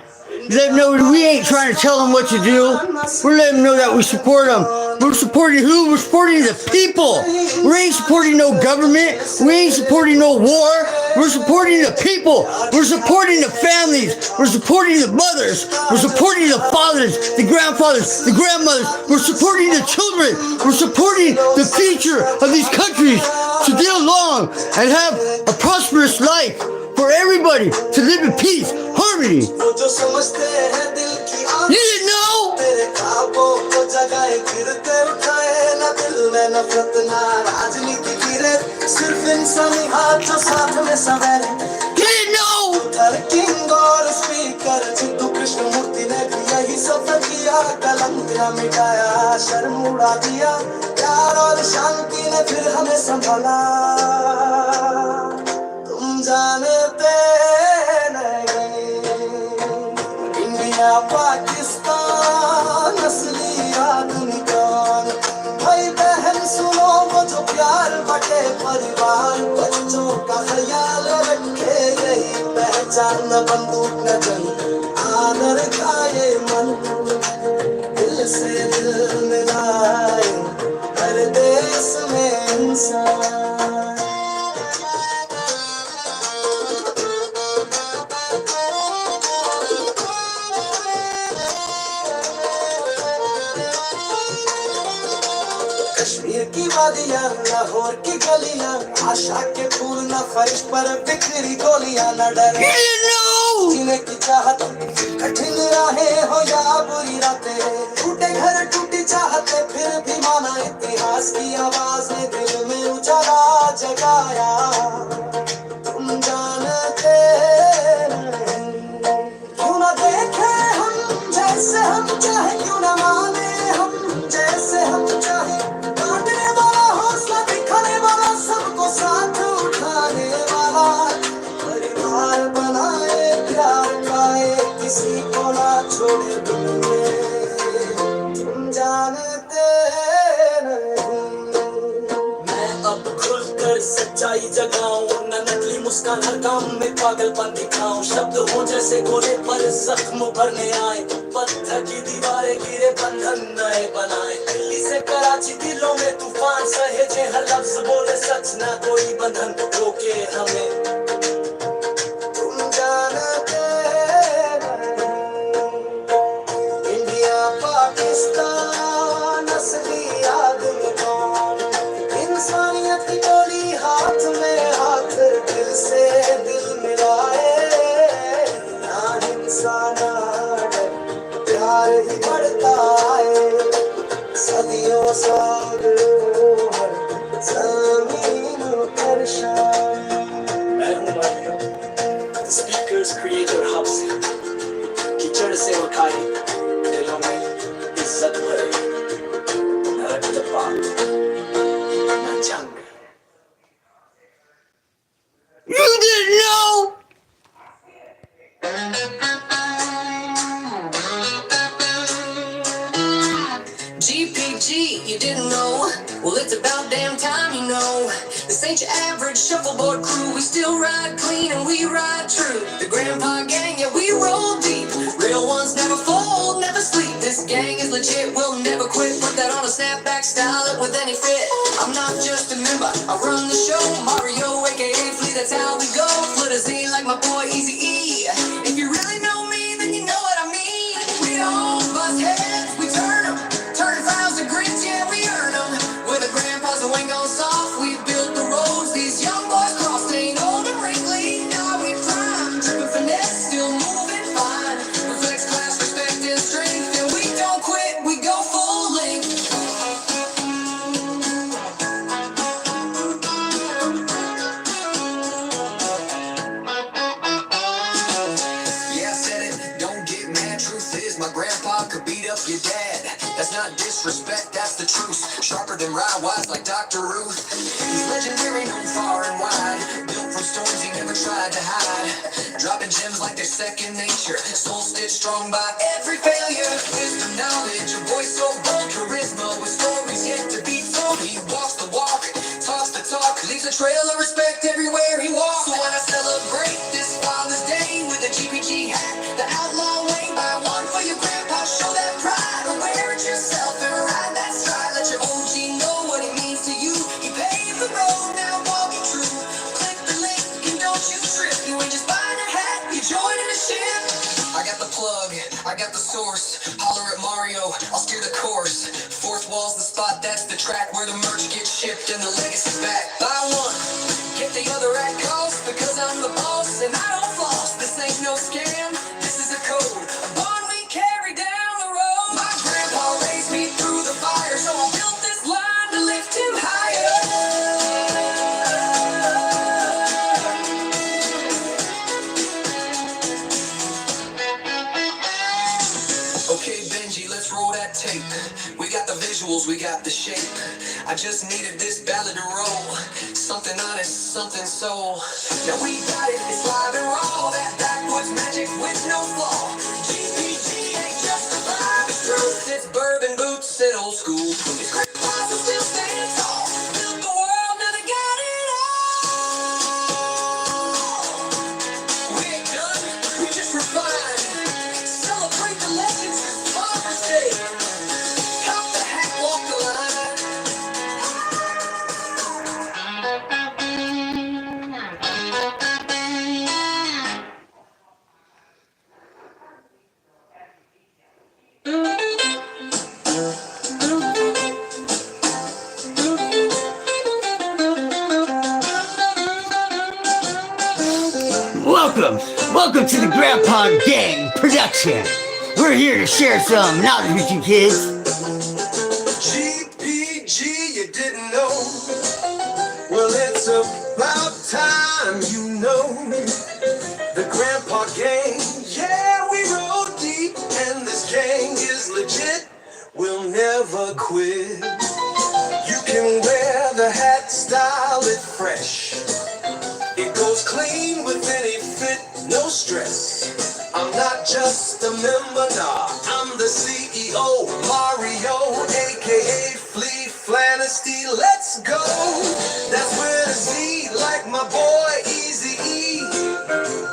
let them know that we ain't trying to tell them what to do. We're letting them know that we support them. We're supporting who? We're supporting the people. We ain't supporting no government. We ain't supporting no war. We're supporting the people. We're supporting the families. We're supporting the mothers. We're supporting the fathers, the grandfathers, the grandmothers. We're supporting the children. We're supporting the future of these countries to get along and have a prosperous life for everybody to live in peace, harmony. You didn't know? You didn't India Pakistan असली आदमी कौन भाई बहन सुनो वो जो प्यार बटे परिवार बच्चों का ख्याल रखे यही पहचान न बंदूक न जंग आदर का ये मन दिल से दिल मिलाए हर देश में इंसान कश्मीर की वादियां लाहौर की गलियां आशा के फूल न फर्श पर बिखरी गोलियां न डरे जीने की चाहत कठिन राहें हो या बुरी रातें टूटे घर टूटी चाहते फिर भी माना इतिहास की आवाज ने दिल में उजाला जगाया तुम जानते नहीं क्यों ना देखे हम जैसे हम चाहे क्यों ना माने हम जैसे हम चाहे सबको साथ उठाने वाला परिवार बनाए प्यार पाए किसी को ना छोड़े दिल में तुम जानते नहीं मैं अब खुलकर सच्चाई जगाऊं न नकली मुस्कान हर काम में पागलपन दिखाऊं शब्द हो जैसे गोले पर जख्म भरने आए पत्थर की दीवारें गिरे बंधन नए बनाए दिल्ली से कराची दिलों में तूफान सहेजे हर लफ्ज बोले सच ना कोई बंधन रोके हमें तुम जानते इंडिया पाकिस्तान असली आदमी कौन इंसानियत की गोली हाथ में हाथ दिल से दिल मिलाए ना हिंसा ना प्यार ही बढ़ता है सदियों सागरों हर ज़मीन पर शान मैं हूँ मारियो स्पीकर्स क्रिएटर हब से कीचड़ से उठाई दिलों में इज्जत भरे न रक्तपात न जंग You didn't know? ain't your average shuffleboard crew. We still ride clean and we ride true. The Grandpa Gang, yeah, we roll deep. Real ones never fold, never sleep. This gang is legit, we'll never quit. Put that on a snapback, style it with any fit. I'm not just a member, I run the show. Mario, aka Flea, that's how we go. Flit a Z like my boy Easy E. If you really know me, then you know what I mean. We don't bust heads, we turn them. Turn frowns to grins, yeah, we earn them. With a grandpa's wing on soft, we built the roads. These young boys crossed, ain't old and wrinkly. Now we prime, dripping finesse, still moving fine. Reflects class, respect, and strength. And we don't quit, we go full length. Yeah, I said it, don't get mad. Truth is, my grandpa could beat up your dad. That's not disrespect, that's the truth. Sharper than rye, wise like Dr. Ruth. He's legendary, known far and wide. Built from stories he never tried to hide. Dropping gems like they're second nature. Soul stitched strong by every failure. Wisdom, knowledge, a voice so bold. Charisma with stories yet to be told. He walks the walk, talks the talk. Leaves a trail of respect everywhere he walks. So when I celebrate this Father's Day with a GPG hat, the outlaw way by one for your grandpa. Show that pride, wear it yourself and ride that stride. Let your OG know what it means to you. He paved the road, now walk it true. Click the link and don't you trip. You ain't just buying a hat, you're joining the ship. I got the plug, I got the source. Holler at Mario, I'll steer the course. Fourth wall's the spot, that's the track where the merch gets shipped and the legacy's back. Buy one, get the other at cost, because I'm the boss and I don't floss. This ain't no scam, this is a code, a bond we carry down the road. My grandpa raised me through the fire, so I built this line to lift him higher. Okay, Benji, let's roll that tape. We got the visuals, we got the shape. I just needed this ballad to roll. Something honest, something soul. Now we got it, it's live and raw. That backwoods magic with no flaw. GPG ain't just a vibe, it's truth. It's bourbon boots and old school. It's grandpas who still stand tall. Built the world, now they got it all. We ain't done, we just refined. Celebrate the legends, Father's Day. Cop the hat, walk the line. Welcome to the Grandpa Gang production. We're here to share some knowledge with you kids. GPG, you didn't know? Well, it's about time you know. The Grandpa Gang, yeah, we roll deep, and this gang is legit. We'll never quit. You can wear the hat, style it fresh. It goes clean with any fit, no stress. I'm not just a member, nah, I'm the CEO, Mario, aka Flea Flannesty. Let's go. That's where the Z, like my boy Easy E.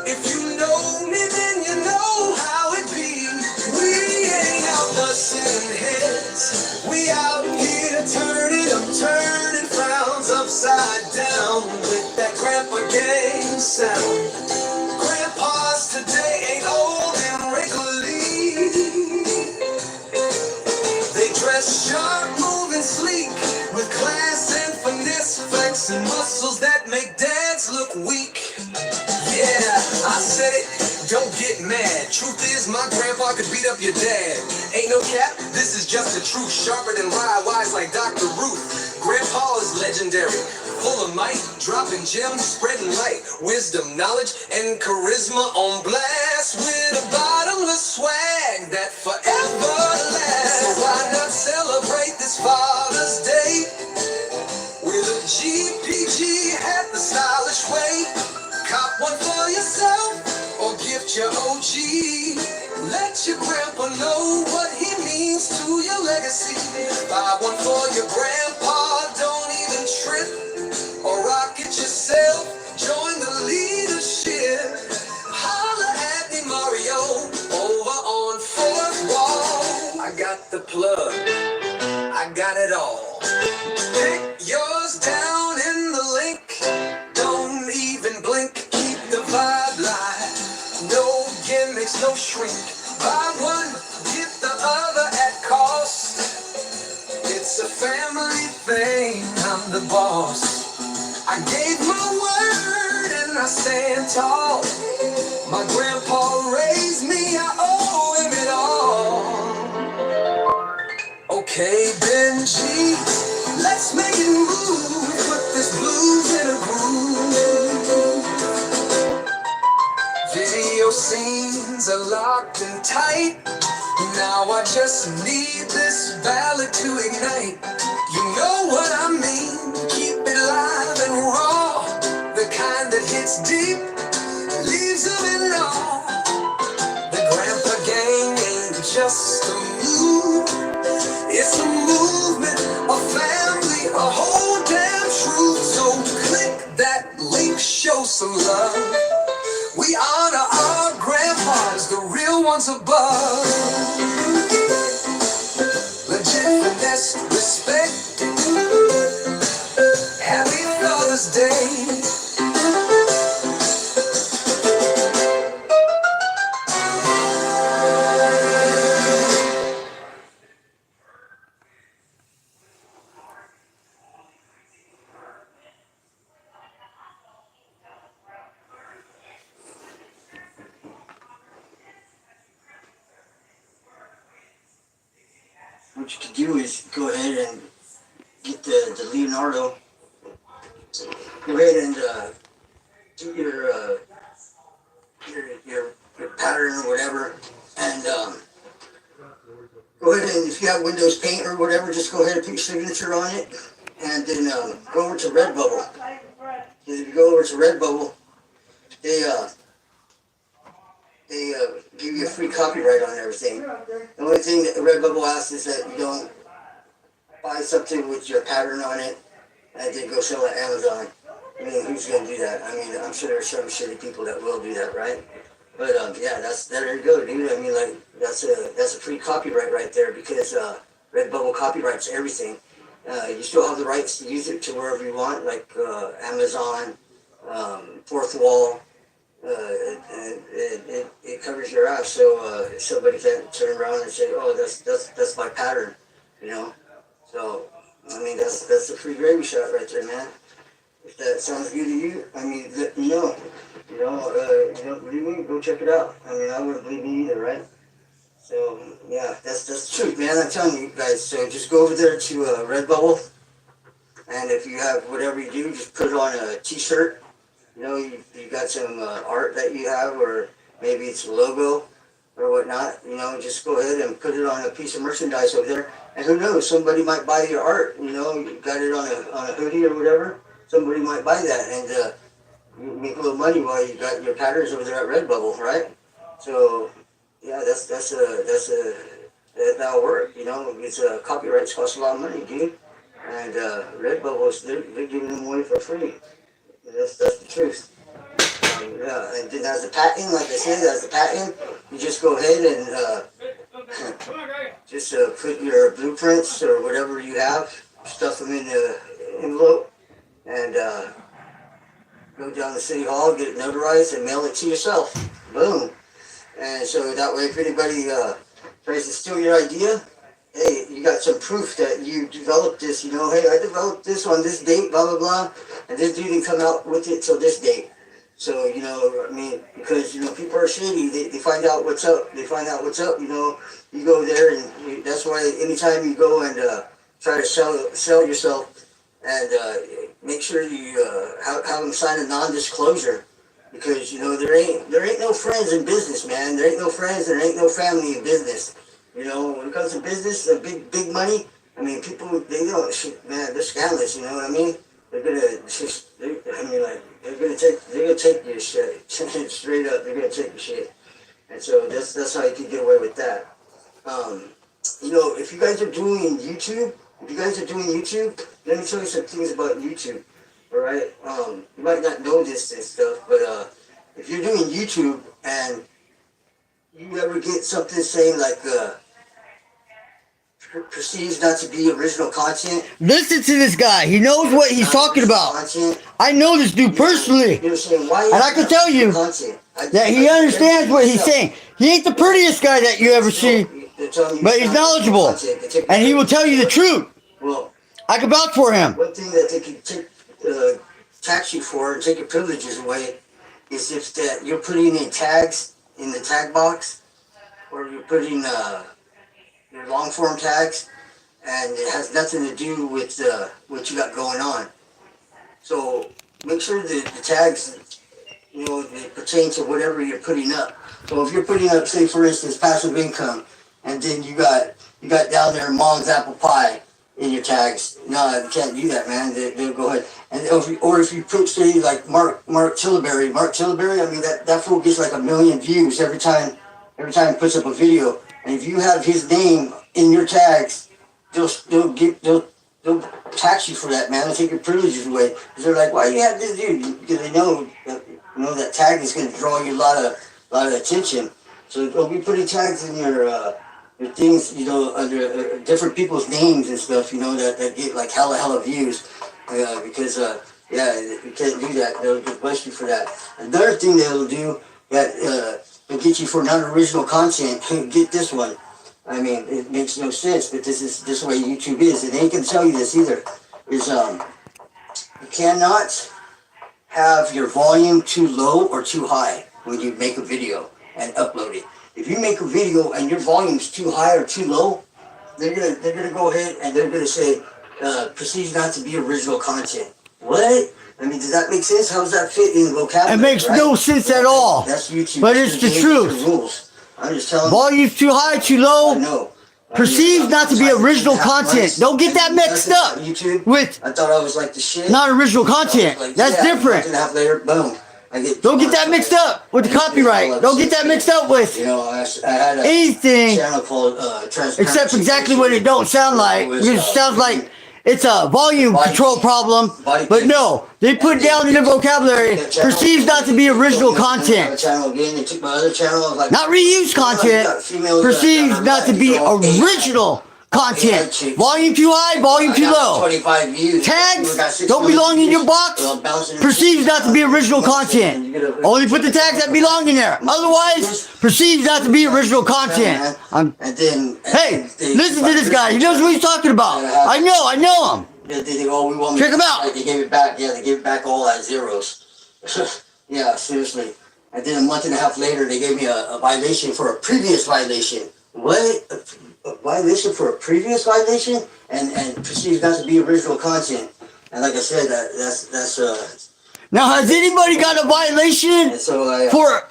If you know me, then you know how it be. We ain't out busting heads. We out here turning, I'm turning frowns upside down with that Grandpa Gang sound. Grandpas today ain't old and wrinkly. They dress sharp, moving sleek, with class and finesse, flexing muscles that make dads look weak. Yeah, I said it, don't get mad. Truth is, my grandpa could beat up your dad. Ain't no cap, this is just the truth. Sharper than rye, wise like Dr. Ruth. Grandpa is legendary, full of might, dropping gems, spreading light, wisdom, knowledge, and charisma on blast, with a bottomless swag that forever lasts. So why not celebrate this Father's Day with a GPG hat the stylish way? Cop one for yourself or gift your OG. Let your grandpa know what he means to your legacy. Buy one for your grandpa, don't even trip or rock got the plug, I got it all. Pick yours down in the link. Don't even blink, keep the vibe live. No gimmicks, no shrink. Buy one, get the other at cost. It's a family thing, I'm the boss. I gave my word and I stand tall. My grandpa raised me, I owe him it all. Okay, Benji, let's make it move. Put this blues in a groove. Video scenes are locked and tight. Now I just need this ballad to ignite. You know what I mean. Keep it live and raw. The kind that hits deep, leaves them in awe. The Grandpa Gang ain't just a move. It's a movement, a family, a whole damn truth. So click that link, show some love. We honor our grandpas, the real ones above. Legit finesse, respect. Happy Father's Day. What you can do is go ahead and get the Leonardo. Go ahead and do your pattern or whatever, and go ahead and if you have Windows Paint or whatever, just go ahead and put your signature on it, and then go over to Redbubble. If you go over to Redbubble, they give you a free copyright on everything. The only thing that Redbubble asks is that you don't buy something with your pattern on it and then go sell it at Amazon. I mean, who's going to do that? I mean, I'm sure there's some shitty people that will do that, right? But yeah, there you go, dude. I mean, like that's a free copyright right there because Redbubble copyrights everything. You still have the rights to use it to wherever you want, like Amazon, Fourth Wall. It covers your ass, so somebody can't turn around and say, "Oh, that's my pattern," you know. So I mean, that's a free gravy shot right there, man. If that sounds good to you, I mean, let me know. You don't believe me? Go check it out. I mean, I wouldn't believe me either, right? So yeah, that's the truth, man. I'm telling you guys. So just go over there to Redbubble, and if you have whatever you do, just put it on a T-shirt. You know, you got some art that you have, or maybe it's a logo or whatnot. You know, just go ahead and put it on a piece of merchandise over there. And who knows, somebody might buy your art. You know, you got it on a hoodie or whatever. Somebody might buy that, and you make a little money while you got your patterns over there at Redbubble, right? So yeah, that'll work. You know, it's copyrights cost a lot of money, dude. And Redbubble, they're giving them away for free. That's the truth. Yeah, and then as a patent, like I said, as a patent, you just go ahead and just put your blueprints or whatever you have, stuff them in the envelope, and go down to City Hall, get it notarized, and mail it to yourself. Boom. And so that way, if anybody tries to steal your idea, hey, you got some proof that you developed this, you know, hey, I developed this on this date, blah, blah, blah, and this dude didn't come out with it till this date. So, you know, I mean, because, you know, people are shady, they find out what's up, you know, you go there, and that's why anytime you go and try to sell yourself, and make sure you have them sign a non-disclosure, because, you know, there ain't no friends in business, man, there ain't no friends, there ain't no family in business. You know, when it comes to business, big money, I mean, people, they don't, man, they're scandalous, you know what I mean? They're gonna take your shit, straight up, they're gonna take your shit. And so that's how you can get away with that. You know, if you guys are doing YouTube, let me tell you some things about YouTube, alright? You might not know this and stuff, but if you're doing YouTube and you ever get something saying like, perceives not to be original content. Listen to this guy. He knows what he's talking about. Content. I know this dude personally. And I can tell you that he understands what he's saying. He ain't the prettiest guy that you ever see, but he's knowledgeable. And he will tell you the truth. Well, I can vouch for him. One thing that they can tax you for and take your privileges away is if that you're putting in tags in the tag box, or you're putting your long form tags, and it has nothing to do with what you got going on. So make sure that the tags, you know, they pertain to whatever you're putting up. So if you're putting up, say for instance, passive income, and then you got down there mom's apple pie in your tags, no, you can't do that, man. They'll go ahead. And if you put, say, like Mark Tillberry, I mean that fool gets like 1 million views every time he puts up a video. And if you have his name in your tags, they'll tax you for that, man. They'll take your privileges away. Because they're like, why do you have this dude? Because they know that tag is going to draw you a lot of attention. So don't be putting tags in your things, you know, under different people's names and stuff, you know, that get like hella views. Because you can't do that. They'll just bust you for that. Another thing they'll do that will get you for non-original content. Get this one. I mean, it makes no sense, but this is this way YouTube is, and they ain't gonna tell you this either. Is you cannot have your volume too low or too high when you make a video and upload it. If you make a video and your volume's too high or too low, they're gonna go ahead and they're gonna say perceived not to be original content. What? I mean, does that make sense? How does that fit in vocabulary? It makes no sense at all. That's YouTube. But it's the truth. Rules. I'm just telling you. Volume's too high, too low. I know. Perceived not to be original content. Don't get that mixed up with. I thought I was like the shit. Not original content. Like, that's different. Later, boom. Don't get that mixed up with the copyright. Don't get that mixed up with anything except exactly what it don't sound like. It sounds like it's a volume control problem, but no, they put down in the vocabulary, perceives not to be original content. Not reused content, perceived not to be original content. Volume too high, volume too low. Tags don't belong in your box, perceived not to be original content. Only put the tags that belong in there. Otherwise, perceived not to be original content. Hey, listen to this guy. He knows what he's talking about. I know him. Check him out. They gave it back. Yeah, they gave it back all at zeros. Yeah, seriously. And then a month and a half later, they gave me a violation for a previous violation. What? A violation for a previous violation and perceived not to be original content. And like I said, that's Now, has anybody got a violation for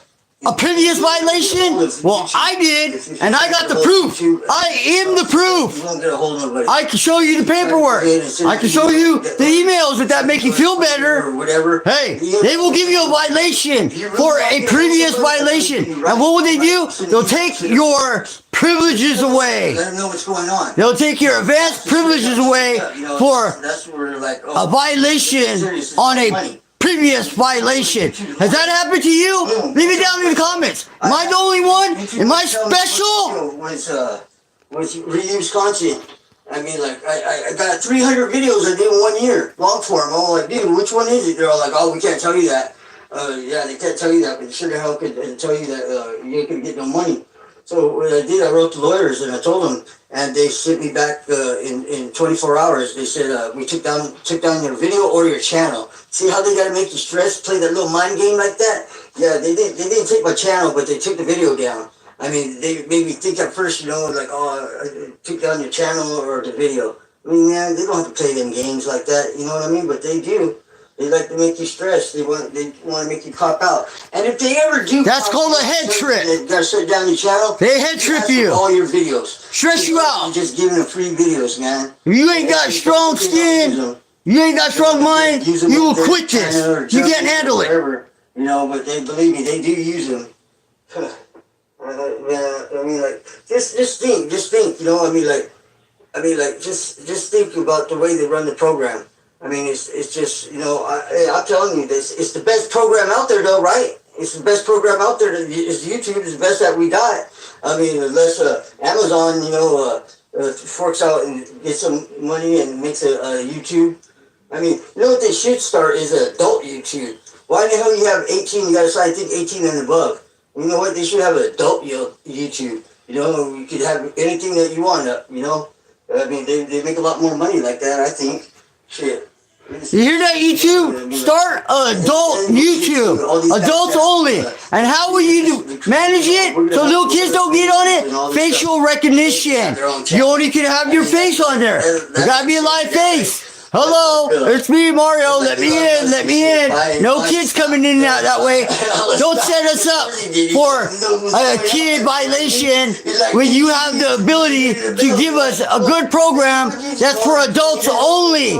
a previous violation? Well, I did, and I got the proof. I am the proof. I can show you the paperwork. I can show you the emails if that make you feel better. Hey, they will give you a violation for a previous violation. And what will they do? They'll take your privileges away. Let them know what's going on. They'll take your advanced privileges away for a violation on a previous violation. Has that happened to you? Leave it down in the comments. Am I the only one? Am I special? Was reused content. I mean, like, I got 300 videos I did in 1 year, long form. I'm like, dude, which one is it? They're all like, oh, we can't tell you that. Yeah, they can't tell you that, but sure the hell could tell you that you ain't gonna get no money. So what I did, I wrote the lawyers and I told them, and they sent me back in 24 hours. They said, we took down your video or your channel. See how they gotta make you stress, play that little mind game like that? Yeah, they didn't take my channel, but they took the video down. I mean, they made me think at first, you know, like, oh, I took down your channel or the video. I mean, man, they don't have to play them games like that, you know what I mean? But they do. They like to make you stress. They want to make you pop out. And if they ever do, that's called a head trip. They gotta shut down your channel. They head trip you. All your videos. Stress you out. You're just giving them free videos, man. If you ain't got strong skin, you ain't got strong mind, you will quit this. You can't handle it. You know, but they believe me, they do use them. I mean, like, just think. You know, I mean, like, just think about the way they run the program. I mean, it's just, you know, I'm telling you this. It's the best program out there, though, right? It's the best program out there. It's YouTube. It's the best that we got. I mean, unless Amazon, you know, forks out and gets some money and makes a YouTube. I mean, you know what they should start is adult YouTube. Why the hell you have 18? You gotta sign, I think 18 and above. You know what? They should have an adult YouTube. You know, you could have anything that you want. You know, I mean, they make a lot more money like that. I think. Shit. You hear that, YouTube? Start adult YouTube. Adults only. And how will you manage it so little kids don't get on it? Facial recognition. You only can have your face on there. You gotta be a live face. Hello, it's me, Mario. Let me in. Let me in. No kids coming in and out that way. Don't set us up for a kid violation when you have the ability to give us a good program that's for adults only.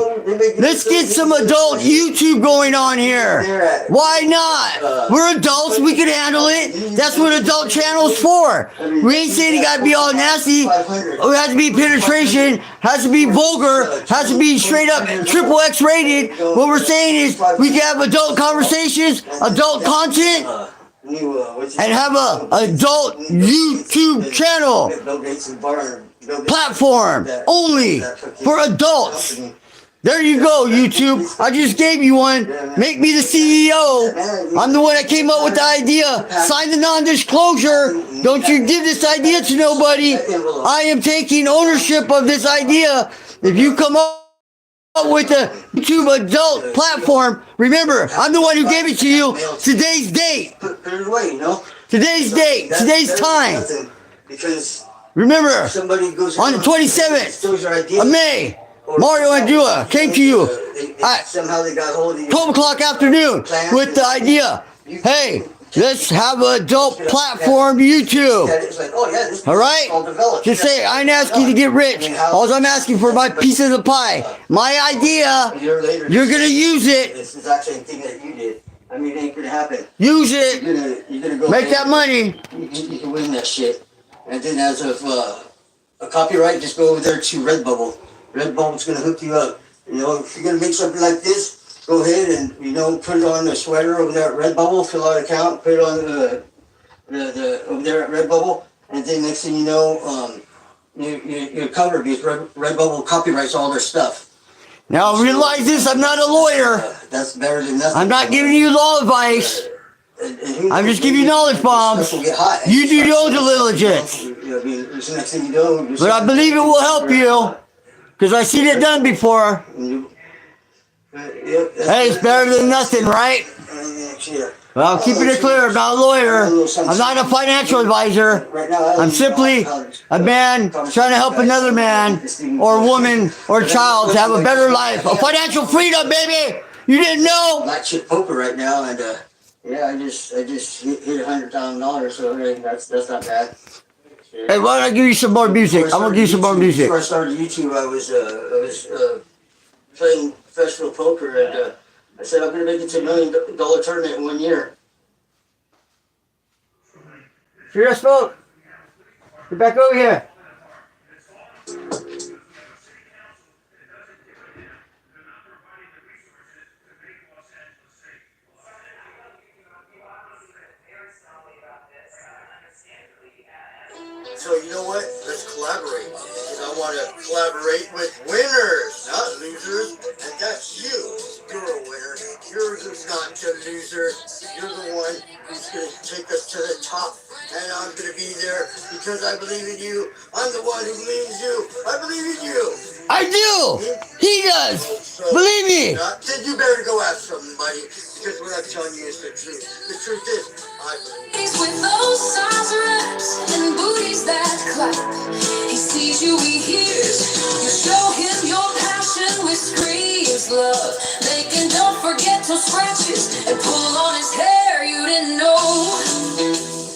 Let's get some adult YouTube going on here. Why not? We're adults. We can handle it. That's what adult channel's for. We ain't saying it gotta be all nasty. It has to be penetration. Has to be vulgar. Has to be straight up triple X rated. What we're saying is we can have adult conversations, adult content, and have a adult YouTube channel platform only for adults. There you go, YouTube. I just gave you one. Make me the CEO. I'm the one that came up with the idea. Sign the non-disclosure. Don't you give this idea to nobody. I am taking ownership of this idea. If you come up with a YouTube adult platform, remember, I'm the one who gave it to you. Today's date. Today's date. Today's time. Remember, on the 27th of May, Mario and Dua came to you at 12 o'clock afternoon with the idea, hey, let's have an adult platform YouTube. All right? Just say, I ain't asking you to get rich. All I'm asking for my piece of the pie. My idea, you're going to use it. It's the exact same thing that you did. I mean, it ain't going to happen. Use it. You're gonna go make that money. You can win that shit. And then as of a copyright, just go over there to Redbubble. Redbubble's going to hook you up. You know, if you're going to make something like this, go ahead and, you know, put it on a sweater over there at Redbubble, fill out an account, put it on the over there at Redbubble, and then next thing you know, you're covered because Redbubble copyrights all their stuff. Now realize this, I'm not a lawyer. That's better than nothing. I'm not giving you law advice. I'm just giving you knowledge bombs. You do your diligence. But I believe it will help you, because I've seen it done before. Hey, it's better than nothing, right? Well, keeping it clear, I'm not a lawyer. I'm not a financial advisor. I'm simply a man trying to help another man or woman or child to have a better life. A financial freedom, baby! You didn't know? I'm not chip poker right now, and yeah, I just hit $100,000, so hey, that's not bad. Hey, why don't I give you some more music? I'm gonna give you some more music. Before I started YouTube, I was playing professional poker, and I said I'm gonna make it to $1 million tournament in 1 year. Hear us, folks? Get back over here. So you know what? Let's collaborate. Because I want to collaborate with winners, not losers. And that's you. You're a winner. You're not the loser. You're the one who's going to take us to the top. And I'm going to be there because I believe in you. I'm the one who believes you. I believe in you. I do. He does. So, believe me. Then you better go ask somebody, because what I'm telling you is the truth. The truth is, I believe. With those size reps and booties that clap, he sees you, he hears. You show him your passion with screams love. Making don't forget to scratches and pull on his hair. You didn't know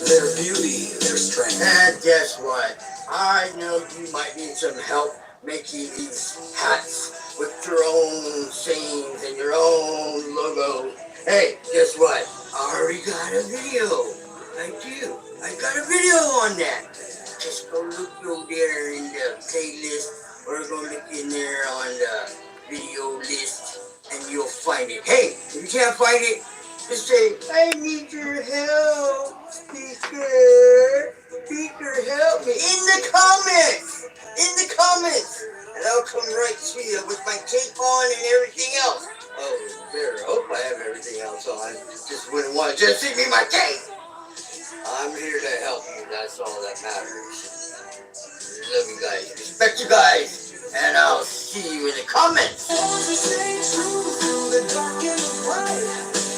their beauty, their strength. And guess what? I know you might need some help making these hats with your own sayings and your own logo. Hey, guess what? I already got a video. I do. I got a video on that. Just go look over there in the playlist, or go look in there on the video list, and you'll find it. Hey, if you can't find it, just say, I need your help, speaker. Speaker, help me. In the comments. In the comments. on and everything else. Oh, better hope I have everything else on. Just wouldn't want to just see me my cake. I'm here to help you. That's all that matters. Love you guys. Respect you guys. And I'll see you in the comments.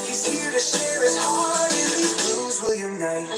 He's here to share his heart, and these blues will unite.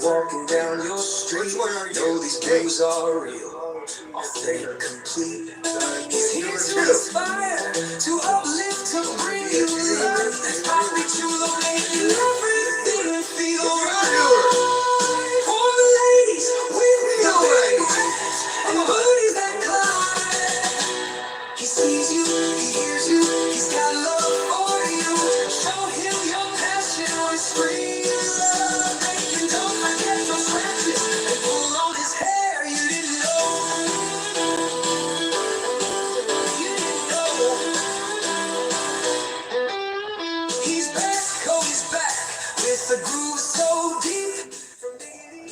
Walking down your street, know these games are real, authentic, complete. He's here to inspire, to uplift, to bring you life. I'll be true, they'll make you everything feel right. For the ladies with the big rats and buddies that climb. He sees you, he hears you, he's got love for you. Show him your passion on his screen.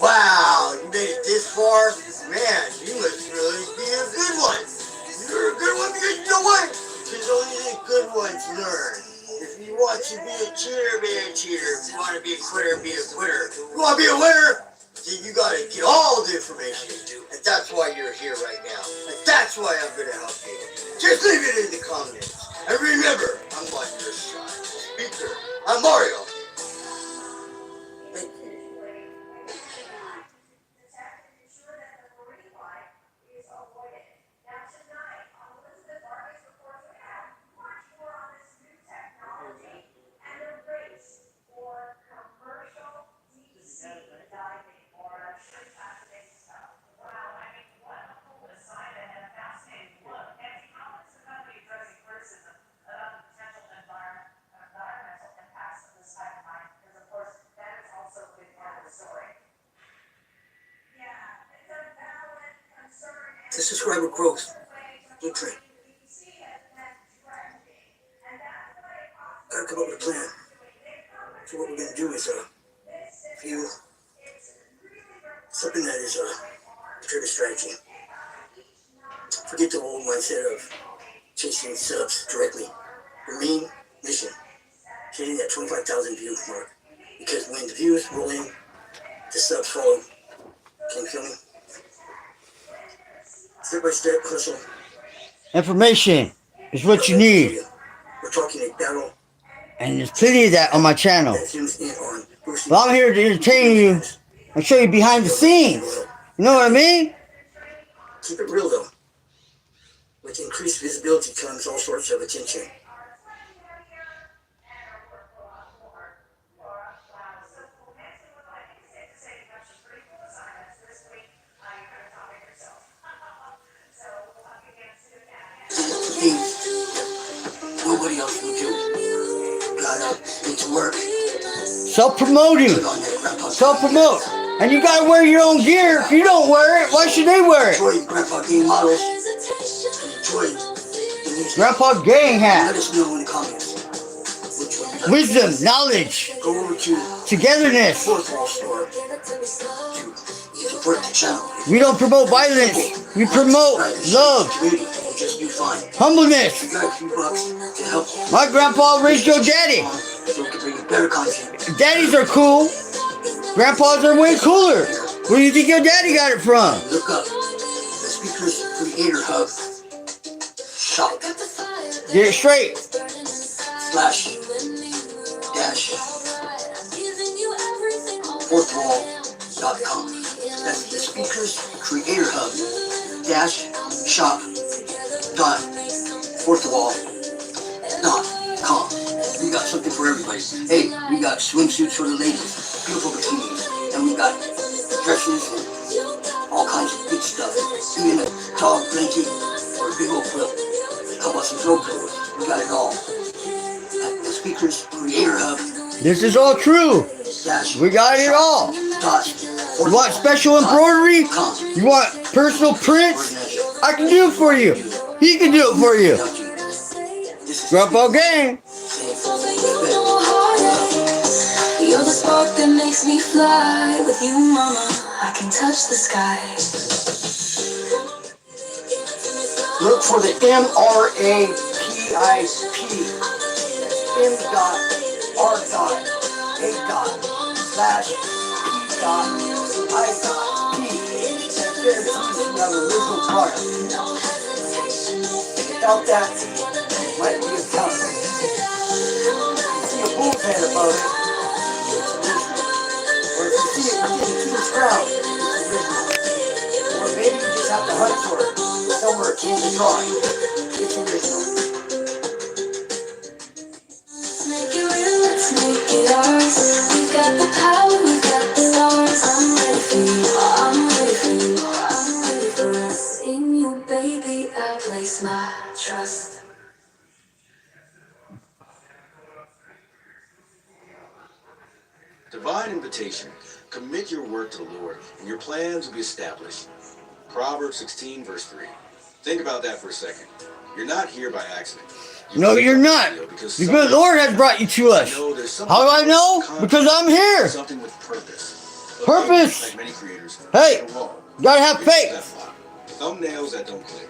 Wow, you made it this far? Man, you must really be a good one. You're a good one because you know what? Because only the good ones learn. If you want to be a cheater, be a cheater. If you want to be a quitter, be a quitter. If you want to be a winner, then you got to get all the information. And that's why you're here right now. And that's why I'm going to help you. Just leave it in the comments. And remember, I'm on your side. Speaker, I'm Mario. The subscriber growth blueprint. Gotta come up with a plan. So what we're gonna do is view something that is a trigger strategy. Forget the old mindset of chasing subs directly. Your main mission is hitting that 25,000 view mark. Because when the views roll in, the subs follow. Can you feel me? Step by step hustle. Information is what you need. We're talking a battle. And there's plenty of that on my channel. Well, I'm here to entertain you and show you behind the scenes. You know what I mean? Keep it real though. With increased visibility comes all sorts of attention. Nobody else will do. Gotta get to work. Self-promoting. Self-promote. And you gotta wear your own gear. If you don't wear it, why should they wear it? Enjoy Grandpa Gang models. Enjoy Grandpa Gang hat. Let us know in the comments. Wisdom, knowledge, go over to togetherness. Fourth Wall store to support the channel. We don't promote violence. We promote love. Just do fine. Humbleness. You got a few bucks to help. My grandpa raised your daddy. So we can bring you better content. Daddies are cool. Grandpas are way cooler. Where do you think your daddy got it from? Look up the Speakers Creator Hub shop. Get it straight. /fourthwall.com. That's the Speakers Creator Hub -shop. .fourthwall.com. We got something for everybody. Hey, we got swimsuits for the ladies, beautiful bikinis, and we got dresses and all kinds of good stuff. Even a dog blanket or a big old quilt. How about some throw pillows? We got it all. At the Speaker's Creator Hub. This is all true. We got it all. You want special embroidery? You want personal prints? I can do it for you. He can do it for you. Grandpa Gang. You're the spark that makes me fly. With you, mama, I can touch the sky. Look for the MRA-P.I.P. M.R.A.P.I.P. There's another original product. Without that, it might be a counterfeit. You see a bull's head above it, it's original. Or if you see it to the ground, it's original. Or maybe you just have to hunt for it somewhere in the drawing. It's original. Make it real, let's make it ours. We've got the power, we've got the stars. I'm ready for you, I'm ready for you, I'm ready for us. In you, baby, I place my trust. Divine invitation. Commit your work to the Lord, and your plans will be established. Proverbs 16, verse 3. Think about that for a second. You're not here by accident. No, you're not. Because the Lord has brought you to us. How do I know? Because I'm here. Something with purpose. Purpose. Like many creators, hey, you gotta have faith. Thumbnails that don't click.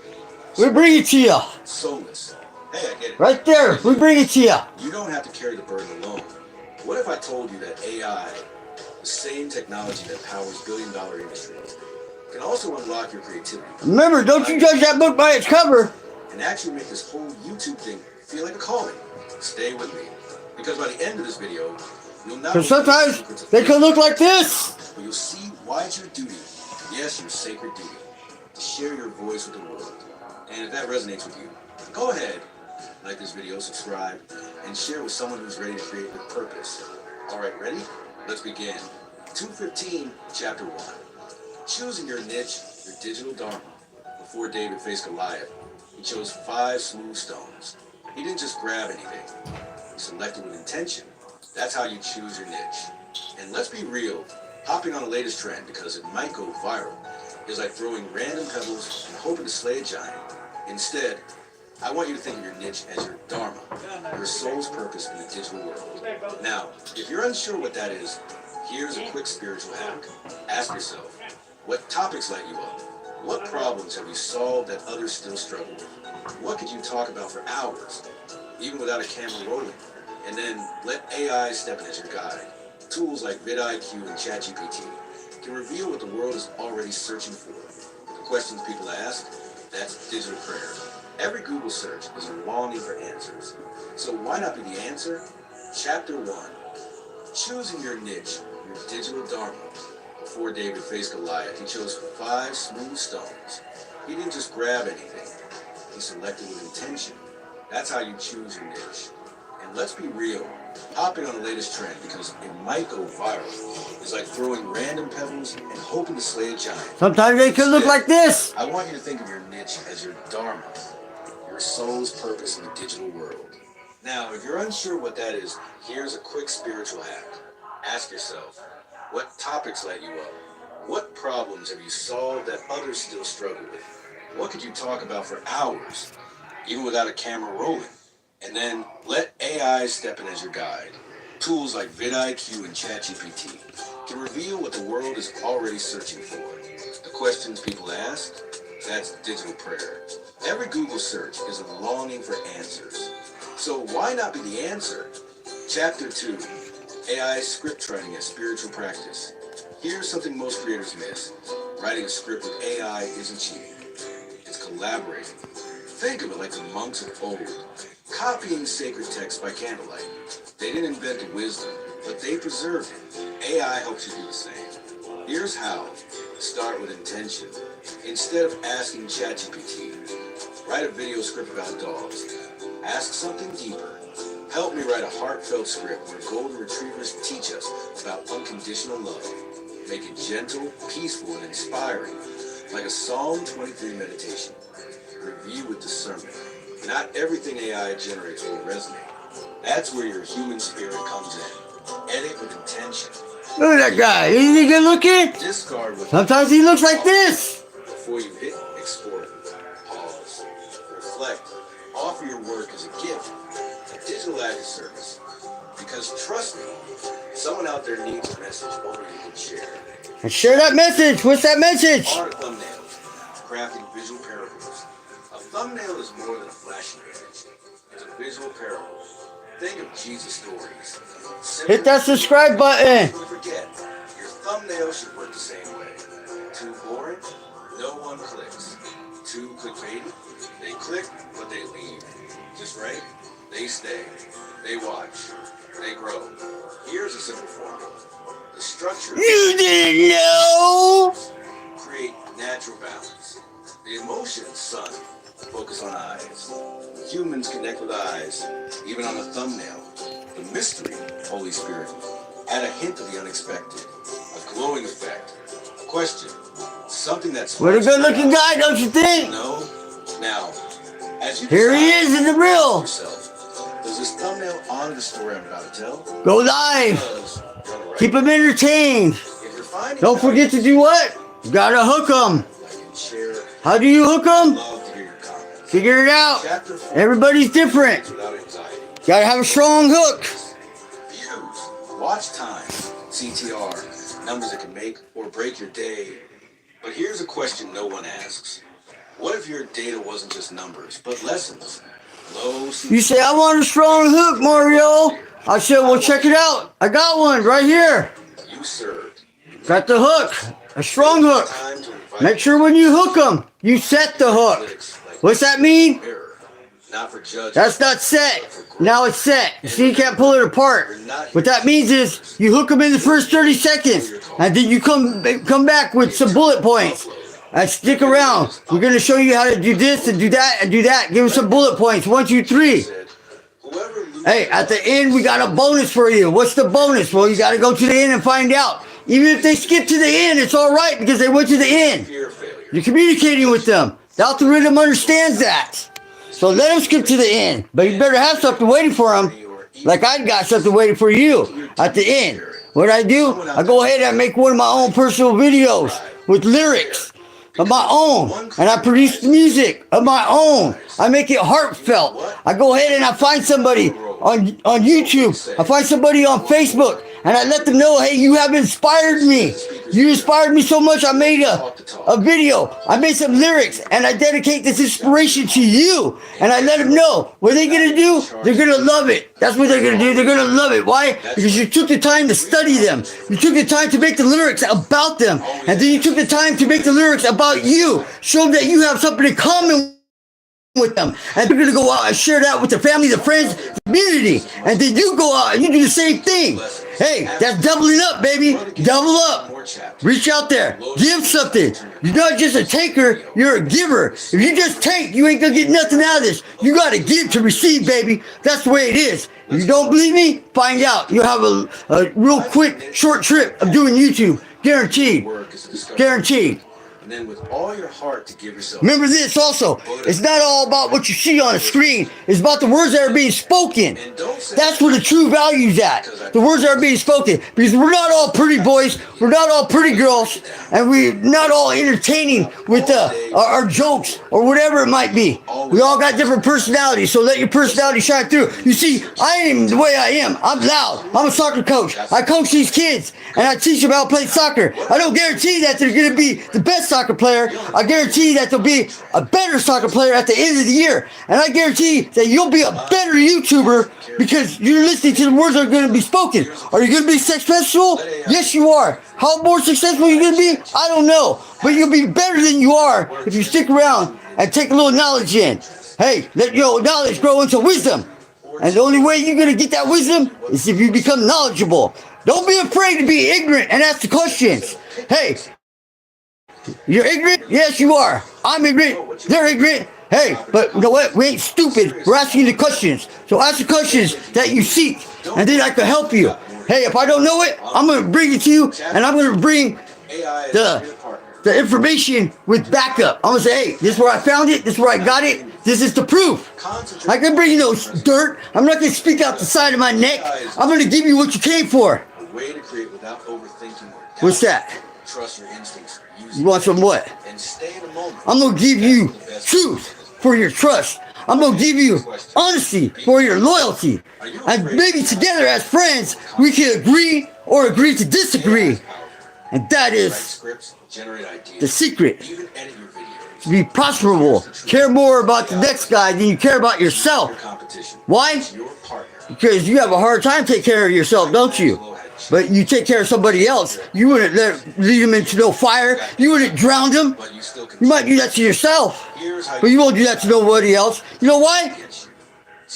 We bring it to you. Soulless. Hey, I get it. Right there. We bring it to you. You don't have to carry the burden alone. What if I told you that AI, the same technology that powers billion-dollar industries, can also unlock your creativity? Remember, don't you judge that book by its cover. And actually make this whole YouTube thing feel like a calling. Stay with me. Because by the end of this video, you'll not because sometimes they can look like this. But you'll see why it's your duty, yes, your sacred duty, to share your voice with the world. And if that resonates with you, go ahead, like this video, subscribe, and share with someone who's ready to create with purpose. All right, ready? Let's begin. 2:15, chapter 1. Choosing your niche, your digital dharma. Before David faced Goliath, he chose 5 smooth stones. He didn't just grab anything. He selected with intention. That's how you choose your niche. And let's be real, hopping on the latest trend because it might go viral is like throwing random pebbles and hoping to slay a giant. Instead, I want you to think of your niche as your dharma, your soul's purpose in the digital world. Now, if you're unsure what that is, here's a quick spiritual hack. Ask yourself, what topics light you up? What problems have you solved that others still struggle with? What could you talk about for hours, even without a camera rolling? And then let AI step in as your guide. Tools like vidIQ and ChatGPT can reveal what the world is already searching for. The questions people ask, that's digital prayer. Every Google search is a longing for answers. So why not be the answer? Chapter 1. Choosing your niche, your digital dharma. Before David faced Goliath, he chose 5 smooth stones. He didn't just grab anything. He selected with intention. That's how you choose your niche. And let's be real, hopping on the latest trend because it might go viral is like throwing random pebbles and hoping to slay a giant. Sometimes they can look like this. I want you to think of your niche as your dharma, your soul's purpose in the digital world. Now, if you're unsure what that is, here's a quick spiritual hack. Ask yourself, what topics light you up? What problems have you solved that others still struggle with? What could you talk about for hours, even without a camera rolling? And then let AI step in as your guide. Tools like vidIQ and ChatGPT can reveal what the world is already searching for. The questions people ask, that's digital prayer. Every Google search is a longing for answers. So why not be the answer? Chapter 2, AI script writing as spiritual practice. Here's something most creators miss. Writing a script with AI isn't cheating. It's collaborating. Think of it like the monks of old, copying sacred texts by candlelight. They didn't invent the wisdom, but they preserved it. AI helps you do the same. Here's how. Start with intention. Instead of asking ChatGPT, write a video script about dogs. Ask something deeper. Help me write a heartfelt script where golden retrievers teach us about unconditional love. Make it gentle, peaceful, and inspiring, like a Psalm 23 meditation. Review with discernment. Not everything AI generates will resonate. That's where your human spirit comes in. Edit with intention. Look at that guy. Isn't he good looking? Discard with Sometimes he looks like this. Before you hit export, pause, reflect, offer your work as a gift, a digital ad service. Because trust me, someone out there needs a message only you can share. And share that message. What's that message? Art thumbnails, crafting visual parables. A thumbnail is more than a flashy image. It's a visual parable. Think of Jesus stories. Hit that subscribe button. Forget, your thumbnail should work the same way. Too boring? No one clicks. Too clickbaity? They click, but they leave. Just right? They stay. They watch. They grow. Here's a simple formula. The structure... You didn't know! Create natural balance. The emotions, son, focus on eyes. Humans connect with eyes, even on a thumbnail. The mystery, Holy Spirit. Add a hint of the unexpected. A glowing effect. A question. Something that's... What a good looking guy, don't you think? No. Now, as you here he is in the reel. Does this thumbnail honor the story I'm about to tell? Go live. Keep him entertained. Don't forget to do what? You gotta hook them. How do you hook them? Figure it out. Everybody's different. Gotta have a strong hook. Views, watch time, CTR, numbers that can make or break your day. But here's a question no one asks. What if your data wasn't just numbers, but lessons? You say, I want a strong hook, Mario. I said, well, check it out. I got one right here. You served. Got the hook. A strong hook. Make sure when you hook them, you set the hook. What's that mean? That's not set. Now it's set. See, you can't pull it apart. What that means is you hook them in the first 30 seconds, and then you come back with some bullet points. And stick around. We're going to show you how to do this and do that and do that. Give us some bullet points. 1, 2, 3. Hey, at the end, we got a bonus for you. What's the bonus? Well, you got to go to the end and find out. Even if they skip to the end, it's all right because they went to the end. You're communicating with them. The algorithm understands that. So let them skip to the end. But you better have something waiting for them. Like I got something waiting for you at the end. What I do, I go ahead and make one of my own personal videos with lyrics of my own, and I produce music of my own. I make it heartfelt. I go ahead and I find somebody on YouTube. I find somebody on Facebook, and I let them know, hey, you have inspired me. You inspired me so much, I made a video. I made some lyrics, and I dedicate this inspiration to you. And I let them know. What are they going to do? They're going to love it. That's what they're going to do. They're going to love it. Why? Because you took the time to study them. You took the time to make the lyrics about them. And then you took the time to make the lyrics about you. Show them that you have something in common with them, and they're gonna go out and share that with their family, their friends, the community, and then you go out and you do the same thing. Hey, that's doubling up, baby. Double up. Reach out there. Give something. You're not just a taker, you're a giver. If you just take, you ain't gonna get nothing out of this. You gotta give to receive, baby. That's the way it is. If you don't believe me, find out. You'll have a real quick, short trip of doing YouTube. Guaranteed. Guaranteed. And then with all your heart to give yourself. Remember this also. It's not all about what you see on the screen. It's about the words that are being spoken. That's where the true value's at. The words that are being spoken. Because we're not all pretty boys. We're not all pretty girls. And we're not all entertaining with our jokes or whatever it might be. We all got different personalities. So let your personality shine through. You see, I am the way I am. I'm loud. I'm a soccer coach. I coach these kids. And I teach them how to play soccer. I don't guarantee that they're going to be the best soccer player. I guarantee that they'll be a better soccer player at the end of the year. And I guarantee that you'll be a better YouTuber because you're listening to the words that are going to be spoken. Are you going to be successful? Yes, you are. How more successful are you going to be? I don't know. But you'll be better than you are if you stick around and take a little knowledge in. Hey, let your knowledge grow into wisdom. And the only way you're going to get that wisdom is if you become knowledgeable. Don't be afraid to be ignorant and ask the questions. Hey, you're ignorant? Yes, you are. I'm ignorant. They're ignorant. Hey, but you know what? We ain't stupid. We're asking the questions. So ask the questions that you seek, and then I can help you. Hey, if I don't know it, I'm going to bring it to you, and I'm going to bring the information with backup. I'm going to say, hey, this is where I found it, this is where I got it, this is the proof. I can bring you no dirt. I'm not going to speak out the side of my neck. I'm going to give you what you came for. What's that? Trust your instincts. You want some what? And stay in the moment. I'm going to give you truth for your trust. I'm going to give you honesty for your loyalty. And maybe together as friends, we can agree or agree to disagree. And that is the secret. To be prosperable. Care more about the next guy than you care about yourself. Why? Because you have a hard time taking care of yourself, don't you? But you take care of somebody else. You wouldn't lead them into no fire. You wouldn't drown them. You might do that to yourself. But you won't do that to nobody else. You know why?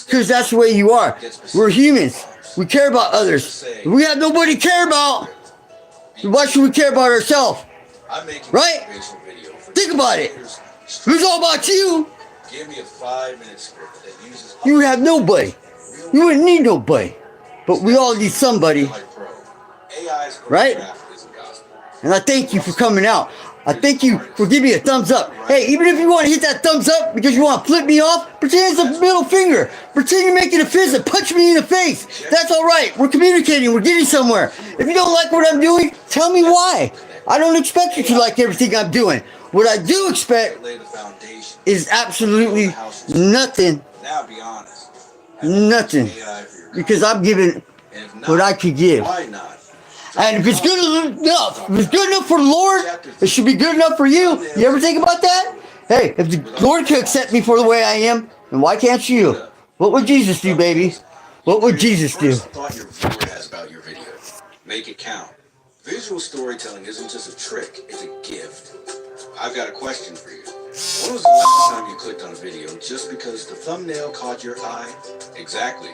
Because that's the way you are. We're humans. We care about others. If we have nobody to care about, why should we care about ourselves? Right? Think about it. If it's all about you, you would have nobody. You wouldn't need nobody. But we all need somebody. Right? And I thank you for coming out. I thank you for giving me a thumbs up. Hey, even if you want to hit that thumbs up because you want to flip me off, pretend it's a middle finger. Pretend you're making a fist and punch me in the face. That's all right. We're communicating. We're getting somewhere. If you don't like what I'm doing, tell me why. I don't expect you to like everything I'm doing. What I do expect is absolutely nothing. Nothing. Because I'm giving what I could give. And if it's good enough, if it's good enough for the Lord, it should be good enough for you. You ever think about that? Hey, if the Lord could accept me for the way I am, then why can't you? What would Jesus do, baby? What would Jesus do? Thought your viewer has about your video. Make it count. Visual storytelling isn't just a trick, it's a gift. I've got a question for you. When was the last time you clicked on a video just because the thumbnail caught your eye? Exactly.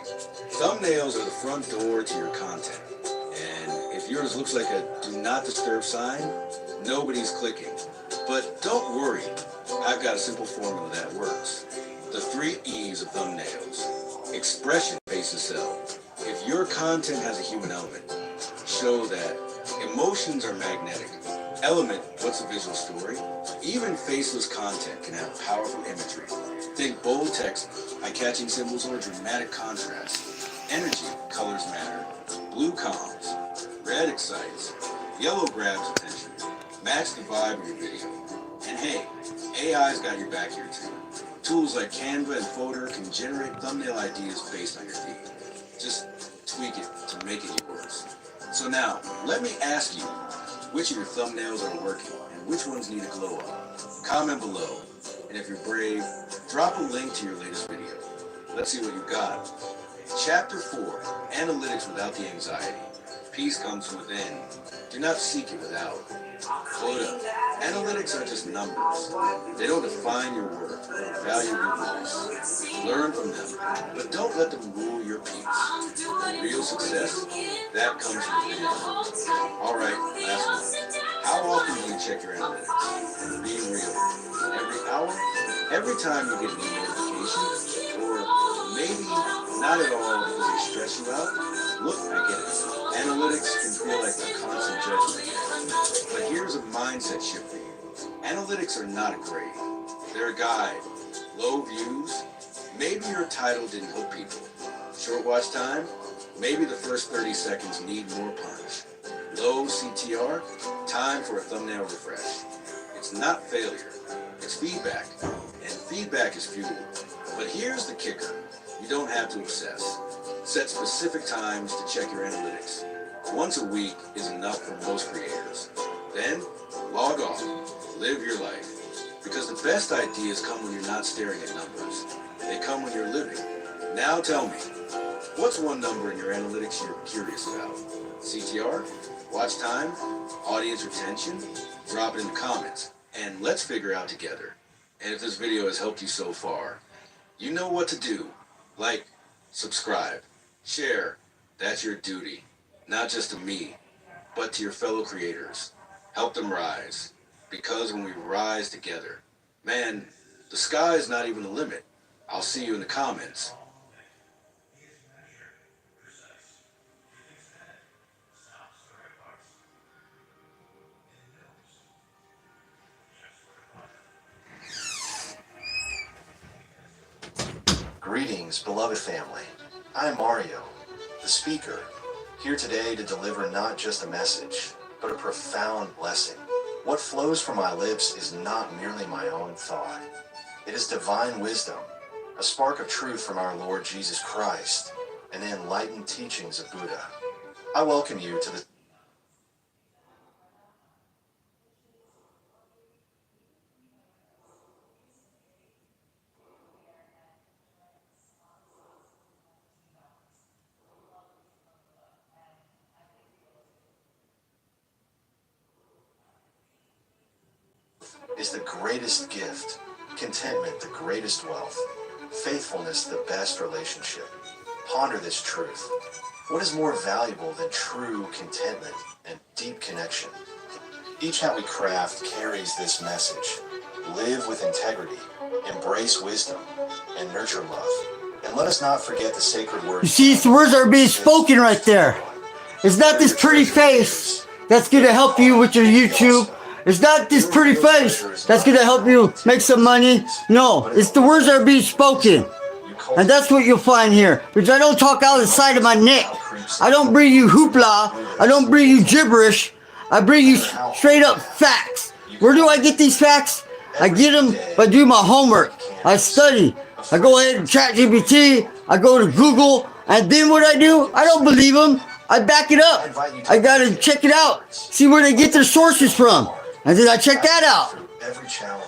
Thumbnails are the front door to your content. And if yours looks like a do not disturb sign, nobody's clicking. But don't worry, I've got a simple formula that works. The 3 E's of thumbnails. Expression faces sell. If your content has a human element, show that. Emotions are magnetic. Element, what's a visual story? Even faceless content can have powerful imagery. Think bold text, eye-catching symbols, or dramatic contrast. Energy, colors matter. Blue calms. Red excites. Yellow grabs attention. Match the vibe of your video. And hey, AI's got your back here too. Tools like Canva and Photo can generate thumbnail ideas based on your feed. Just tweak it to make it yours. So now, let me ask you, which of your thumbnails are working and which ones need a glow up? Comment below. And if you're brave, drop a link to your latest video. Let's see what you got. Chapter 4, Analytics Without the Anxiety. Peace comes from within. Do not seek it without. Hold up. Analytics are just numbers. They don't define your worth or value your voice. Learn from them, but don't let them rule your peace. Real success, that comes from within. Alright, last one. How often do you check your analytics? Being real. Every hour? Every time you get a new notification? Or maybe not at all because they stress you out? Look, I get it. Analytics can feel like a constant judgment. But here's a mindset shift for you. Analytics are not a grade. They're a guide. Low views? Maybe your title didn't hook people. Short watch time? Maybe the first 30 seconds need more punch. Low CTR? Time for a thumbnail refresh. It's not failure. It's feedback. And feedback is fuel. But here's the kicker. You don't have to obsess. Set specific times to check your analytics. Once a week is enough for most creators. Then, log off. Live your life. Because the best ideas come when you're not staring at numbers. They come when you're living. Now tell me, what's one number in your analytics you're curious about? CTR? Watch time? Audience retention? Drop it in the comments. And let's figure out together. And if this video has helped you so far, you know what to do. Like, subscribe, share. That's your duty. Not just to me, but to your fellow creators. Help them rise. Because when we rise together, man, the sky is not even the limit. I'll see you in the comments. Greetings, beloved family. I'm Mario, the speaker, here today to deliver not just a message, but a profound blessing. What flows from my lips is not merely my own thought. It is divine wisdom, a spark of truth from our Lord Jesus Christ, and the enlightened teachings of Buddha. I welcome you to the is the greatest gift, contentment the greatest wealth, faithfulness the best relationship. Ponder this truth. What is more valuable than true contentment and deep connection? Each hat we craft carries this message. Live with integrity, embrace wisdom, and nurture love. And let us not forget the sacred words. You see, the words are being spoken right there. It's not this pretty face that's going to help you with your YouTube. It's not this pretty face that's going to help you make some money. No, it's the words that are being spoken. And that's what you'll find here. Because I don't talk out of the side of my neck. I don't bring you hoopla. I don't bring you gibberish. I bring you straight up facts. Where do I get these facts? I get them by doing my homework. I study. I go ahead and chat GPT. I go to Google. And then what I do? I don't believe them. I back it up. I got to check it out. See where they get their sources from. And then I check that out.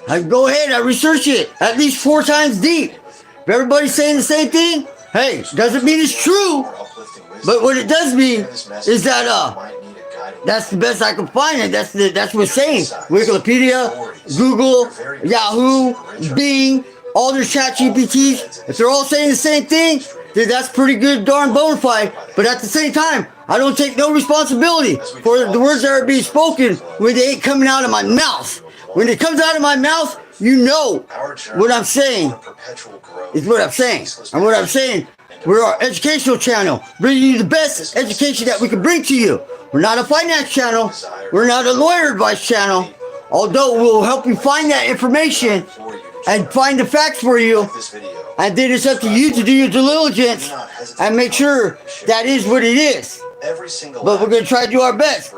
I go ahead, I research it at least 4 times deep. If everybody's saying the same thing, hey, doesn't mean it's true. But what it does mean is that that's the best I can find it. That's what's saying. Wikipedia, Google, Yahoo, Bing, all their chat GPTs, if they're all saying the same thing, then that's pretty good darn bona fide. But at the same time, I don't take no responsibility for the words that are being spoken when they ain't coming out of my mouth. When it comes out of my mouth, you know what I'm saying is what I'm saying. And what I'm saying, we're our educational channel, bringing you the best education that we can bring to you. We're not a finance channel. We're not a lawyer advice channel. Although we'll help you find that information and find the facts for you. And then it's up to you to do your due diligence and make sure that is what it is. But we're going to try to do our best.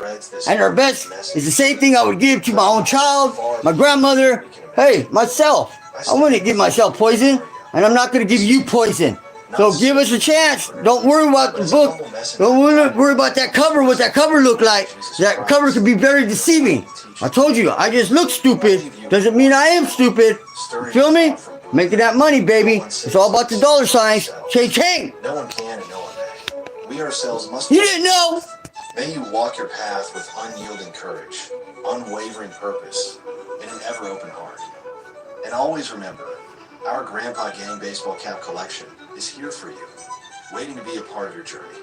And our best is the same thing I would give to my own child, my grandmother, hey, myself. I wouldn't give myself poison, and I'm not going to give you poison. So give us a chance. Don't worry about the book. Don't worry about that cover, what that cover look like. That cover could be very deceiving. I told you, I just look stupid. Doesn't mean I am stupid. You feel me? Making that money, baby. It's all about the dollar signs. Ching. No one can and no one may. We ourselves must. You didn't know. May you walk your path with unyielding courage, unwavering purpose, and an ever-open heart. And always remember, our Grandpa Gang baseball cap collection is here for you, waiting to be a part of your journey.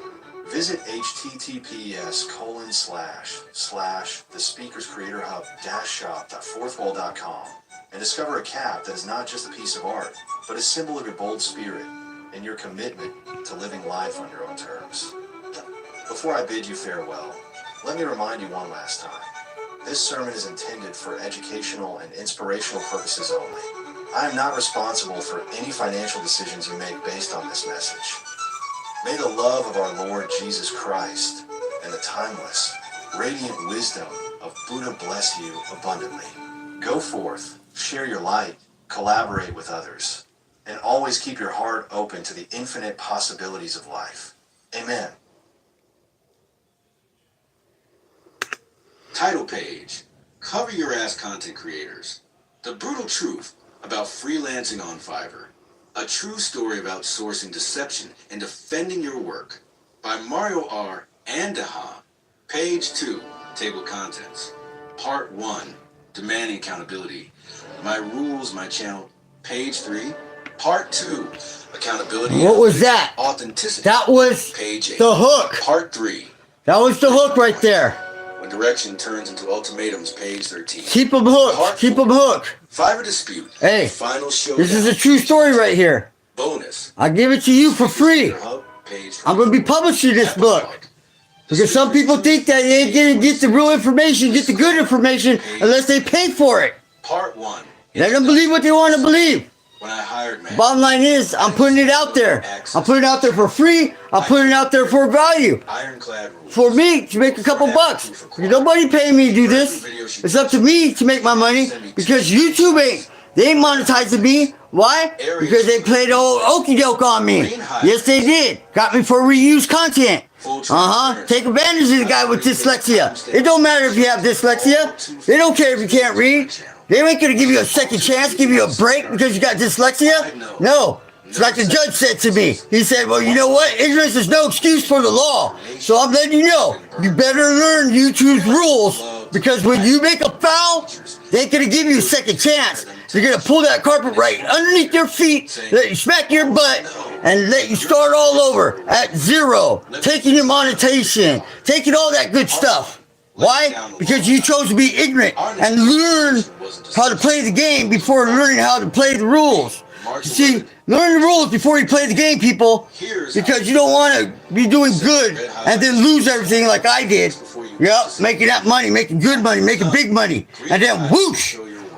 Visit https://thespeakerscreatorhub-shop.fourthwall.com and discover a cap that is not just a piece of art, but a symbol of your bold spirit and your commitment to living life on your own terms. Before I bid you farewell, let me remind you one last time. This sermon is intended for educational and inspirational purposes only. I am not responsible for any financial decisions you make based on this message. May the love of our Lord Jesus Christ and the timeless, radiant wisdom of Buddha bless you abundantly. Go forth, share your light, collaborate with others, and always keep your heart open to the infinite possibilities of life. Amen. Title page, Cover Your Ass Content Creators. The brutal truth about freelancing on Fiverr. A true story of outsourcing deception and defending your work. By Mario R. and Daha. Page 2, Table Contents. Part 1, Demanding Accountability. My Rules, My Channel. Page 3. Part 2, Accountability. What was that? Authenticity. That was Page 8. the hook. Part 3. That was the hook right there. When direction turns into ultimatums, page 13. Keep them hooked. Keep them hooked. Fiverr dispute. Hey, Final showdown. this is a true story right here. Bonus. I give it to you for free. I'm going to be publishing this book. Because some people think that they ain't going to get the real information, get the good information, unless they pay for it. Part 1. Let them believe what they want to believe. When I hired man, Bottom line is, I'm putting it out there. I'm putting it out there for free. I'm putting it out there for value. ironclad rules. For me to make a couple bucks. Nobody paying me to do this. It's up to me to make my money because YouTube they ain't monetizing me. Why? Because they played old okie doke on me. Yes, they did. Got me for reused content. Take advantage of the guy with dyslexia. It don't matter if you have dyslexia. They don't care if you can't read. They ain't gonna give you a second chance, give you a break because you got dyslexia. No. It's like the judge said to me. He said, well, you know what? Ignorance is no excuse for the law. So I'm letting you know, you better learn YouTube's rules because when you make a foul, they ain't gonna give you a second chance. They're gonna pull that carpet right underneath your feet, let you smack your butt, and let you start all over at zero, taking your monetization, taking all that good stuff. Why? Because you chose to be ignorant and learn how to play the game before learning how to play the rules. You see, learn the rules before you play the game, people, because you don't want to be doing good and then lose everything like I did. Yep, making that money, making good money, making big money, and then whoosh,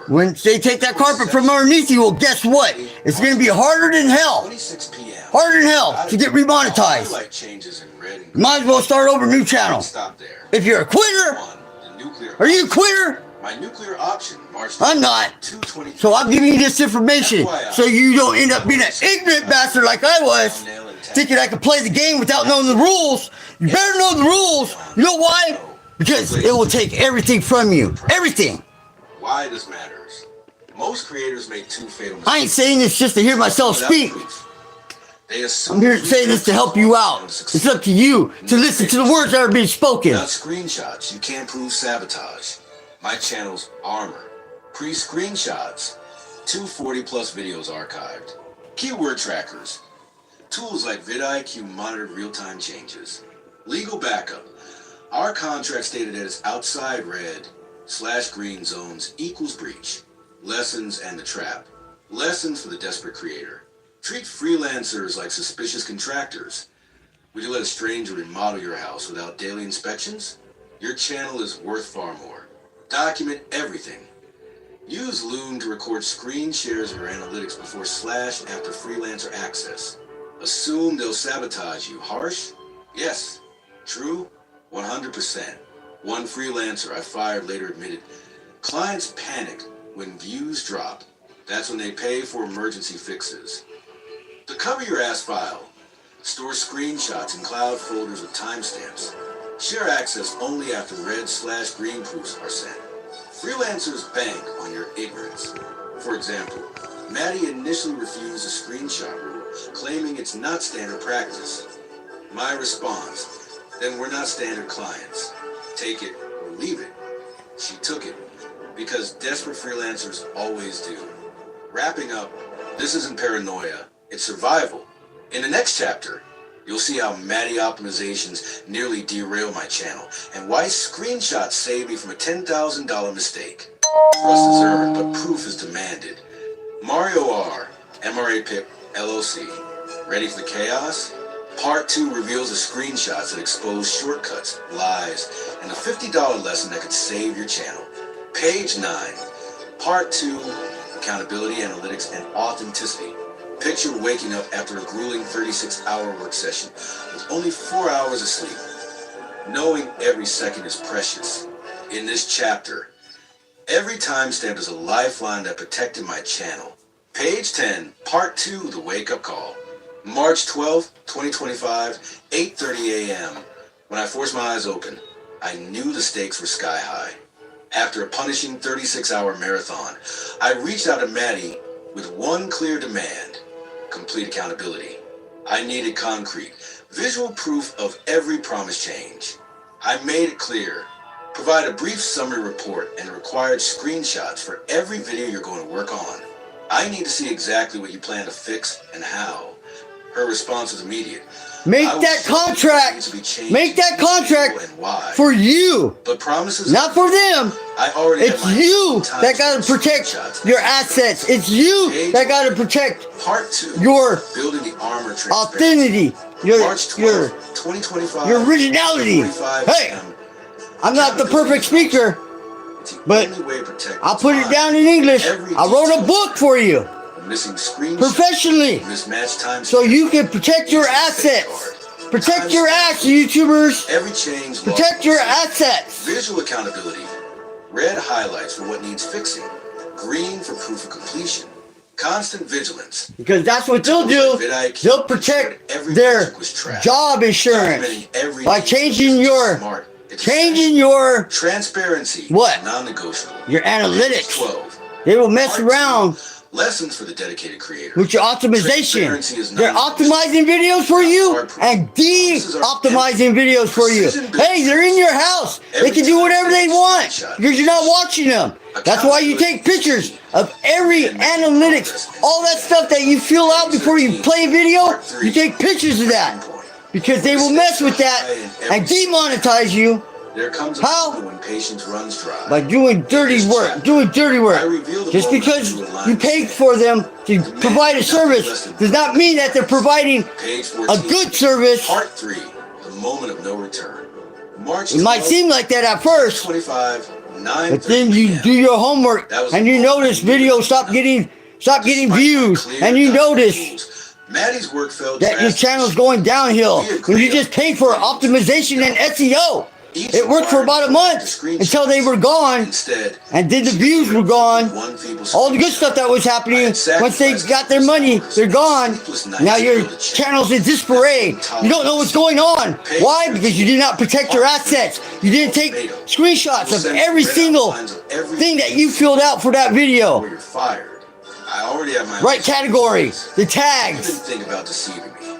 when they take that carpet from underneath you, well, guess what? It's going to be harder than hell. Harder than hell to get remonetized. Might as well start over a new channel. If you're a quitter, are you a quitter? My nuclear option, I'm not. So I'm giving you this information so you don't end up being an ignorant bastard like I was, thinking I could play the game without knowing the rules. You better know the rules. You know why? Because it will take everything from you. Everything. Why this matters. Most creators make two fatal mistakes. I ain't saying this just to hear myself speak. I'm here saying this to help you out. It's up to you to listen to the words that are being spoken. Without screenshots, you can't prove sabotage. My channel's armor. Pre-screenshots. 240 plus videos archived. Keyword trackers. Tools like vidIQ monitor real-time changes. Legal backup. Our contract stated that it's outside red/green zones equals breach. Lessons and the trap. Lessons for the desperate creator. Treat freelancers like suspicious contractors. Would you let a stranger remodel your house without daily inspections? Your channel is worth far more. Document everything. Use Loom to record screen shares of your analytics before / after freelancer access. Assume they'll sabotage you. Harsh? Yes. True? 100%. One freelancer I fired later admitted, clients panic when views drop. That's when they pay for emergency fixes. The cover your ass file. Store screenshots in cloud folders with timestamps. Share access only after red/green proofs are sent. Freelancers bank on your ignorance. For example, Maddie initially refused a screenshot rule, claiming it's not standard practice. My response, then we're not standard clients. Take it or leave it. She took it, because desperate freelancers always do. Wrapping up, this isn't paranoia, it's survival. In the next chapter, you'll see how Maddie optimizations nearly derail my channel, and why screenshots saved me from a $10,000 mistake. Trust is earned, but proof is demanded. Mario R, MRA-P.I.P, LLC. Ready for the chaos? Part 2 reveals the screenshots that expose shortcuts, lies, and a $50 lesson that could save your channel. Page 9. Part 2, accountability, analytics, and authenticity. Picture waking up after a grueling 36-hour work session with only 4 hours of sleep. Knowing every second is precious. In this chapter, every timestamp is a lifeline that protected my channel. Page 10, Part 2, the wake-up call. March 12th, 2025, 8:30 a.m. When I forced my eyes open, I knew the stakes were sky high. After a punishing 36-hour marathon, I reached out to Maddie with one clear demand: complete accountability. I needed concrete, visual proof of every promised change. I made it clear. Provide a brief summary report and the required screenshots for every video you're going to work on. I need to see exactly what you plan to fix and how. Her response was immediate. Make that contract. Make that contract for you. But promises, not for them. I already it's you that got to protect your assets. It's you that got to protect Part 2, your building the armor authenticity, your March 12th, 2025, your originality. Hey, I'm not the perfect speaker, but I'll put it down in English. I wrote a book for you. a missing screen, professionally, mismatched time, so you can protect your assets. Protect your ass, YouTubers. Every change, protect your assets. Visual accountability. Red highlights for what needs fixing. Green for proof of completion. Constant vigilance. Because that's what they'll do. They'll protect their job insurance by changing your transparency. What? Non-negotiable. Your analytics. 12. They will mess around. Lessons for the dedicated creator. With your optimization. They're optimizing videos for you and de-optimizing videos for you. Hey, they're in your house. They can do whatever they want because you're not watching them. That's why you take pictures of every analytics, all that stuff that you fill out before you play a video. You take pictures of that because they will mess with that and demonetize you. There comes a moment when patience runs dry. By doing dirty work, Just because you paid for them to provide a service does not mean that they're providing a good service. Part 3, the moment of no return. March it might seem like that at first, 25, but then you do your homework and you notice videos stop getting views, and you notice Maddie's work fell that your channel's going downhill when you just pay for optimization and SEO. It worked for about a month until they were gone, and then the views were gone. All the good stuff that was happening, once they got their money, they're gone. Now your channel's in disarray. You don't know what's going on. Why? Because you did not protect your assets. You didn't take screenshots of every single thing that you filled out for that video. I already have my right category, the tags, think about deceiving me.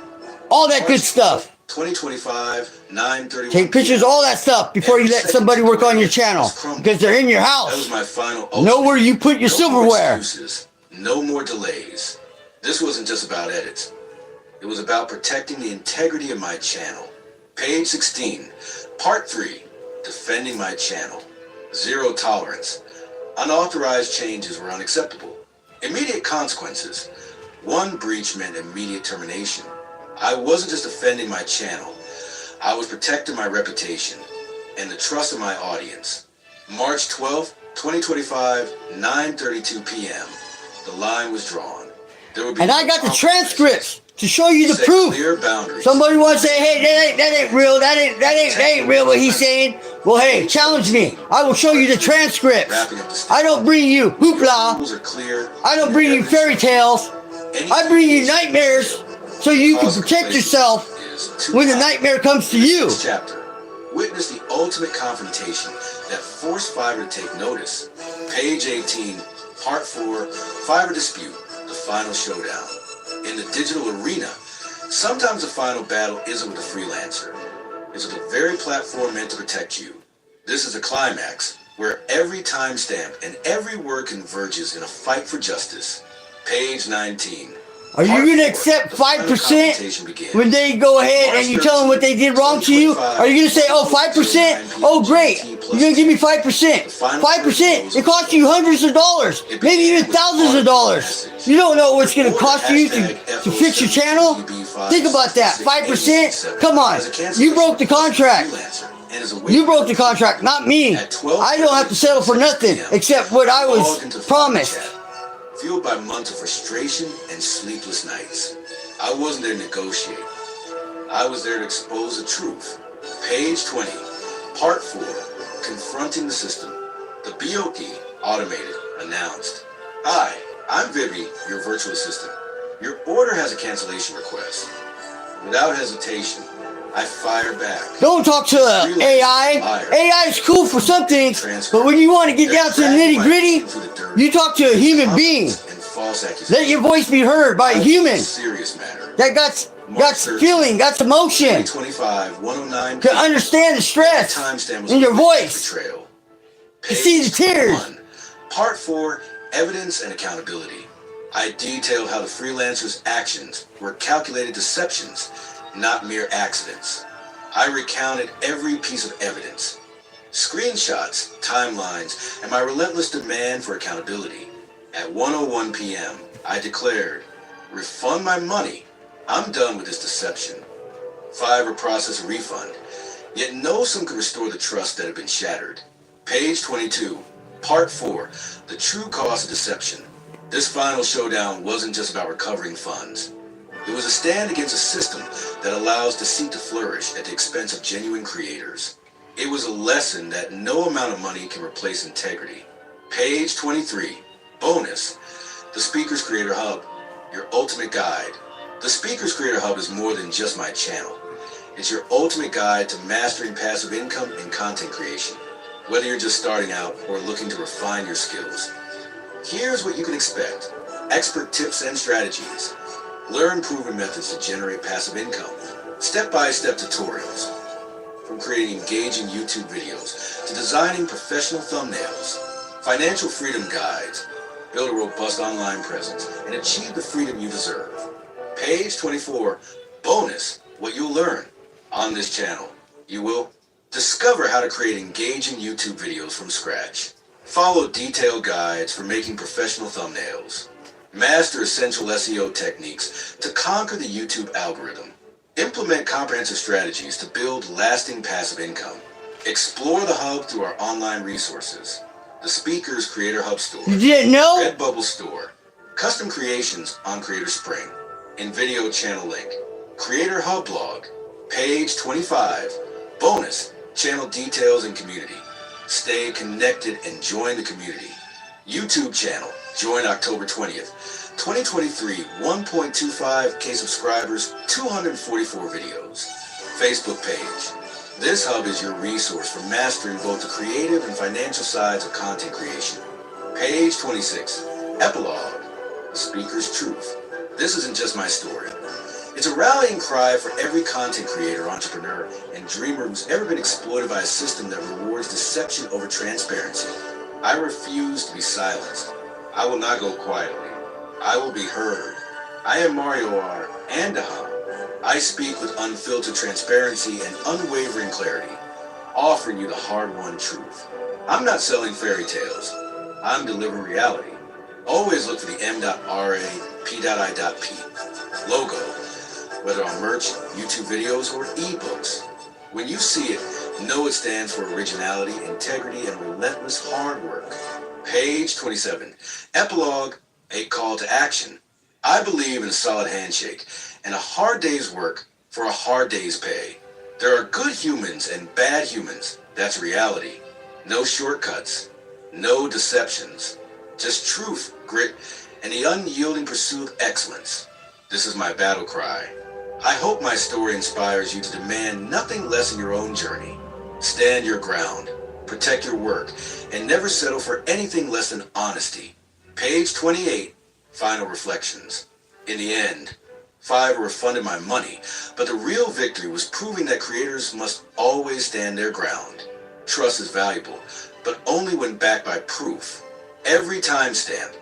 All that good stuff. 2025, 9:31. Take pictures of all that stuff before you let somebody work on your channel because they're in your house. That was my final. Know where you put your silverware. Excuses, no more delays. This wasn't just about edits. It was about protecting the integrity of my channel. Page 16, Part 3, defending my channel. Zero tolerance. Unauthorized changes were unacceptable. Immediate consequences. One breach meant immediate termination. I wasn't just defending my channel. I was protecting my reputation and the trust of my audience. March 12th, 2025, 9:32 p.m. The line was drawn. There would be and I got the transcripts to show you the proof. Somebody wants to say, hey, that ain't real. That ain't real what he's saying. Well, hey, challenge me. I will show you the transcripts. I don't bring you hoopla. I don't bring you fairy tales. I bring you nightmares. So you can protect yourself when the nightmare comes to you. This chapter, witness the ultimate confrontation that forced Fiverr to take notice. Page 18, Part 4, Fiverr Dispute, the final showdown. In the digital arena, sometimes the final battle isn't with the freelancer. It's with the very platform meant to protect you. This is a climax where every timestamp and every word converges in a fight for justice. Page 19. Are you going to accept 5% when they go ahead and you tell them what they did wrong to you? Are you going to say, oh, 5%? Oh, great. You're going to give me 5%. 5%, it costs you hundreds of dollars, maybe even thousands of dollars. You don't know what it's going to cost you to fix your channel? Think about that. 5%? Come on. You broke the contract. You broke the contract, not me. I don't have to settle for nothing except what I was promised. Fueled by months of frustration and sleepless nights. I wasn't there to negotiate. I was there to expose the truth. Page 20, Part 4, Confronting the System. The BOP, automated, announced. Hi, I'm Vivi, your virtual assistant. Your order has a cancellation request. Without hesitation, I fire back. Don't talk to AI. AI is cool for some things, but when you want to get down to the nitty gritty, you talk to a human being. Let your voice be heard by a human that got feeling, got emotion, to understand the stress in your voice, to see the tears. Part 4, Evidence and Accountability. I detailed how the freelancer's actions were calculated deceptions, not mere accidents. I recounted every piece of evidence, screenshots, timelines, and my relentless demand for accountability. At 1:01 p.m., I declared, refund my money. I'm done with this deception. Fiverr processed a refund, yet no sum could restore the trust that had been shattered. Page 22, Part 4, The True Cause of Deception. This final showdown wasn't just about recovering funds. It was a stand against a system that allows deceit to flourish at the expense of genuine creators. It was a lesson that no amount of money can replace integrity. Page 23, bonus, the Speakers Creator Hub, your ultimate guide. The Speakers Creator Hub is more than just my channel. It's your ultimate guide to mastering passive income and content creation. Whether you're just starting out or looking to refine your skills, here's what you can expect. Expert tips and strategies. Learn proven methods to generate passive income. Step-by-step tutorials. From creating engaging YouTube videos to designing professional thumbnails. Financial freedom guides. Build a robust online presence and achieve the freedom you deserve. Page 24, bonus, what you'll learn. On this channel, you will discover how to create engaging YouTube videos from scratch. Follow detailed guides for making professional thumbnails. Master essential SEO techniques to conquer the YouTube algorithm. Implement comprehensive strategies to build lasting passive income. Explore the hub through our online resources. The Speakers Creator Hub Store. You didn't know? Redbubble Store. Custom creations on Creator Spring. In video channel link. Creator Hub blog. Page 25. Bonus. Channel details and community. Stay connected and join the community. YouTube channel. Join October 20th. 2023, 1.25K subscribers, 244 videos. Facebook page. This hub is your resource for mastering both the creative and financial sides of content creation. Page 26. Epilogue. The Speaker's Truth. This isn't just my story. It's a rallying cry for every content creator, entrepreneur, and dreamer who's ever been exploited by a system that rewards deception over transparency. I refuse to be silenced. I will not go quietly. I will be heard. I am Mario R. and I speak with unfiltered transparency and unwavering clarity, offering you the hard-won truth. I'm not selling fairy tales. I'm delivering reality. Always look for the M.RA-P.I.P logo, whether on merch, YouTube videos, or ebooks. When you see it, know it stands for originality, integrity, and relentless hard work. Page 27. Epilogue, a call to action. I believe in a solid handshake and a hard day's work for a hard day's pay. There are good humans and bad humans. That's reality. No shortcuts. No deceptions. Just truth, grit, and the unyielding pursuit of excellence. This is my battle cry. I hope my story inspires you to demand nothing less in your own journey. Stand your ground, protect your work, and never settle for anything less than honesty. Page 28, final reflections. In the end, Fiverr refunded my money, but the real victory was proving that creators must always stand their ground. Trust is valuable, but only when backed by proof. Every timestamp,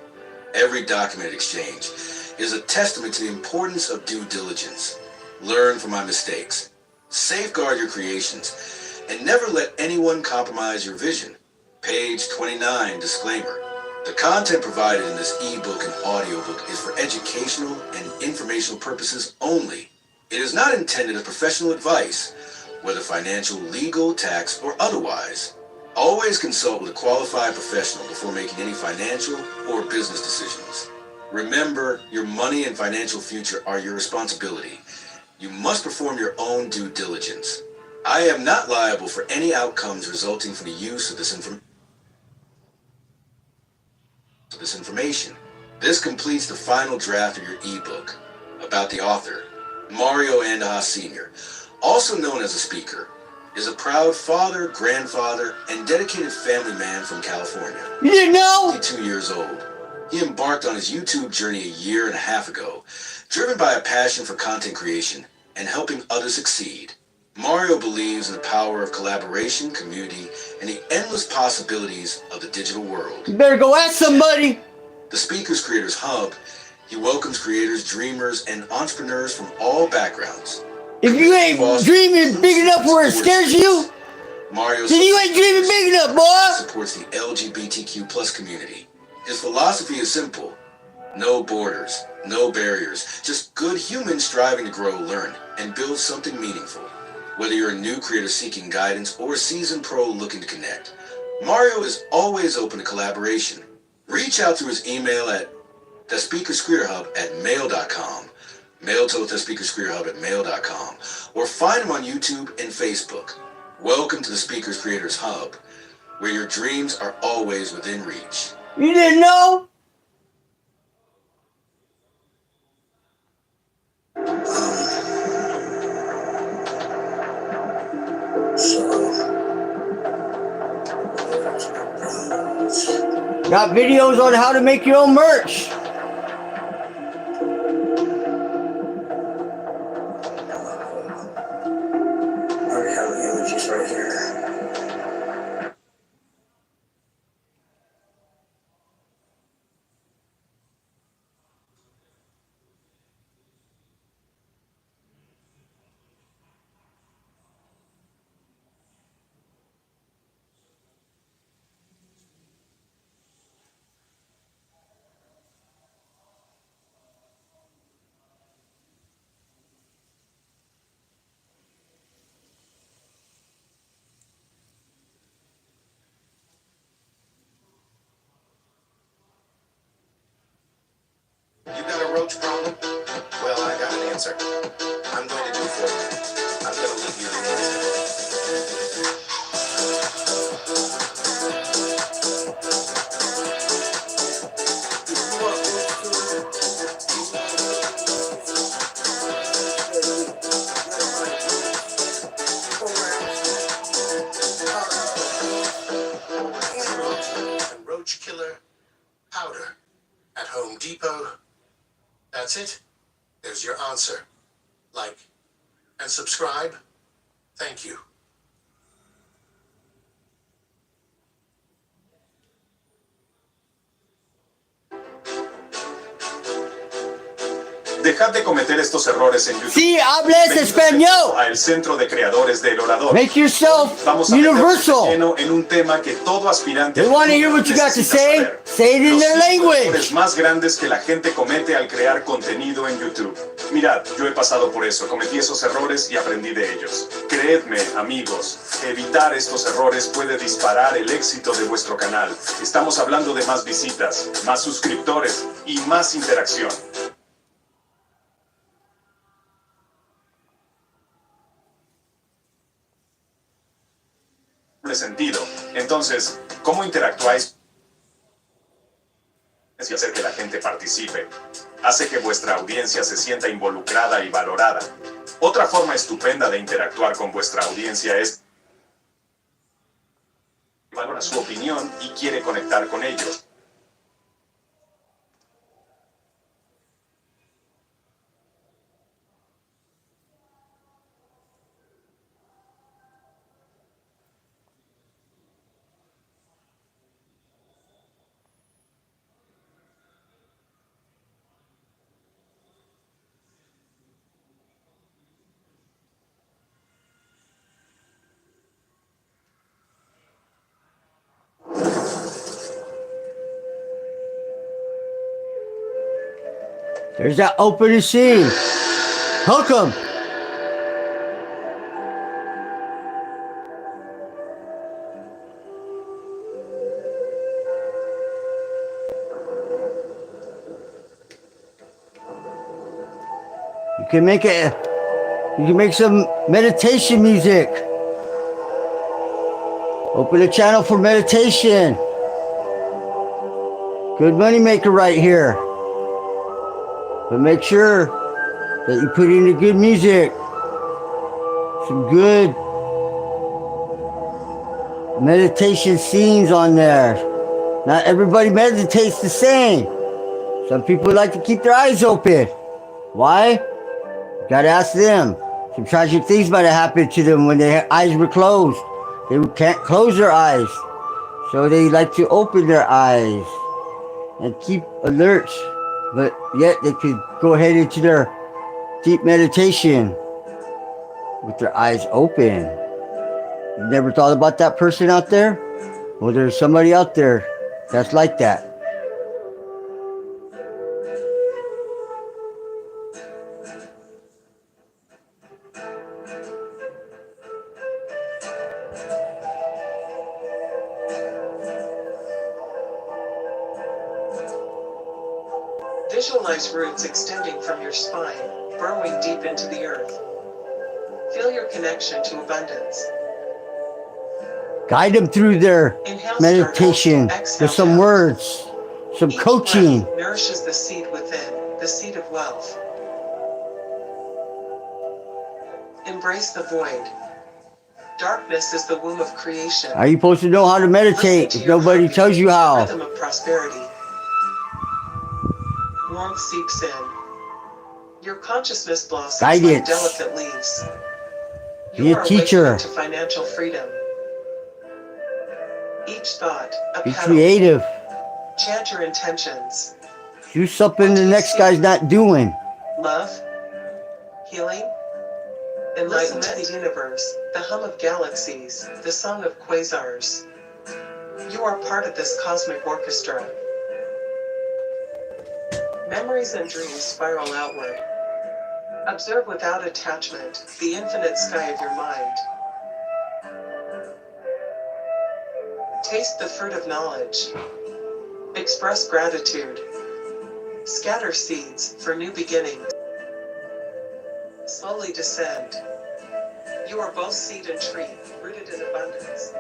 every documented exchange is a testament to the importance of due diligence. Learn from my mistakes, safeguard your creations, and never let anyone compromise your vision. Page 29, disclaimer. The content provided in this ebook and audiobook is for educational and informational purposes only. It is not intended as professional advice, whether financial, legal, tax, or otherwise. Always consult with a qualified professional before making any financial or business decisions. Remember, your money and financial future are your responsibility. You must perform your own due diligence. I am not liable for any outcomes resulting from the use of this information. This completes the final draft of your ebook about the author. Mario Andaha Sr., also known as a speaker, is a proud father, grandfather, and dedicated family man from California. You didn't know? 22 years old. He embarked on his YouTube journey a year and a half ago, driven by a passion for content creation and helping others succeed. Mario believes in the power of collaboration, community, and the endless possibilities of the digital world. You better go ask somebody. The Speakers Creators Hub, he welcomes creators, dreamers, and entrepreneurs from all backgrounds. If you ain't dreaming big enough where it scares you, Mario then you ain't dreaming big enough, boy. Supports the LGBTQ+ community. His philosophy is simple. No borders, no barriers, just good humans striving to grow, learn, and build something meaningful. Whether you're a new creator seeking guidance or a seasoned pro looking to connect, Mario is always open to collaboration. Reach out through his email at the Speakers Career Hub at mail.com. Mail to the Speakers Career Hub at mail.com. Or find them on YouTube and Facebook. Welcome to the Speakers Creators Hub, where your dreams are always within reach. You didn't know? Got videos on how to make your own merch. already have the images right here. You got a roach problem? Well, I got an answer. I'm going to do it for you. I'm going to leave you the answer. And roach killer powder at Home Depot. That's it. There's your answer. Like and subscribe. Thank you. Dejad de cometer estos errores en YouTube. Sí, hables español. A el Centro de Creadores del Orador. Make yourself Vamos a universal. meternos en un tema que todo aspirante. They want to hear what you got to say. Say it in their language. Los errores más grandes que la gente comete al crear contenido en YouTube. Mirad, yo he pasado por eso, cometí esos errores y aprendí de ellos. Creedme, amigos, evitar estos errores puede disparar el éxito de vuestro canal. Estamos hablando de más visitas, más suscriptores y más interacción. Sentido. Entonces, ¿cómo interactuáis y hacer que la gente participe? Hace que vuestra audiencia se sienta involucrada y valorada. Otra forma estupenda de interactuar con vuestra audiencia es valora su opinión y quiere conectar con ellos. There's that opening scene. Hook 'em. You can make it. You can make some meditation music. Open a channel for meditation. Good money maker right here. But make sure that you put in the good music. Some good meditation scenes on there. Not everybody meditates the same. Some people like to keep their eyes open. Why? Gotta ask them. Some tragic things might have happened to them when their eyes were closed. They can't close their eyes. So they like to open their eyes and keep alert. But yet they could go ahead into their deep meditation with their eyes open. You never thought about that person out there? Well, there's somebody out there that's like that. Visualize roots extending from your spine, burrowing deep into the earth. Feel your connection to abundance. Guide them through their Inhale, meditation with some words, some coaching. breath nourishes the seed within, the seed of wealth. Embrace the void. Darkness is the womb of creation. How are you supposed to know how to meditate if nobody tells you how? Rhythm of prosperity. Warmth seeps in. Your consciousness blossoms like Guidance. delicate leaves. Be You a are teacher. awakening to financial freedom. Each thought, a Be petal. creative. Chant your intentions. Do something the next guy's not doing. Love, healing, enlightenment to the universe, the hum of galaxies, the song of quasars. You are part of this cosmic orchestra. Memories and dreams spiral outward. Observe without attachment the infinite sky of your mind. Taste the fruit of knowledge. Express gratitude. Scatter seeds for new beginnings. Slowly descend. You are both seed and tree, rooted in abundance.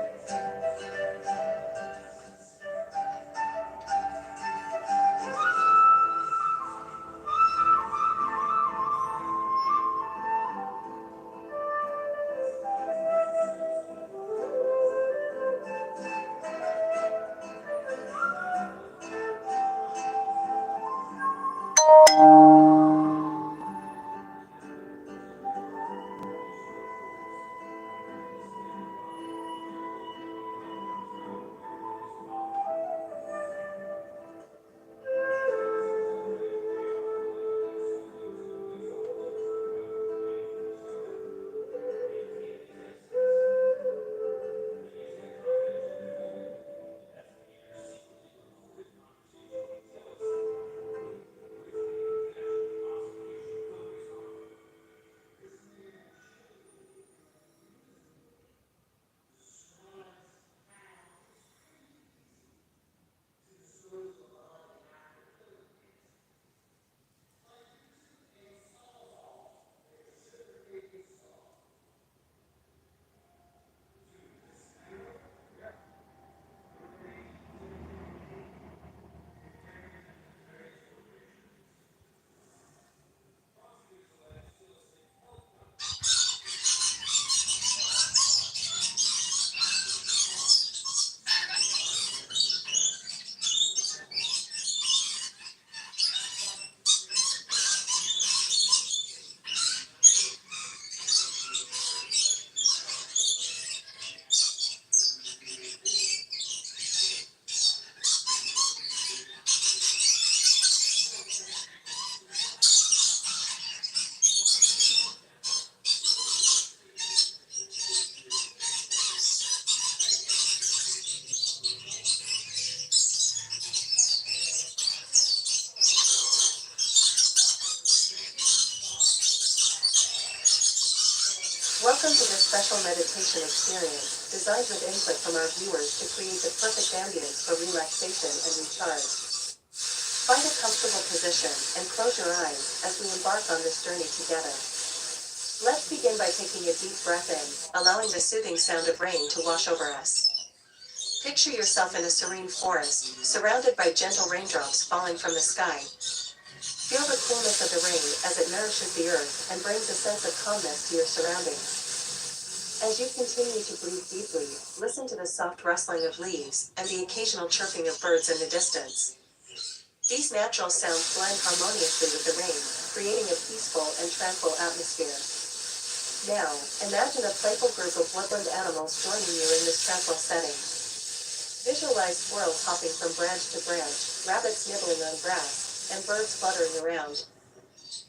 Welcome to this special meditation experience, designed with input from our viewers to create the perfect ambience for relaxation and recharge. Find a comfortable position and close your eyes as we embark on this journey together. Let's begin by taking a deep breath in, allowing the soothing sound of rain to wash over us. Picture yourself in a serene forest, surrounded by gentle raindrops falling from the sky. Feel the coolness of the rain as it nourishes the earth and brings a sense of calmness to your surroundings. As you continue to breathe deeply, listen to the soft rustling of leaves and the occasional chirping of birds in the distance. These natural sounds blend harmoniously with the rain, creating a peaceful and tranquil atmosphere. Now, imagine a playful group of woodland animals joining you in this tranquil setting. Visualize squirrels hopping from branch to branch, rabbits nibbling on grass, and birds fluttering around.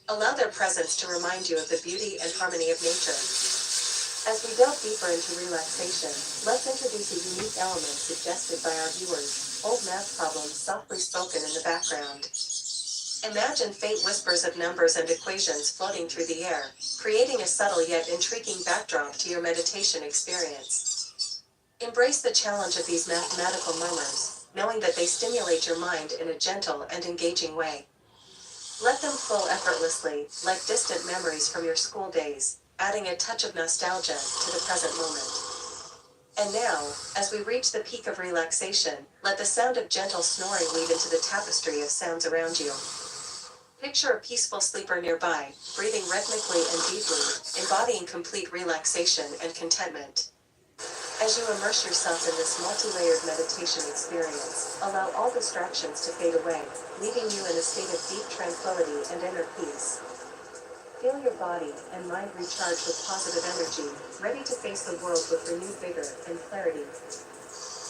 Allow their presence to remind you of the beauty and harmony of nature. As we delve deeper into relaxation, let's introduce a unique element suggested by our viewers: old math problems softly spoken in the background. Imagine faint whispers of numbers and equations floating through the air, creating a subtle yet intriguing backdrop to your meditation experience. Embrace the challenge of these mathematical murmurs, knowing that they stimulate your mind in a gentle and engaging way. Let them flow effortlessly, like distant memories from your school days, adding a touch of nostalgia to the present moment. And now, as we reach the peak of relaxation, let the sound of gentle snoring weave into the tapestry of sounds around you. Picture a peaceful sleeper nearby, breathing rhythmically and deeply, embodying complete relaxation and contentment. As you immerse yourself in this multi-layered meditation experience, allow all distractions to fade away, leaving you in a state of deep tranquility and inner peace. Feel your body and mind recharge with positive energy, ready to face the world with renewed vigor and clarity.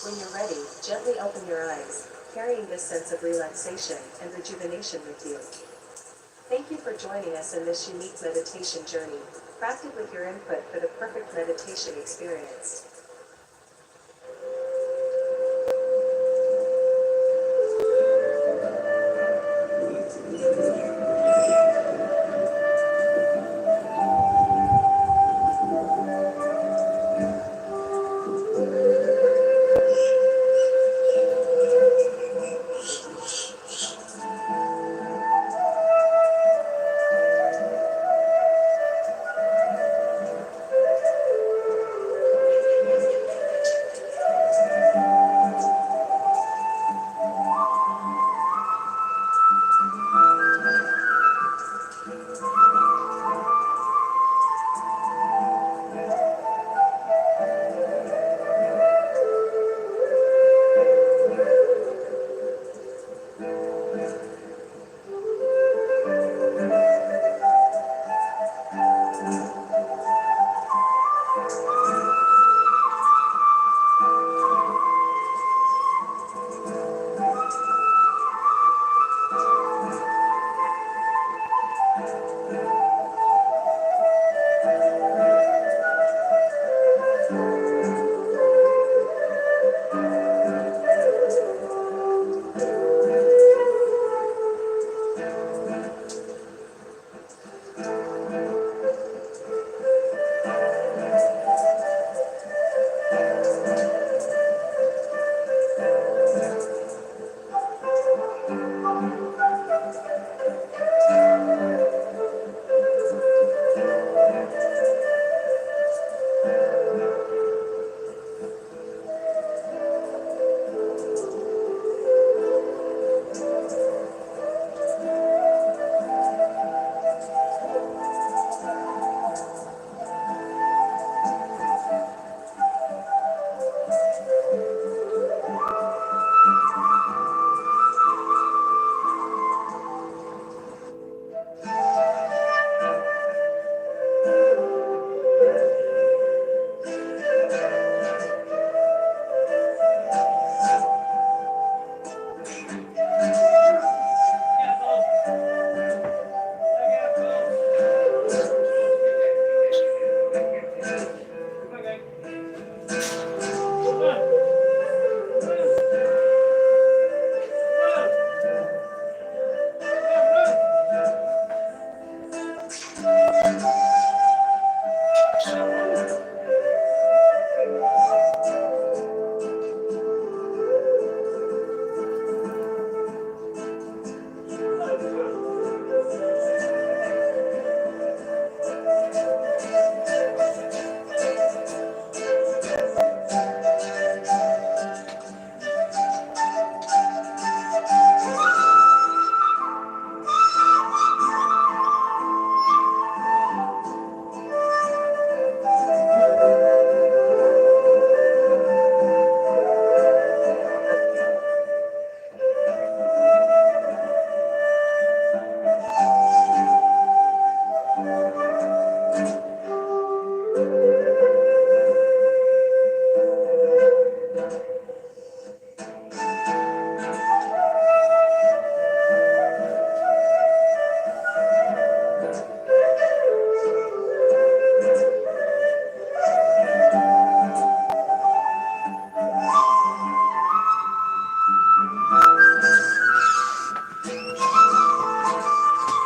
When you're ready, gently open your eyes, carrying this sense of relaxation and rejuvenation with you. Thank you for joining us in this unique meditation journey, crafted with your input for the perfect meditation experience.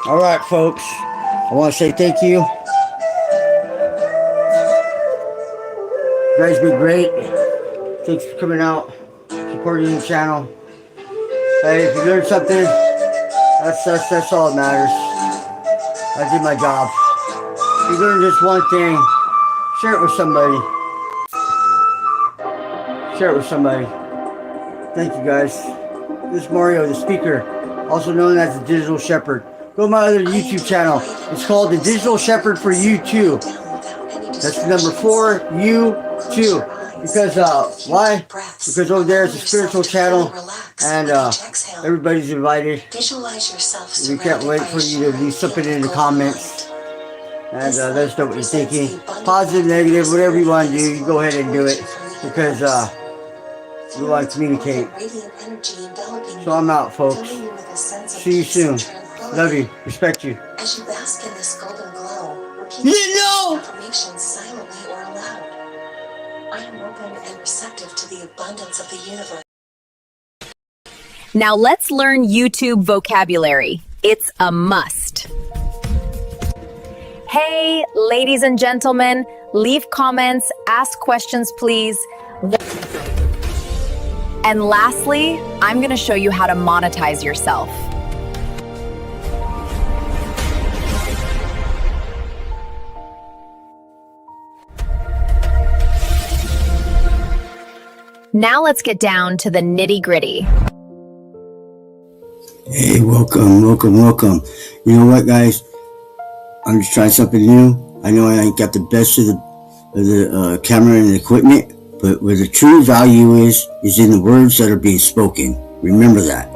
All right, folks. I want to say thank you. You guys been great. Thanks for coming out, supporting the channel. Hey, if you learned something, That's all that matters. I did my job. If you learn just one thing, share it with somebody. Share it with somebody. Thank you guys. This is Mario, the speaker, also known as the Digital Shepherd. Go to my other YouTube channel. It's called the Digital Shepherd for You2. That's the number 4, You2. Because, why? Because over there is a spiritual channel, and everybody's invited. We can't wait for you to leave something in the comments. And let us know what you're thinking. Positive, negative, whatever you want to do, you go ahead and do it. Because we want to communicate. So I'm out, folks. See you soon. Love you. Respect you. As you bask in this golden glow, repeat affirmations silently or aloud. I am open and receptive to the abundance of the universe. Now let's learn YouTube vocabulary. It's a must. Hey, ladies and gentlemen, leave comments, ask questions, please. And lastly, I'm going to show you how to monetize yourself. Now let's get down to the nitty-gritty. Hey, welcome. You know what, guys? I'm just trying something new. I know I ain't got the best of the camera and the equipment, but where the true value is in the words that are being spoken. Remember that.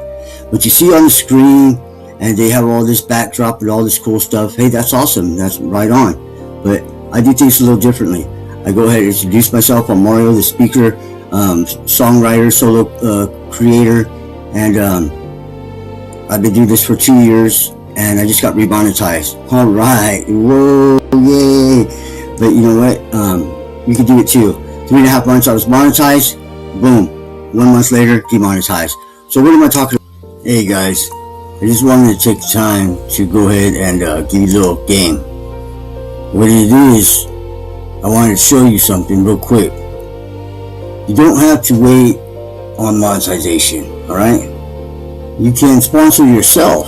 What you see on the screen, and they have all this backdrop and all this cool stuff. Hey, that's awesome. That's right on. But I do things a little differently. I go ahead and introduce myself. I'm Mario, the speaker, songwriter, solo creator, and I've been doing this for 2 years, and I just got remonetized. All right, whoa, yay! But you know what? You can do it too. 3.5 months I was monetized. Boom. 1 month later, demonetized. So what am I talking about? Hey guys, I just wanted to take time to go ahead and give you a little game. What it is, I wanted to show you something real quick. You don't have to wait on monetization, alright? You can sponsor yourself.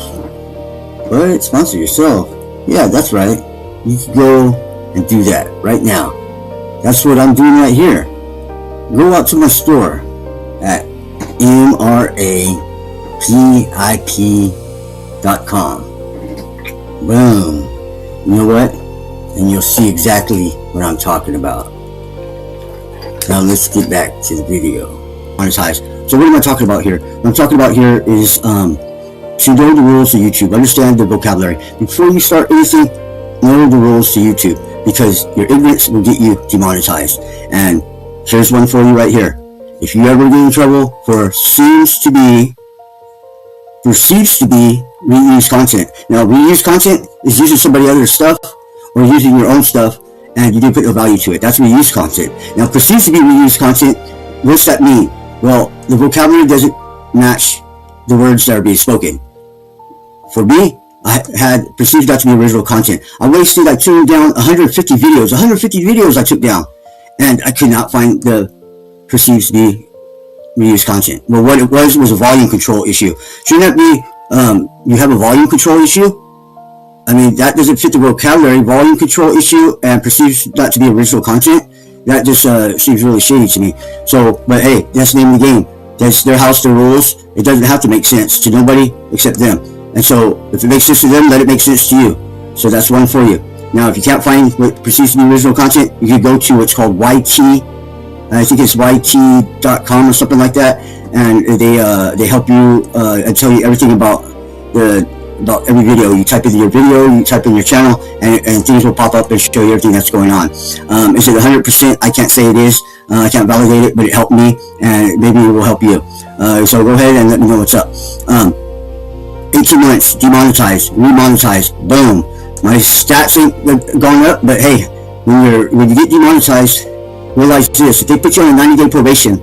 What? Sponsor yourself? Yeah, that's right. You can go and do that right now. That's what I'm doing right here. Go out to my store at MRA-P.I.P.com. Boom. You know what? And you'll see exactly what I'm talking about. Now let's get back to the video. Monetize. So what am I talking about here? What I'm talking about here is to know the rules of YouTube. Understand the vocabulary. Before you start anything, know the rules to YouTube, because your ignorance will get you demonetized. And here's one for you right here. If you ever get in trouble for perceives to be reused content. Now, reused content is using somebody else's stuff or using your own stuff, and you didn't put no value to it. That's reused content. Now, perceives to be reused content, what's that mean? Well, the vocabulary doesn't match the words that are being spoken. For me, I had perceived that to be original content. I turned down 150 videos. 150 videos I took down, and I could not find the perceived to be reused content. Well, what it was a volume control issue. Shouldn't that be, you have a volume control issue? I mean, that doesn't fit the vocabulary. Volume control issue and perceived not to be original content. That just seems really shady to me. So, but hey, that's the name of the game. That's their house, their rules. It doesn't have to make sense to nobody except them. And so, if it makes sense to them, let it make sense to you. So that's one for you. Now, if you can't find what perceives to be original content, you can go to what's called YT. I think it's YT.com or something like that. And they help you and tell you everything about every video. You type in your video, you type in your channel, and things will pop up and show you everything that's going on. Is it 100%? I can't say it is. I can't validate it, but it helped me, and maybe it will help you. So go ahead and let me know what's up. 18 months, demonetized, remonetized, boom. My stats ain't going up, but hey, when you get demonetized, realize this: if they put you on a 90-day probation,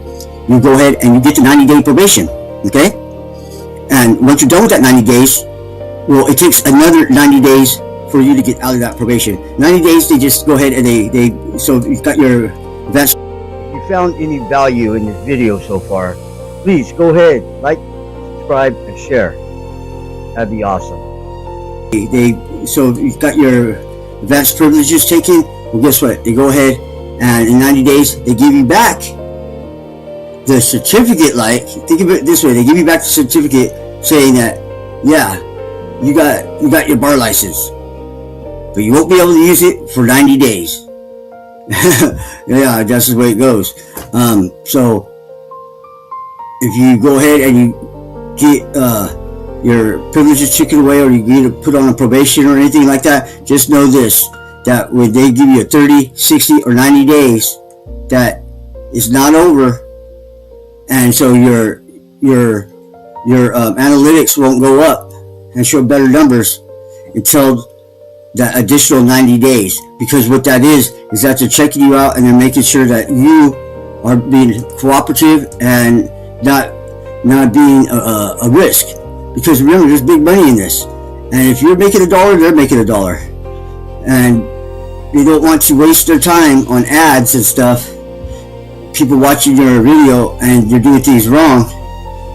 you go ahead and you get the 90-day probation, okay? And once you're done with that 90 days, well, it takes another 90 days for you to get out of that probation. 90 days, they just go ahead and so you've got your events. If you found any value in this video so far, please go ahead, like, subscribe, and share. That'd be awesome. So you've got your advanced privileges taken. Well, guess what? They go ahead and in 90 days they give you back the certificate. Like, think of it this way: they give you back the certificate saying that, yeah, you got your bar license, but you won't be able to use it for 90 days. Yeah, that's the way it goes. So if you go ahead and you get your privileges taken away, or you get put on a probation or anything like that, just know this, that when they give you a 30, 60, or 90 days, that it's not over, and so your analytics won't go up and show better numbers until that additional 90 days. Because what that is that they're checking you out and they're making sure that you are being cooperative and not being a risk. Because remember, there's big money in this, and if you're making $1, they're making $1, and you don't want to waste their time on ads and stuff. People watching your video and you're doing things wrong.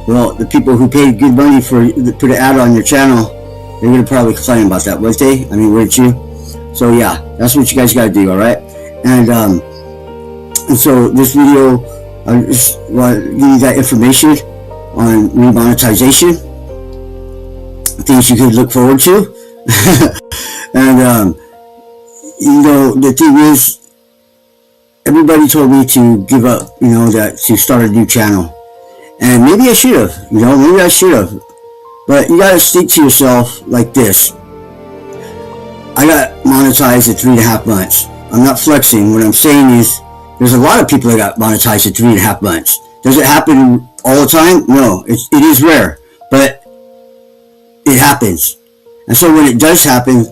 Well, the people who paid good money for put an ad on your channel, they're gonna probably complain about that, won't they? I mean, wouldn't you? So yeah, that's what you guys gotta do. All right, and so this video, I just want to give you that information on remonetization, things you could look forward to. And you know, the thing is, everybody told me to give up, you know, that to start a new channel, and maybe I should have, you know, maybe I should have, but you gotta think to yourself like this: I got monetized in 3.5 months. I'm not flexing. What I'm saying is, there's a lot of people that got monetized in 3.5 months. Does it happen all the time? No, it is rare, but it happens. And so when it does happen,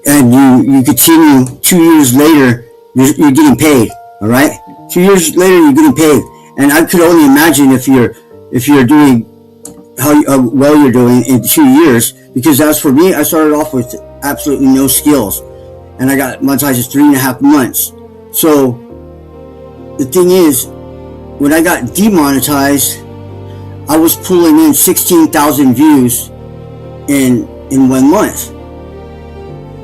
and you continue 2 years later, you're getting paid. All right, 2 years later you're getting paid. And I could only imagine if you're doing how well you're doing in 2 years, because as for me, I started off with absolutely no skills, and I got monetized in 3.5 months. So the thing is, when I got demonetized, I was pulling in 16,000 views in 1 month.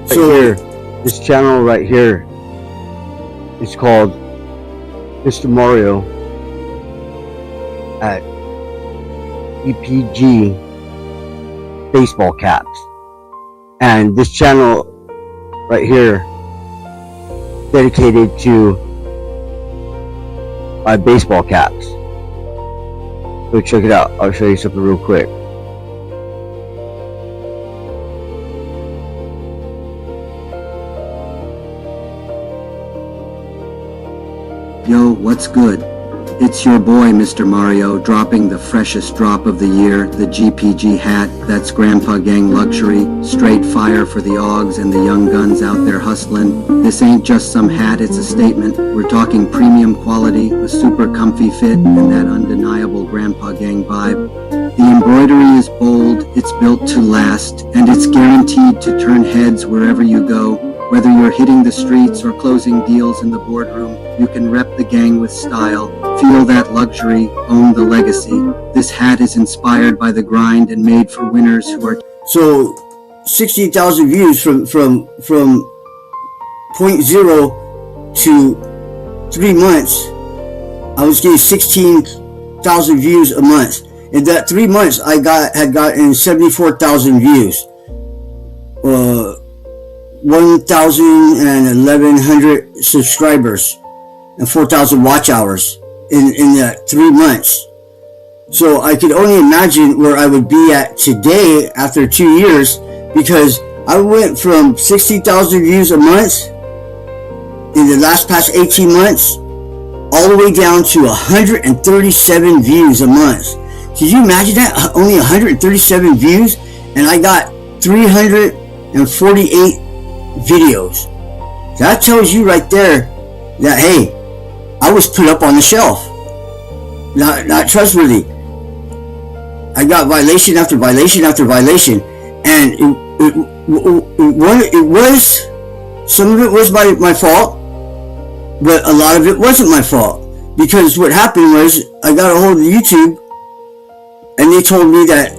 So here, this channel right here is called Mr. Mario at EPG baseball caps, and this channel right here dedicated to my baseball caps. So check it out. I'll show you something real quick. Yo, what's good? It's your boy, Mr. Mario, dropping the freshest drop of the year, the GPG hat. That's Grandpa Gang luxury, straight fire for the Augs and the young guns out there hustling. This ain't just some hat, it's a statement. We're talking premium quality, a super comfy fit, and that undeniable Grandpa Gang vibe. The embroidery is bold, it's built to last, and it's guaranteed to turn heads wherever you go. Whether you're hitting the streets or closing deals in the boardroom, you can rep the gang with style, feel that luxury, own the legacy. This hat is inspired by the grind and made for winners who are... So, 16,000 views from 0.0 to 3 months, I was getting 16,000 views a month. In that 3 months, I had gotten 74,000 views. 1,000 and 1,100 subscribers and 4,000 watch hours in that 3 months. So I could only imagine where I would be at today after 2 years, because I went from 60,000 views a month in the past 18 months all the way down to 137 views a month. Can you imagine that? Only 137 views, and I got 348 videos. That tells you right there that, hey, I was put up on the shelf, not trustworthy. I got violation after violation after violation, and it was, some of it was my fault, but a lot of it wasn't my fault, because what happened was I got a hold of YouTube, and they told me that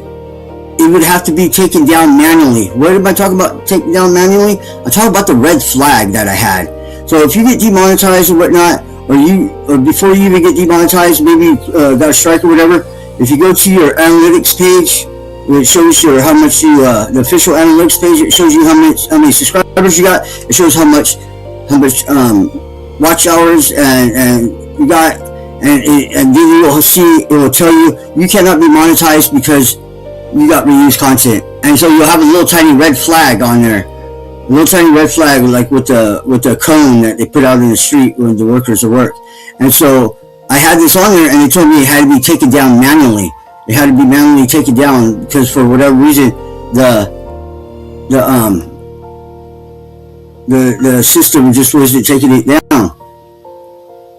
it would have to be taken down manually. What am I talking about taking down manually? I'm talking about the red flag that I had. So if you get demonetized or whatnot, or before you even get demonetized, maybe got a strike or whatever, if you go to your analytics page, it shows you how much the official analytics page, it shows you how many subscribers you got, it shows how much watch hours and you got, and then you will see, it will tell you you cannot be monetized because you got reused content. And so you'll have a little tiny red flag on there, a little tiny red flag, like with the cone that they put out in the street when the workers are work. And so I had this on there, and they told me it had to be taken down manually. It had to be manually taken down because for whatever reason the system just wasn't taking it down.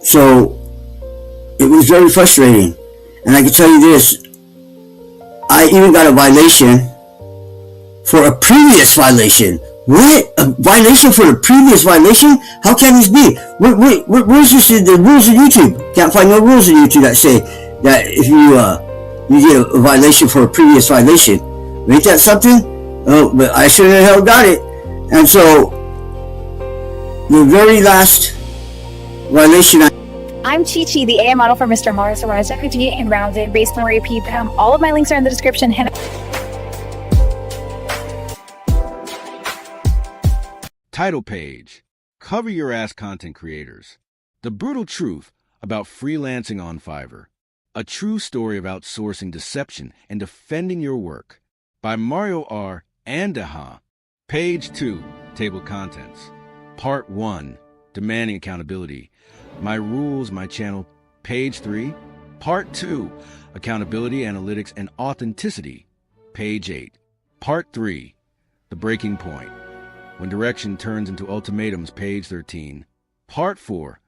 So it was very frustrating. And I can tell you this, I even got a violation for a previous violation. What? A violation for a previous violation? How can this be? Where's this in the rules of YouTube? Can't find no rules in YouTube that say that if you get a violation for a previous violation. Ain't that something? Oh, but I sure the hell got it. And so the very last violation I'm Chi-Chi, the AI model for Mr. Mars, Equity, and Rounded, based on MRA-P.I.P. All of my links are in the description. Title page. Cover your ass content creators. The brutal truth about freelancing on Fiverr. A true story of outsourcing deception and defending your work. By Mario R. Andaha. Page 2. Table contents. Part 1. Demanding accountability. My rules, my channel. Page 3. Part 2. Accountability, analytics, and authenticity. Page 8. Part 3. The breaking point. When direction turns into ultimatums. Page 13. Part 4.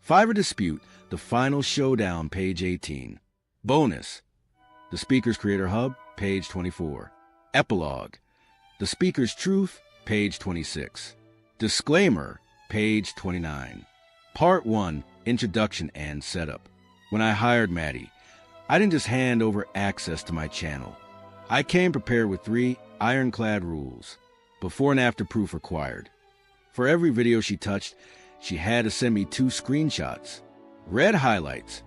Fiverr dispute. The final showdown. Page 18. Bonus. The Speaker's Creator Hub. Page 24. Epilogue. The Speaker's Truth. Page 26. Disclaimer. Page 29. Part 1. Introduction and Setup. When I hired Maddie, I didn't just hand over access to my channel. I came prepared with 3 ironclad rules. Before and after proof required. For every video she touched, she had to send me 2 screenshots. Red highlights.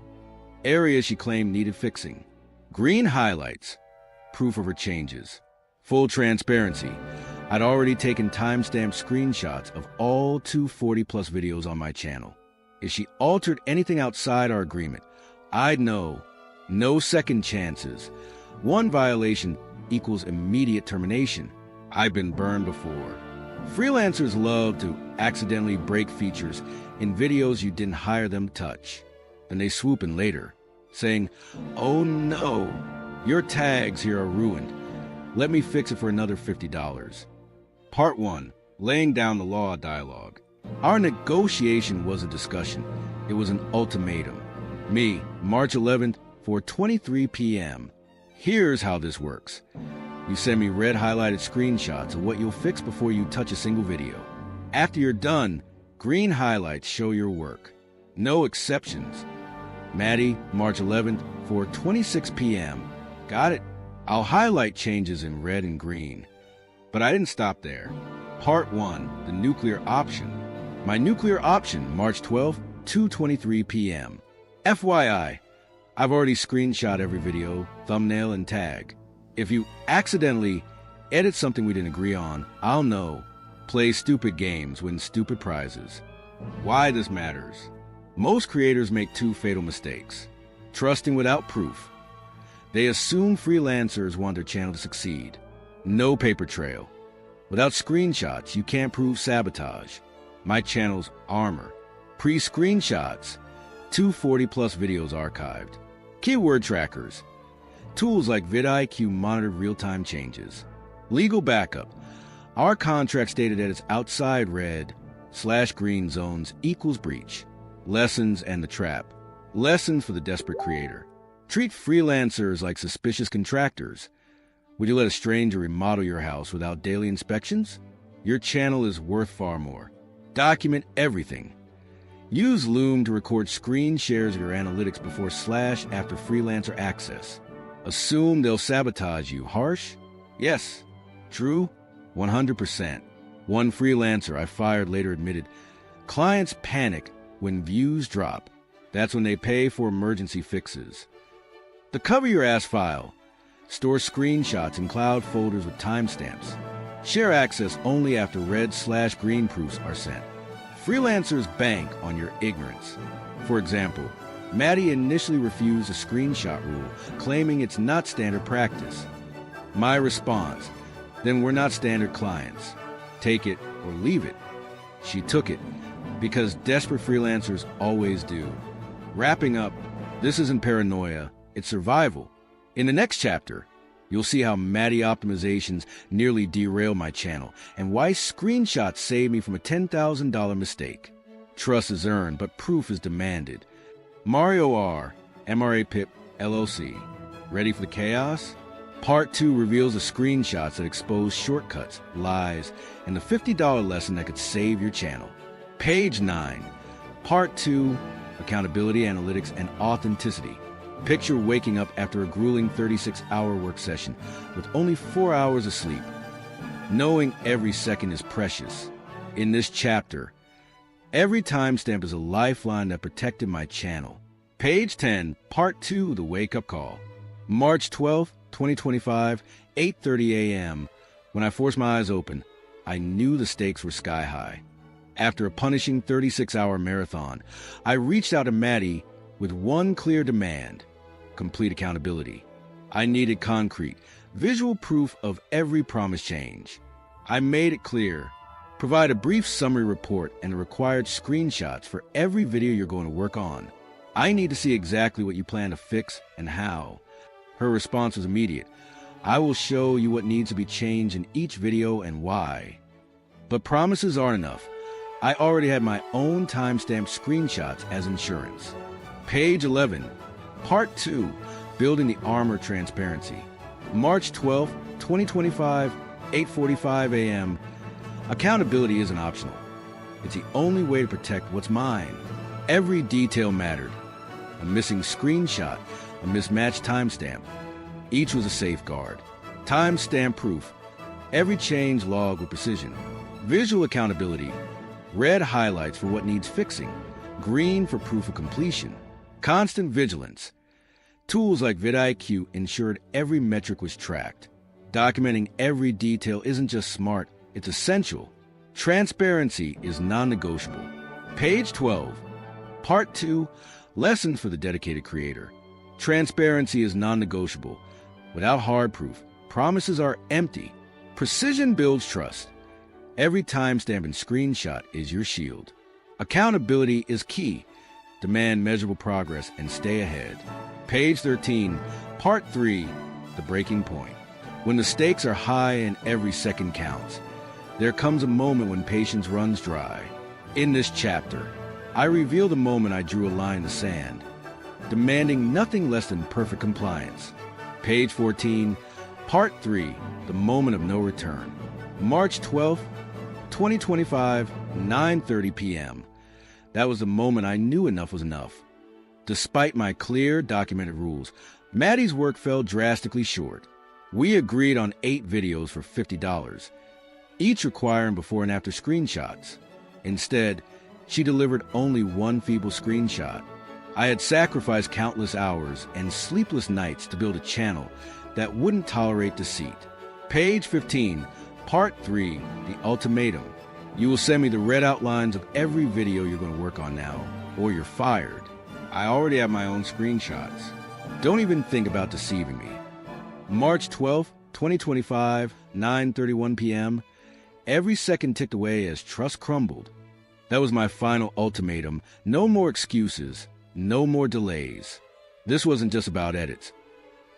Areas she claimed needed fixing. Green highlights. Proof of her changes. Full transparency. I'd already taken timestamped screenshots of all 240+ videos on my channel. If she altered anything outside our agreement, I'd know. No second chances. 1 violation equals immediate termination. I've been burned before. Freelancers love to accidentally break features in videos you didn't hire them to touch. Then they swoop in later, saying, "Oh no, your tags here are ruined. Let me fix it for another $50. Part 1. Laying down the law dialogue. Our negotiation was a discussion. It was an ultimatum. Me, March 11th, 4:23 p.m. Here's how this works. You send me red highlighted screenshots of what you'll fix before you touch a single video. After you're done, green highlights show your work. No exceptions. Maddie, March 11th, 4:26 p.m. Got it? I'll highlight changes in red and green. But I didn't stop there. Part 1, the nuclear option. My nuclear option, March 12th, 2:23 p.m. FYI, I've already screenshot every video, thumbnail, and tag. If you accidentally edit something we didn't agree on, I'll know. Play stupid games, win stupid prizes. Why this matters. Most creators make 2 fatal mistakes. Trusting without proof. They assume freelancers want their channel to succeed. No paper trail. Without screenshots, you can't prove sabotage. My channel's armor. Pre-screenshots. 240+ videos archived. Keyword trackers. Tools like vidIQ monitored real-time changes. Legal backup. Our contract stated that it's outside red/green zones equals breach. Lessons and the trap. Lessons for the desperate creator. Treat freelancers like suspicious contractors. Would you let a stranger remodel your house without daily inspections? Your channel is worth far more. Document everything. Use Loom to record screen shares of your analytics before / after freelancer access. Assume they'll sabotage you. Harsh? Yes, true, 100%. One freelancer I fired later admitted, clients panic when views drop. That's when they pay for emergency fixes. The Cover Your Ass file. Store screenshots in cloud folders with timestamps. Share access only after red/green proofs are sent. Freelancers bank on your ignorance. For example, Maddie initially refused a screenshot rule, claiming it's not standard practice. My response, then we're not standard clients. Take it or leave it. She took it, because desperate freelancers always do. Wrapping up, this isn't paranoia, it's survival. In the next chapter, you'll see how Maddie optimizations nearly derail my channel and why screenshots saved me from a $10,000 mistake. Trust is earned, but proof is demanded. Mario R., MRA-P.I.P, LLC. Ready for the chaos? Part 2 reveals the screenshots that expose shortcuts, lies, and the $50 lesson that could save your channel. Page 9. Part 2, Accountability, Analytics, and Authenticity. Picture waking up after a grueling 36-hour work session with only 4 hours of sleep. Knowing every second is precious. In this chapter, every timestamp is a lifeline that protected my channel. Page 10, Part 2, The Wake-Up Call. March 12, 2025, 8:30 a.m. When I forced my eyes open, I knew the stakes were sky high. After a punishing 36-hour marathon, I reached out to Maddie with one clear demand: complete accountability. I needed concrete, visual proof of every promise change. I made it clear. Provide a brief summary report and the required screenshots for every video you're going to work on. I need to see exactly what you plan to fix and how. Her response was immediate. I will show you what needs to be changed in each video and why. But promises aren't enough. I already had my own timestamp screenshots as insurance. Page 11, Part 2, Building the Armor Transparency. March 12, 2025, 8:45 a.m. Accountability isn't optional. It's the only way to protect what's mine. Every detail mattered. A missing screenshot, a mismatched timestamp. Each was a safeguard. Timestamp proof. Every change logged with precision. Visual accountability. Red highlights for what needs fixing. Green for proof of completion. Constant vigilance. Tools like vidIQ ensured every metric was tracked. Documenting every detail isn't just smart, it's essential. Transparency is non-negotiable. Page 12. Part 2, Lessons for the Dedicated Creator. Transparency is non-negotiable. Without hard proof, promises are empty. Precision builds trust. Every timestamp and screenshot is your shield. Accountability is key. Demand measurable progress and stay ahead. Page 13, Part 3, The Breaking Point. When the stakes are high and every second counts, there comes a moment when patience runs dry. In this chapter, I reveal the moment I drew a line in the sand, demanding nothing less than perfect compliance. Page 14, Part 3, The Moment of No Return. March 12th, 2025, 9:30 p.m. That was the moment I knew enough was enough. Despite my clear, documented rules, Maddie's work fell drastically short. We agreed on 8 videos for $50, each requiring before and after screenshots. Instead, she delivered only one feeble screenshot. I had sacrificed countless hours and sleepless nights to build a channel that wouldn't tolerate deceit. Page 15, Part 3, The Ultimatum. You will send me the red outlines of every video you're going to work on now, or you're fired. I already have my own screenshots. Don't even think about deceiving me. March 12th, 2025, 9:31 p.m. Every second ticked away as trust crumbled. That was my final ultimatum. No more excuses. No more delays. This wasn't just about edits.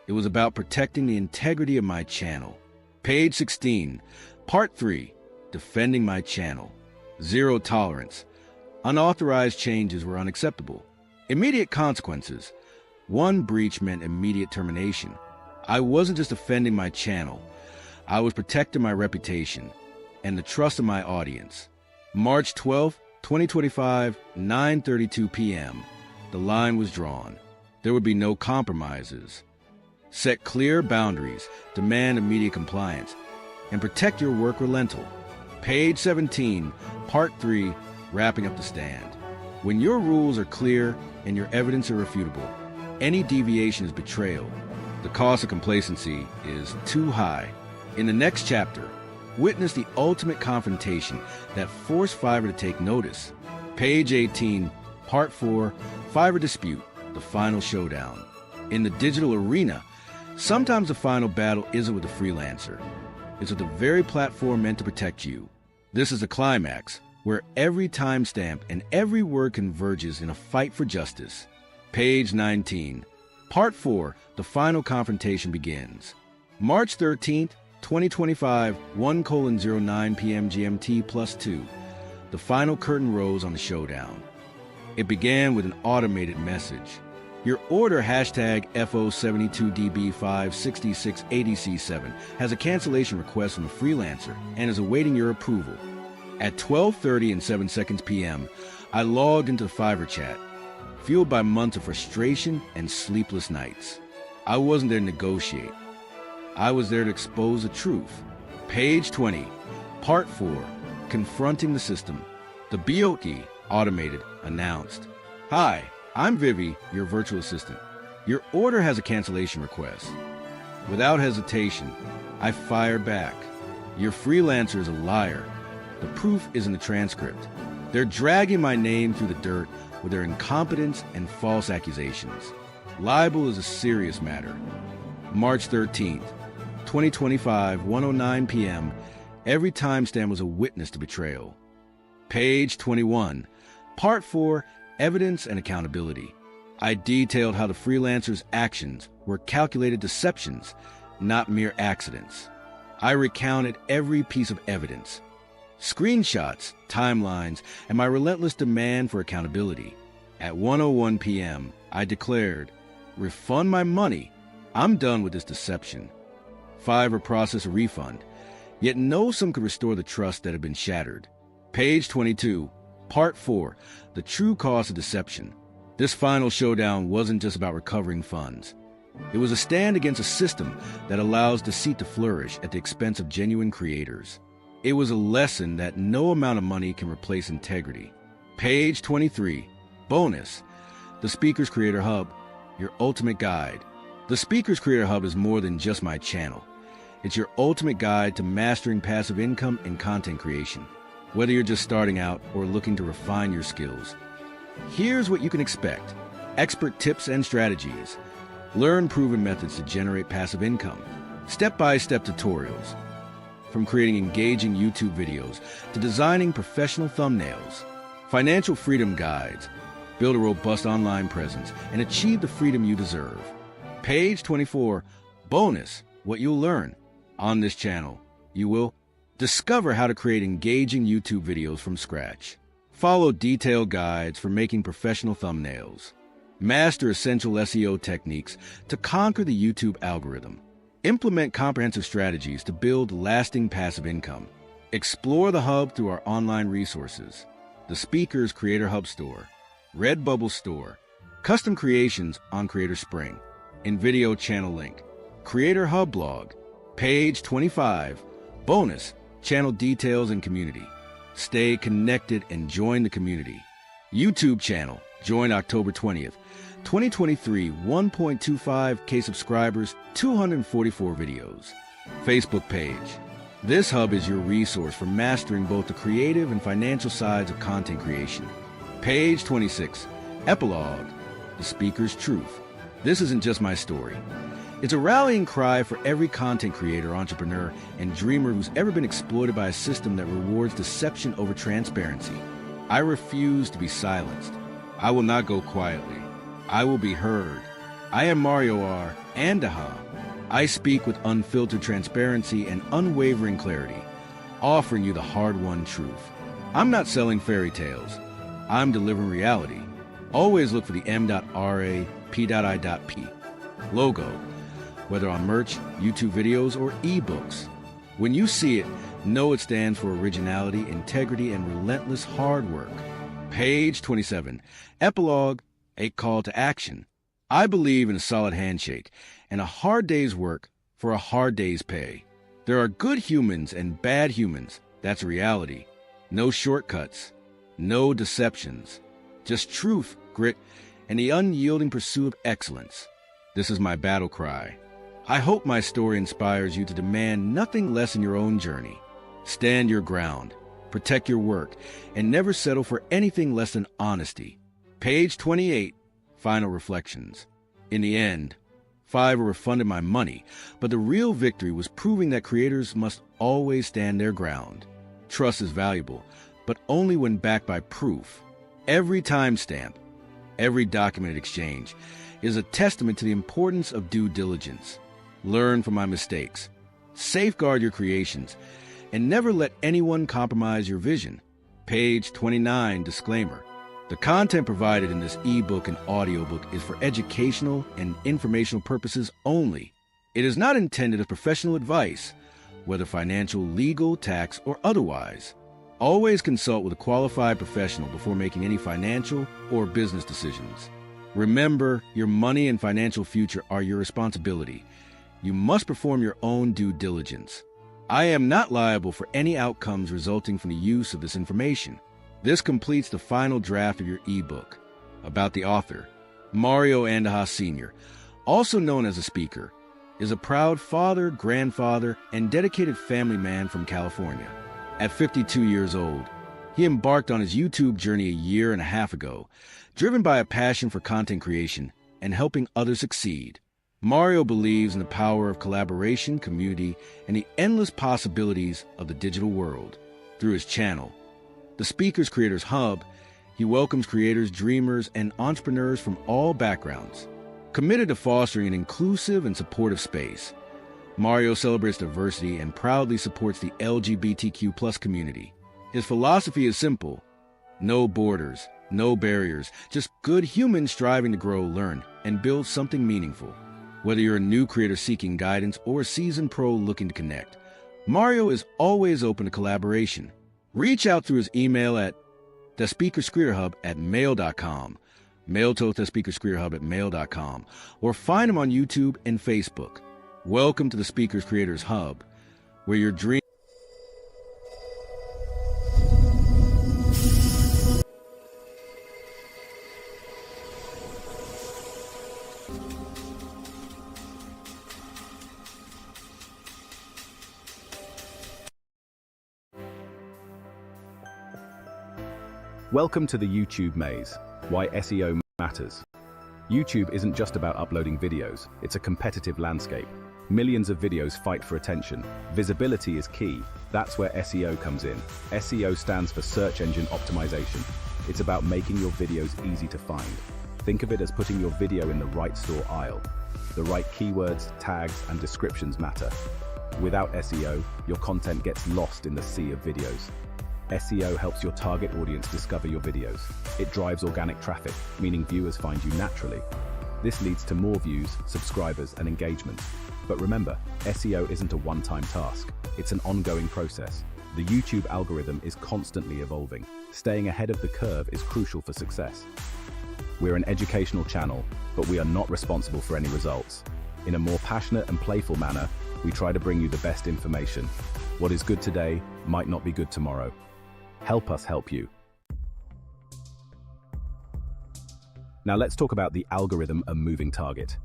It was about protecting the integrity of my channel. Page 16, Part 3, Defending my channel. Zero tolerance. Unauthorized changes were unacceptable. Immediate consequences. One breach meant immediate termination. I wasn't just defending my channel. I was protecting my reputation and the trust of my audience. March 12th, 2025, 9:32 p.m. The line was drawn. There would be no compromises. Set clear boundaries, demand immediate compliance, and protect your work relental. Page 17, Part 3, Wrapping Up the Stand. When your rules are clear and your evidence irrefutable, any deviation is betrayal. The cost of complacency is too high. In the next chapter, witness the ultimate confrontation that forced Fiverr to take notice. Page 18, Part 4, Fiverr Dispute, the final showdown. In the digital arena, sometimes the final battle isn't with the freelancer. It's with the very platform meant to protect you. This is the climax, where every timestamp and every word converges in a fight for justice. Page 19, Part 4, the final confrontation begins. March 13th, 2025, 1:09 p.m. GMT +2. The final curtain rose on the showdown. It began with an automated message. Your order hashtag FO72DB566ADC7 has a cancellation request from a freelancer and is awaiting your approval. At 12:30 and 7 seconds p.m., I logged into the Fiverr chat, fueled by months of frustration and sleepless nights. I wasn't there to negotiate. I was there to expose the truth. Page 20, Part 4, Confronting the System. The BOT, automated, announced. Hi, I'm Vivi, your virtual assistant. Your order has a cancellation request. Without hesitation, I fire back. Your freelancer is a liar. The proof is in the transcript. They're dragging my name through the dirt with their incompetence and false accusations. Libel is a serious matter. March 13th, 2025, 1:09 p.m. Every timestamp was a witness to betrayal. Page 21, Part 4, Evidence and Accountability. I detailed how the freelancer's actions were calculated deceptions, not mere accidents. I recounted every piece of evidence, screenshots, timelines, and my relentless demand for accountability. At 1:01 p.m., I declared, refund my money. I'm done with this deception. Fiverr processed a refund, yet no sum could restore the trust that had been shattered. Page 22, Part 4, The True Cost of Deception. This final showdown wasn't just about recovering funds. It was a stand against a system that allows deceit to flourish at the expense of genuine creators. It was a lesson that no amount of money can replace integrity. Page 23, Bonus, The Speakers Creator Hub, Your Ultimate Guide. The Speakers Creator Hub is more than just my channel. It's your ultimate guide to mastering passive income and content creation. Whether you're just starting out or looking to refine your skills, here's what you can expect. Expert tips and strategies. Learn proven methods to generate passive income. Step-by-step tutorials. From creating engaging YouTube videos to designing professional thumbnails. Financial freedom guides. Build a robust online presence and achieve the freedom you deserve. Page 24, Bonus, What You'll Learn. On this channel, you will discover how to create engaging YouTube videos from scratch. Follow detailed guides for making professional thumbnails. Master essential SEO techniques to conquer the YouTube algorithm. Implement comprehensive strategies to build lasting passive income. Explore the Hub through our online resources. The Speakers Creator Hub Store. Redbubble Store. Custom creations on Creator Spring. In video channel link. Creator Hub blog. Page 25. Bonus, channel details and community. Stay connected and join the community. YouTube channel, join October 20th. 2023, 1.25K subscribers, 244 videos. Facebook page. This hub is your resource for mastering both the creative and financial sides of content creation. Page 26. Epilogue. The Speaker's Truth. This isn't just my story. It's a rallying cry for every content creator, entrepreneur, and dreamer who's ever been exploited by a system that rewards deception over transparency. I refuse to be silenced. I will not go quietly. I will be heard. I am Mario R. and Aha. I speak with unfiltered transparency and unwavering clarity, offering you the hard-won truth. I'm not selling fairy tales. I'm delivering reality. Always look for the M.RA-P.I.P logo, whether on merch, YouTube videos, or ebooks. When you see it, know it stands for originality, integrity, and relentless hard work. Page 27. Epilogue, a call to action. I believe in a solid handshake, and a hard day's work for a hard day's pay. There are good humans and bad humans. That's reality. No shortcuts, no deceptions, just truth, grit, and the unyielding pursuit of excellence. This is my battle cry. I hope my story inspires you to demand nothing less in your own journey. Stand your ground, protect your work, and never settle for anything less than honesty. Page 28, Final Reflections. In the end, Fiverr refunded my money, but the real victory was proving that creators must always stand their ground. Trust is valuable, but only when backed by proof. Every timestamp, every documented exchange is a testament to the importance of due diligence. Learn from my mistakes, safeguard your creations, and never let anyone compromise your vision. Page 29, Disclaimer. The content provided in this ebook and audiobook is for educational and informational purposes only. It is not intended as professional advice, whether financial, legal, tax, or otherwise. Always consult with a qualified professional before making any financial or business decisions. Remember, your money and financial future are your responsibility. You must perform your own due diligence. I am not liable for any outcomes resulting from the use of this information. This completes the final draft of your ebook. About the author. Mario Andajas Sr., also known as a speaker, is a proud father, grandfather, and dedicated family man from California. At 52 years old, he embarked on his YouTube journey a year and a half ago, driven by a passion for content creation and helping others succeed. Mario believes in the power of collaboration, community, and the endless possibilities of the digital world. Through his channel, the Speakers Creators Hub, he welcomes creators, dreamers, and entrepreneurs from all backgrounds. Committed to fostering an inclusive and supportive space, Mario celebrates diversity and proudly supports the LGBTQ+ community. His philosophy is simple: no borders, no barriers, just good humans striving to grow, learn, and build something meaningful. Whether you're a new creator seeking guidance or a seasoned pro looking to connect, Mario is always open to collaboration. Reach out through his email at thespeakerscreatorhub@mail.com, mail to thespeakerscreatorhub@mail.com, or find him on YouTube and Facebook. Welcome to the Speakers Creators Hub, where your dream. Welcome to the YouTube maze, why SEO matters. YouTube isn't just about uploading videos, it's a competitive landscape. Millions of videos fight for attention. Visibility is key. That's where SEO comes in. SEO stands for Search Engine Optimization. It's about making your videos easy to find. Think of it as putting your video in the right store aisle. The right keywords, tags, and descriptions matter. Without SEO, your content gets lost in the sea of videos. SEO helps your target audience discover your videos. It drives organic traffic, meaning viewers find you naturally. This leads to more views, subscribers, and engagement. But remember, SEO isn't a one-time task. It's an ongoing process. The YouTube algorithm is constantly evolving. Staying ahead of the curve is crucial for success. We're an educational channel, but we are not responsible for any results. In a more passionate and playful manner, we try to bring you the best information. What is good today might not be good tomorrow. Help us help you. Now let's talk about the algorithm, a moving target.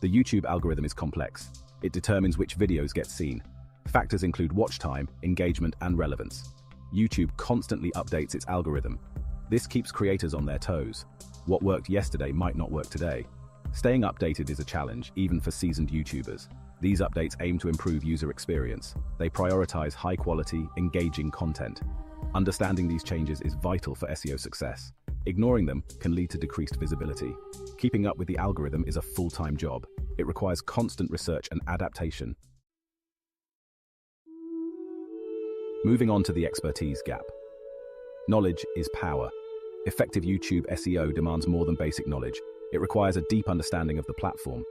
The YouTube algorithm is complex. It determines which videos get seen. Factors include watch time, engagement, and relevance. YouTube constantly updates its algorithm. This keeps creators on their toes. What worked yesterday might not work today. Staying updated is a challenge, even for seasoned YouTubers. These updates aim to improve user experience. They prioritize high-quality, engaging content. Understanding these changes is vital for SEO success. Ignoring them can lead to decreased visibility. Keeping up with the algorithm is a full-time job. It requires constant research and adaptation. Moving on to the expertise gap. Knowledge is power. Effective YouTube SEO demands more than basic knowledge. It requires a deep understanding of the platform.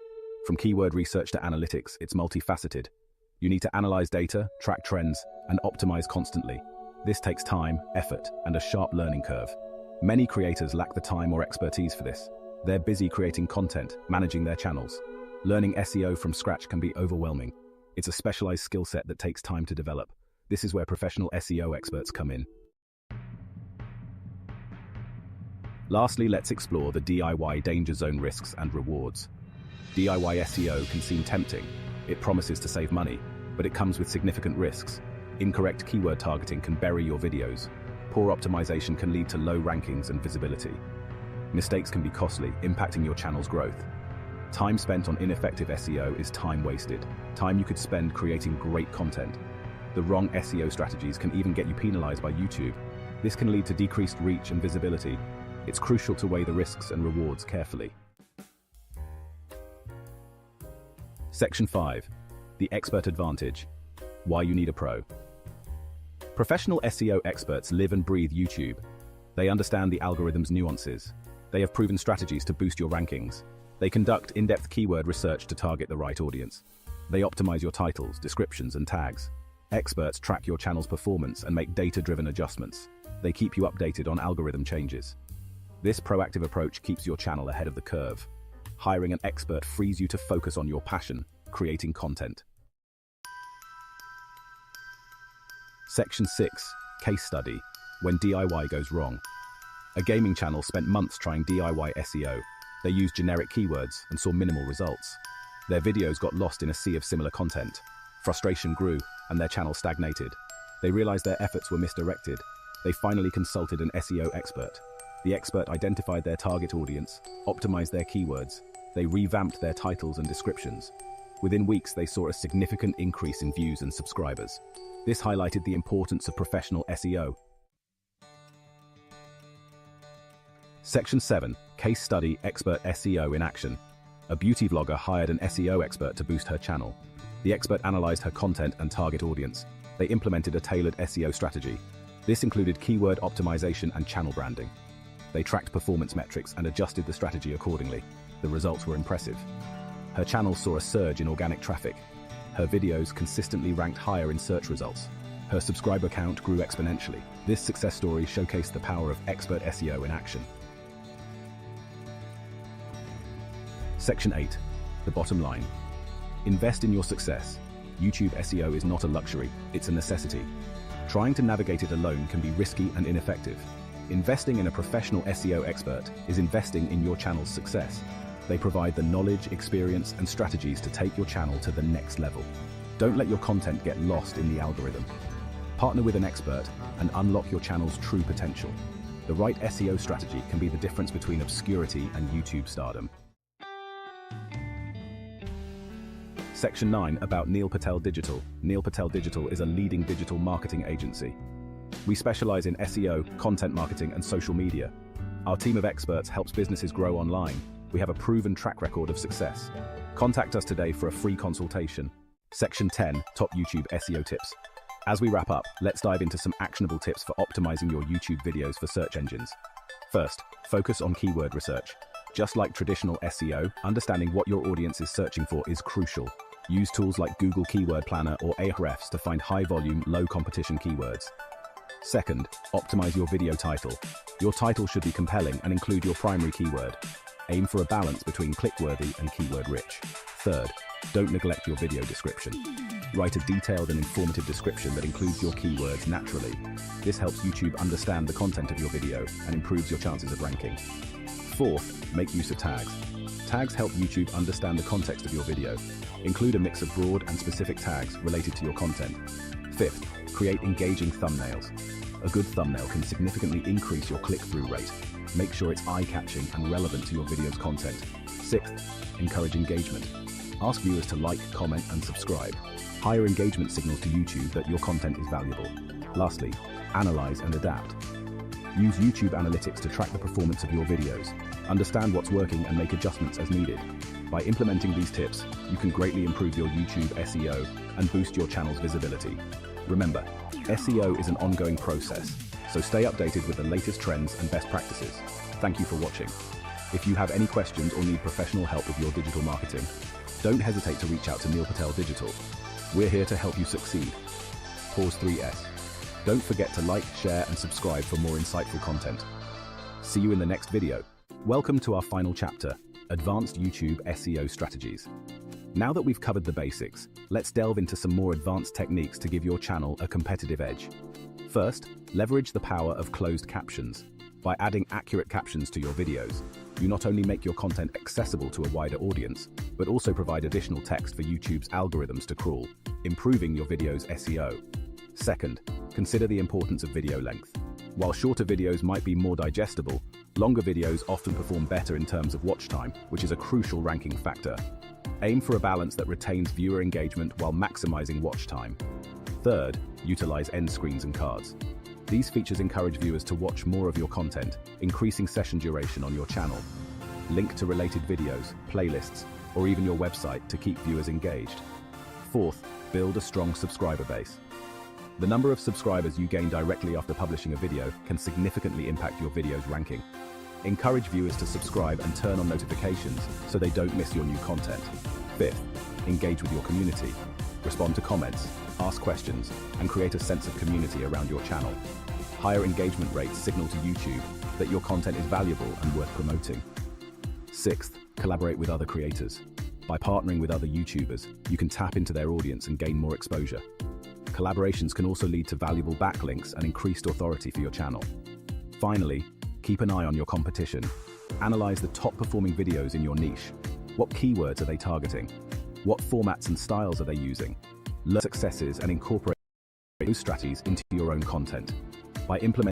From keyword research to analytics, it's multifaceted. You need to analyze data, track trends, and optimize constantly. This takes time, effort, and a sharp learning curve. Many creators lack the time or expertise for this. They're busy creating content, managing their channels. Learning SEO from scratch can be overwhelming. It's a specialized skill set that takes time to develop. This is where professional SEO experts come in. Lastly, let's explore the DIY danger zone risks and rewards. DIY SEO can seem tempting. It promises to save money, but it comes with significant risks. Incorrect keyword targeting can bury your videos. Poor optimization can lead to low rankings and visibility. Mistakes can be costly, impacting your channel's growth. Time spent on ineffective SEO is time wasted. Time you could spend creating great content. The wrong SEO strategies can even get you penalized by YouTube. This can lead to decreased reach and visibility. It's crucial to weigh the risks and rewards carefully. Section 5. The Expert Advantage. Why you need a pro. Professional SEO experts live and breathe YouTube. They understand the algorithm's nuances. They have proven strategies to boost your rankings. They conduct in-depth keyword research to target the right audience. They optimize your titles, descriptions, and tags. Experts track your channel's performance and make data-driven adjustments. They keep you updated on algorithm changes. This proactive approach keeps your channel ahead of the curve. Hiring an expert frees you to focus on your passion, creating content. Section 6. Case Study. When DIY goes wrong. A gaming channel spent months trying DIY SEO. They used generic keywords and saw minimal results. Their videos got lost in a sea of similar content. Frustration grew, and their channel stagnated. They realized their efforts were misdirected. They finally consulted an SEO expert. The expert identified their target audience, optimized their keywords. They revamped their titles and descriptions. Within weeks, they saw a significant increase in views and subscribers. This highlighted the importance of professional SEO. Section 7. Case Study Expert SEO in Action. A beauty vlogger hired an SEO expert to boost her channel. The expert analyzed her content and target audience. They implemented a tailored SEO strategy. This included keyword optimization and channel branding. They tracked performance metrics and adjusted the strategy accordingly. The results were impressive. Her channel saw a surge in organic traffic. Her videos consistently ranked higher in search results. Her subscriber count grew exponentially. This success story showcased the power of expert SEO in action. Section 8. The bottom line. Invest in your success. YouTube SEO is not a luxury, it's a necessity. Trying to navigate it alone can be risky and ineffective. Investing in a professional SEO expert is investing in your channel's success. They provide the knowledge, experience, and strategies to take your channel to the next level. Don't let your content get lost in the algorithm. Partner with an expert and unlock your channel's true potential. The right SEO strategy can be the difference between obscurity and YouTube stardom. Section 9 about Neil Patel Digital. Neil Patel Digital is a leading digital marketing agency. We specialize in SEO, content marketing, and social media. Our team of experts helps businesses grow online. We have a proven track record of success. Contact us today for a free consultation. Section 10, Top YouTube SEO Tips. As we wrap up, let's dive into some actionable tips for optimizing your YouTube videos for search engines. First, focus on keyword research. Just like traditional SEO, understanding what your audience is searching for is crucial. Use tools like Google Keyword Planner or Ahrefs to find high-volume, low-competition keywords. Second, optimize your video title. Your title should be compelling and include your primary keyword. Aim for a balance between click-worthy and keyword-rich. Third, don't neglect your video description. Write a detailed and informative description that includes your keywords naturally. This helps YouTube understand the content of your video and improves your chances of ranking. Fourth, make use of tags. Tags help YouTube understand the context of your video. Include a mix of broad and specific tags related to your content. Fifth, create engaging thumbnails. A good thumbnail can significantly increase your click-through rate. Make sure it's eye-catching and relevant to your video's content. Sixth, encourage engagement. Ask viewers to like, comment, and subscribe. Higher engagement signals to YouTube that your content is valuable. Lastly, analyze and adapt. Use YouTube analytics to track the performance of your videos. Understand what's working and make adjustments as needed. By implementing these tips, you can greatly improve your YouTube SEO and boost your channel's visibility. Remember, SEO is an ongoing process, so stay updated with the latest trends and best practices. Thank you for watching. If you have any questions or need professional help with your digital marketing, don't hesitate to reach out to Neil Patel Digital. We're here to help you succeed. Pause 3S. Don't forget to like, share, and subscribe for more insightful content. See you in the next video. Welcome to our final chapter, Advanced YouTube SEO strategies. Now that we've covered the basics, let's delve into some more advanced techniques to give your channel a competitive edge. First, leverage the power of closed captions. By adding accurate captions to your videos, you not only make your content accessible to a wider audience, but also provide additional text for YouTube's algorithms to crawl, improving your video's SEO. Second, consider the importance of video length. While shorter videos might be more digestible, longer videos often perform better in terms of watch time, which is a crucial ranking factor. Aim for a balance that retains viewer engagement while maximizing watch time. Third, utilize end screens and cards. These features encourage viewers to watch more of your content, increasing session duration on your channel. Link to related videos, playlists, or even your website to keep viewers engaged. Fourth, build a strong subscriber base. The number of subscribers you gain directly after publishing a video can significantly impact your video's ranking. Encourage viewers to subscribe and turn on notifications so they don't miss your new content. Fifth, engage with your community. Respond to comments, ask questions, and create a sense of community around your channel. Higher engagement rates signal to YouTube that your content is valuable and worth promoting. Sixth, collaborate with other creators. By partnering with other YouTubers, you can tap into their audience and gain more exposure. Collaborations can also lead to valuable backlinks and increased authority for your channel. Finally, keep an eye on your competition. Analyze the top-performing videos in your niche. What keywords are they targeting? What formats and styles are they using? Learn successes and incorporate those strategies into your own content. By implementing